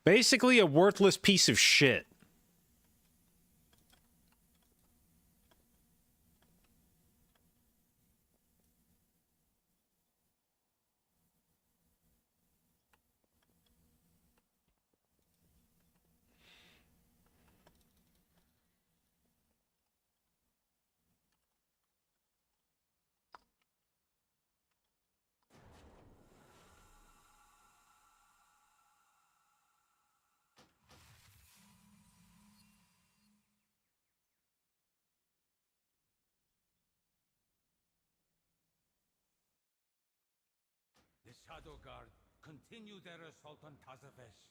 basically a worthless piece of shit. The Shadow Guard continue their assault on Tazavesh.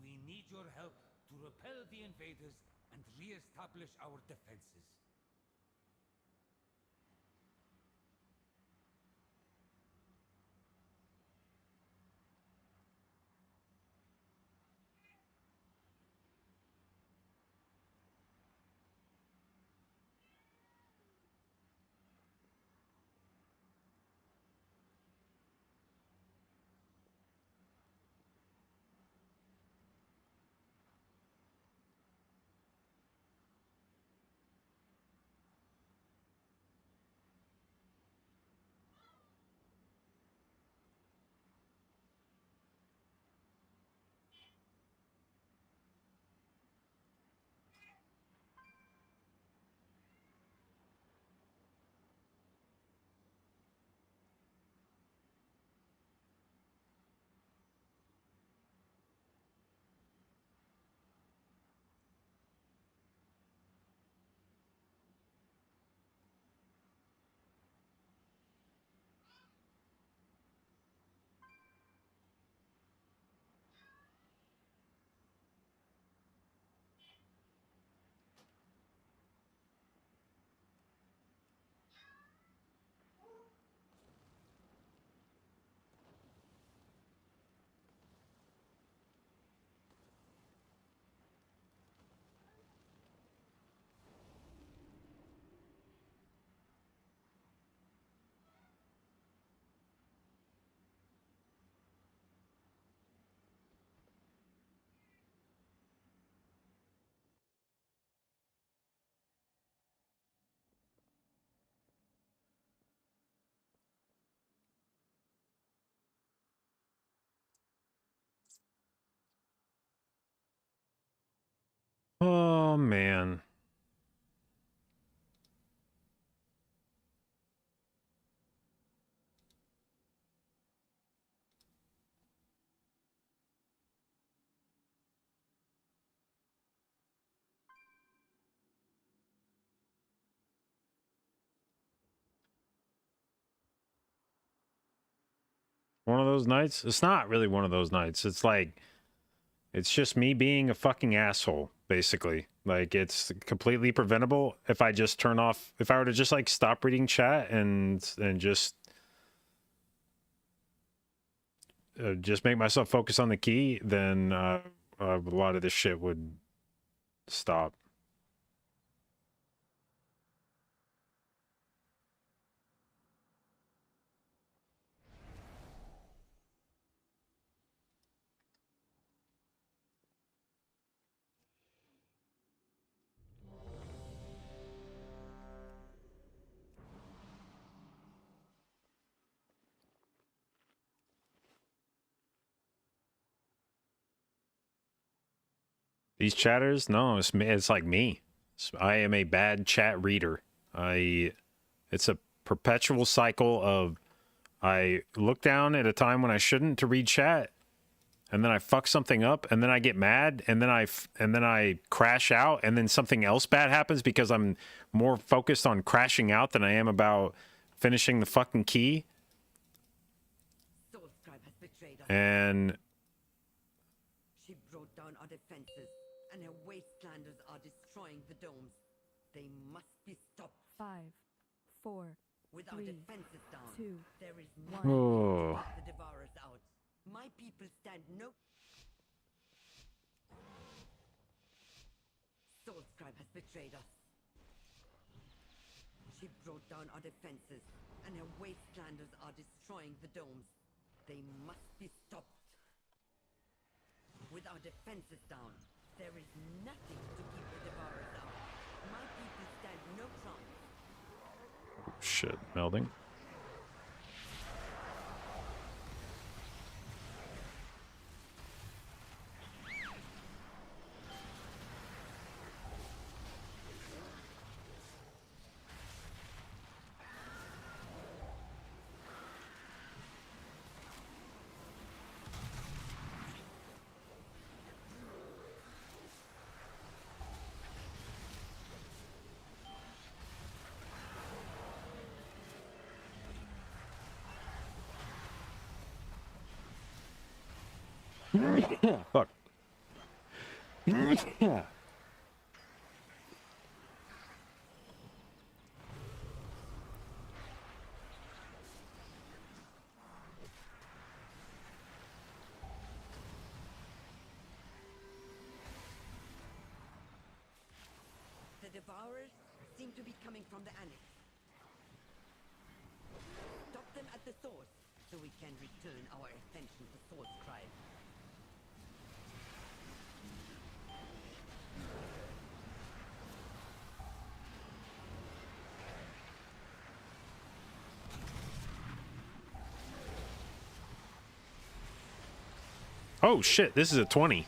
We need your help to repel the invaders and re-establish our defenses. Oh man. One of those nights? It's not really one of those nights. It's like, it's just me being a fucking asshole, basically. Like, it's completely preventable if I just turn off, if I were to just like stop reading chat and just make myself focus on the key, then a lot of this shit would stop. These chatters? No, it's me. It's like me. I am a bad chat reader. It's a perpetual cycle of I look down at a time when I shouldn't to read chat, and then I fuck something up, and then I get mad, and then I crash out, and then something else bad happens because I'm more focused on crashing out than I am about finishing the fucking key. Soulscribe has betrayed us. And She brought down our defenses, and her wastelanders are destroying the domes. They must be stopped. 5, 4, With our 3, defenses down, 2, there is 1. nothing Oh. to keep the Devourers out. My people stand no... Soulscribe has betrayed us. She brought down our defenses, and her wastelanders are destroying the domes. They must be stopped. With our defenses down, there is nothing to keep the Devourers out. My people stand no chance. shit, melding. Fuck. The Devourers seem to be coming from the Annex. Stop them at the source, so we can return our attention to Soulscribe. Oh shit, this is a 20.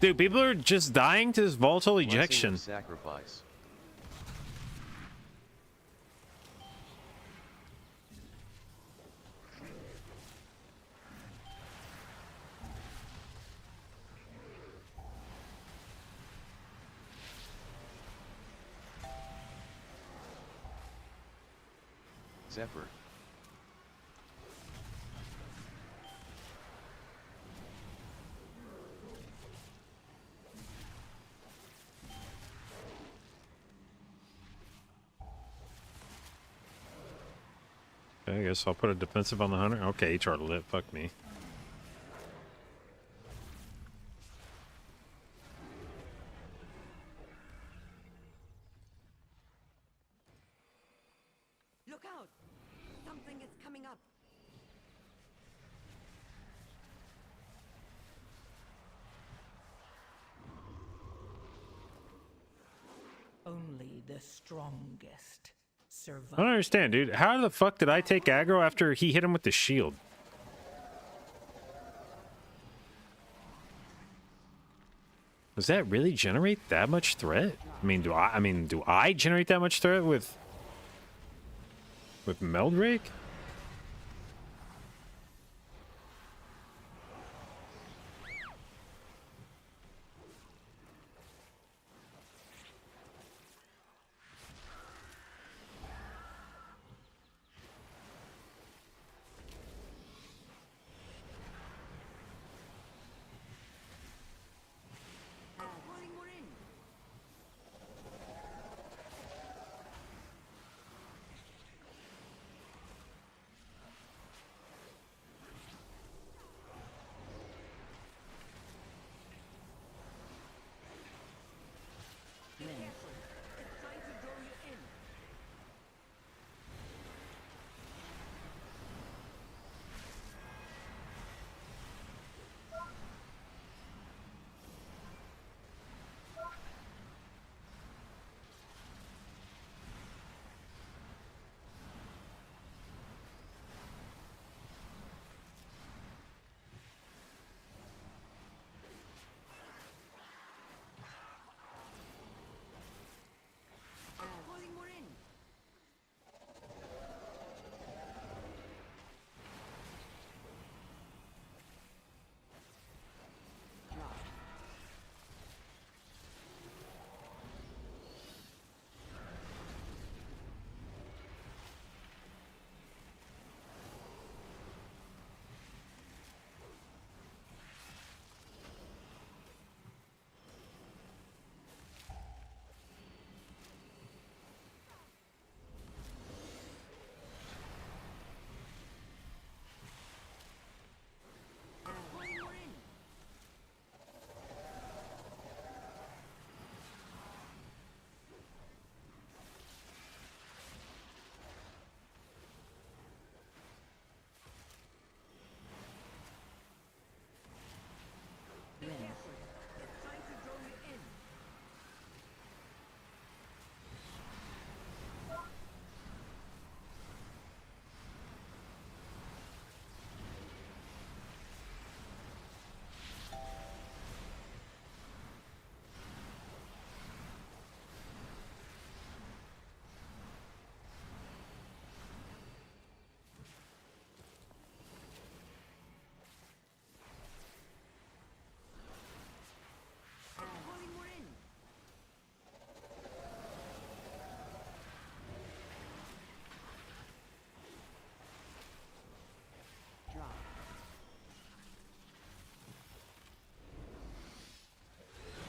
Dude, people are just dying to this volatile Blessing of ejection. Sacrifice. Zephyr. Okay, I guess I'll put a defensive on the hunter. Okay, he chartled it. Fuck me. Look out! Something is coming up. Only the strongest I don't survive. understand, dude. How the fuck did I take aggro after he hit him with the shield? Does that really generate that much threat? Do I generate that much threat with Meldrake?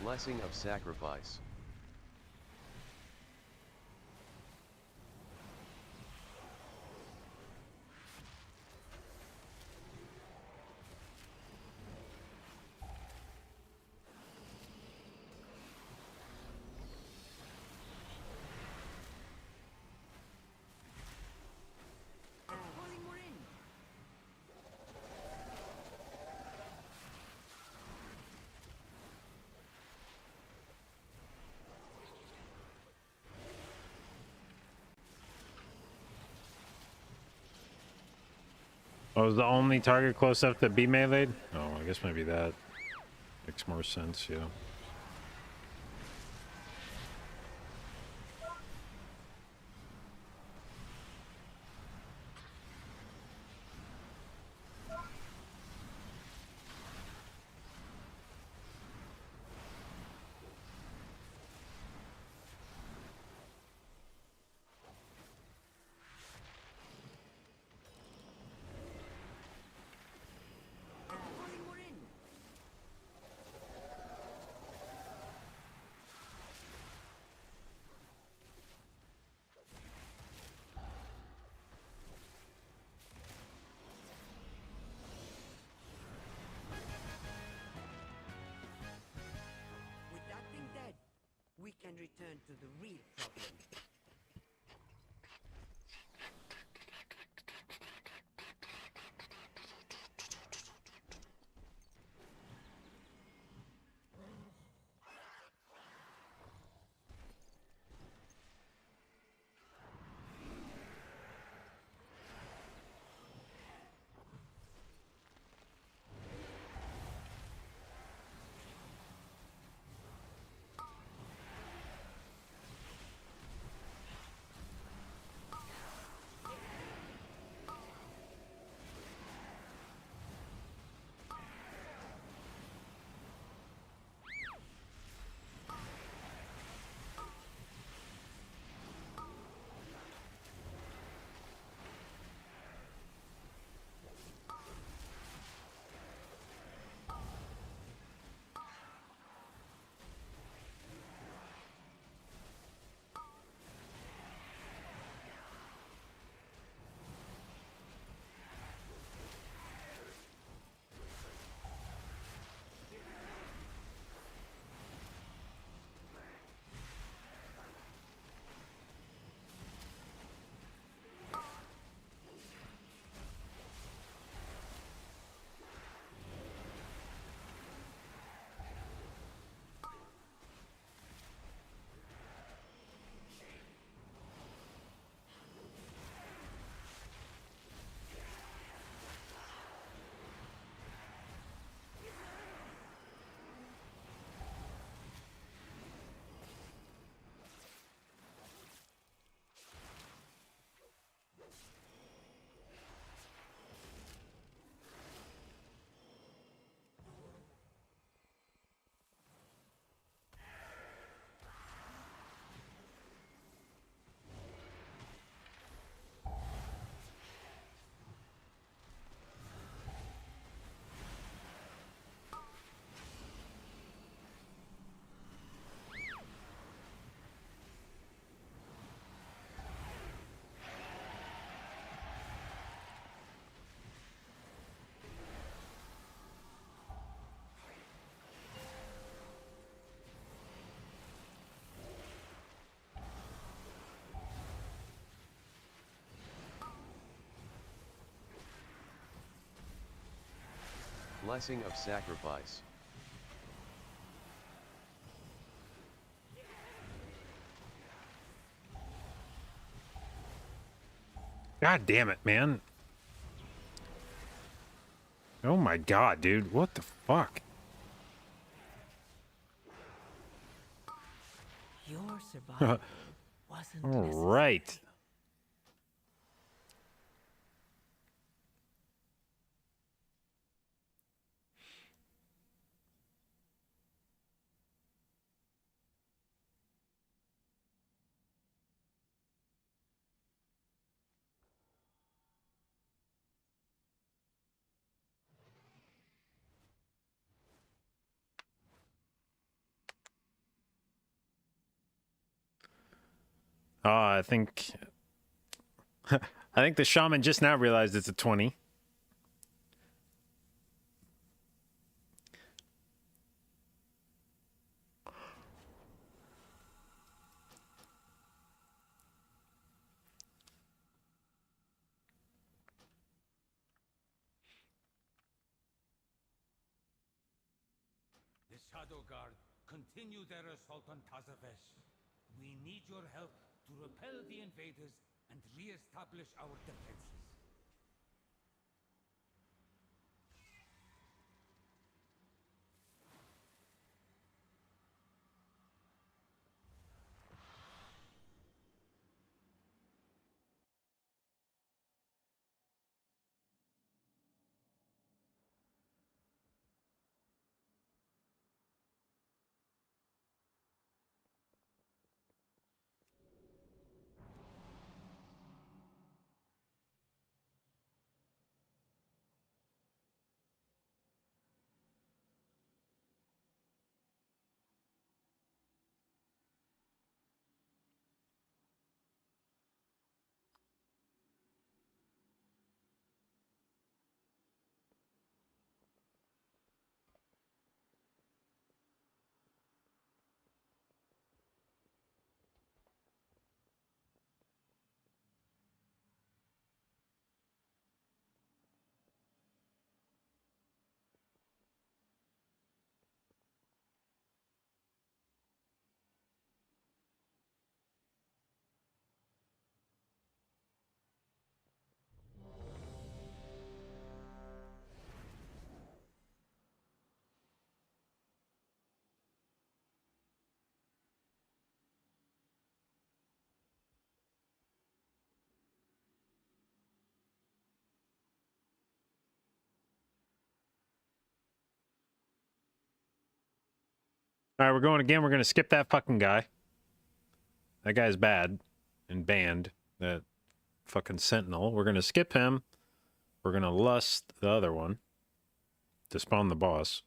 Blessing of sacrifice. Oh, is the only target close enough to be meleeed? Oh, I guess maybe that makes more sense, yeah. With that thing dead, we can return to the real problem. Blessing of sacrifice. God damn it, man. Oh my god, dude. What the fuck? Your survival wasn't All necessary. right. I think I think the shaman just now realized it's a 20. The Shadow Guard continue their assault on Tazavesh. We need your help to repel the invaders and re-establish our defenses. All right, we're going again. We're going to skip that fucking guy. That guy's bad and banned. That fucking sentinel. We're going to skip him. We're going to lust the other one to spawn the boss.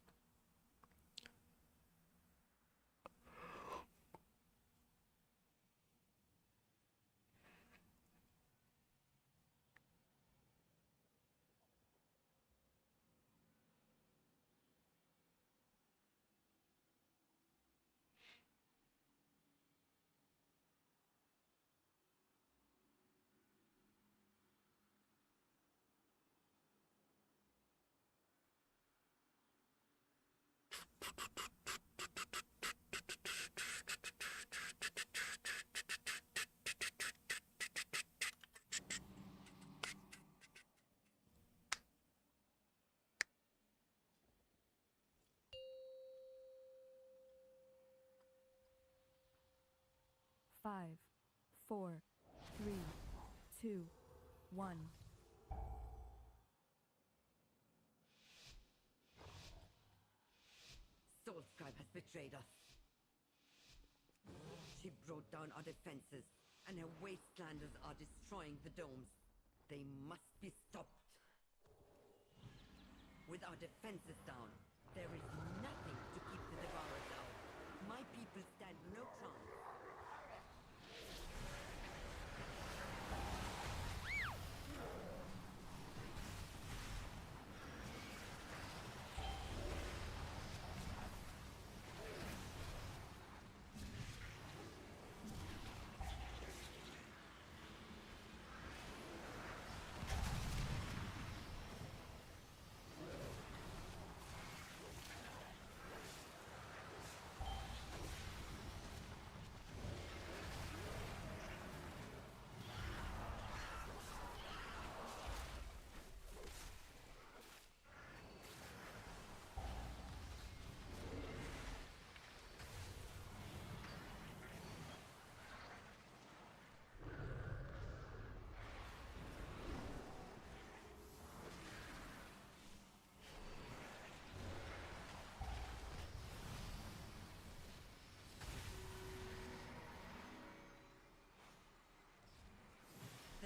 Five, four, three, two, one. Soulscribe has betrayed us. She brought down our defenses, and her wastelanders are destroying the domes. They must be stopped. With our defenses down, there is nothing to keep the Devourers out. My people stand no chance.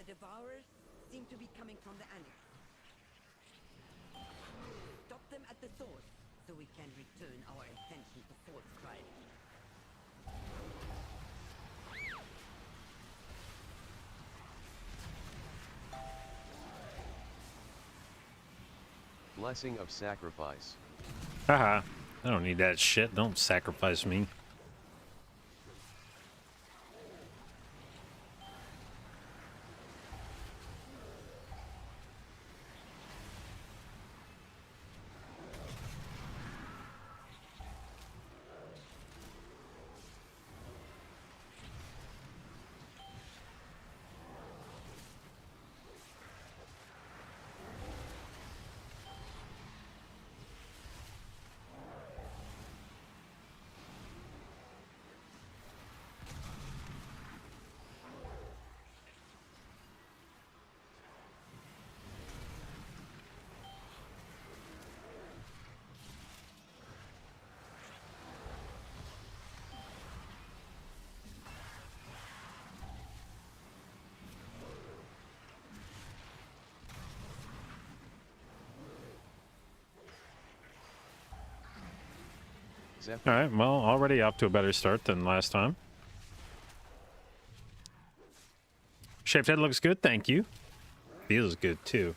The Devourers seem to be coming from the Annex. Stop them at the source, so we can return our attention to Soulscribe. Blessing of sacrifice. Haha. I don't need that shit. Don't sacrifice me. Zephyr. Alright, well, already off to a better start than last time. Shaped head looks good, thank you. Feels good, too.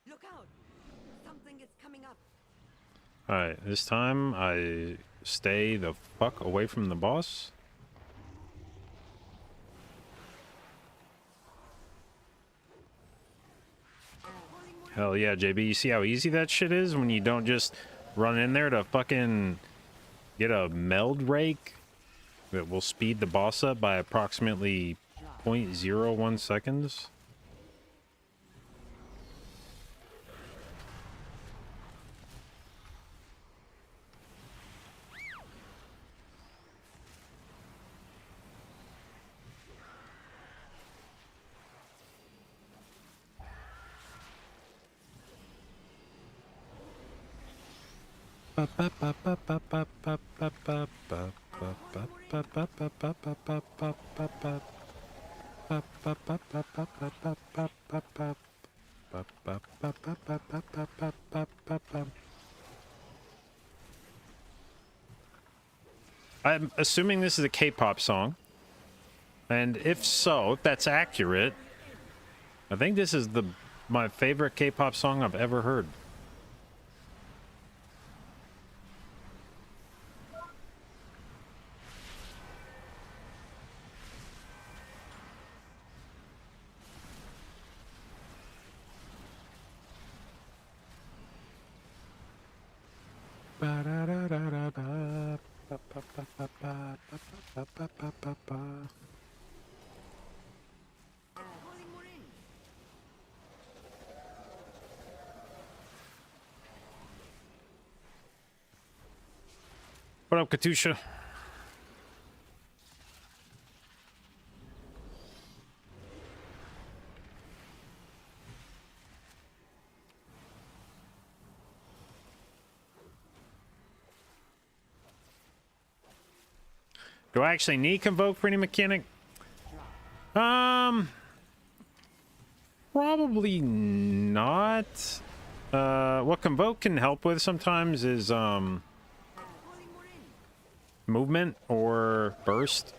Look out! Something is coming up. Alright, this time I stay the fuck away from the boss. Hell yeah, JB. You see how easy that shit is when you don't just run in there to fucking get a meld rake that will speed the boss up by approximately 0.01 seconds? I'm assuming this is a K-pop song. And if so, if that's accurate, I think this is my favorite K-pop song I've ever heard. What up, Katusha? Do I actually need Convoke for any mechanic? Probably not. What Convoke can help with sometimes is, movement or burst.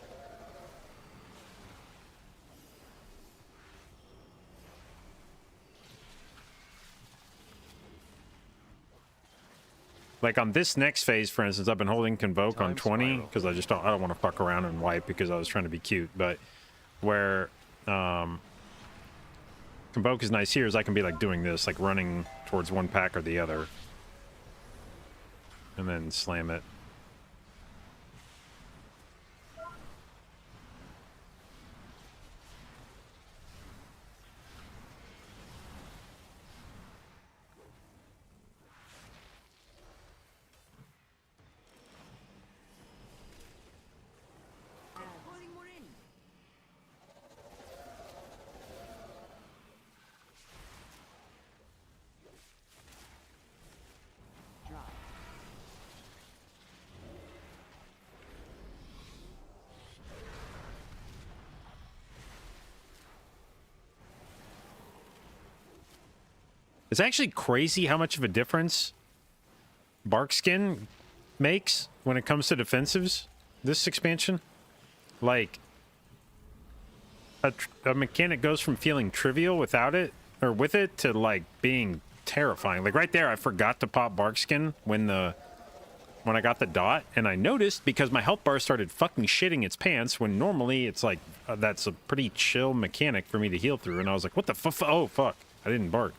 Like on this next phase, for instance, I've been holding Convoke on 20 because I don't want to fuck around and wipe because I was trying to be cute. But where Convoke is nice here is I can be like doing this, like running towards one pack or the other, and then slam it. It's actually crazy how much of a difference bark skin makes when it comes to defensives, this expansion, like a mechanic goes from feeling trivial without it or with it to like being terrifying. Like right there, I forgot to pop bark skin when I got the dot, and I noticed because my health bar started fucking shitting its pants when normally it's like that's a pretty chill mechanic for me to heal through, and I was like, what the fuck? Oh fuck, I didn't bark.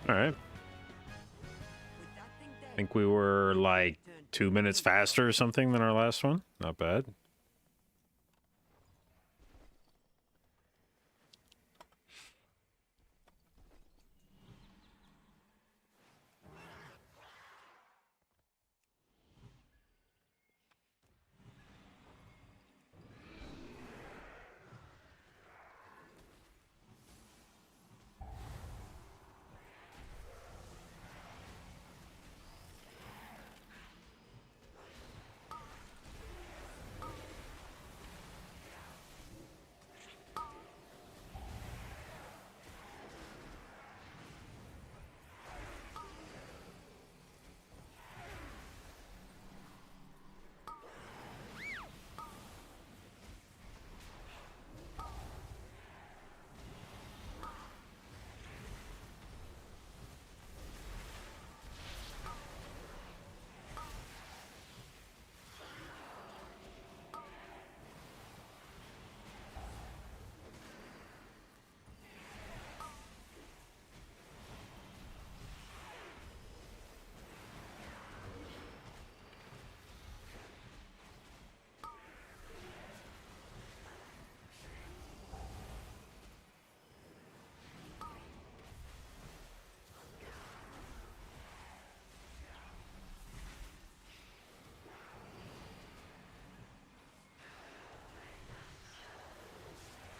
All right. I think we were like 2 minutes faster or something than our last one. Not bad.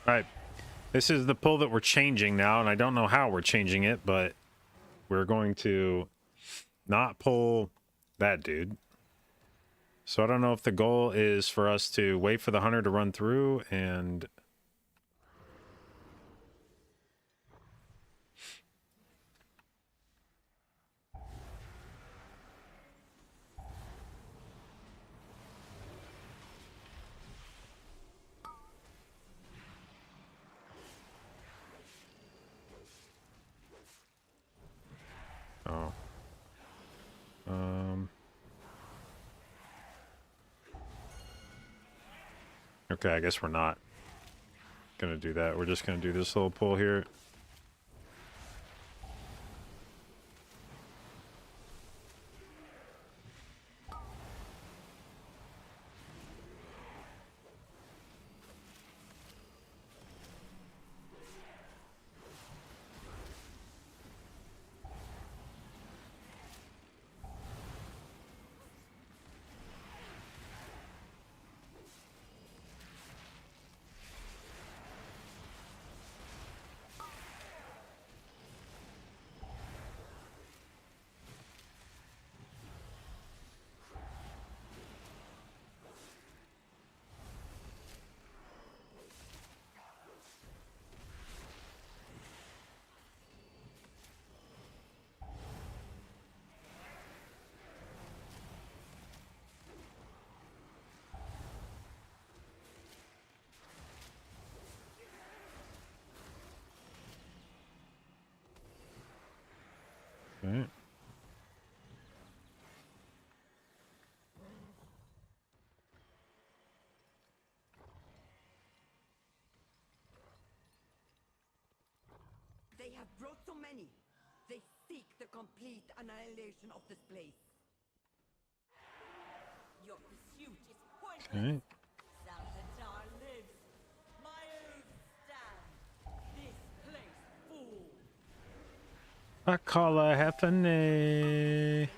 All right. This is the pull that we're changing now, and I don't know how we're changing it, but we're going to not pull that dude. So I don't know if the goal is for us to wait for the hunter to run through and... Oh. Okay, I guess we're not gonna do that. We're just gonna do this little pull here. Right. They have brought so many. the complete annihilation of this place. Your pursuit is pointless. Okay. Salvatore lives. My oath stands. This place falls. I call her Hefane.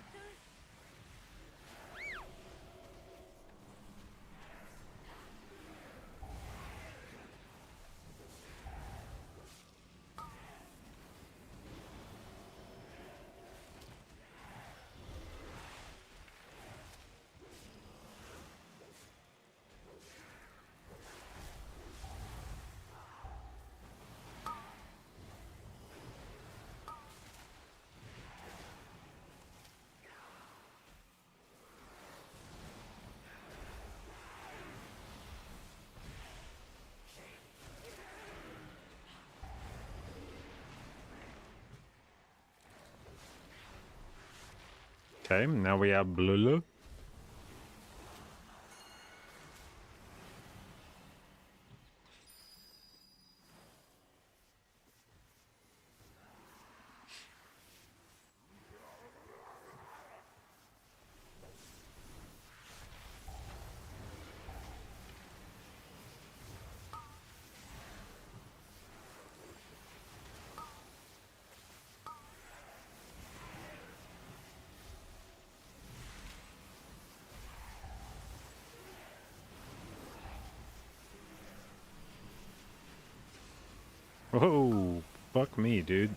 Okay, now we have Blulu. Whoa, fuck me, dude.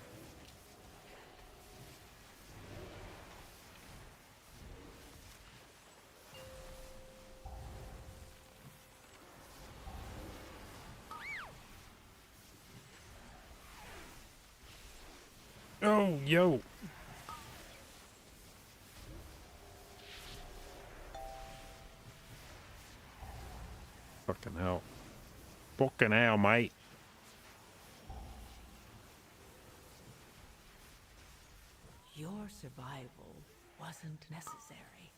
Oh, yo. Fucking hell. Fucking hell, mate. Your survival wasn't necessary.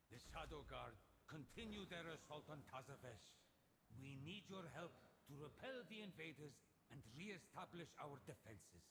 The Shadow Guard continue their assault on Tazavesh. We need your help to repel the invaders and re-establish our defenses.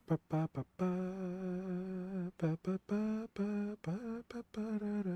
Ba ba ba ba ba ba ba ba ba ba ba da da.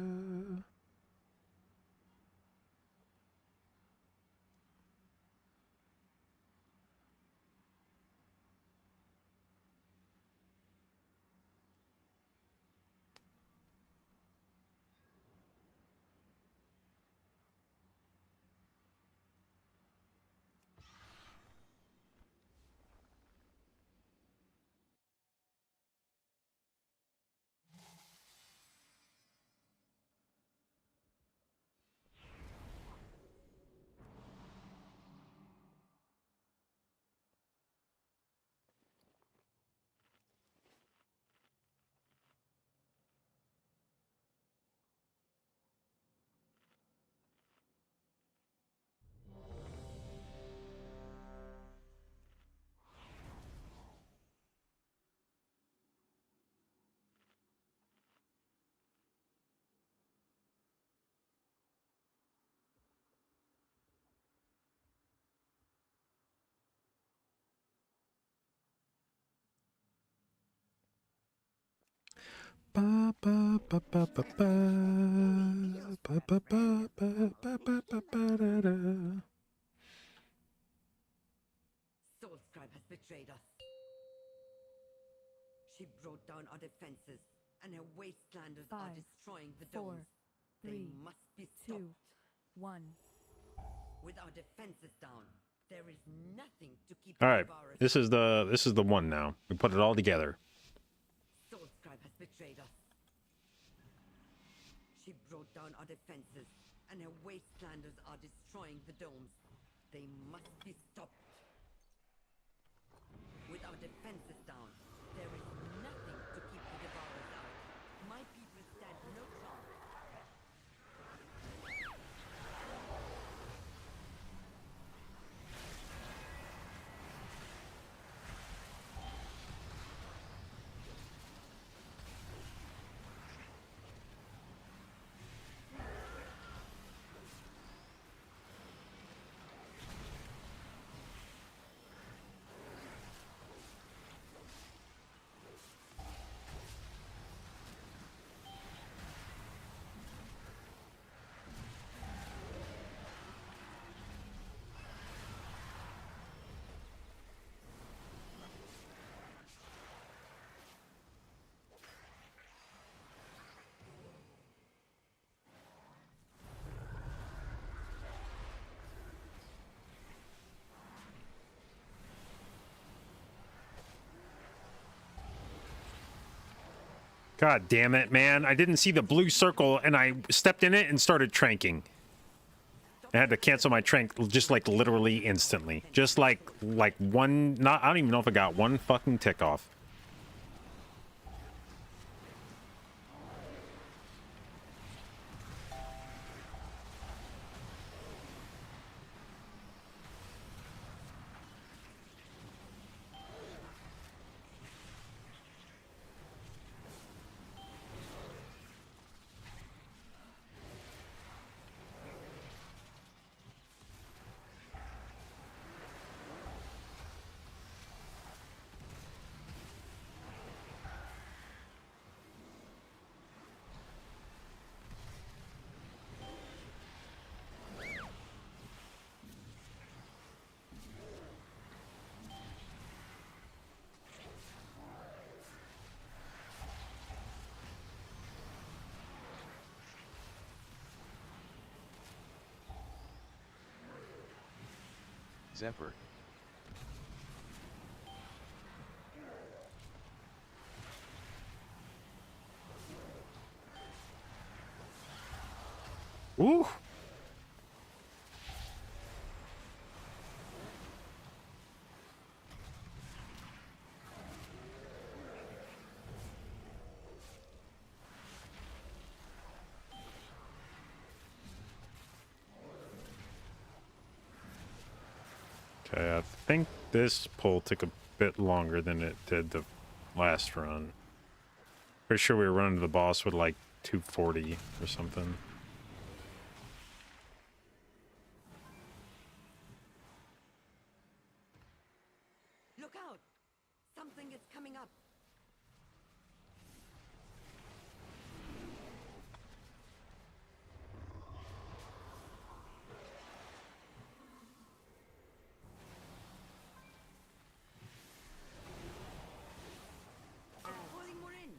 Ba ba ba ba ba ba ba ba ba ba ba ba ba ba da da. Soulscribe has betrayed us. She brought down our defenses, and her wastelanders are 5, destroying the 4, domes. They 3, must be stopped. 2, 1. With our defenses down, there is nothing to keep All right, the this is the one now. We put it all together. Soulscribe tribe has betrayed us. She brought down our defenses, and her wastelanders are destroying the domes. They must be stopped. With our defenses down, there is nothing to keep the devourers out. My people stand no chance. God damn it, man. I didn't see the blue circle and I stepped in it and started tranking. I had to cancel my trank just like literally instantly. Just like one, not, I don't even know if I got one fucking tick off. Zephyr. Ooh. Okay, I think this pull took a bit longer than it did the last run. Pretty sure we were running to the boss with like 240 or something. Look out! Something is coming up. Pulling more in.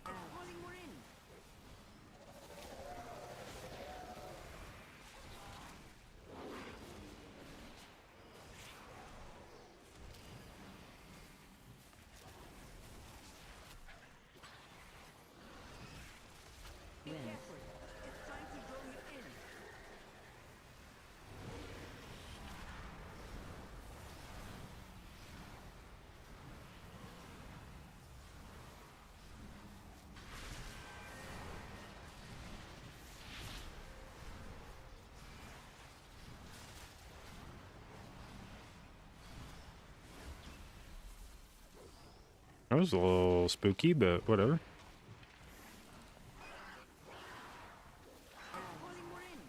Pulling more in. Be careful. It's trying to draw you in. That was a little spooky, but whatever. Pulling more in.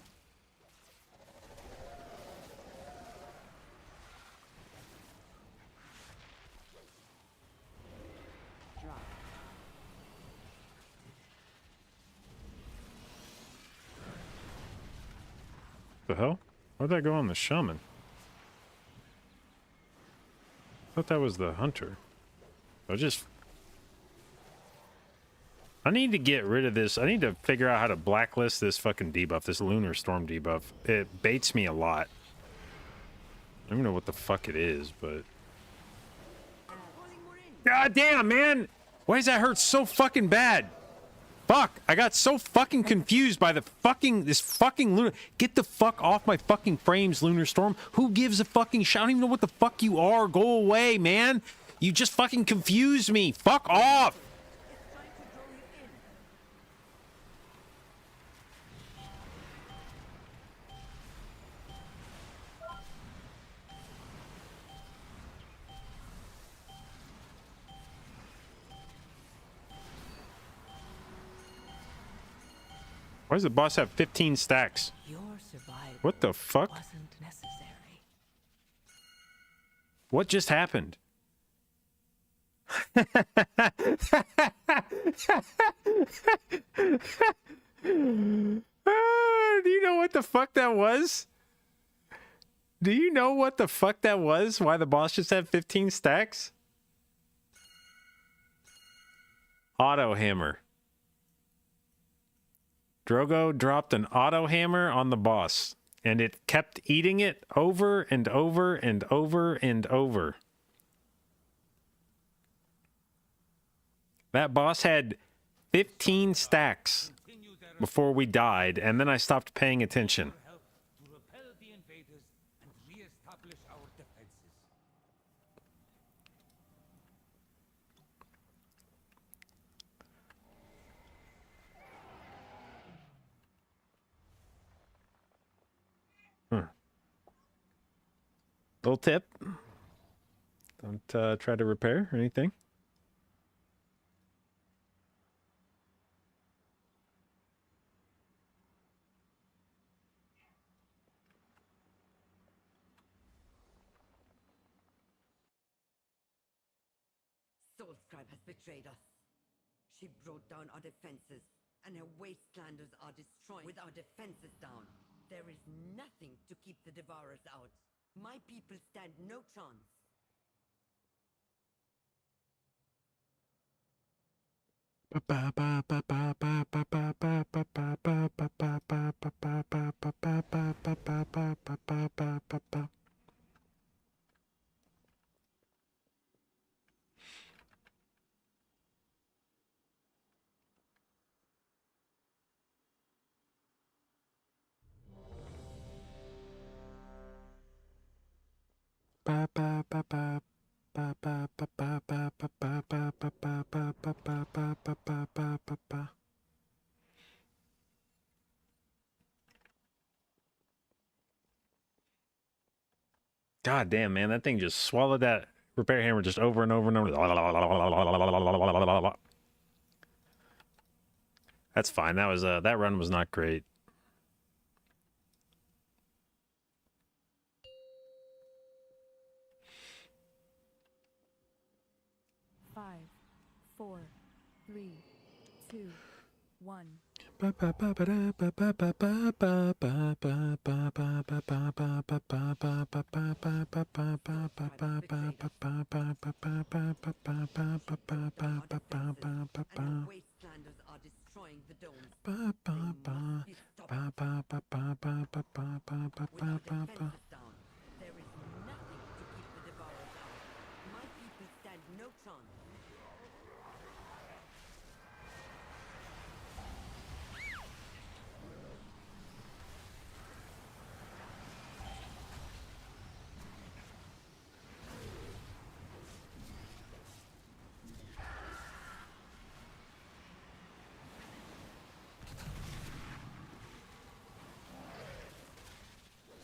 The hell? Why'd that go on the shaman? I thought that was the hunter. I need to get rid of this. I need to figure out how to blacklist this fucking debuff, this lunar storm debuff. It baits me a lot. I don't even know what the fuck it is, but... God damn, man! Why does that hurt so fucking bad? Fuck! I got so fucking confused by this fucking lunar... Get the fuck off my fucking frames, lunar storm. Who gives a fucking shit? I don't even know what the fuck you are. Go away, man. You just fucking confused me. Fuck off! Why does the boss have 15 stacks? Your survival What the fuck? wasn't necessary. What just happened? Do you know what the fuck that was? Do you know what the fuck that was? Why the boss just had 15 stacks? Auto hammer. Drogo dropped an auto hammer on the boss, and it kept eating it over and over and over and over. That boss had 15 stacks before we died, and then I stopped paying attention. Help to repel the invaders and re-establish our defenses. Little tip. Don't try to repair or anything. Soulscribe has betrayed us. She brought down our defenses, and her wastelanders are destroyed with our defenses down. There is nothing to keep the Devourers out. My people stand no chance. God damn, man, that thing just swallowed that repair hammer just over and over and over. That's fine. That was that run was not great. Five, 4, 3, 2, 1. And wastelanders are destroying the domes. They must be stopped. With our defenses down, there is nothing to keep the Devourers out. My people stand no chance.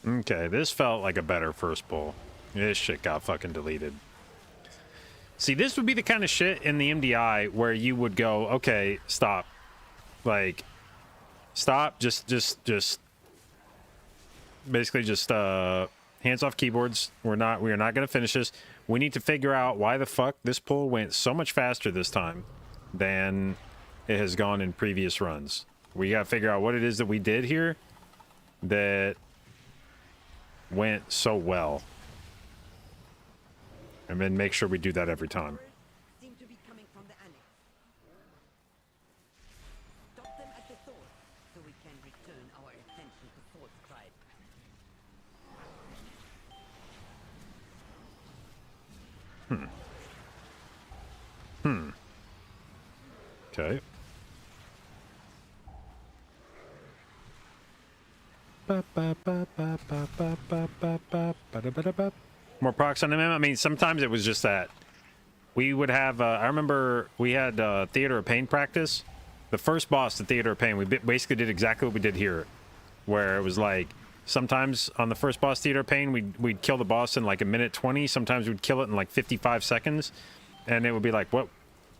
Okay, this felt like a better first pull. This shit got fucking deleted. See, this would be the kind of shit in the MDI where you would go, okay, stop. Like, stop, just basically just hands off keyboards. We are not gonna finish this. We need to figure out why the fuck this pull went so much faster this time than it has gone in previous runs. We gotta figure out what it is that we did here that went so well. And then make sure we do that every time. Seem to be coming from the annex. Stop them at the source, so we can return our attention to Source Scribe. Okay. More procs on him. I mean, sometimes it was just that we would have. I remember we had Theater of Pain practice. The first boss, the Theater of Pain, we basically did exactly what we did here, where it was like sometimes on the first boss, Theater of Pain, we'd kill the boss in like a minute 20. Sometimes we'd kill it in like 55 seconds, and it would be like,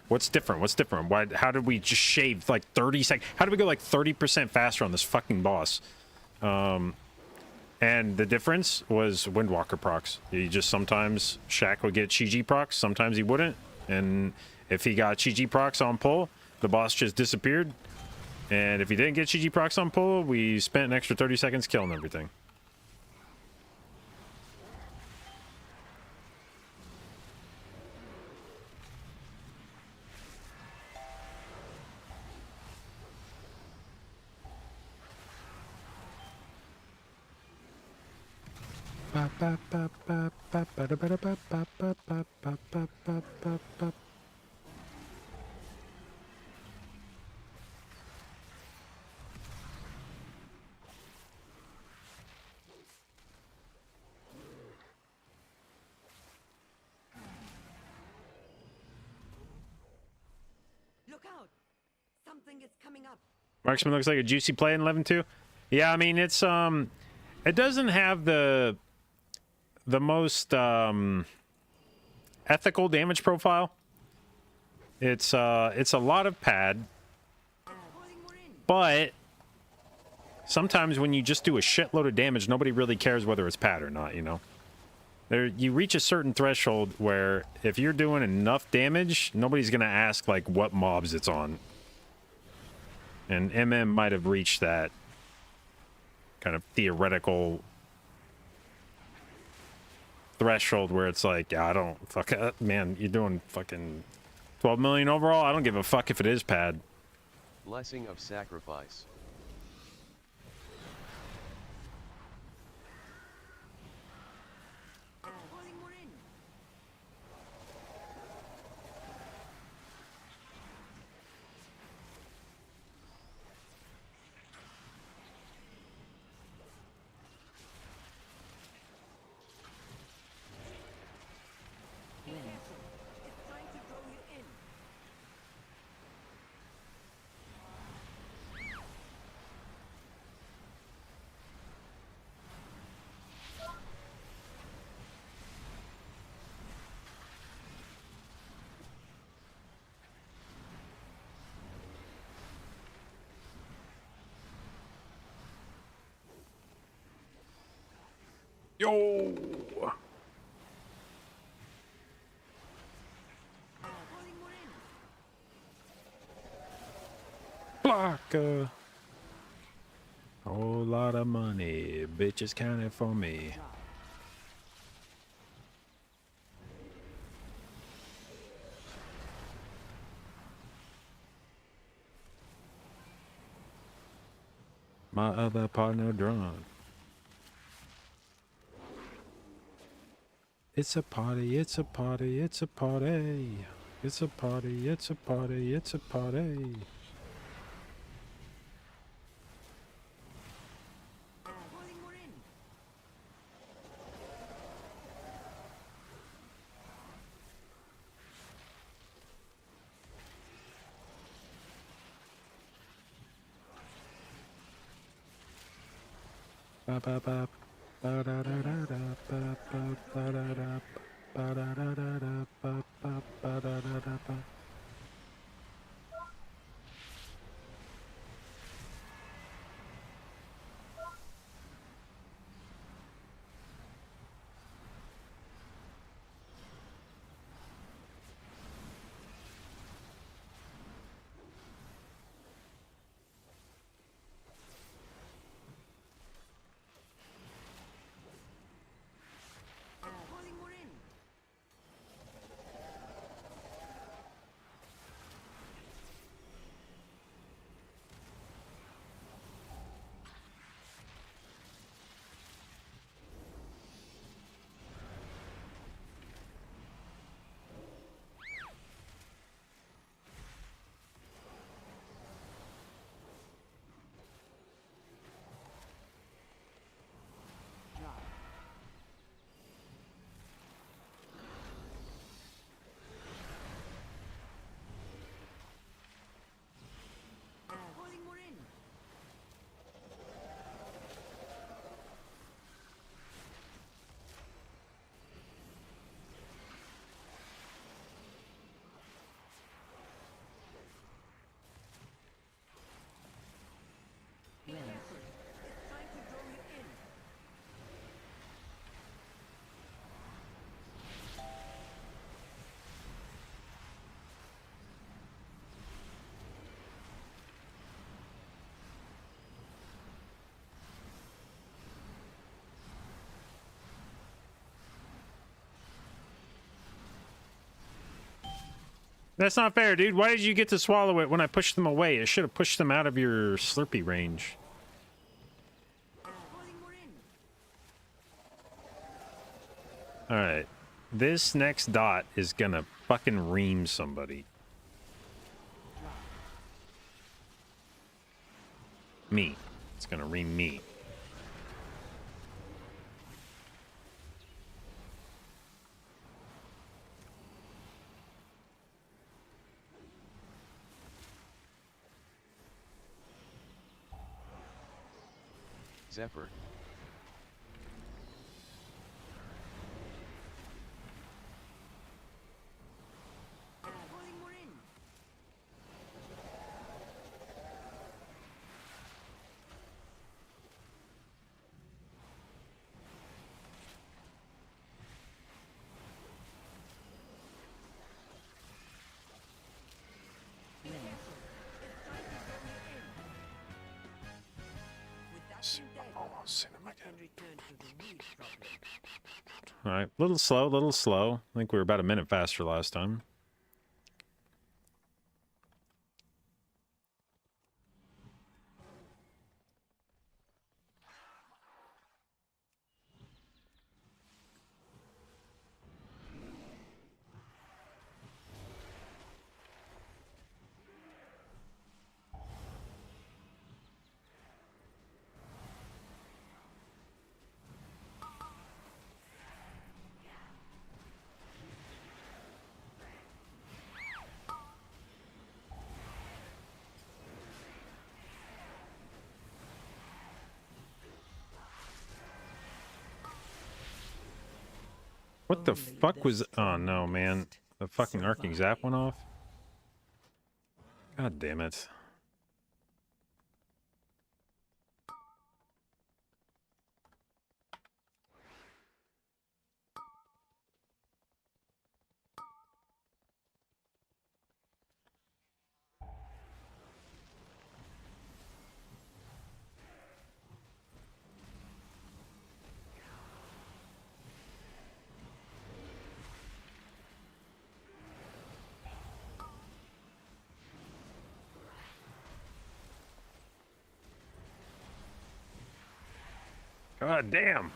what's different? What's different? Why? How did we just shave like 30 seconds? How did we go like 30% faster on this fucking boss? And the difference was Windwalker procs. You just sometimes Shaq would get Chi-Ji procs, sometimes he wouldn't. And if he got Chi-Ji procs on pull, the boss just disappeared. And if he didn't get Chi-Ji procs on pull, we spent an extra 30 seconds killing everything. Look out! Something is coming up. Marksman looks like a juicy play in 11-2. Yeah, I mean, it's it doesn't have the most ethical damage profile. It's a lot of pad, but sometimes when you just do a shitload of damage, nobody really cares whether it's pad or not, you know? You reach a certain threshold where if you're doing enough damage, nobody's gonna ask like what mobs it's on. And MM might have reached that kind of theoretical threshold where it's like, I don't fuck it, man, you're doing fucking 12 million overall. I don't give a fuck if it is pad. Blessing of Sacrifice. Yo! Block! Whole lot of money. Bitches counting for me. My other partner drunk. It's a party, it's a party, it's a party. It's a party, it's a party, it's a party. Ba ba ba ba da da da da ba ba ba da da ba da da da da ba ba ba da da da ba. That's not fair, dude. Why did you get to swallow it when I pushed them away? It should have pushed them out of your Slurpee range. Alright. This next dot is gonna fucking ream somebody. Me. It's gonna ream me. Zephyr. Alright, little slow, little slow. I think we were about a minute faster last time. What the fuck was... Oh no, man. The fucking arcing zap went off? God damn it. God damn.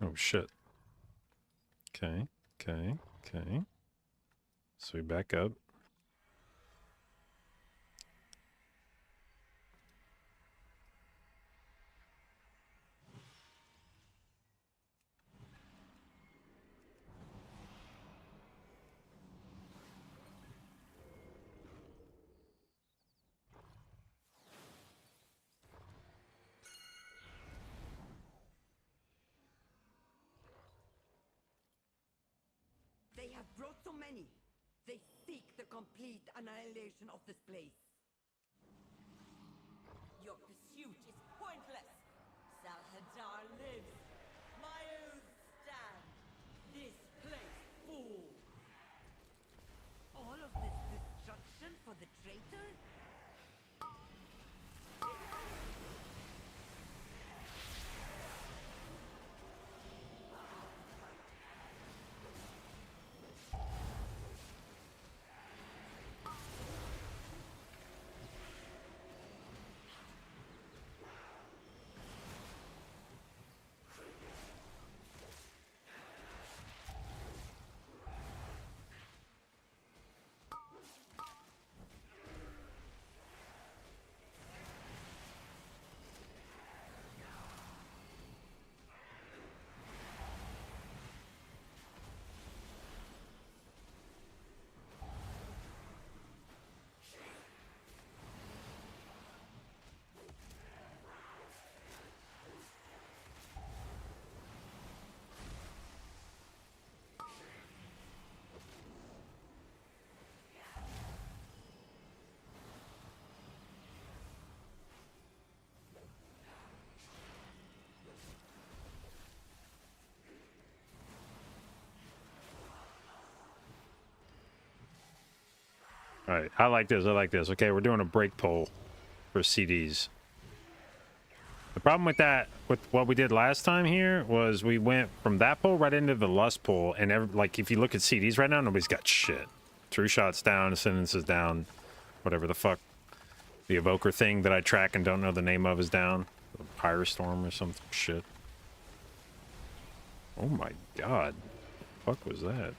Oh shit. Okay, okay, okay. So we back up. They have brought so many. They seek the complete annihilation of this place. Your pursuit is pointless. Salhadar lives. Myos stand. This place falls. All of this destruction for the traitor? All right, I like this. I like this. Okay, we're doing a break poll for CDs. The problem with that, with what we did last time here, was we went from that poll right into the lust poll, and like if you look at CDs right now, nobody's got shit. True shots down, Ascendance is down, whatever the fuck. The evoker thing that I track and don't know the name of is down. Pyrestorm or some shit. Oh my god. What the fuck was that?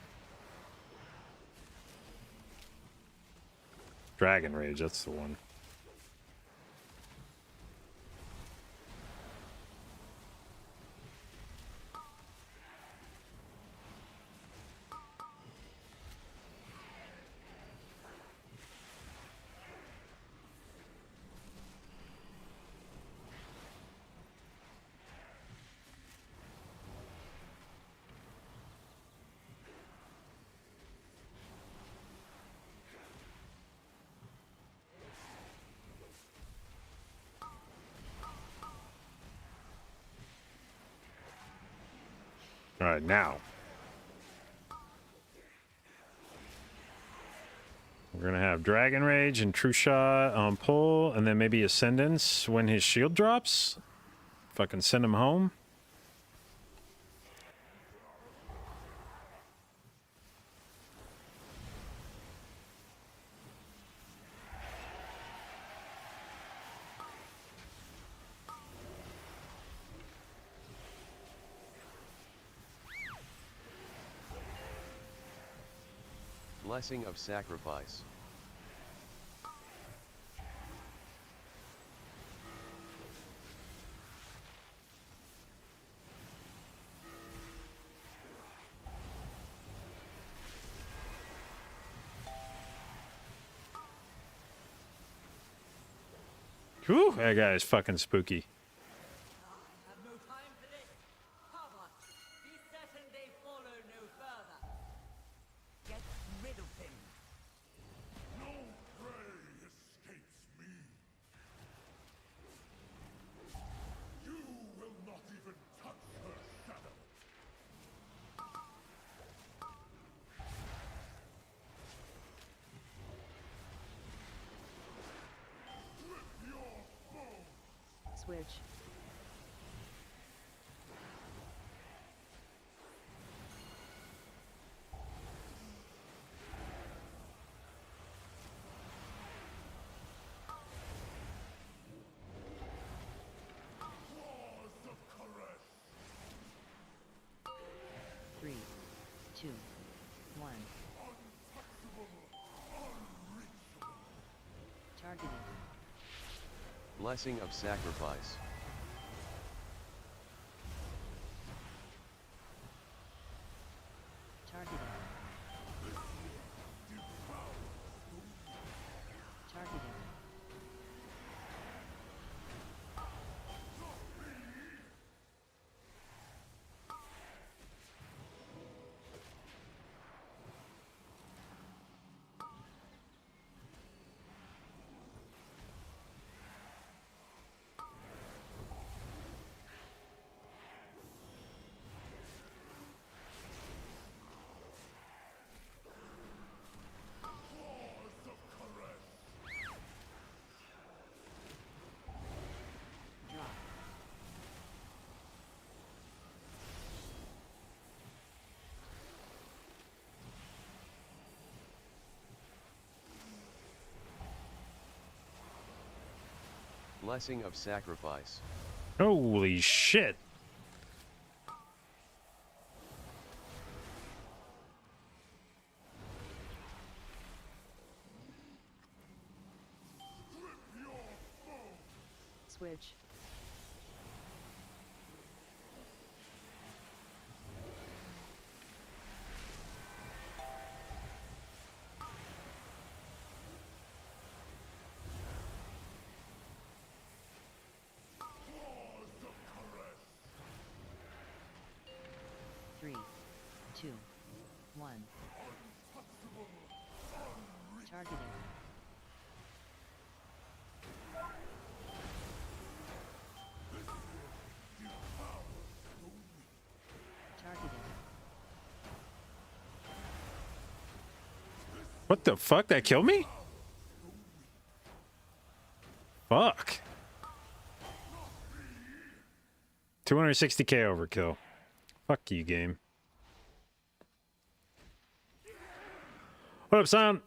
Dragon Rage, that's the one. All right, now. We're going to have Dragon Rage and True Shot on pull, and then maybe Ascendance when his shield drops. Fucking send him home. Blessing of Sacrifice. Whew, that guy is fucking spooky. I have no time for this. Cover. Be certain they follow no further. Get rid of him. No prey escapes me. You will not even touch her shadow. Rip your bones. Switch. Claws of caress. 3, 2, 1. Untouchable, unreachable. Targeting. Blessing of Sacrifice. Targeting. Targeting. Claws of caress. Drop. Blessing of Sacrifice. Holy shit. Switch. Claws of caress. 3, 2, 1. Untouchable, unreachable. Targeting. Targeting. What the fuck? That killed me? Fuck. 260k overkill. Fuck you, game. What up, son?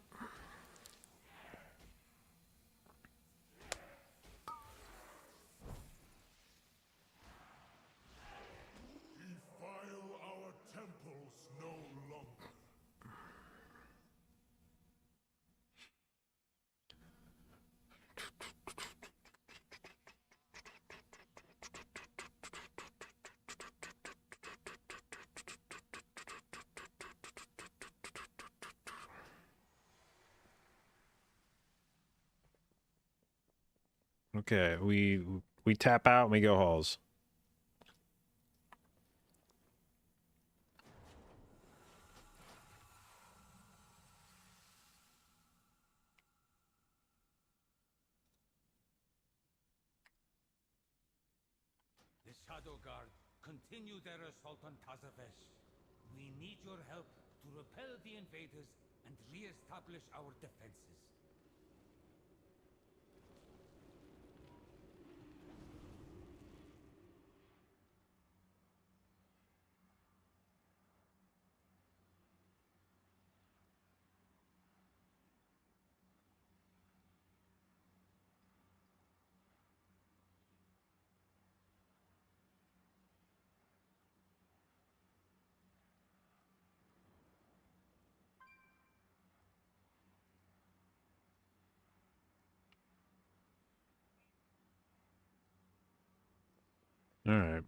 Defile our temples no longer. Okay, we tap out and we go halls. The Shadow Guard continue their assault on Tazavesh. We need your help to repel the invaders and re-establish our defenses. All right.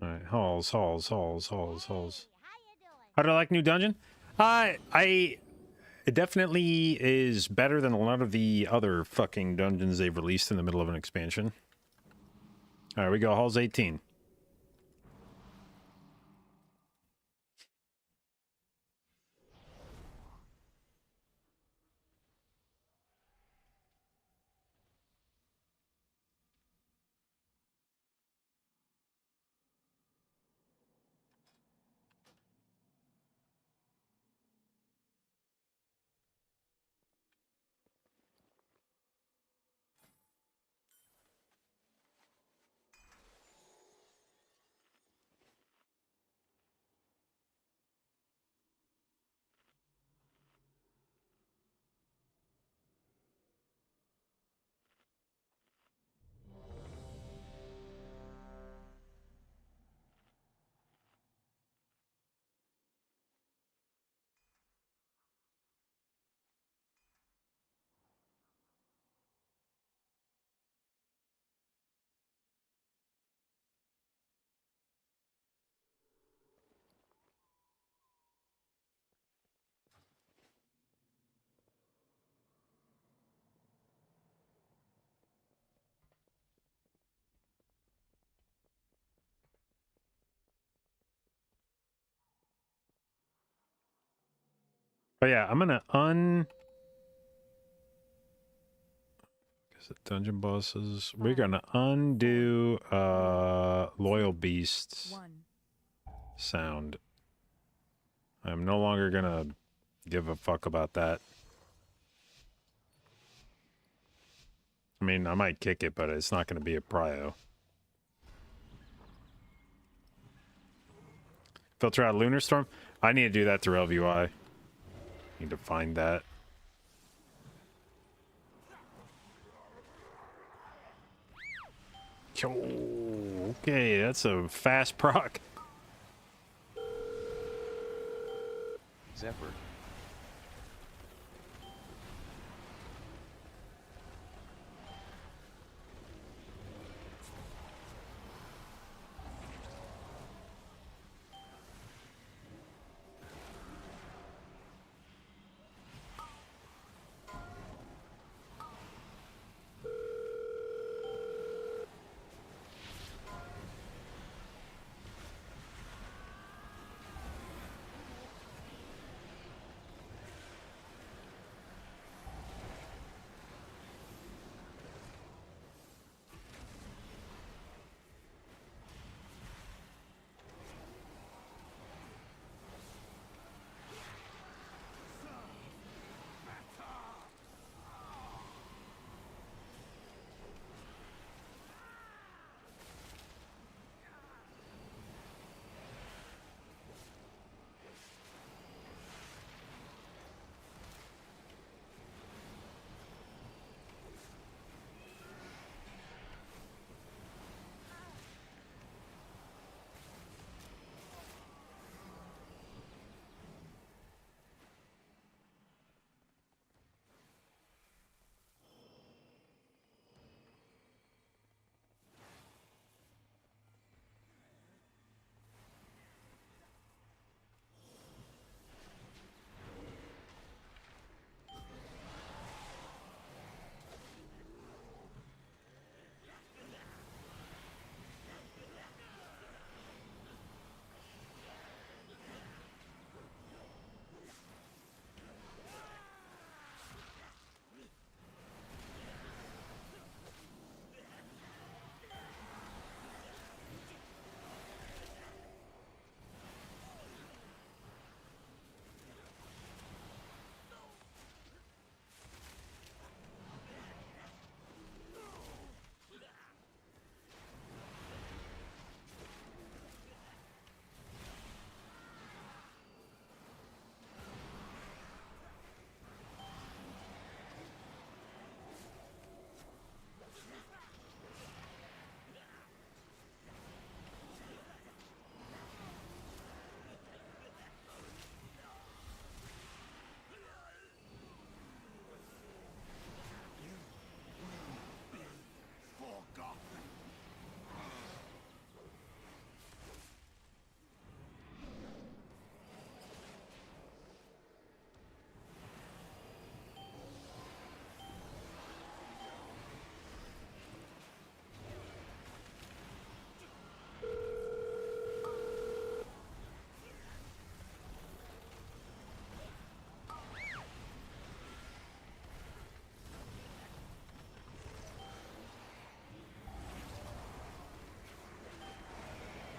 All right, halls. How do I like new dungeon? It definitely is better than a lot of the other fucking dungeons they've released in the middle of an expansion. All right, we go halls 18. But yeah, I'm gonna Is it dungeon bosses? We're gonna undo Loyal Beast's 1. sound. I'm no longer gonna give a fuck about that. I mean, I might kick it, but it's not gonna be a prio. Filter out Lunar Storm? I need to do that through LVY. Need to find that. Okay, that's a fast proc. Zephyr.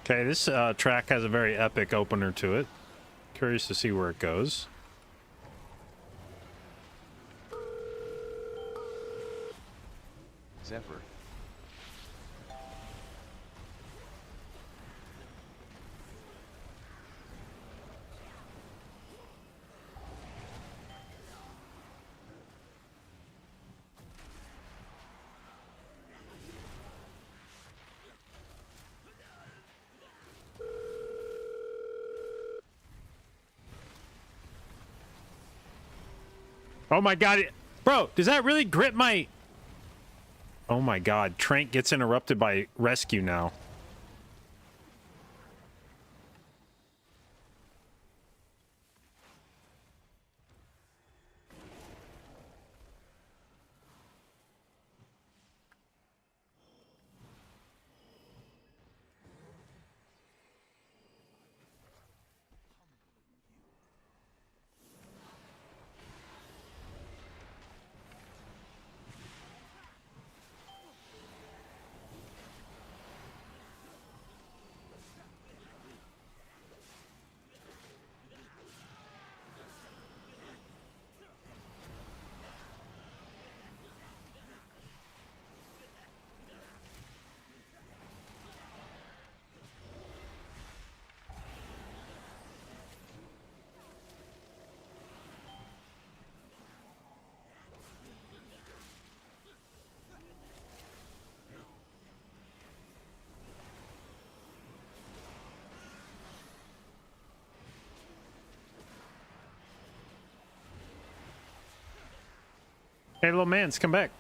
Okay, this track has a very epic opener to it. Curious to see where it goes. Zephyr. Oh my god, bro, does that really grip my... Oh my god, Trank gets interrupted by rescue now. Hey, little mans, come back.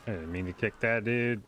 I didn't mean to kick that, dude.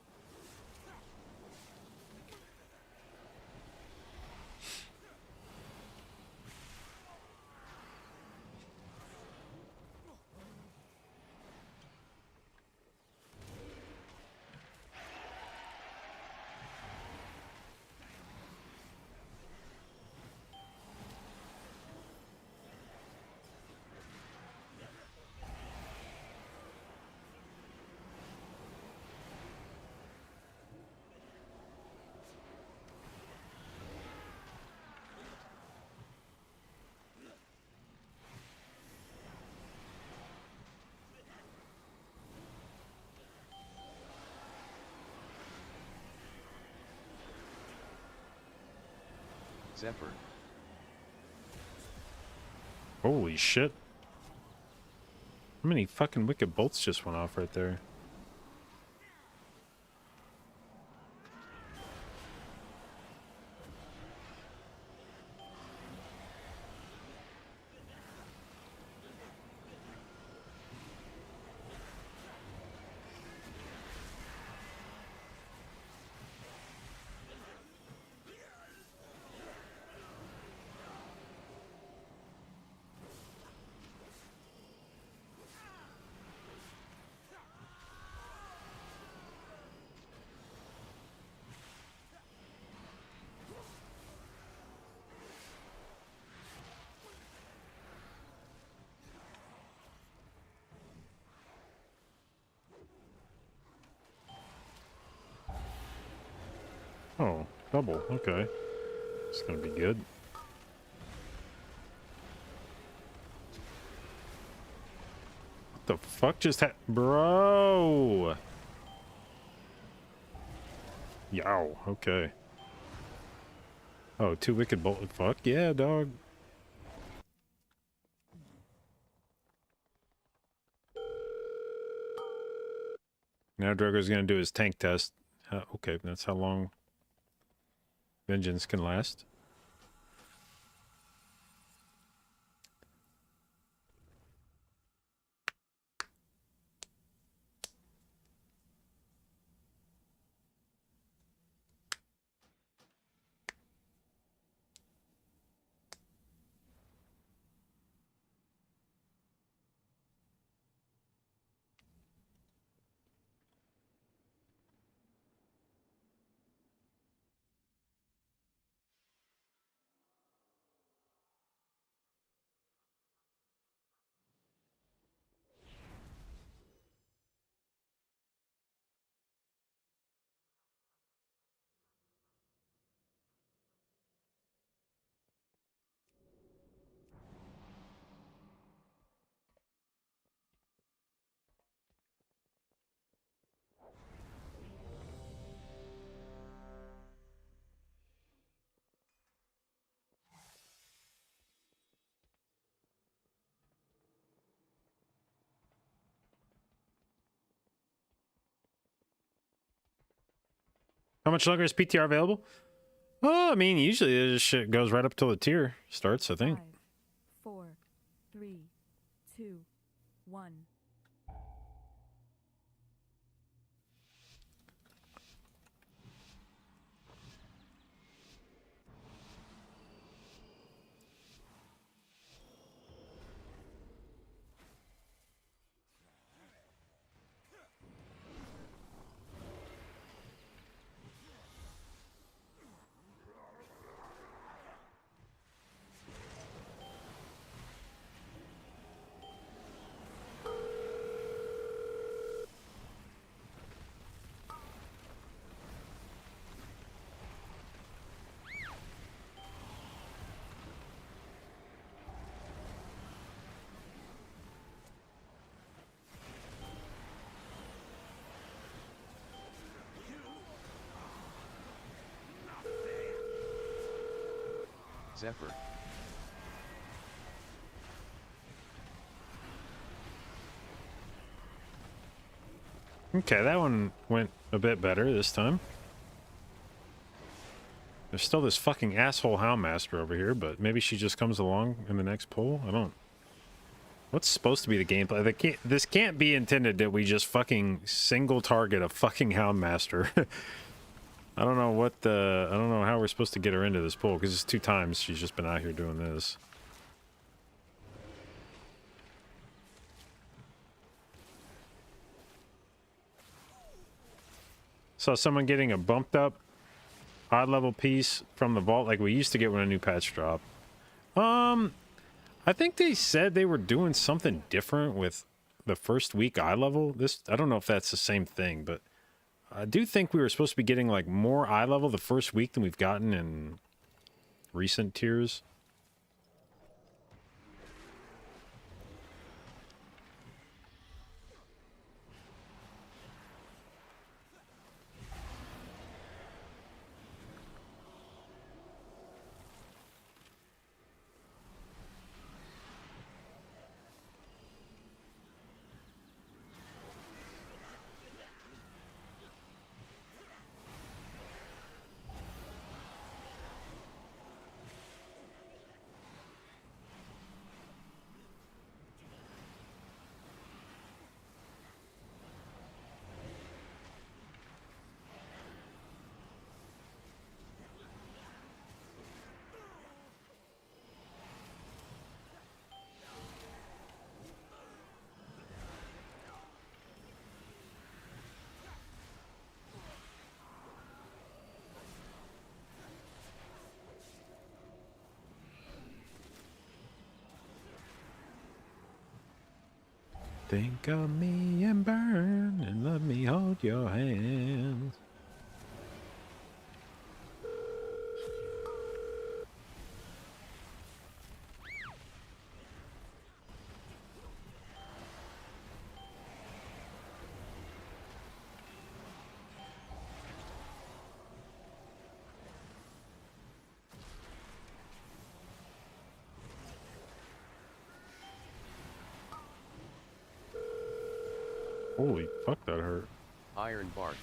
Zephyr. Holy shit. How many fucking wicked bolts just went off right there? Oh, double. Okay. It's gonna be good. What the fuck just happened? Bro! Yow. Okay. Oh, two wicked bolt. Fuck yeah, dog. Now Drogo's gonna do his tank test. Okay, that's how long vengeance can last. How much longer is PTR available? Oh, I mean, usually this shit goes right up till the tier starts, I think. 5, 4, 3, 2, 1. Zephyr. Okay, that one went a bit better this time. There's still this fucking asshole Houndmaster over here, but maybe she just comes along in the next pull? I don't... What's supposed to be the gameplay? This can't be intended that we just fucking single target a fucking Houndmaster. I don't know what the... I don't know how we're supposed to get her into this pull, because it's 2 times she's just been out here doing this. Saw someone getting a bumped up odd level piece from the vault like we used to get when a new patch dropped. I think they said they were doing something different with the first week eye level. I don't know if that's the same thing, but I do think we were supposed to be getting like more eye level the first week than we've gotten in recent tiers. Think of me and burn, and let me hold your hand. Holy fuck, that hurt. Iron Bark.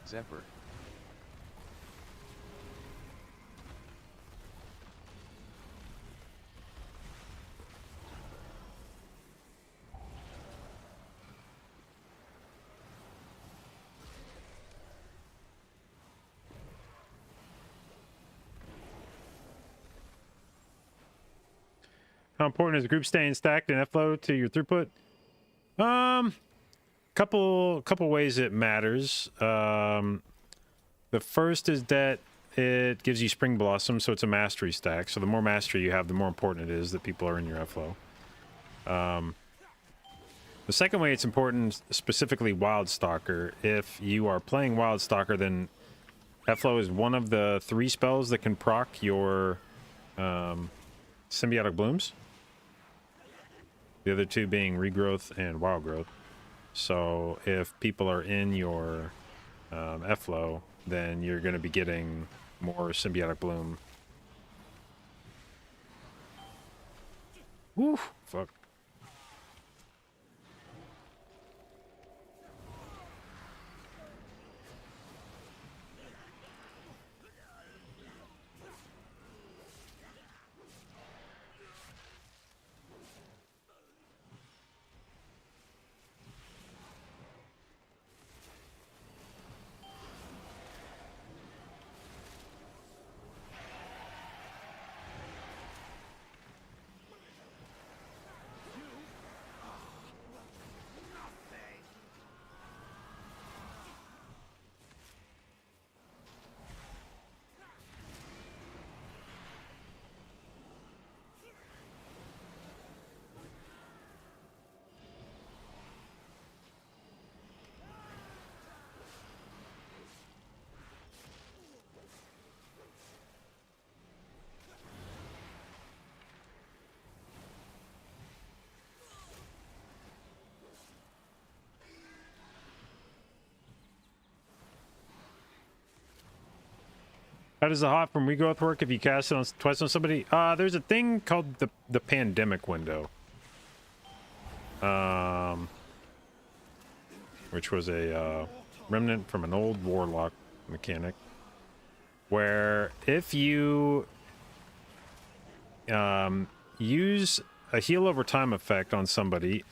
Zephyr. How important is the group staying stacked in F-flow to your throughput? Couple ways it matters. The first is that it gives you Spring Blossom, so it's a mastery stack. So the more mastery you have, the more important it is that people are in your F-flow. The second way it's important, specifically Wildstalker. If you are playing Wildstalker, then F-flow is one of the 3 spells that can proc your Symbiotic Blooms. The other 2 being Regrowth and Wild Growth. So if people are in your F-flow, then you're going to be getting more Symbiotic Bloom. Woo! Fuck. How does the hot from regrowth work if you cast it on twice on somebody? There's a thing called the pandemic window. Which was a remnant from an old warlock mechanic. Where if you use a heal over time effect on somebody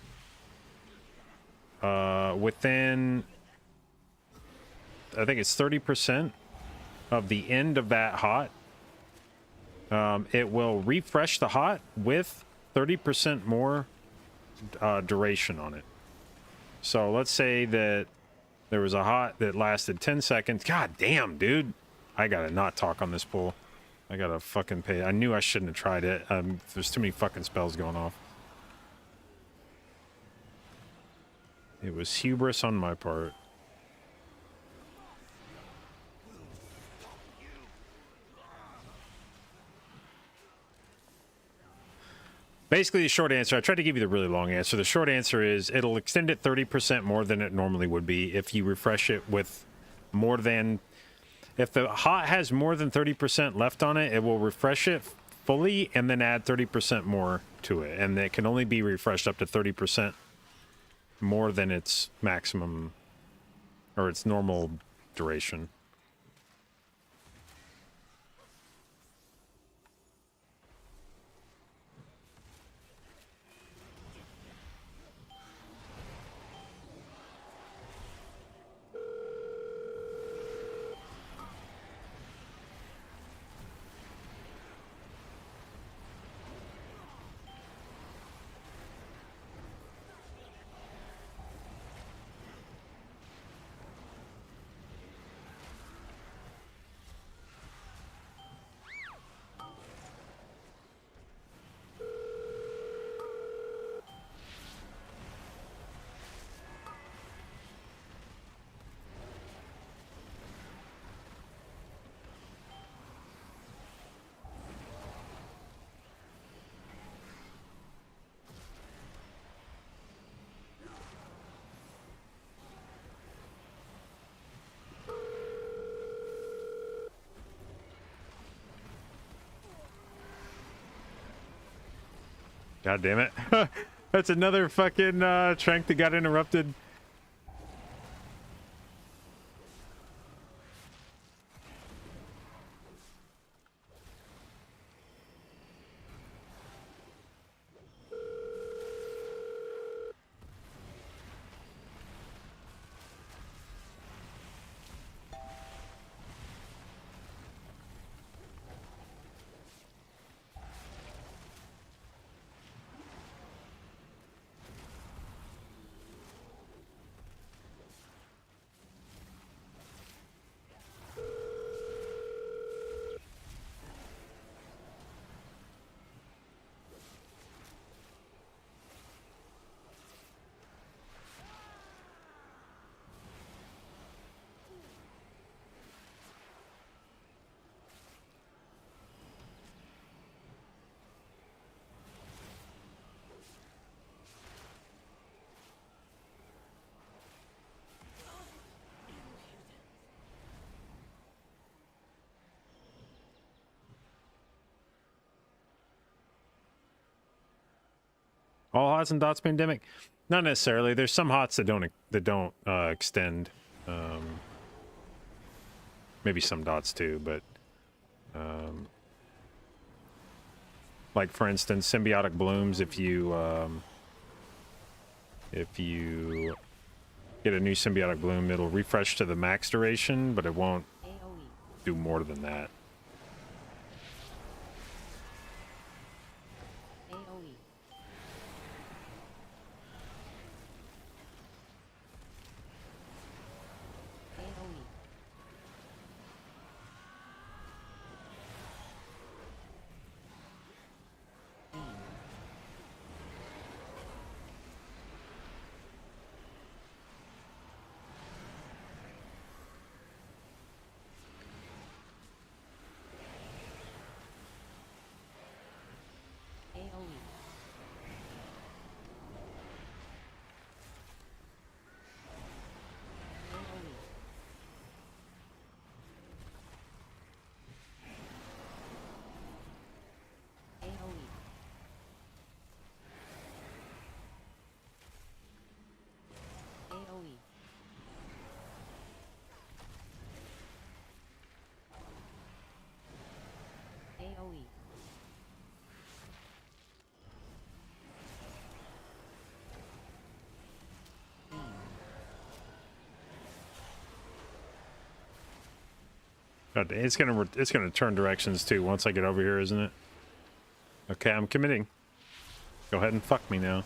within, I think it's 30% of the end of that hot, it will refresh the hot with 30% more duration on it. So let's say that there was a hot that lasted 10 seconds. God damn, dude. I gotta not talk on this pool. I gotta fucking pay. I knew I shouldn't have tried it. There's too many fucking spells going off. It was hubris on my part. Basically, the short answer, I tried to give you the really long answer. The short answer is it'll extend it 30% more than it normally would be if you refresh it with more than... If the hot has more than 30% left on it, it will refresh it fully and then add 30% more to it. And it can only be refreshed up to 30% more than its maximum or its normal duration. God damn it. That's another fucking trank that got interrupted. All hots and dots pandemic? Not necessarily. There's some hots that don't extend. Maybe some dots too, but like for instance, symbiotic blooms. If you get a new symbiotic bloom, it'll refresh to the max duration, but it won't do more than that. God, it's gonna turn directions too once I get over here, isn't it? Okay, I'm committing. Go ahead and fuck me now.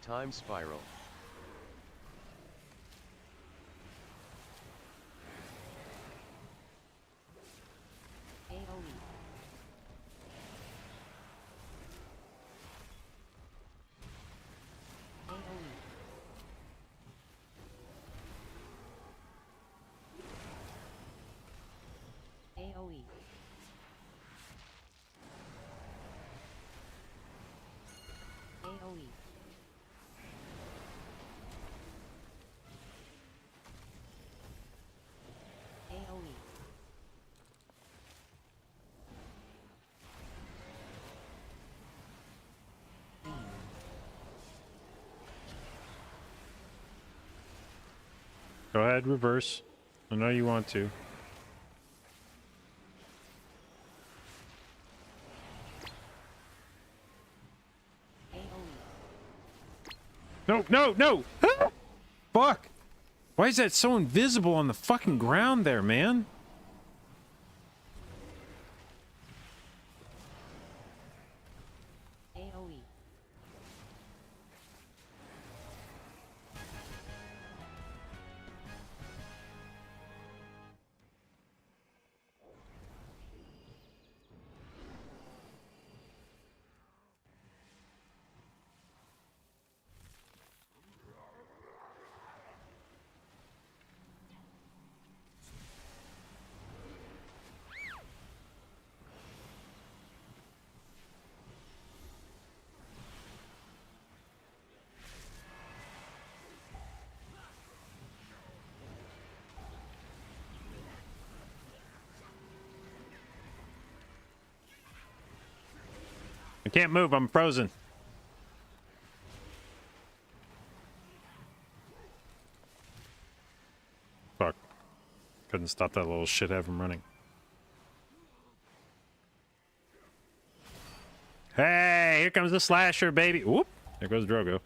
Time spiral. Go ahead, reverse. I know you want to. No, no, no! Ah! Fuck! Why is that so invisible on the fucking ground there, man? I can't move, I'm frozen. Fuck. Couldn't stop that little shithead from running. Hey, here comes the slasher, baby. Whoop. There goes Drogo.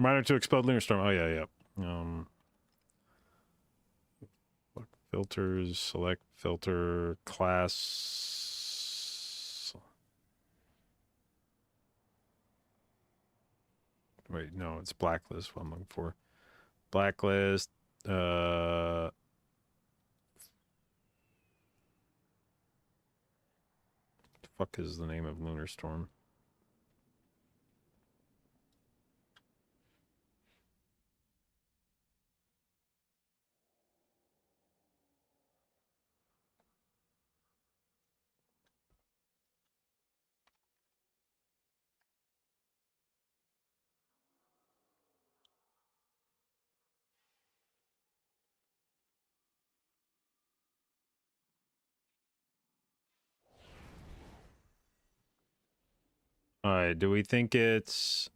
Reminder to explode lunar storm. Oh yeah, yeah. Look, filters, select filter, class. Wait, no, it's blacklist. What I'm looking for. Blacklist. Fuck is the name of lunar storm? All right, do we think it's...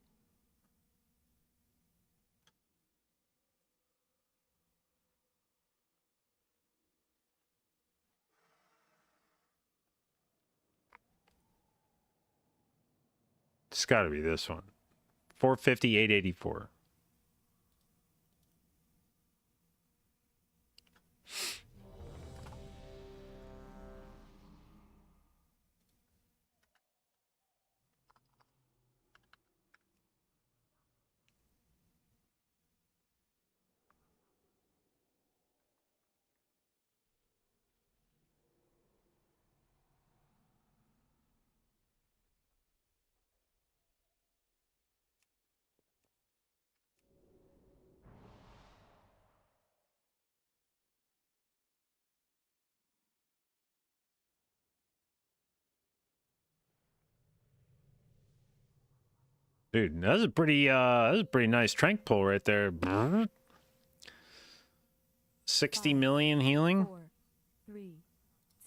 It's got to be this one. 450, 884. Dude, that's a pretty nice trank pull right there. 60 5, million healing. 4, 3,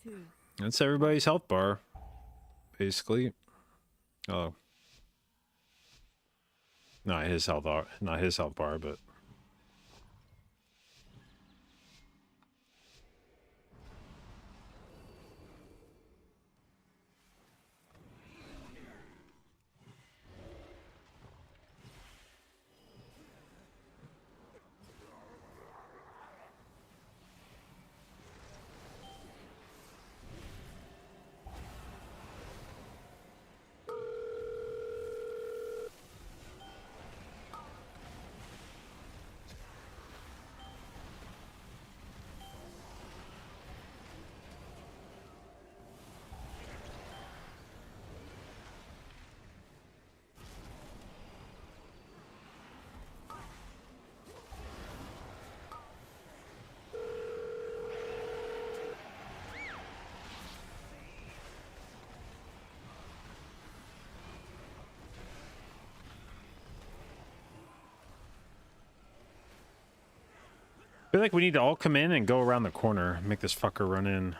2. That's everybody's health bar, basically. Oh, not his health bar, but I feel like we need to all come in and go around the corner, make this fucker run in.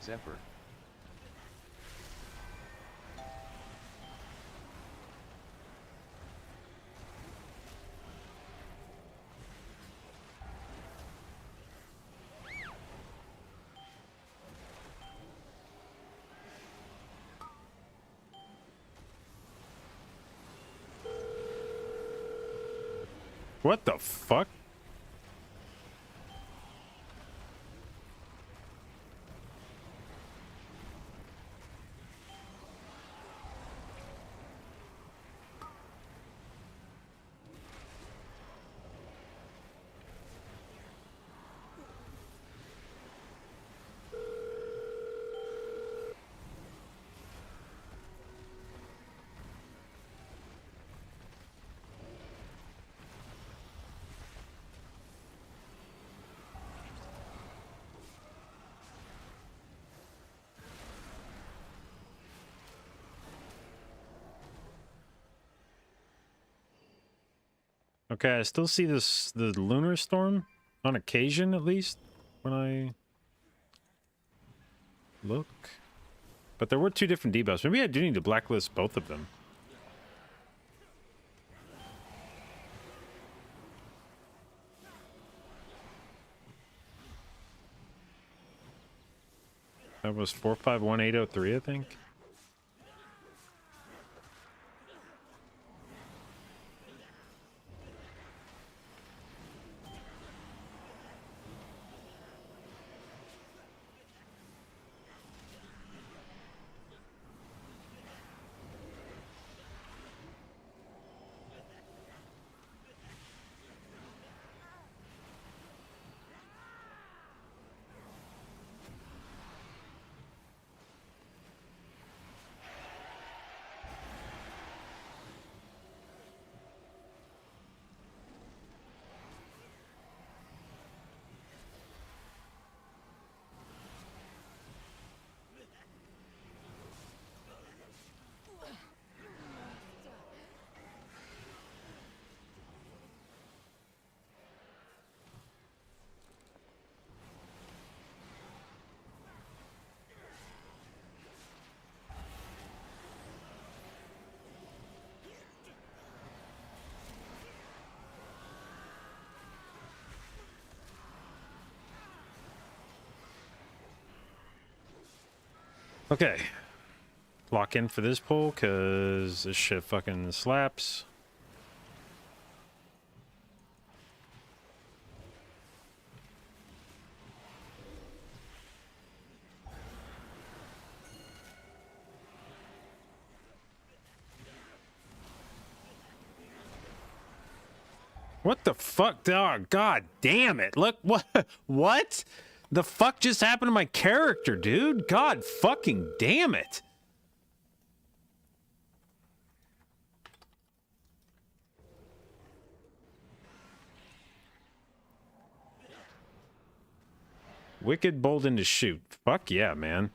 Zephyr. What the fuck? Okay, I still see the lunar storm on occasion, at least when I look. But there were two different debuffs. Maybe I do need to blacklist both of them. That was 451803, I think. Okay. Lock in for this pull, because this shit fucking slaps. What the fuck? Oh, god damn it. Look, what? What? The fuck just happened to my character, dude? God fucking damn it. Wicked Bolden to shoot. Fuck yeah, man.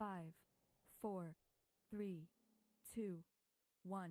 5, 4, 3, 2, 1.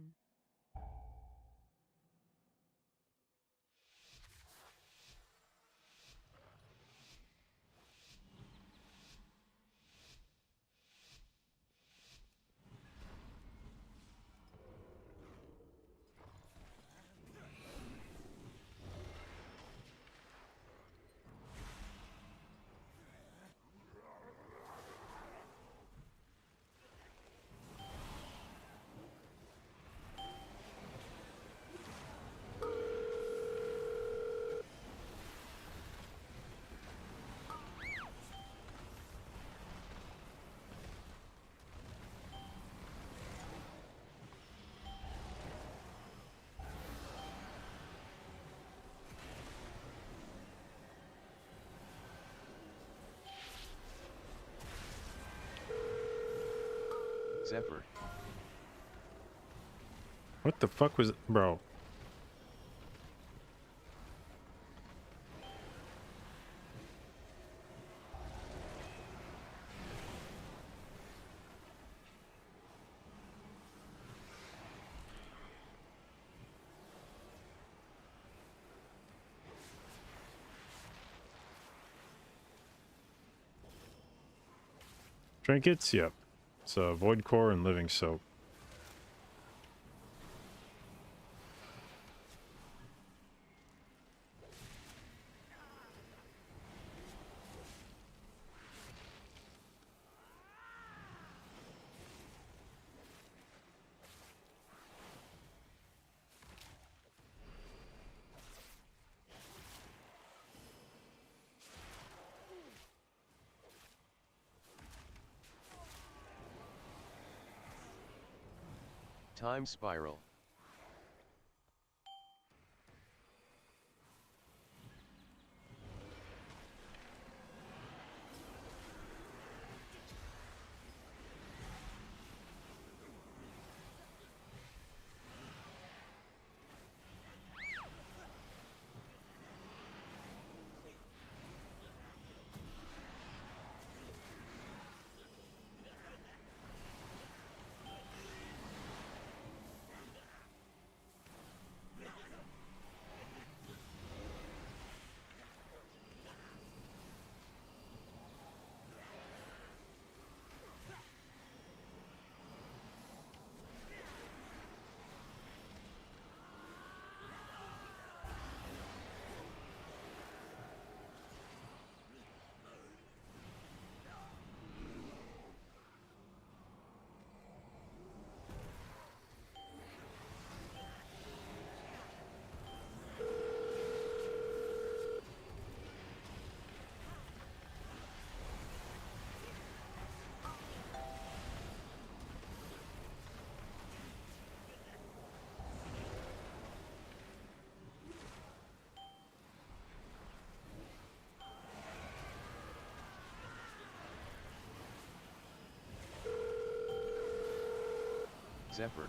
Zephyr. What the fuck was it? Bro. Trinkets? Yep. It's a void core and living soap. Time spiral. Zephyr.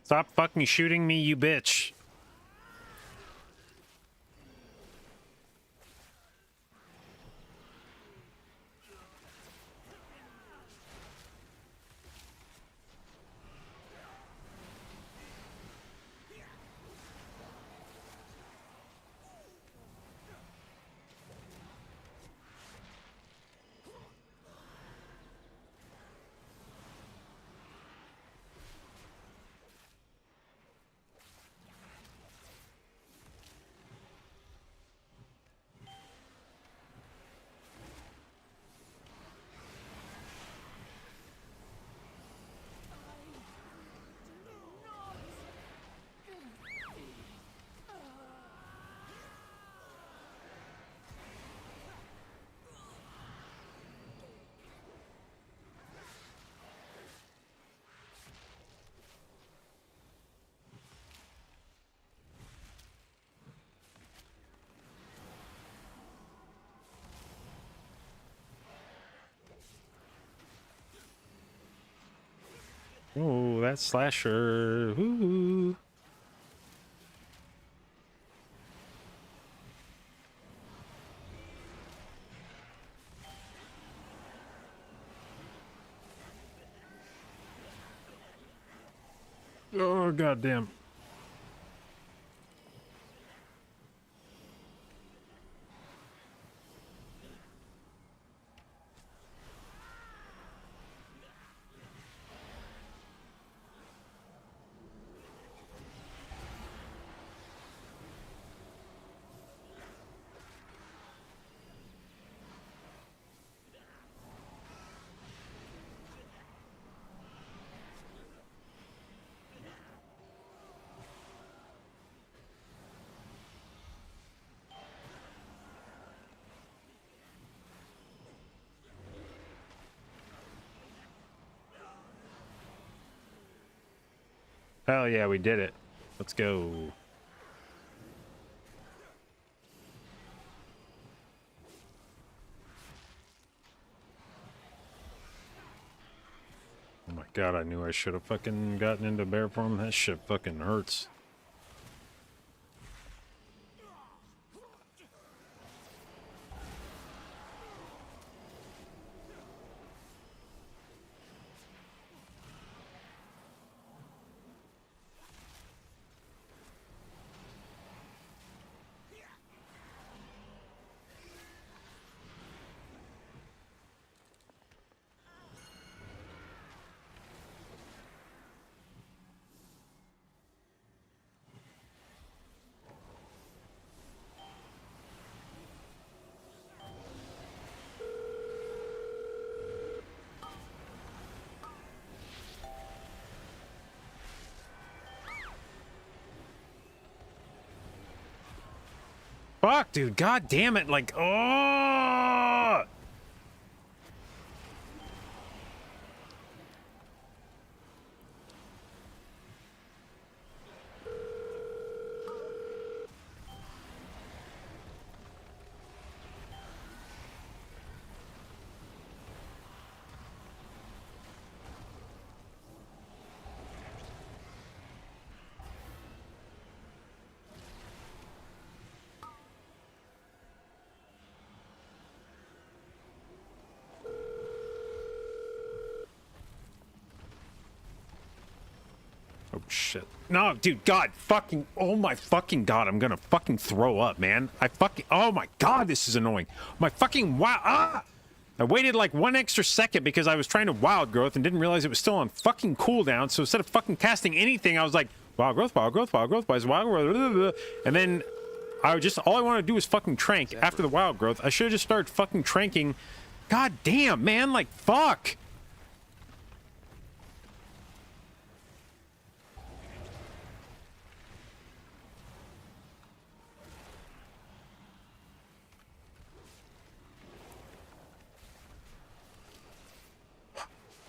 Stop fucking shooting me, you bitch. Oh, that slasher. Ooh. Oh, goddamn. Hell yeah, we did it. Let's go. Oh my god, I knew I should have fucking gotten into bear form. That shit fucking hurts. Fuck, dude. God damn it. Like, oh! Oh, shit. No, dude, God, fucking, oh my fucking God, I'm gonna fucking throw up, man. Oh my God, this is annoying. My fucking, I waited like 1 extra second because I was trying to wild growth and didn't realize it was still on fucking cooldown, so instead of fucking casting anything, I was like, wild growth, wild growth, wild growth, wild growth, blah, blah, blah. And then all I wanted to do was fucking trank after the wild growth. I should have just started fucking tranking. God damn, man, like, fuck.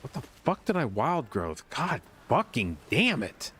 What the fuck did I wild growth? God fucking damn it.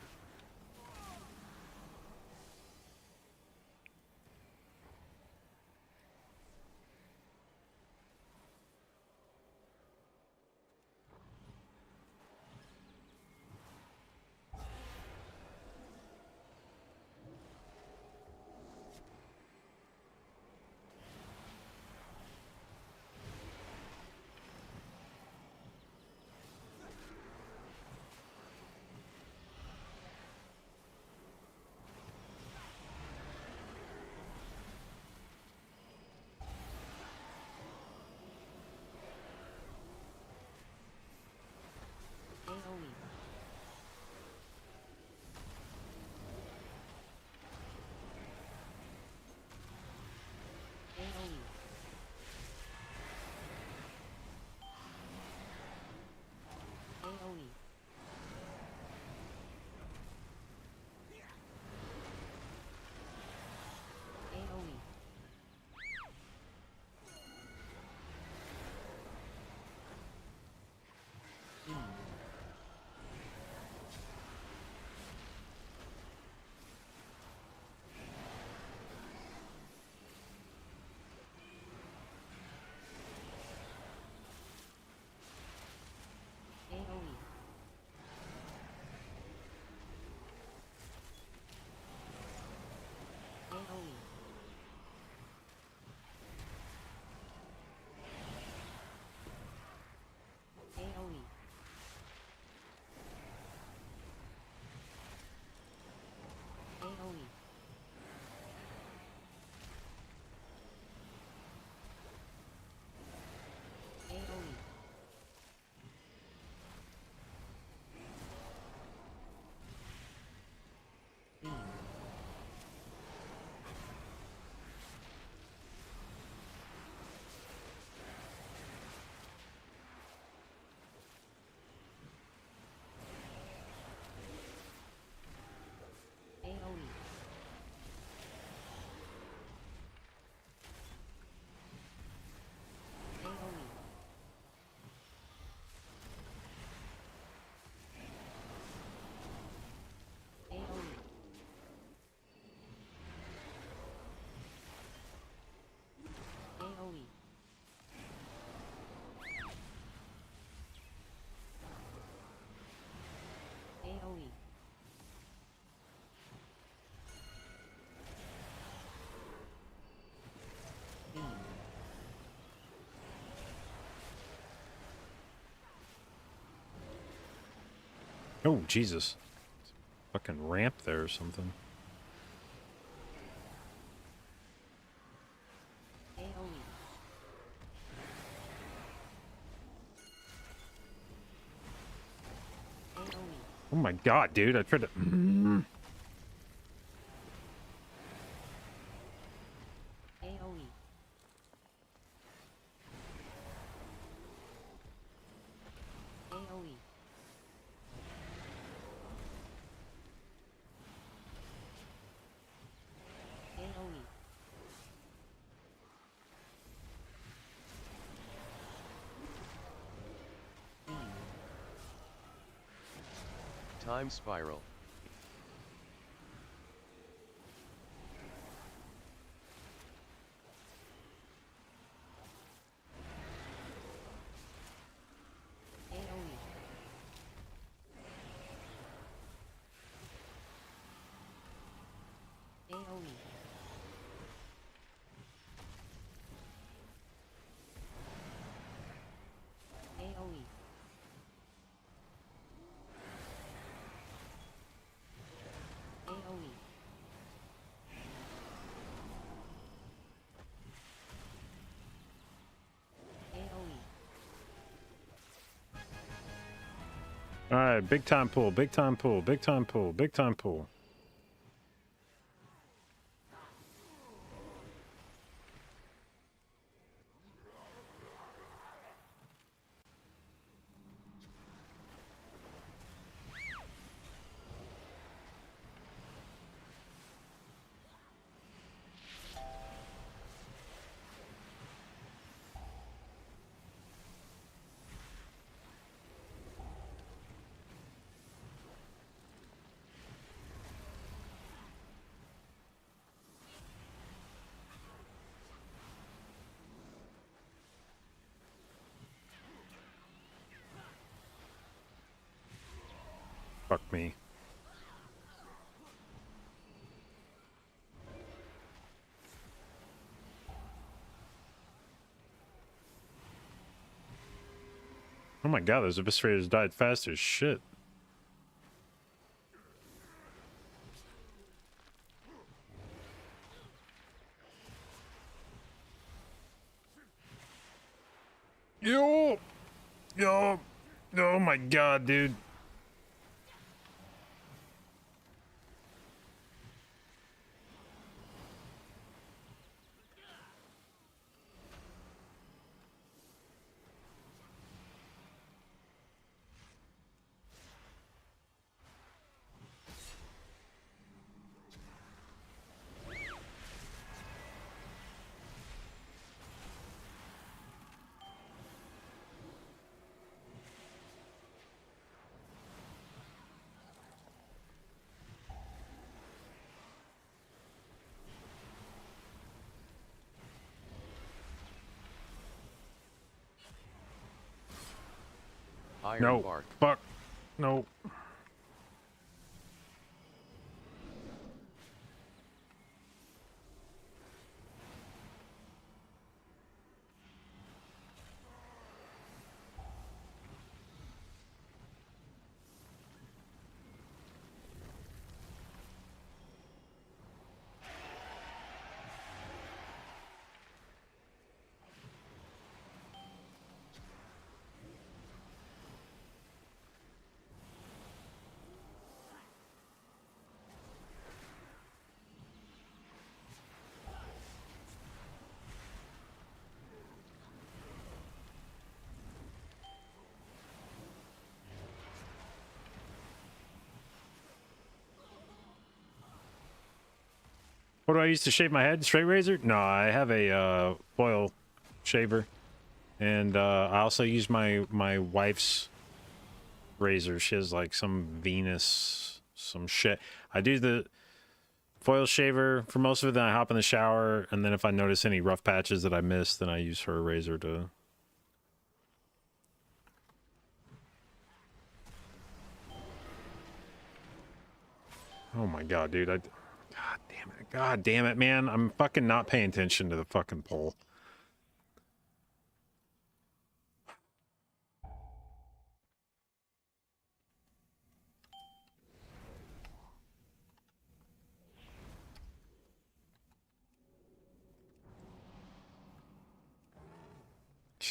Oh, Jesus. Fucking ramp there or something. AoE. AoE. Oh my god, dude. I tried to... AoE. AoE. AoE. Beam. Time spiral. AoE. AoE. AoE. AoE. AoE. Alright, big time pull, big time pull, big time pull, big time pull. Fuck me. Oh my god, those eviscerators died fast as shit. Yo! Yo! Oh my god, dude. Iron No. bark. Fuck. No. What do I use to shave my head? Straight razor? No, I have a foil shaver, and I also use my wife's razor. She has like some Venus, some shit. I do the foil shaver for most of it. Then I hop in the shower, and then if I notice any rough patches that I missed, then I use her razor to. Oh my god, dude! God damn it! God damn it, man! I'm fucking not paying attention to the fucking pole.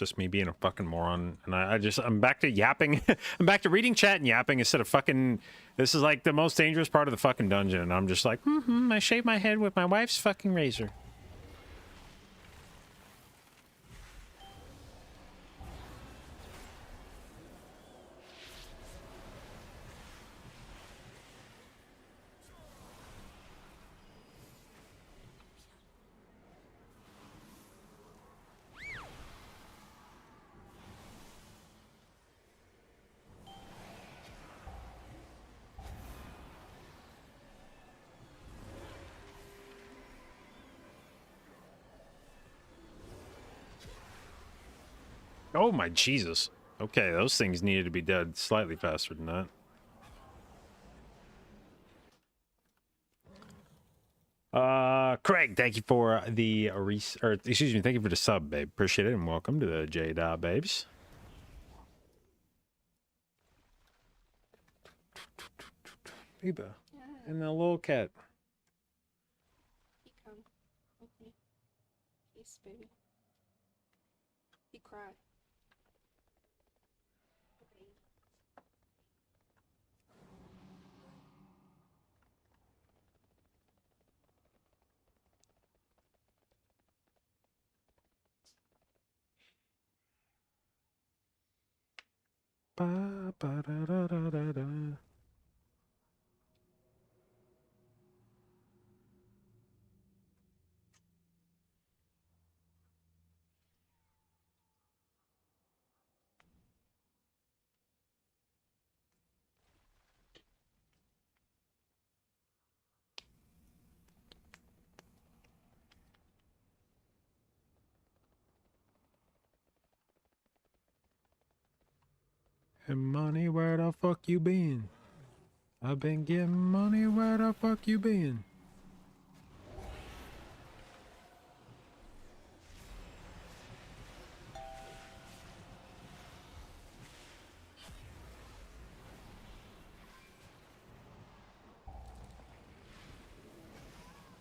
just me being a fucking moron. And I'm back to yapping. I'm back to reading chat and yapping instead of fucking... This is like the most dangerous part of the fucking dungeon. And I'm just like, I shave my head with my wife's fucking razor. Oh my Jesus. Okay, those things needed to be dead slightly faster than that. Craig, thank you for the excuse me, thank you for the sub, babe. Appreciate it, and welcome to the J babes. Biba. And the little cat. He come with me. Peace, baby. He cried. Ba, ba, da, da, da, da, da. And money, where the fuck you been? I've been getting money, where the fuck you been?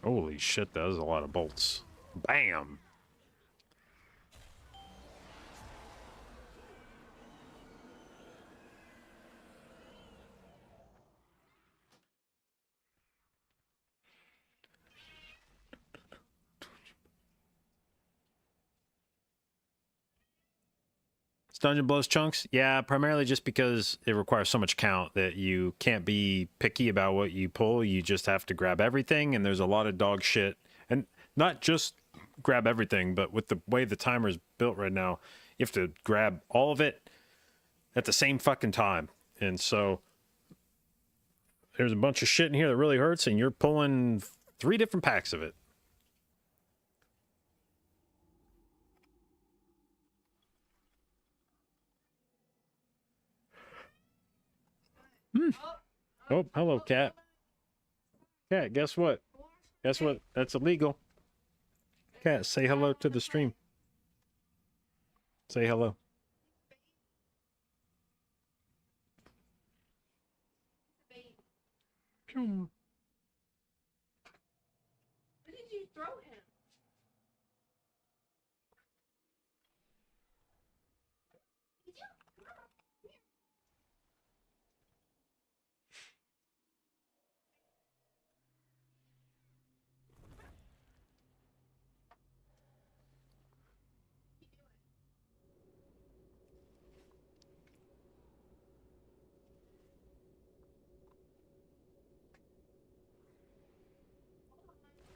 Holy shit, that was a lot of bolts. Bam! Dungeon blows chunks? Yeah, primarily just because it requires so much count that you can't be picky about what you pull. You just have to grab everything, and there's a lot of dog shit. And not just grab everything, but with the way the timer is built right now, you have to grab all of it at the same fucking time. And so there's a bunch of shit in here that really hurts, and you're pulling 3 different packs of it. Oh, hello, cat. Cat, guess what? Guess what? That's illegal. Cat, say hello to the stream. Say hello. Where did you throw him?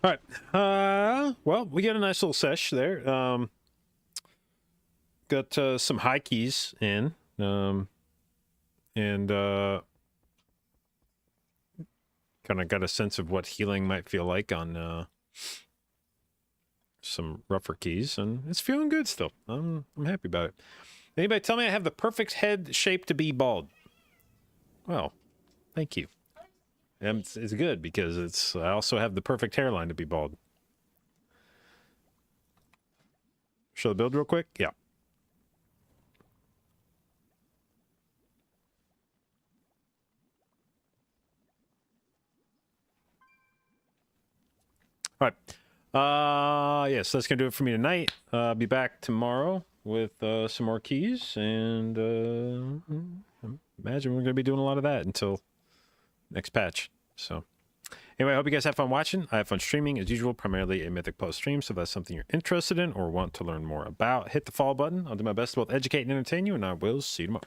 All right. Well, we got a nice little sesh there. Got some high keys in. And kind of got a sense of what healing might feel like on some rougher keys, and it's feeling good still. I'm happy about it. Anybody tell me I have the perfect head shape to be bald? Well, thank you. And it's good because I also have the perfect hairline to be bald. Show the build real quick? Yeah. All right. Yes, that's going to do it for me tonight. I'll be back tomorrow with some more keys, and imagine we're going to be doing a lot of that until next patch. So anyway, I hope you guys have fun watching. I have fun streaming as usual, primarily a Mythic Post stream. So if that's something you're interested in or want to learn more about, hit the follow button. I'll do my best to both educate and entertain you, and I will see you tomorrow.